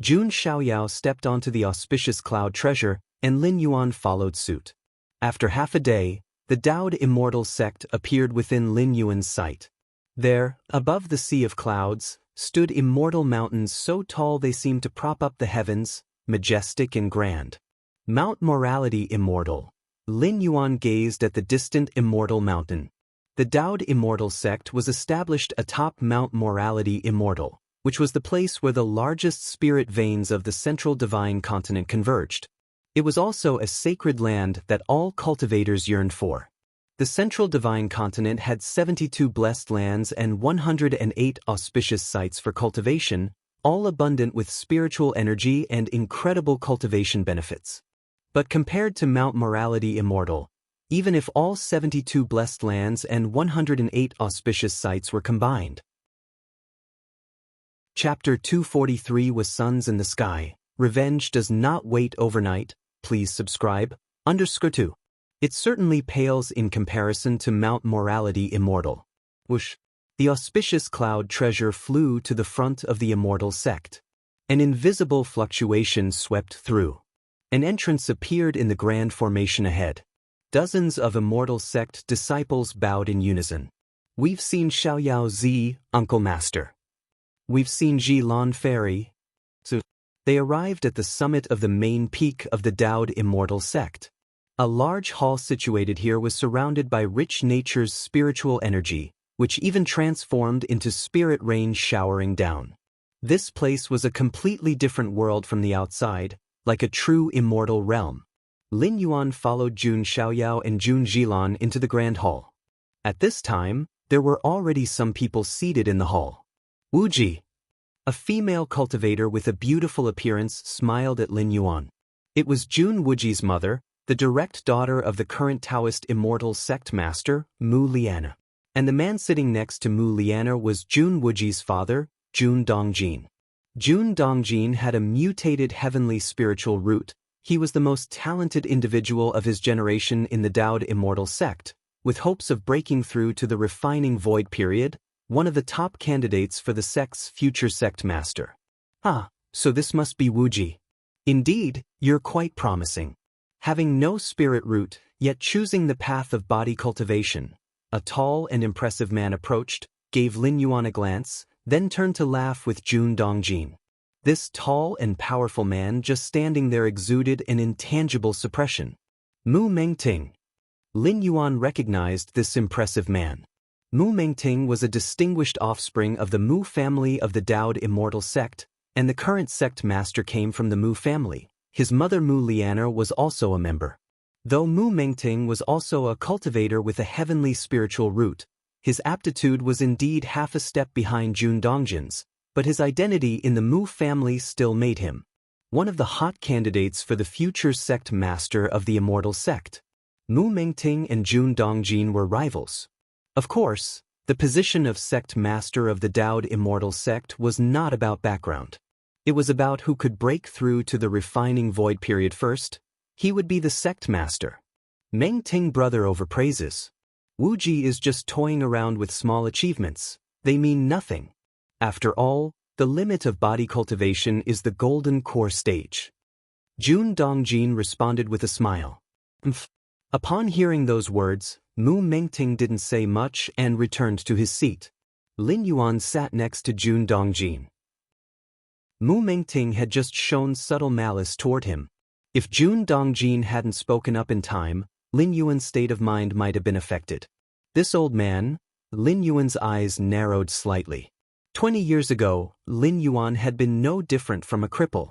Jun Xiaoyao stepped onto the auspicious cloud treasure, and Lin Yuan followed suit. After half a day, the Daoed immortal sect appeared within Lin Yuan's sight. There, above the sea of clouds, stood immortal mountains so tall they seemed to prop up the heavens, majestic and grand. Mount Morality Immortal. Lin Yuan gazed at the distant immortal mountain. The Daoed immortal sect was established atop Mount Morality Immortal, which was the place where the largest spirit veins of the central divine continent converged. It was also a sacred land that all cultivators yearned for. The central divine continent had 72 blessed lands and 108 auspicious sites for cultivation, all abundant with spiritual energy and incredible cultivation benefits. But compared to Mount Morality Immortal, even if all 72 blessed lands and 108 auspicious sites were combined. Chapter 243 was Suns in the Sky. Revenge does not wait overnight. Please subscribe. _2. It certainly pales in comparison to Mount Morality Immortal. Whoosh. The auspicious cloud treasure flew to the front of the immortal sect. An invisible fluctuation swept through. An entrance appeared in the grand formation ahead. Dozens of immortal sect disciples bowed in unison. "We've seen Xiaoyao Zi, Uncle Master. We've seen Ji Lan Fairy." So they arrived at the summit of the main peak of the Daoed immortal sect. A large hall situated here was surrounded by rich nature's spiritual energy, which even transformed into spirit rain showering down. This place was a completely different world from the outside, like a true immortal realm. Lin Yuan followed Jun Xiaoyao and Jun Jilan into the grand hall. At this time, there were already some people seated in the hall. Wuji, a female cultivator with a beautiful appearance, smiled at Lin Yuan. It was Jun Wuji's mother, the direct daughter of the current Taoist immortal sect master, Mu Liana. And the man sitting next to Mu Liana was Jun Wuji's father, Jun Dongjin. Jun Dongjin had a mutated heavenly spiritual root. He was the most talented individual of his generation in the Daoed immortal sect, with hopes of breaking through to the refining void period, one of the top candidates for the sect's future sect master. "Ah, so this must be Wuji. Indeed, you're quite promising." Having no spirit root, yet choosing the path of body cultivation, a tall and impressive man approached, gave Lin Yuan a glance, then turned to laugh with Jun Dongjin. This tall and powerful man just standing there exuded an intangible suppression. Mu Mengting. Lin Yuan recognized this impressive man. Mu Mengting was a distinguished offspring of the Mu family of the Daoed immortal sect, and the current sect master came from the Mu family. His mother Mu Liana was also a member. Though Mu Mengting was also a cultivator with a heavenly spiritual root, his aptitude was indeed half a step behind Jun Dongjin's, but his identity in the Mu family still made him one of the hot candidates for the future sect master of the immortal sect. Mu Mengting and Jun Dongjin were rivals. Of course, the position of sect master of the Daoed immortal sect was not about background. It was about who could break through to the refining void period first. He would be the sect master. Mengting brother overpraises. Wuji is just toying around with small achievements. They mean nothing. After all, the limit of body cultivation is the golden core stage. Jun Dongjin responded with a smile. Mph. Upon hearing those words, Mu Mengting didn't say much and returned to his seat. Lin Yuan sat next to Jun Dongjin. Mu Mengting had just shown subtle malice toward him. If Jun Dongjin hadn't spoken up in time, Lin Yuan's state of mind might have been affected. This old man, Lin Yuan's eyes narrowed slightly. 20 years ago, Lin Yuan had been no different from a cripple.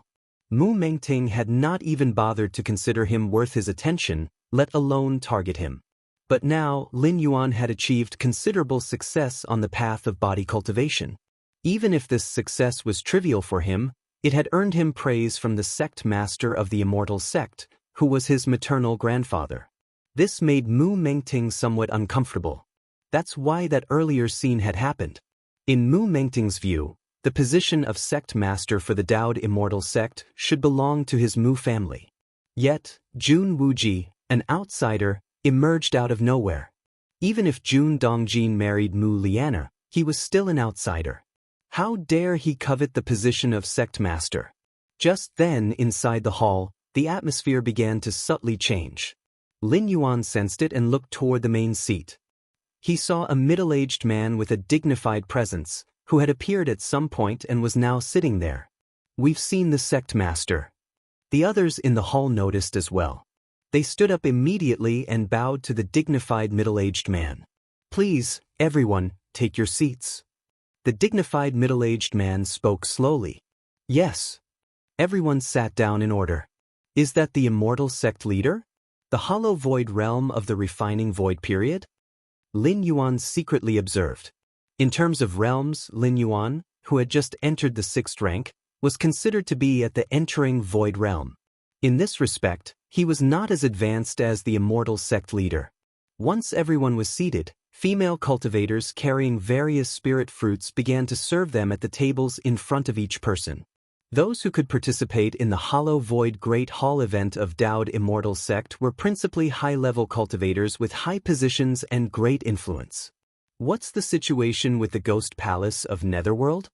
Mu Mengting had not even bothered to consider him worth his attention, let alone target him. But now, Lin Yuan had achieved considerable success on the path of body cultivation. Even if this success was trivial for him, it had earned him praise from the sect master of the immortal sect, who was his maternal grandfather. This made Mu Mengting somewhat uncomfortable. That's why that earlier scene had happened. In Mu Mengting's view, the position of sect master for the Daoed immortal sect should belong to his Mu family. Yet, Jun Wuji, an outsider, emerged out of nowhere. Even if Jun Dongjin married Mu Liana, he was still an outsider. How dare he covet the position of sect master? Just then, inside the hall, the atmosphere began to subtly change. Lin Yuan sensed it and looked toward the main seat. He saw a middle-aged man with a dignified presence, who had appeared at some point and was now sitting there. "We've seen the sect master." The others in the hall noticed as well. They stood up immediately and bowed to the dignified middle-aged man. "Please, everyone, take your seats." The dignified middle-aged man spoke slowly. "Yes." Everyone sat down in order. "Is that the immortal sect leader? The hollow void realm of the refining void period?" Lin Yuan secretly observed. In terms of realms, Lin Yuan, who had just entered the 6th rank, was considered to be at the entering void realm. In this respect, he was not as advanced as the immortal sect leader. Once everyone was seated, female cultivators carrying various spirit fruits began to serve them at the tables in front of each person. Those who could participate in the Hollow Void Great Hall event of Daoed Immortal Sect were principally high-level cultivators with high positions and great influence. "What's the situation with the Ghost Palace of Netherworld?"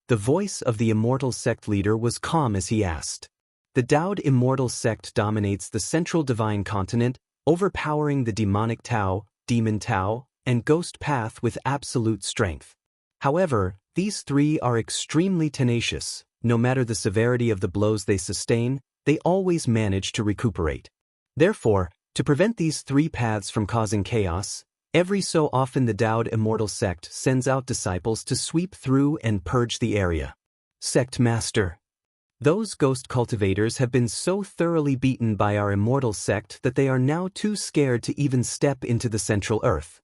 The voice of the Immortal Sect leader was calm as he asked. The Daoed Immortal Sect dominates the central divine continent, overpowering the demonic Tao, demon Tao, and ghost path with absolute strength. However, these three are extremely tenacious. No matter the severity of the blows they sustain, they always manage to recuperate. Therefore, to prevent these three paths from causing chaos, every so often the Daoed Immortal Sect sends out disciples to sweep through and purge the area. "Sect Master. Those ghost cultivators have been so thoroughly beaten by our immortal sect that they are now too scared to even step into the central earth."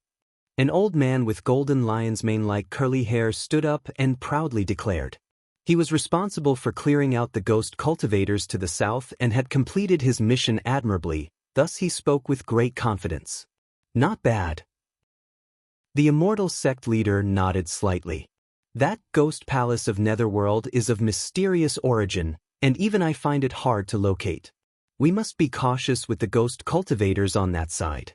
An old man with golden lion's mane-like curly hair stood up and proudly declared. He was responsible for clearing out the ghost cultivators to the south and had completed his mission admirably, thus he spoke with great confidence. "Not bad." The immortal sect leader nodded slightly. "That ghost palace of Netherworld is of mysterious origin, and even I find it hard to locate. We must be cautious with the ghost cultivators on that side."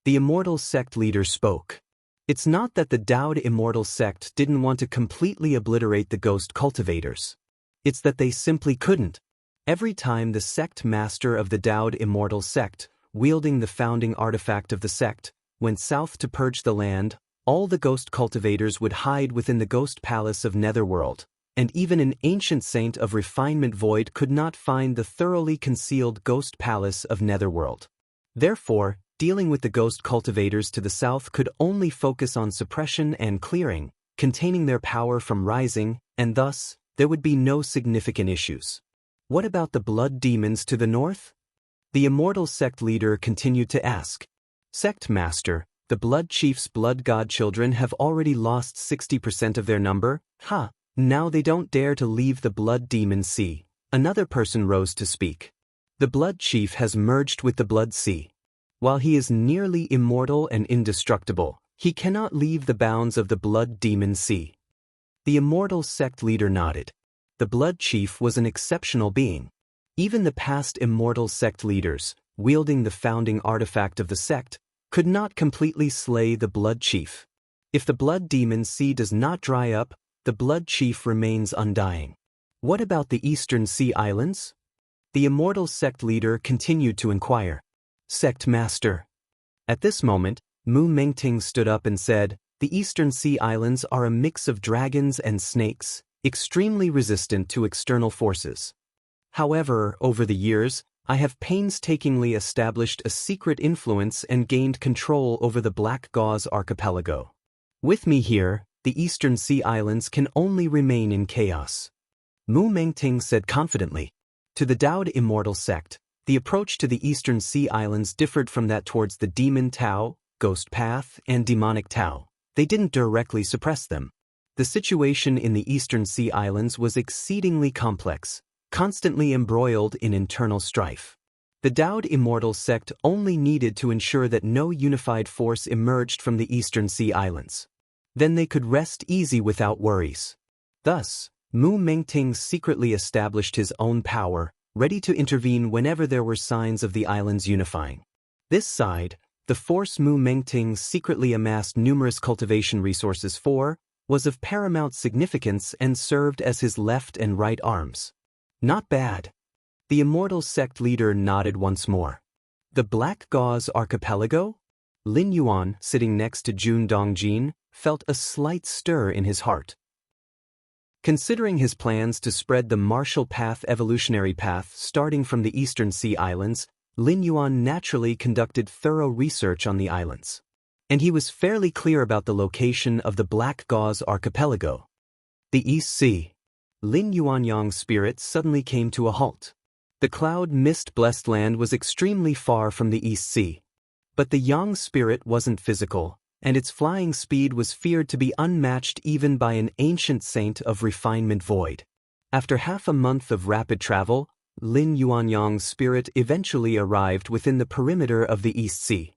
The immortal sect leader spoke. It's not that the Daoed Immortal Sect didn't want to completely obliterate the ghost cultivators. It's that they simply couldn't. Every time the sect master of the Daoed Immortal Sect, wielding the founding artifact of the sect, went south to purge the land, all the ghost cultivators would hide within the ghost palace of Netherworld, and even an ancient saint of refinement void could not find the thoroughly concealed ghost palace of Netherworld. Therefore, dealing with the ghost cultivators to the south could only focus on suppression and clearing, containing their power from rising, and thus, there would be no significant issues. What about the blood demons to the north? The immortal sect leader continued to ask. "Sect master, the blood chief's blood god children have already lost 60% of their number. Now they don't dare to leave the blood demon sea." Another person rose to speak. "The blood chief has merged with the blood sea. While he is nearly immortal and indestructible, he cannot leave the bounds of the blood demon sea." The immortal sect leader nodded. The blood chief was an exceptional being. Even the past immortal sect leaders, wielding the founding artifact of the sect, could not completely slay the blood chief. If the blood demon sea does not dry up, The Blood Chief remains undying. What about the Eastern Sea Islands? The immortal sect leader continued to inquire. Sect Master. At this moment, Mu Mengting stood up and said, "The Eastern Sea Islands are a mix of dragons and snakes, extremely resistant to external forces. However, over the years, I have painstakingly established a secret influence and gained control over the Black Gauze Archipelago. With me here, the Eastern Sea Islands can only remain in chaos." Mu Mengting said confidently. To the Dowd Immortal Sect, the approach to the Eastern Sea Islands differed from that towards the Demon Tao, Ghost Path, and Demonic Tao. They didn't directly suppress them. The situation in the Eastern Sea Islands was exceedingly complex, constantly embroiled in internal strife. The Dowd Immortal Sect only needed to ensure that no unified force emerged from the Eastern Sea Islands. Then they could rest easy without worries. Thus, Mu Mengting secretly established his own power, ready to intervene whenever there were signs of the islands unifying. This side, the force Mu Mengting secretly amassed numerous cultivation resources for, was of paramount significance and served as his left and right arms. Not bad. The immortal sect leader nodded once more. The Black Gauze Archipelago? Lin Yuan, sitting next to Jun Dongjin, felt a slight stir in his heart. Considering his plans to spread the martial path evolutionary path starting from the Eastern Sea Islands, Lin Yuan naturally conducted thorough research on the islands. And he was fairly clear about the location of the Black Gauze Archipelago. The East Sea. Lin Yuanyang's spirit suddenly came to a halt. The cloud mist-blessed land was extremely far from the East Sea. But the Yang spirit wasn't physical, and its flying speed was feared to be unmatched even by an ancient saint of refinement void. After half a month of rapid travel, Lin Yuanyang's spirit eventually arrived within the perimeter of the East Sea.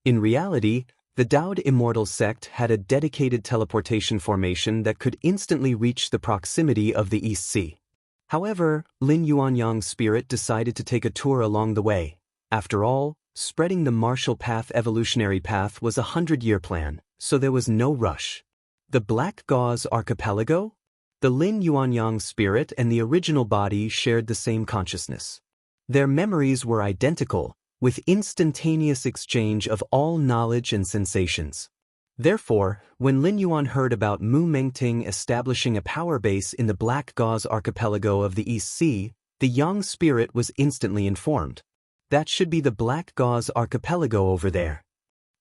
In reality, the Dowd Immortal Sect had a dedicated teleportation formation that could instantly reach the proximity of the East Sea. However, Lin Yuanyang's spirit decided to take a tour along the way. After all, spreading the martial path evolutionary path was a 100-year plan, so there was no rush. The Black Gauze Archipelago? The Lin Yuanyang spirit and the original body shared the same consciousness. Their memories were identical, with instantaneous exchange of all knowledge and sensations. Therefore, when Lin Yuan heard about Mu Mengting establishing a power base in the Black Gauze Archipelago of the East Sea, the Yang spirit was instantly informed. That should be the Black Gauze Archipelago over there.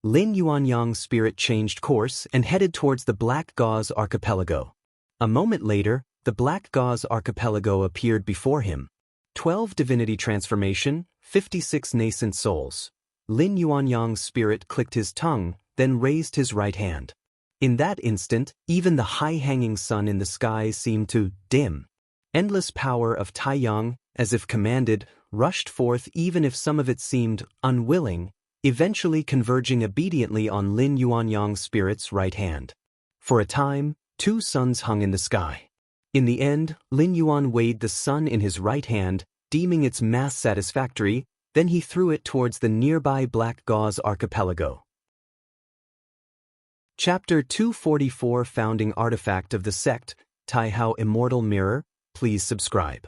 Lin Yuanyang's spirit changed course and headed towards the Black Gauze Archipelago. A moment later, the Black Gauze Archipelago appeared before him. 12 divinity transformation, 56 nascent souls. Lin Yuanyang's spirit clicked his tongue, then raised his right hand. In that instant, even the high-hanging sun in the sky seemed to dim. Endless power of Taiyang, as if commanded, rushed forth even if some of it seemed unwilling, eventually converging obediently on Lin Yuanyang's spirit's right hand. For a time, 2 suns hung in the sky. In the end, Lin Yuan weighed the sun in his right hand, deeming its mass satisfactory, then he threw it towards the nearby Black Gauze Archipelago. Chapter 244 Founding Artifact of the Sect, Taihao Immortal Mirror, please subscribe.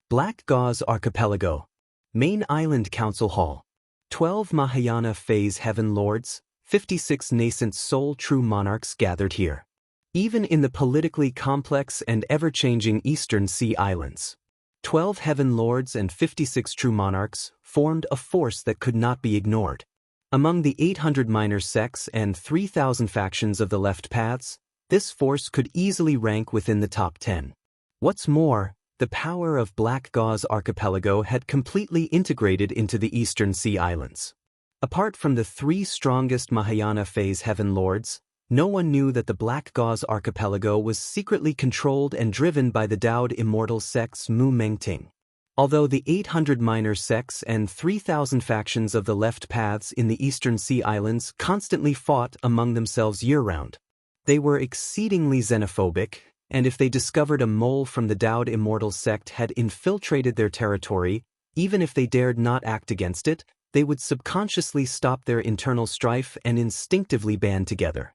Black Gauze Archipelago. Main Island Council Hall. 12 Mahayana Phase Heaven Lords, 56 nascent soul true monarchs gathered here. Even in the politically complex and ever-changing Eastern Sea Islands, 12 Heaven Lords and 56 true monarchs formed a force that could not be ignored. Among the 800 minor sects and 3,000 factions of the left paths, this force could easily rank within the top 10. What's more, the power of Black Gauze Archipelago had completely integrated into the Eastern Sea Islands. Apart from the 3 strongest Mahayana Phase Heaven Lords, no one knew that the Black Gauze Archipelago was secretly controlled and driven by the Dowd Immortal Sect's Mu Mengting. Although the 800 minor sects and 3,000 factions of the left paths in the Eastern Sea Islands constantly fought among themselves year-round, they were exceedingly xenophobic, and if they discovered a mole from the Dowd Immortal Sect had infiltrated their territory, even if they dared not act against it, they would subconsciously stop their internal strife and instinctively band together.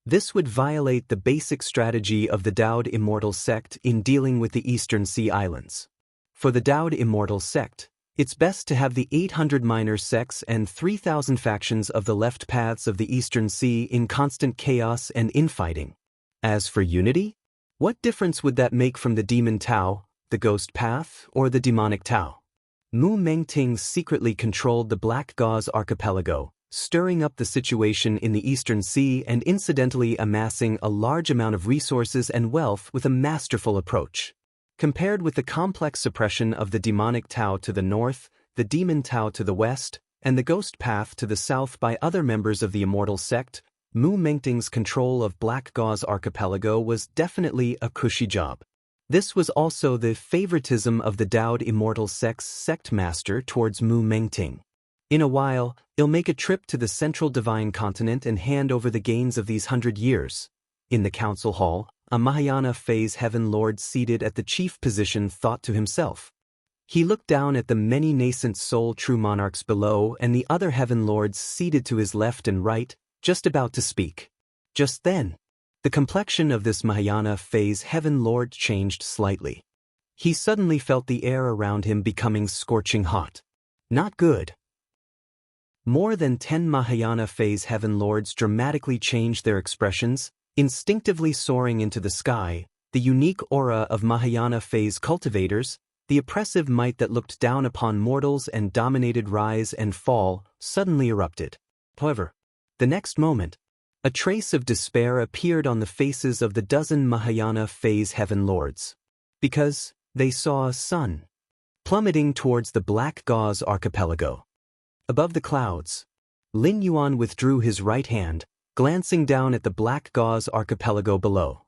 This would violate the basic strategy of the Daoud Immortal sect in dealing with the Eastern Sea Islands. For the Daoud Immortal sect, it's best to have the 800 minor sects and 3,000 factions of the left paths of the Eastern Sea in constant chaos and infighting. As for unity, what difference would that make from the demon Tao, the ghost path, or the demonic Tao? Mu Mengting secretly controlled the Black Gauze archipelago, stirring up the situation in the Eastern Sea and incidentally amassing a large amount of resources and wealth with a masterful approach. Compared with the complex suppression of the demonic Tao to the north, the demon Tao to the west, and the ghost path to the south by other members of the Immortal sect, Mu Mengting's control of Black Gauze archipelago was definitely a cushy job. This was also the favoritism of the Daoud Immortal sect's sect master towards Mu Mengting. In a while, he'll make a trip to the central divine continent and hand over the gains of these 100 years. In the council hall, a Mahayana phase heaven lord seated at the chief position thought to himself. He looked down at the many nascent soul true monarchs below and the other heaven lords seated to his left and right, just about to speak. Just then, the complexion of this Mahayana phase heaven lord changed slightly. He suddenly felt the air around him becoming scorching hot. Not good. More than 10 Mahayana phase heaven lords dramatically changed their expressions, instinctively soaring into the sky, the unique aura of Mahayana phase cultivators, the oppressive might that looked down upon mortals and dominated rise and fall, suddenly erupted. However, the next moment, a trace of despair appeared on the faces of the dozen Mahayana phase heaven lords. Because they saw a sun plummeting towards the Black Gauze archipelago. Above the clouds, Lin Yuan withdrew his right hand, glancing down at the Black Gauze archipelago below.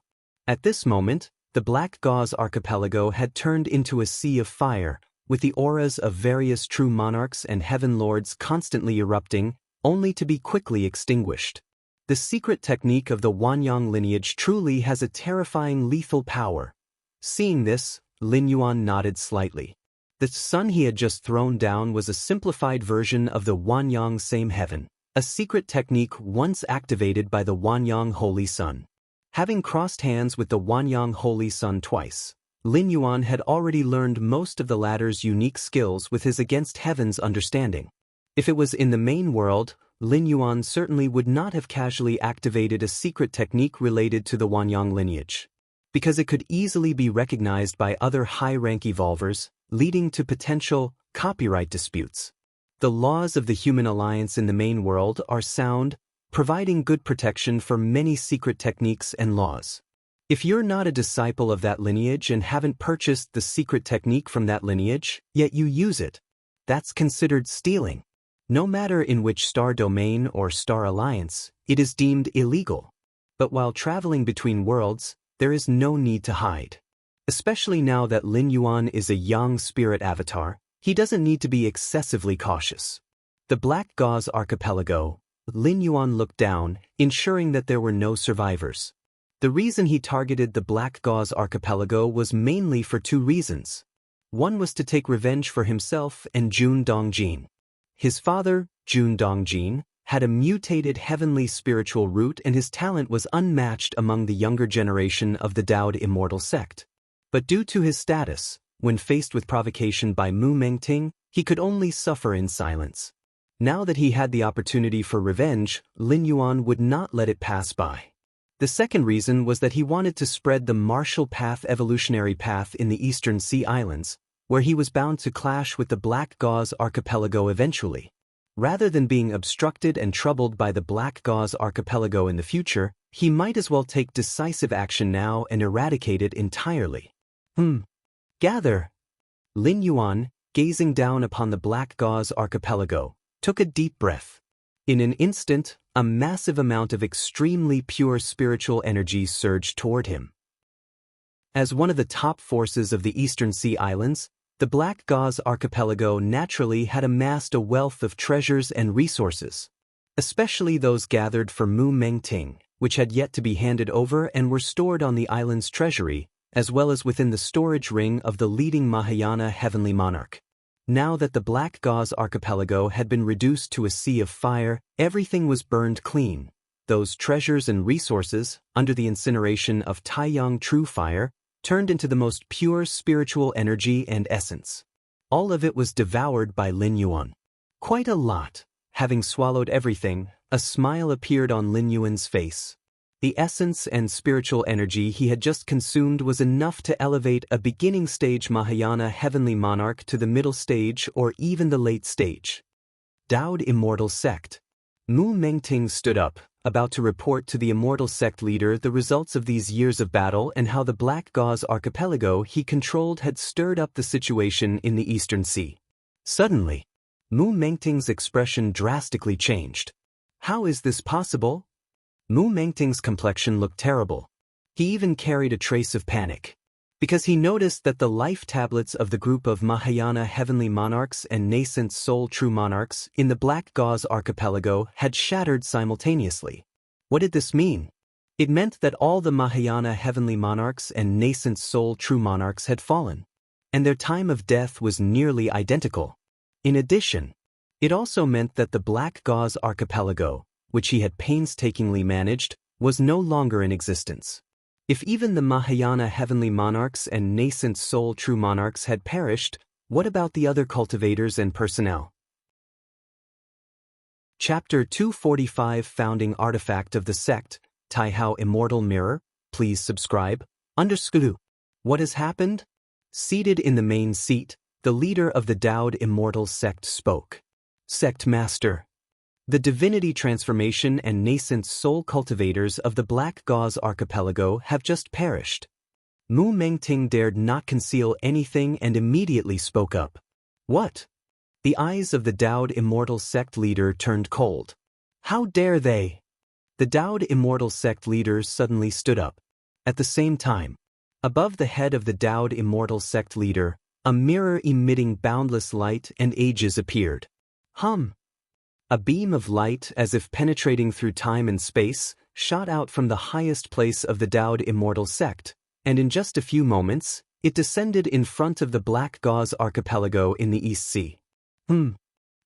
At this moment, the Black Gauze archipelago had turned into a sea of fire, with the auras of various true monarchs and heaven lords constantly erupting, only to be quickly extinguished. The secret technique of the Wanyang lineage truly has a terrifying lethal power. Seeing this, Lin Yuan nodded slightly. The sun he had just thrown down was a simplified version of the Wanyang Same Heaven, a secret technique once activated by the Wanyang Holy Sun. Having crossed hands with the Wanyang Holy Sun twice, Lin Yuan had already learned most of the latter's unique skills with his Against Heaven's understanding. If it was in the main world, Lin Yuan certainly would not have casually activated a secret technique related to the Wanyang lineage, because it could easily be recognized by other high-rank evolvers, leading to potential copyright disputes. The laws of the human alliance in the main world are sound, providing good protection for many secret techniques and laws. If you're not a disciple of that lineage and haven't purchased the secret technique from that lineage, yet you use it, that's considered stealing. No matter in which star domain or star alliance, it is deemed illegal. But while traveling between worlds, there is no need to hide. Especially now that Lin Yuan is a young spirit avatar, he doesn't need to be excessively cautious. The Black Gauze archipelago, Lin Yuan looked down, ensuring that there were no survivors. The reason he targeted the Black Gauze archipelago was mainly for two reasons. One was to take revenge for himself and Jun Dongjin. His father, Jun Dongjin, had a mutated heavenly spiritual root and his talent was unmatched among the younger generation of the Daoud Immortal sect. But due to his status, when faced with provocation by Mu Mengting, he could only suffer in silence. Now that he had the opportunity for revenge, Lin Yuan would not let it pass by. The second reason was that he wanted to spread the martial path evolutionary path in the Eastern Sea Islands, where he was bound to clash with the Black Gauze archipelago eventually. Rather than being obstructed and troubled by the Black Gauze archipelago in the future, he might as well take decisive action now and eradicate it entirely. Gather. Lin Yuan, gazing down upon the Black Gauze archipelago, took a deep breath. In an instant, a massive amount of extremely pure spiritual energy surged toward him. As one of the top forces of the Eastern Sea Islands, the Black Gauze archipelago naturally had amassed a wealth of treasures and resources, especially those gathered for Mu Mengting, which had yet to be handed over and were stored on the island's treasury, as well as within the storage ring of the leading Mahayana heavenly monarch. Now that the Black Gauze archipelago had been reduced to a sea of fire, everything was burned clean. those treasures and resources, under the incineration of Taiyang true fire, turned into the most pure spiritual energy and essence. All of it was devoured by Lin Yuan. Quite a lot. Having swallowed everything, a smile appeared on Lin Yuan's face. The essence and spiritual energy he had just consumed was enough to elevate a beginning stage Mahayana heavenly monarch to the middle stage or even the late stage. Dowd Immortal Sect. Mu Mengting stood up, about to report to the Immortal Sect leader the results of these years of battle and how the Black Gauze archipelago he controlled had stirred up the situation in the Eastern Sea. Suddenly, Mu Mengting's expression drastically changed. How is this possible? Mu Mengting's complexion looked terrible. He even carried a trace of panic. Because he noticed that the life tablets of the group of Mahayana heavenly monarchs and nascent soul true monarchs in the Black Gauze archipelago had shattered simultaneously. What did this mean? It meant that all the Mahayana heavenly monarchs and nascent soul true monarchs had fallen, and their time of death was nearly identical. In addition, it also meant that the Black Gauze archipelago, which he had painstakingly managed, was no longer in existence. If even the Mahayana heavenly monarchs and nascent soul true monarchs had perished, what about the other cultivators and personnel? Chapter 245 Founding Artifact of the Sect, Taihao Immortal Mirror, please subscribe. What has happened? Seated in the main seat, the leader of the Dowd Immortal Sect spoke. Sect Master. The divinity transformation and nascent soul cultivators of the Black Gauze archipelago have just perished. Mu Mengting dared not conceal anything and immediately spoke up. What? The eyes of the Dowd Immortal Sect leader turned cold. How dare they? The Dowd Immortal Sect leader suddenly stood up. At the same time, above the head of the Dowd Immortal Sect leader, a mirror emitting boundless light and ages appeared. A beam of light, as if penetrating through time and space, shot out from the highest place of the Dowd Immortal Sect, and in just a few moments, it descended in front of the Black Gauze archipelago in the East Sea.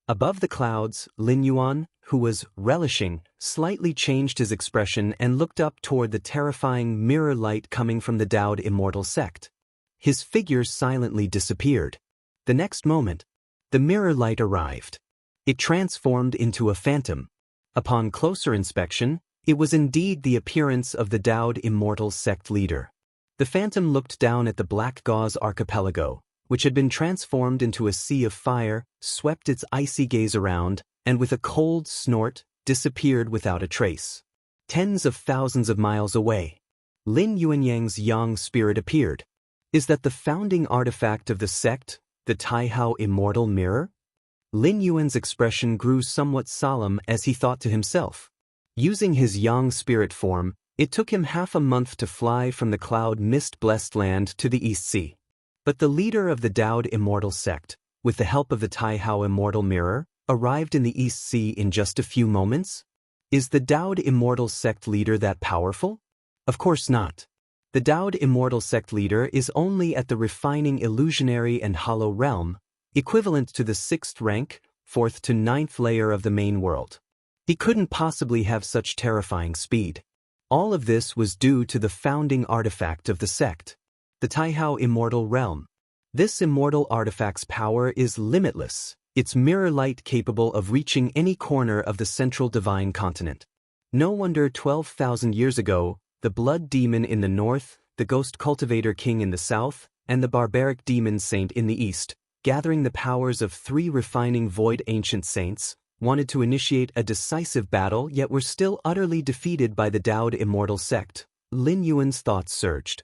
Above the clouds, Lin Yuan, who was relishing, slightly changed his expression and looked up toward the terrifying mirror light coming from the Dowd Immortal Sect. His figure silently disappeared. The next moment, the mirror light arrived. It transformed into a phantom. Upon closer inspection, it was indeed the appearance of the Dowd Immortal Sect leader. The phantom looked down at the Black Gauze archipelago, which had been transformed into a sea of fire, swept its icy gaze around, and with a cold snort, disappeared without a trace. Tens of thousands of miles away, Lin Yuanyang's yang spirit appeared. Is that the founding artifact of the sect, the Taihao Immortal Mirror? Lin Yuan's expression grew somewhat solemn as he thought to himself. Using his yang spirit form, it took him half a month to fly from the cloud mist-blessed land to the East Sea. But the leader of the Dowd Immortal Sect, with the help of the Taihao Immortal Mirror, arrived in the East Sea in just a few moments? Is the Dowd Immortal Sect leader that powerful? Of course not. The Dowd Immortal Sect leader is only at the refining illusionary and hollow realm, equivalent to the 6th rank, 4th to 9th layer of the main world. He couldn't possibly have such terrifying speed. All of this was due to the founding artifact of the sect, the Taihao Immortal Realm. This immortal artifact's power is limitless, its mirror light capable of reaching any corner of the central divine continent. No wonder 12,000 years ago, the blood demon in the north, the ghost cultivator king in the south, and the barbaric demon saint in the east, gathering the powers of 3 refining void ancient saints, wanted to initiate a decisive battle yet were still utterly defeated by the Dowd Immortal Sect. Lin Yuan's thoughts surged.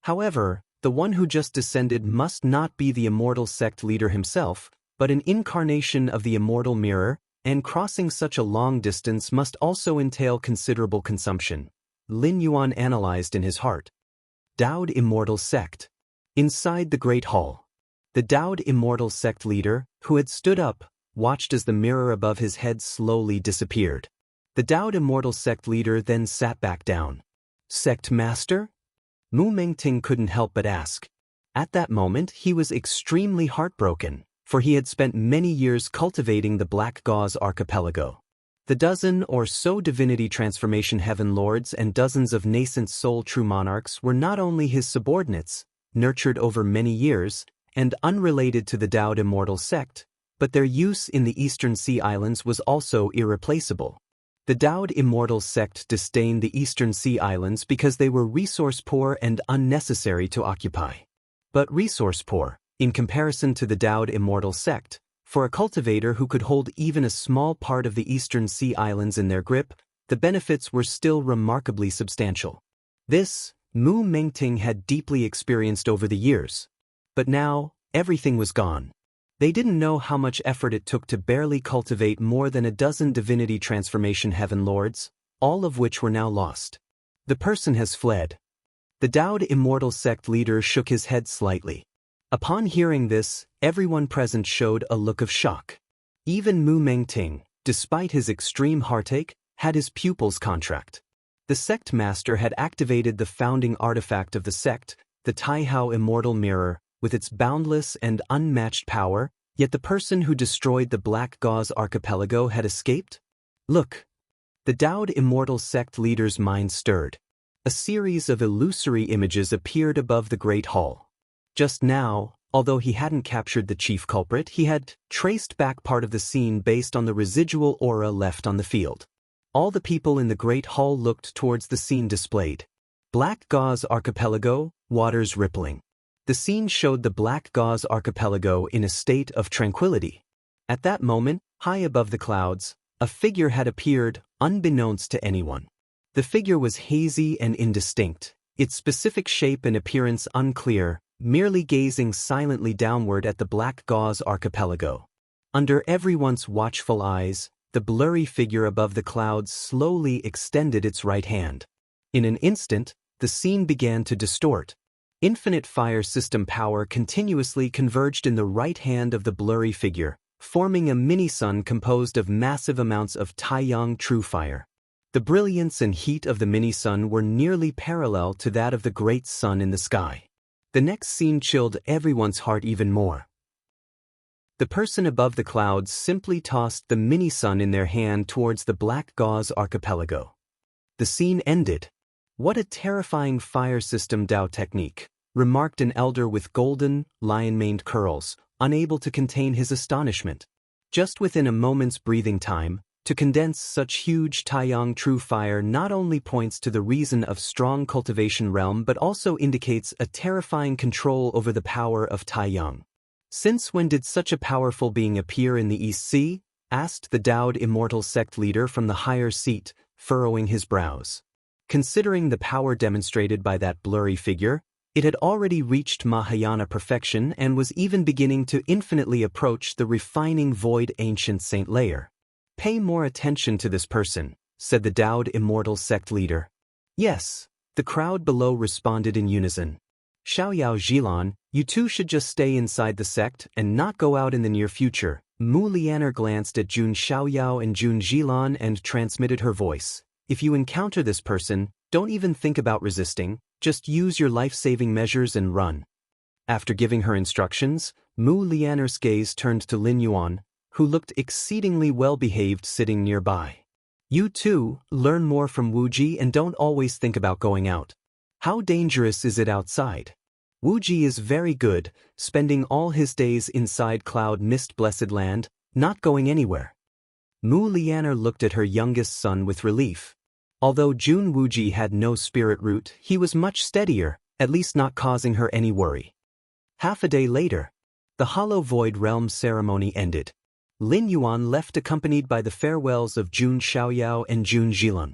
However, the one who just descended must not be the Immortal Sect leader himself, but an incarnation of the Immortal Mirror, and crossing such a long distance must also entail considerable consumption. Lin Yuan analyzed in his heart. Dowd Immortal Sect. Inside the Great Hall, the Dowd Immortal Sect leader, who had stood up, watched as the mirror above his head slowly disappeared. The Dowd Immortal Sect leader then sat back down. Sect Master? Mu Mengting couldn't help but ask. At that moment he was extremely heartbroken, for he had spent many years cultivating the Black Gauze archipelago. The dozen or so divinity transformation heaven lords and dozens of nascent soul true monarchs were not only his subordinates, nurtured over many years, and unrelated to the Daoud immortal sect, but their use in the Eastern Sea Islands was also irreplaceable. The Daoud immortal sect disdained the Eastern Sea Islands because they were resource-poor and unnecessary to occupy. But resource-poor, in comparison to the Daoud immortal sect, for a cultivator who could hold even a small part of the Eastern Sea Islands in their grip, the benefits were still remarkably substantial. This, Mu Mengting had deeply experienced over the years. But now, everything was gone. They didn't know how much effort it took to barely cultivate more than a dozen divinity transformation heaven lords, all of which were now lost. The person has fled. The Daoud immortal sect leader shook his head slightly. Upon hearing this, everyone present showed a look of shock. Even Mu Mengting, despite his extreme heartache, had his pupil's contract. The sect master had activated the founding artifact of the sect, the Taihao Immortal Mirror, with its boundless and unmatched power, yet the person who destroyed the Black Gauze Archipelago had escaped? Look! The Daoud immortal sect leader's mind stirred. A series of illusory images appeared above the Great Hall. Just now, although he hadn't captured the chief culprit, he had traced back part of the scene based on the residual aura left on the field. All the people in the Great Hall looked towards the scene displayed. Black Gauze Archipelago, waters rippling. The scene showed the Black Gauze Archipelago in a state of tranquility. At that moment, high above the clouds, a figure had appeared, unbeknownst to anyone. The figure was hazy and indistinct, its specific shape and appearance unclear, merely gazing silently downward at the Black Gauze Archipelago. Under everyone's watchful eyes, the blurry figure above the clouds slowly extended its right hand. In an instant, the scene began to distort. Infinite fire system power continuously converged in the right hand of the blurry figure, forming a mini-sun composed of massive amounts of Taiyang true fire. The brilliance and heat of the mini-sun were nearly parallel to that of the great sun in the sky. The next scene chilled everyone's heart even more. The person above the clouds simply tossed the mini-sun in their hand towards the Black Gauze Archipelago. The scene ended. "What a terrifying fire system Dao technique," remarked an elder with golden, lion-maned curls, unable to contain his astonishment. Just within a moment's breathing time, to condense such huge Taiyang true fire not only points to the reason of strong cultivation realm but also indicates a terrifying control over the power of Taiyang. "Since when did such a powerful being appear in the East Sea?" asked the Daoud immortal sect leader from the higher seat, furrowing his brows. Considering the power demonstrated by that blurry figure, it had already reached Mahayana perfection and was even beginning to infinitely approach the refining void ancient saint layer. "Pay more attention to this person," said the Daoud immortal sect leader. "Yes," the crowd below responded in unison. "Xiaoyao Zhilan, you two should just stay inside the sect and not go out in the near future." Mu Lianer glanced at Jun Xiaoyao and Jun Zhilan and transmitted her voice. "If you encounter this person, don't even think about resisting, just use your life-saving measures and run." After giving her instructions, Mu Lianer's gaze turned to Lin Yuan, who looked exceedingly well-behaved sitting nearby. "You too, learn more from Wuji and don't always think about going out. How dangerous is it outside?" "Wuji is very good, spending all his days inside Cloud Mist Blessed Land, not going anywhere." Mu Lianer looked at her youngest son with relief. Although Jun Wuji had no spirit root, he was much steadier, at least not causing her any worry. Half a day later, the Hollow Void Realm ceremony ended. Lin Yuan left accompanied by the farewells of Jun Xiaoyao and Jun Zhilan.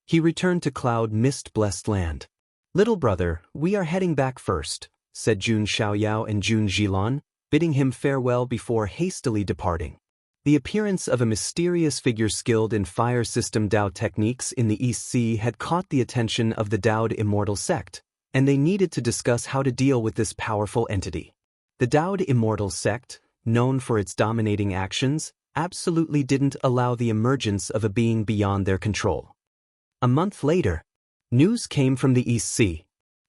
He returned to Cloud Mist Blessed Land. "Little brother, we are heading back first," said Jun Xiaoyao and Jun Zhilan, bidding him farewell before hastily departing. The appearance of a mysterious figure skilled in fire system Dao techniques in the East Sea had caught the attention of the Daoud immortal sect, and they needed to discuss how to deal with this powerful entity. The Daoud immortal sect, known for its dominating actions, absolutely didn't allow the emergence of a being beyond their control. A month later, news came from the East Sea.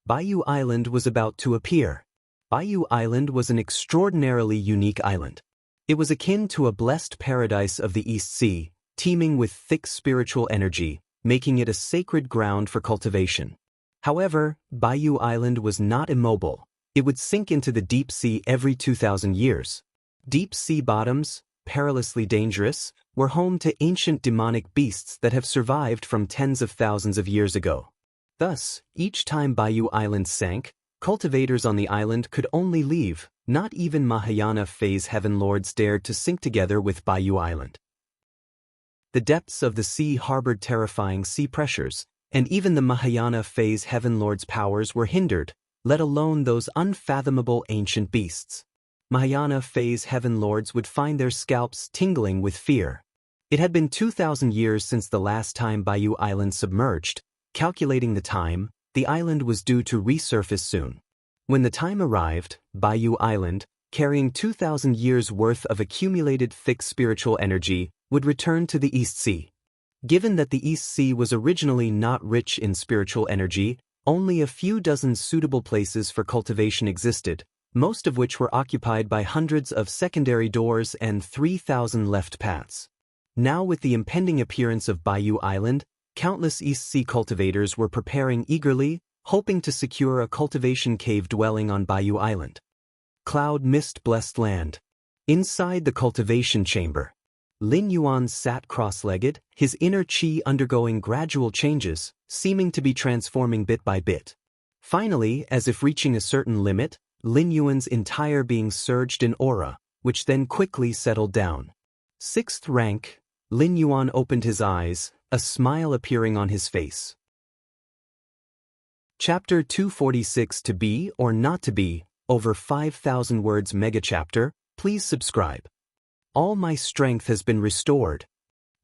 Bayou Island was about to appear. Bayou Island was an extraordinarily unique island. It was akin to a blessed paradise of the East Sea, teeming with thick spiritual energy, making it a sacred ground for cultivation. However, Bayou Island was not immobile. It would sink into the deep sea every 2,000 years. Deep sea bottoms, perilously dangerous, were home to ancient demonic beasts that have survived from tens of thousands of years ago. Thus, each time Bayou Island sank, cultivators on the island could only leave. Not even Mahayana phase heaven lords dared to sink together with Bayou Island. The depths of the sea harbored terrifying sea pressures, and even the Mahayana phase heaven lords' powers were hindered, let alone those unfathomable ancient beasts. Mahayana phase heaven lords would find their scalps tingling with fear. It had been 2,000 years since the last time Bayou Island submerged. Calculating the time, the island was due to resurface soon. When the time arrived, Bayou Island, carrying 2,000 years' worth of accumulated thick spiritual energy, would return to the East Sea. Given that the East Sea was originally not rich in spiritual energy, only a few dozen suitable places for cultivation existed, most of which were occupied by hundreds of secondary doors and 3,000 left paths. Now with the impending appearance of Bayou Island, countless East Sea cultivators were preparing eagerly, hoping to secure a cultivation cave dwelling on Bayou Island. Cloud mist blessed land. Inside the cultivation chamber, Lin Yuan sat cross-legged, his inner chi undergoing gradual changes, seeming to be transforming bit by bit. Finally, as if reaching a certain limit, Lin Yuan's entire being surged in aura, which then quickly settled down. 6th rank, Lin Yuan opened his eyes, a smile appearing on his face. Chapter 246 To Be or Not to Be, over 5,000 words mega chapter, please subscribe. All my strength has been restored.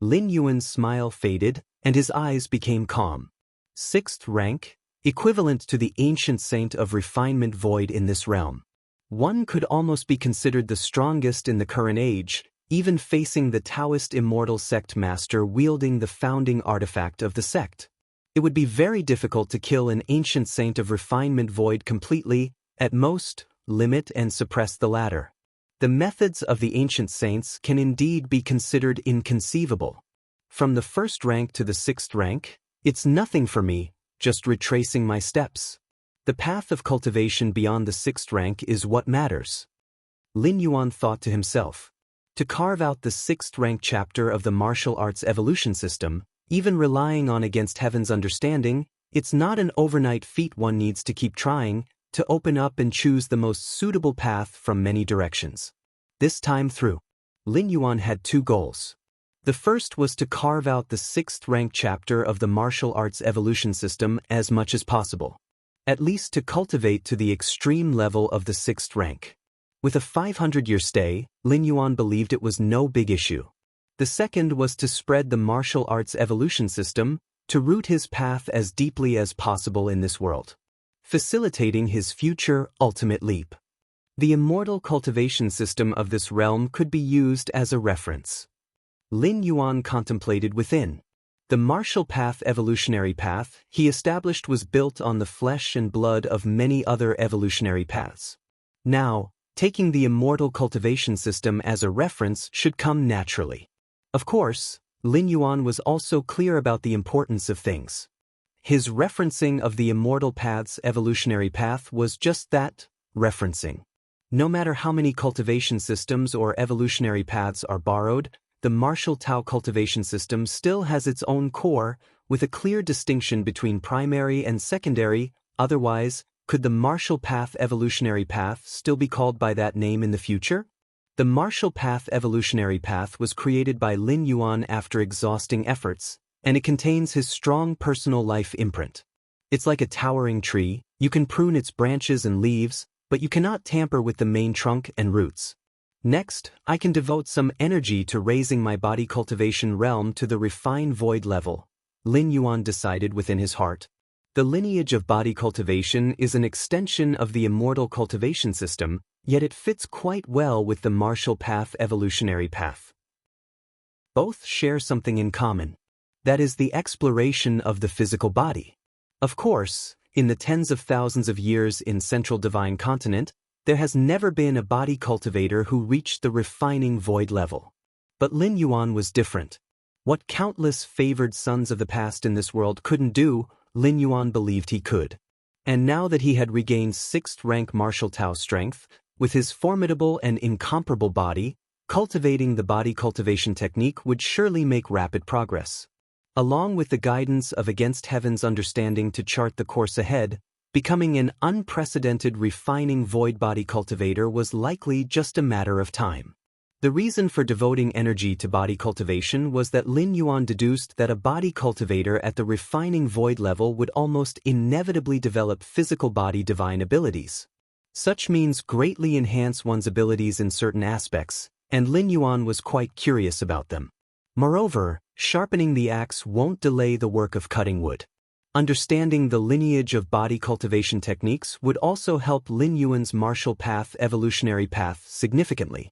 Lin Yuan's smile faded, and his eyes became calm. 6th rank, equivalent to the ancient saint of refinement void in this realm. One could almost be considered the strongest in the current age, even facing the Taoist immortal sect master wielding the founding artifact of the sect. It would be very difficult to kill an ancient saint of refinement void completely, at most, limit and suppress the latter. The methods of the ancient saints can indeed be considered inconceivable. From the 1st rank to the 6th rank, it's nothing for me, just retracing my steps. The path of cultivation beyond the 6th rank is what matters. Lin Yuan thought to himself. To carve out the 6th rank chapter of the martial arts evolution system, even relying on against heaven's understanding, it's not an overnight feat. One needs to keep trying, to open up and choose the most suitable path from many directions. This time through, Lin Yuan had 2 goals. The first was to carve out the 6th rank chapter of the martial arts evolution system as much as possible. At least to cultivate to the extreme level of the 6th rank. With a 500-year stay, Lin Yuan believed it was no big issue. The second was to spread the martial arts evolution system, to root his path as deeply as possible in this world, facilitating his future ultimate leap. The immortal cultivation system of this realm could be used as a reference. Lin Yuan contemplated within. The martial path evolutionary path he established was built on the flesh and blood of many other evolutionary paths. Now, taking the immortal cultivation system as a reference should come naturally. Of course, Lin Yuan was also clear about the importance of things. His referencing of the immortal path's evolutionary path was just that, referencing. No matter how many cultivation systems or evolutionary paths are borrowed, the martial Tao cultivation system still has its own core, with a clear distinction between primary and secondary. Otherwise, could the martial path evolutionary path still be called by that name in the future? The martial path evolutionary path was created by Lin Yuan after exhausting efforts, and it contains his strong personal life imprint. It's like a towering tree. You can prune its branches and leaves, but you cannot tamper with the main trunk and roots. Next, I can devote some energy to raising my body cultivation realm to the refined void level, Lin Yuan decided within his heart. The lineage of body cultivation is an extension of the immortal cultivation system, yet it fits quite well with the martial path evolutionary path. Both share something in common. That is the exploration of the physical body. Of course, in the tens of thousands of years in Central Divine Continent, there has never been a body cultivator who reached the refining void level. But Lin Yuan was different. What countless favored sons of the past in this world couldn't do, Lin Yuan believed he could. And now that he had regained 6th rank martial Tao strength, with his formidable and incomparable body, cultivating the body cultivation technique would surely make rapid progress. Along with the guidance of Against Heaven's understanding to chart the course ahead, becoming an unprecedented refining void body cultivator was likely just a matter of time. The reason for devoting energy to body cultivation was that Lin Yuan deduced that a body cultivator at the refining void level would almost inevitably develop physical body divine abilities. Such means greatly enhance one's abilities in certain aspects, and Lin Yuan was quite curious about them. Moreover, sharpening the axe won't delay the work of cutting wood. Understanding the lineage of body cultivation techniques would also help Lin Yuan's martial path evolutionary path significantly.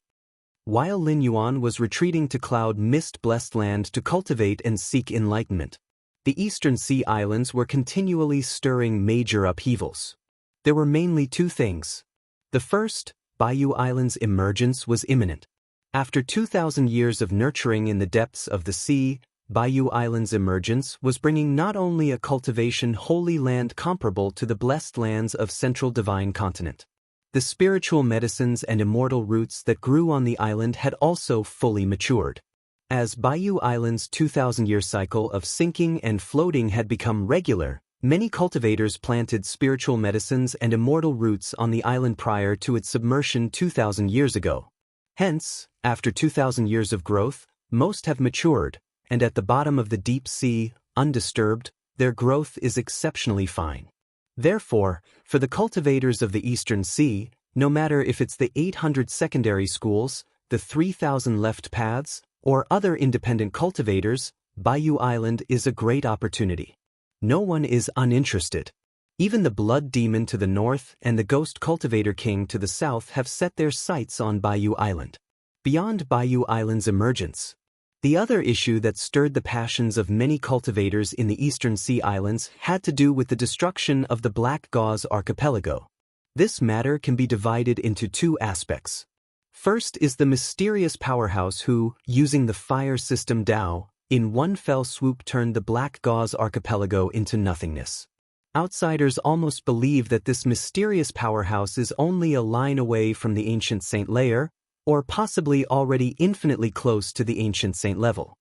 While Lin Yuan was retreating to Cloud Mist-blessed land to cultivate and seek enlightenment, the Eastern Sea Islands were continually stirring major upheavals. There were mainly two things. The first, Bayou Island's emergence was imminent. After 2,000 years of nurturing in the depths of the sea, Bayou Island's emergence was bringing not only a cultivation holy land comparable to the blessed lands of Central Divine Continent. The spiritual medicines and immortal roots that grew on the island had also fully matured. As Bayou Island's 2,000-year cycle of sinking and floating had become regular, many cultivators planted spiritual medicines and immortal roots on the island prior to its submersion 2,000 years ago. Hence, after 2,000 years of growth, most have matured, and at the bottom of the deep sea, undisturbed, their growth is exceptionally fine. Therefore, for the cultivators of the Eastern Sea, no matter if it's the 800 secondary schools, the 3,000 left paths, or other independent cultivators, Bayou Island is a great opportunity. No one is uninterested. Even the Blood Demon to the north and the Ghost Cultivator King to the south have set their sights on Bayou Island. Beyond Bayou Island's emergence, the other issue that stirred the passions of many cultivators in the Eastern Sea Islands had to do with the destruction of the Black Gauze Archipelago. This matter can be divided into two aspects. First is the mysterious powerhouse who, using the fire system Tao, in one fell swoop turned the Black Gauze Archipelago into nothingness. Outsiders almost believe that this mysterious powerhouse is only a line away from the ancient saint layer, or possibly already infinitely close to the ancient saint level.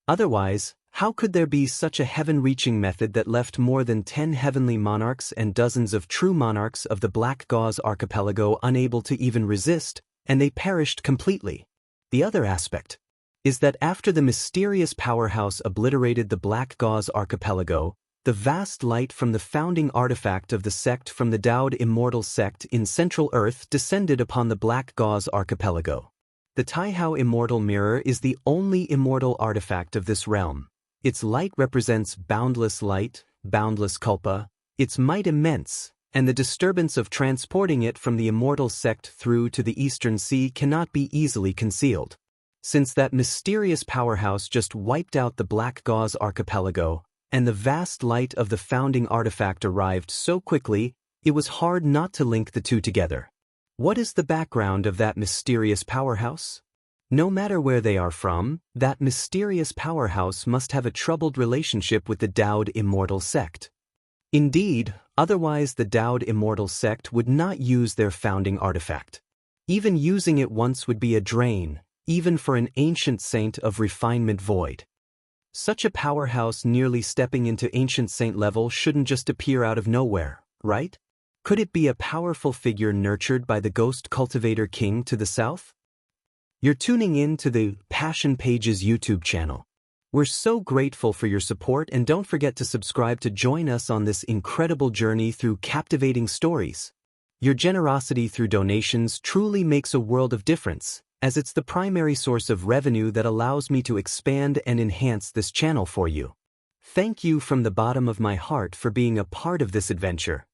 Otherwise, how could there be such a heaven-reaching method that left more than 10 heavenly monarchs and dozens of true monarchs of the Black Gauze Archipelago unable to even resist, and they perished completely? The other aspect is that after the mysterious powerhouse obliterated the Black Gauze Archipelago, the vast light from the founding artifact of the sect from the Daoud Immortal Sect in Central Earth descended upon the Black Gauze Archipelago. The Taihao Immortal Mirror is the only immortal artifact of this realm. Its light represents boundless light, boundless kulpa, its might immense, and the disturbance of transporting it from the Immortal Sect through to the Eastern Sea cannot be easily concealed. Since that mysterious powerhouse just wiped out the Black Gauze Archipelago, and the vast light of the founding artifact arrived so quickly, it was hard not to link the two together. What is the background of that mysterious powerhouse? No matter where they are from, that mysterious powerhouse must have a troubled relationship with the Daoud Immortal Sect. Indeed, otherwise the Daoud Immortal Sect would not use their founding artifact. Even using it once would be a drain, even for an ancient saint of refinement void. Such a powerhouse nearly stepping into ancient saint level shouldn't just appear out of nowhere, right? Could it be a powerful figure nurtured by the Ghost Cultivator King to the south? You're tuning in to the Passion Pages YouTube channel. We're so grateful for your support, and don't forget to subscribe to join us on this incredible journey through captivating stories. Your generosity through donations truly makes a world of difference, as it's the primary source of revenue that allows me to expand and enhance this channel for you. Thank you from the bottom of my heart for being a part of this adventure.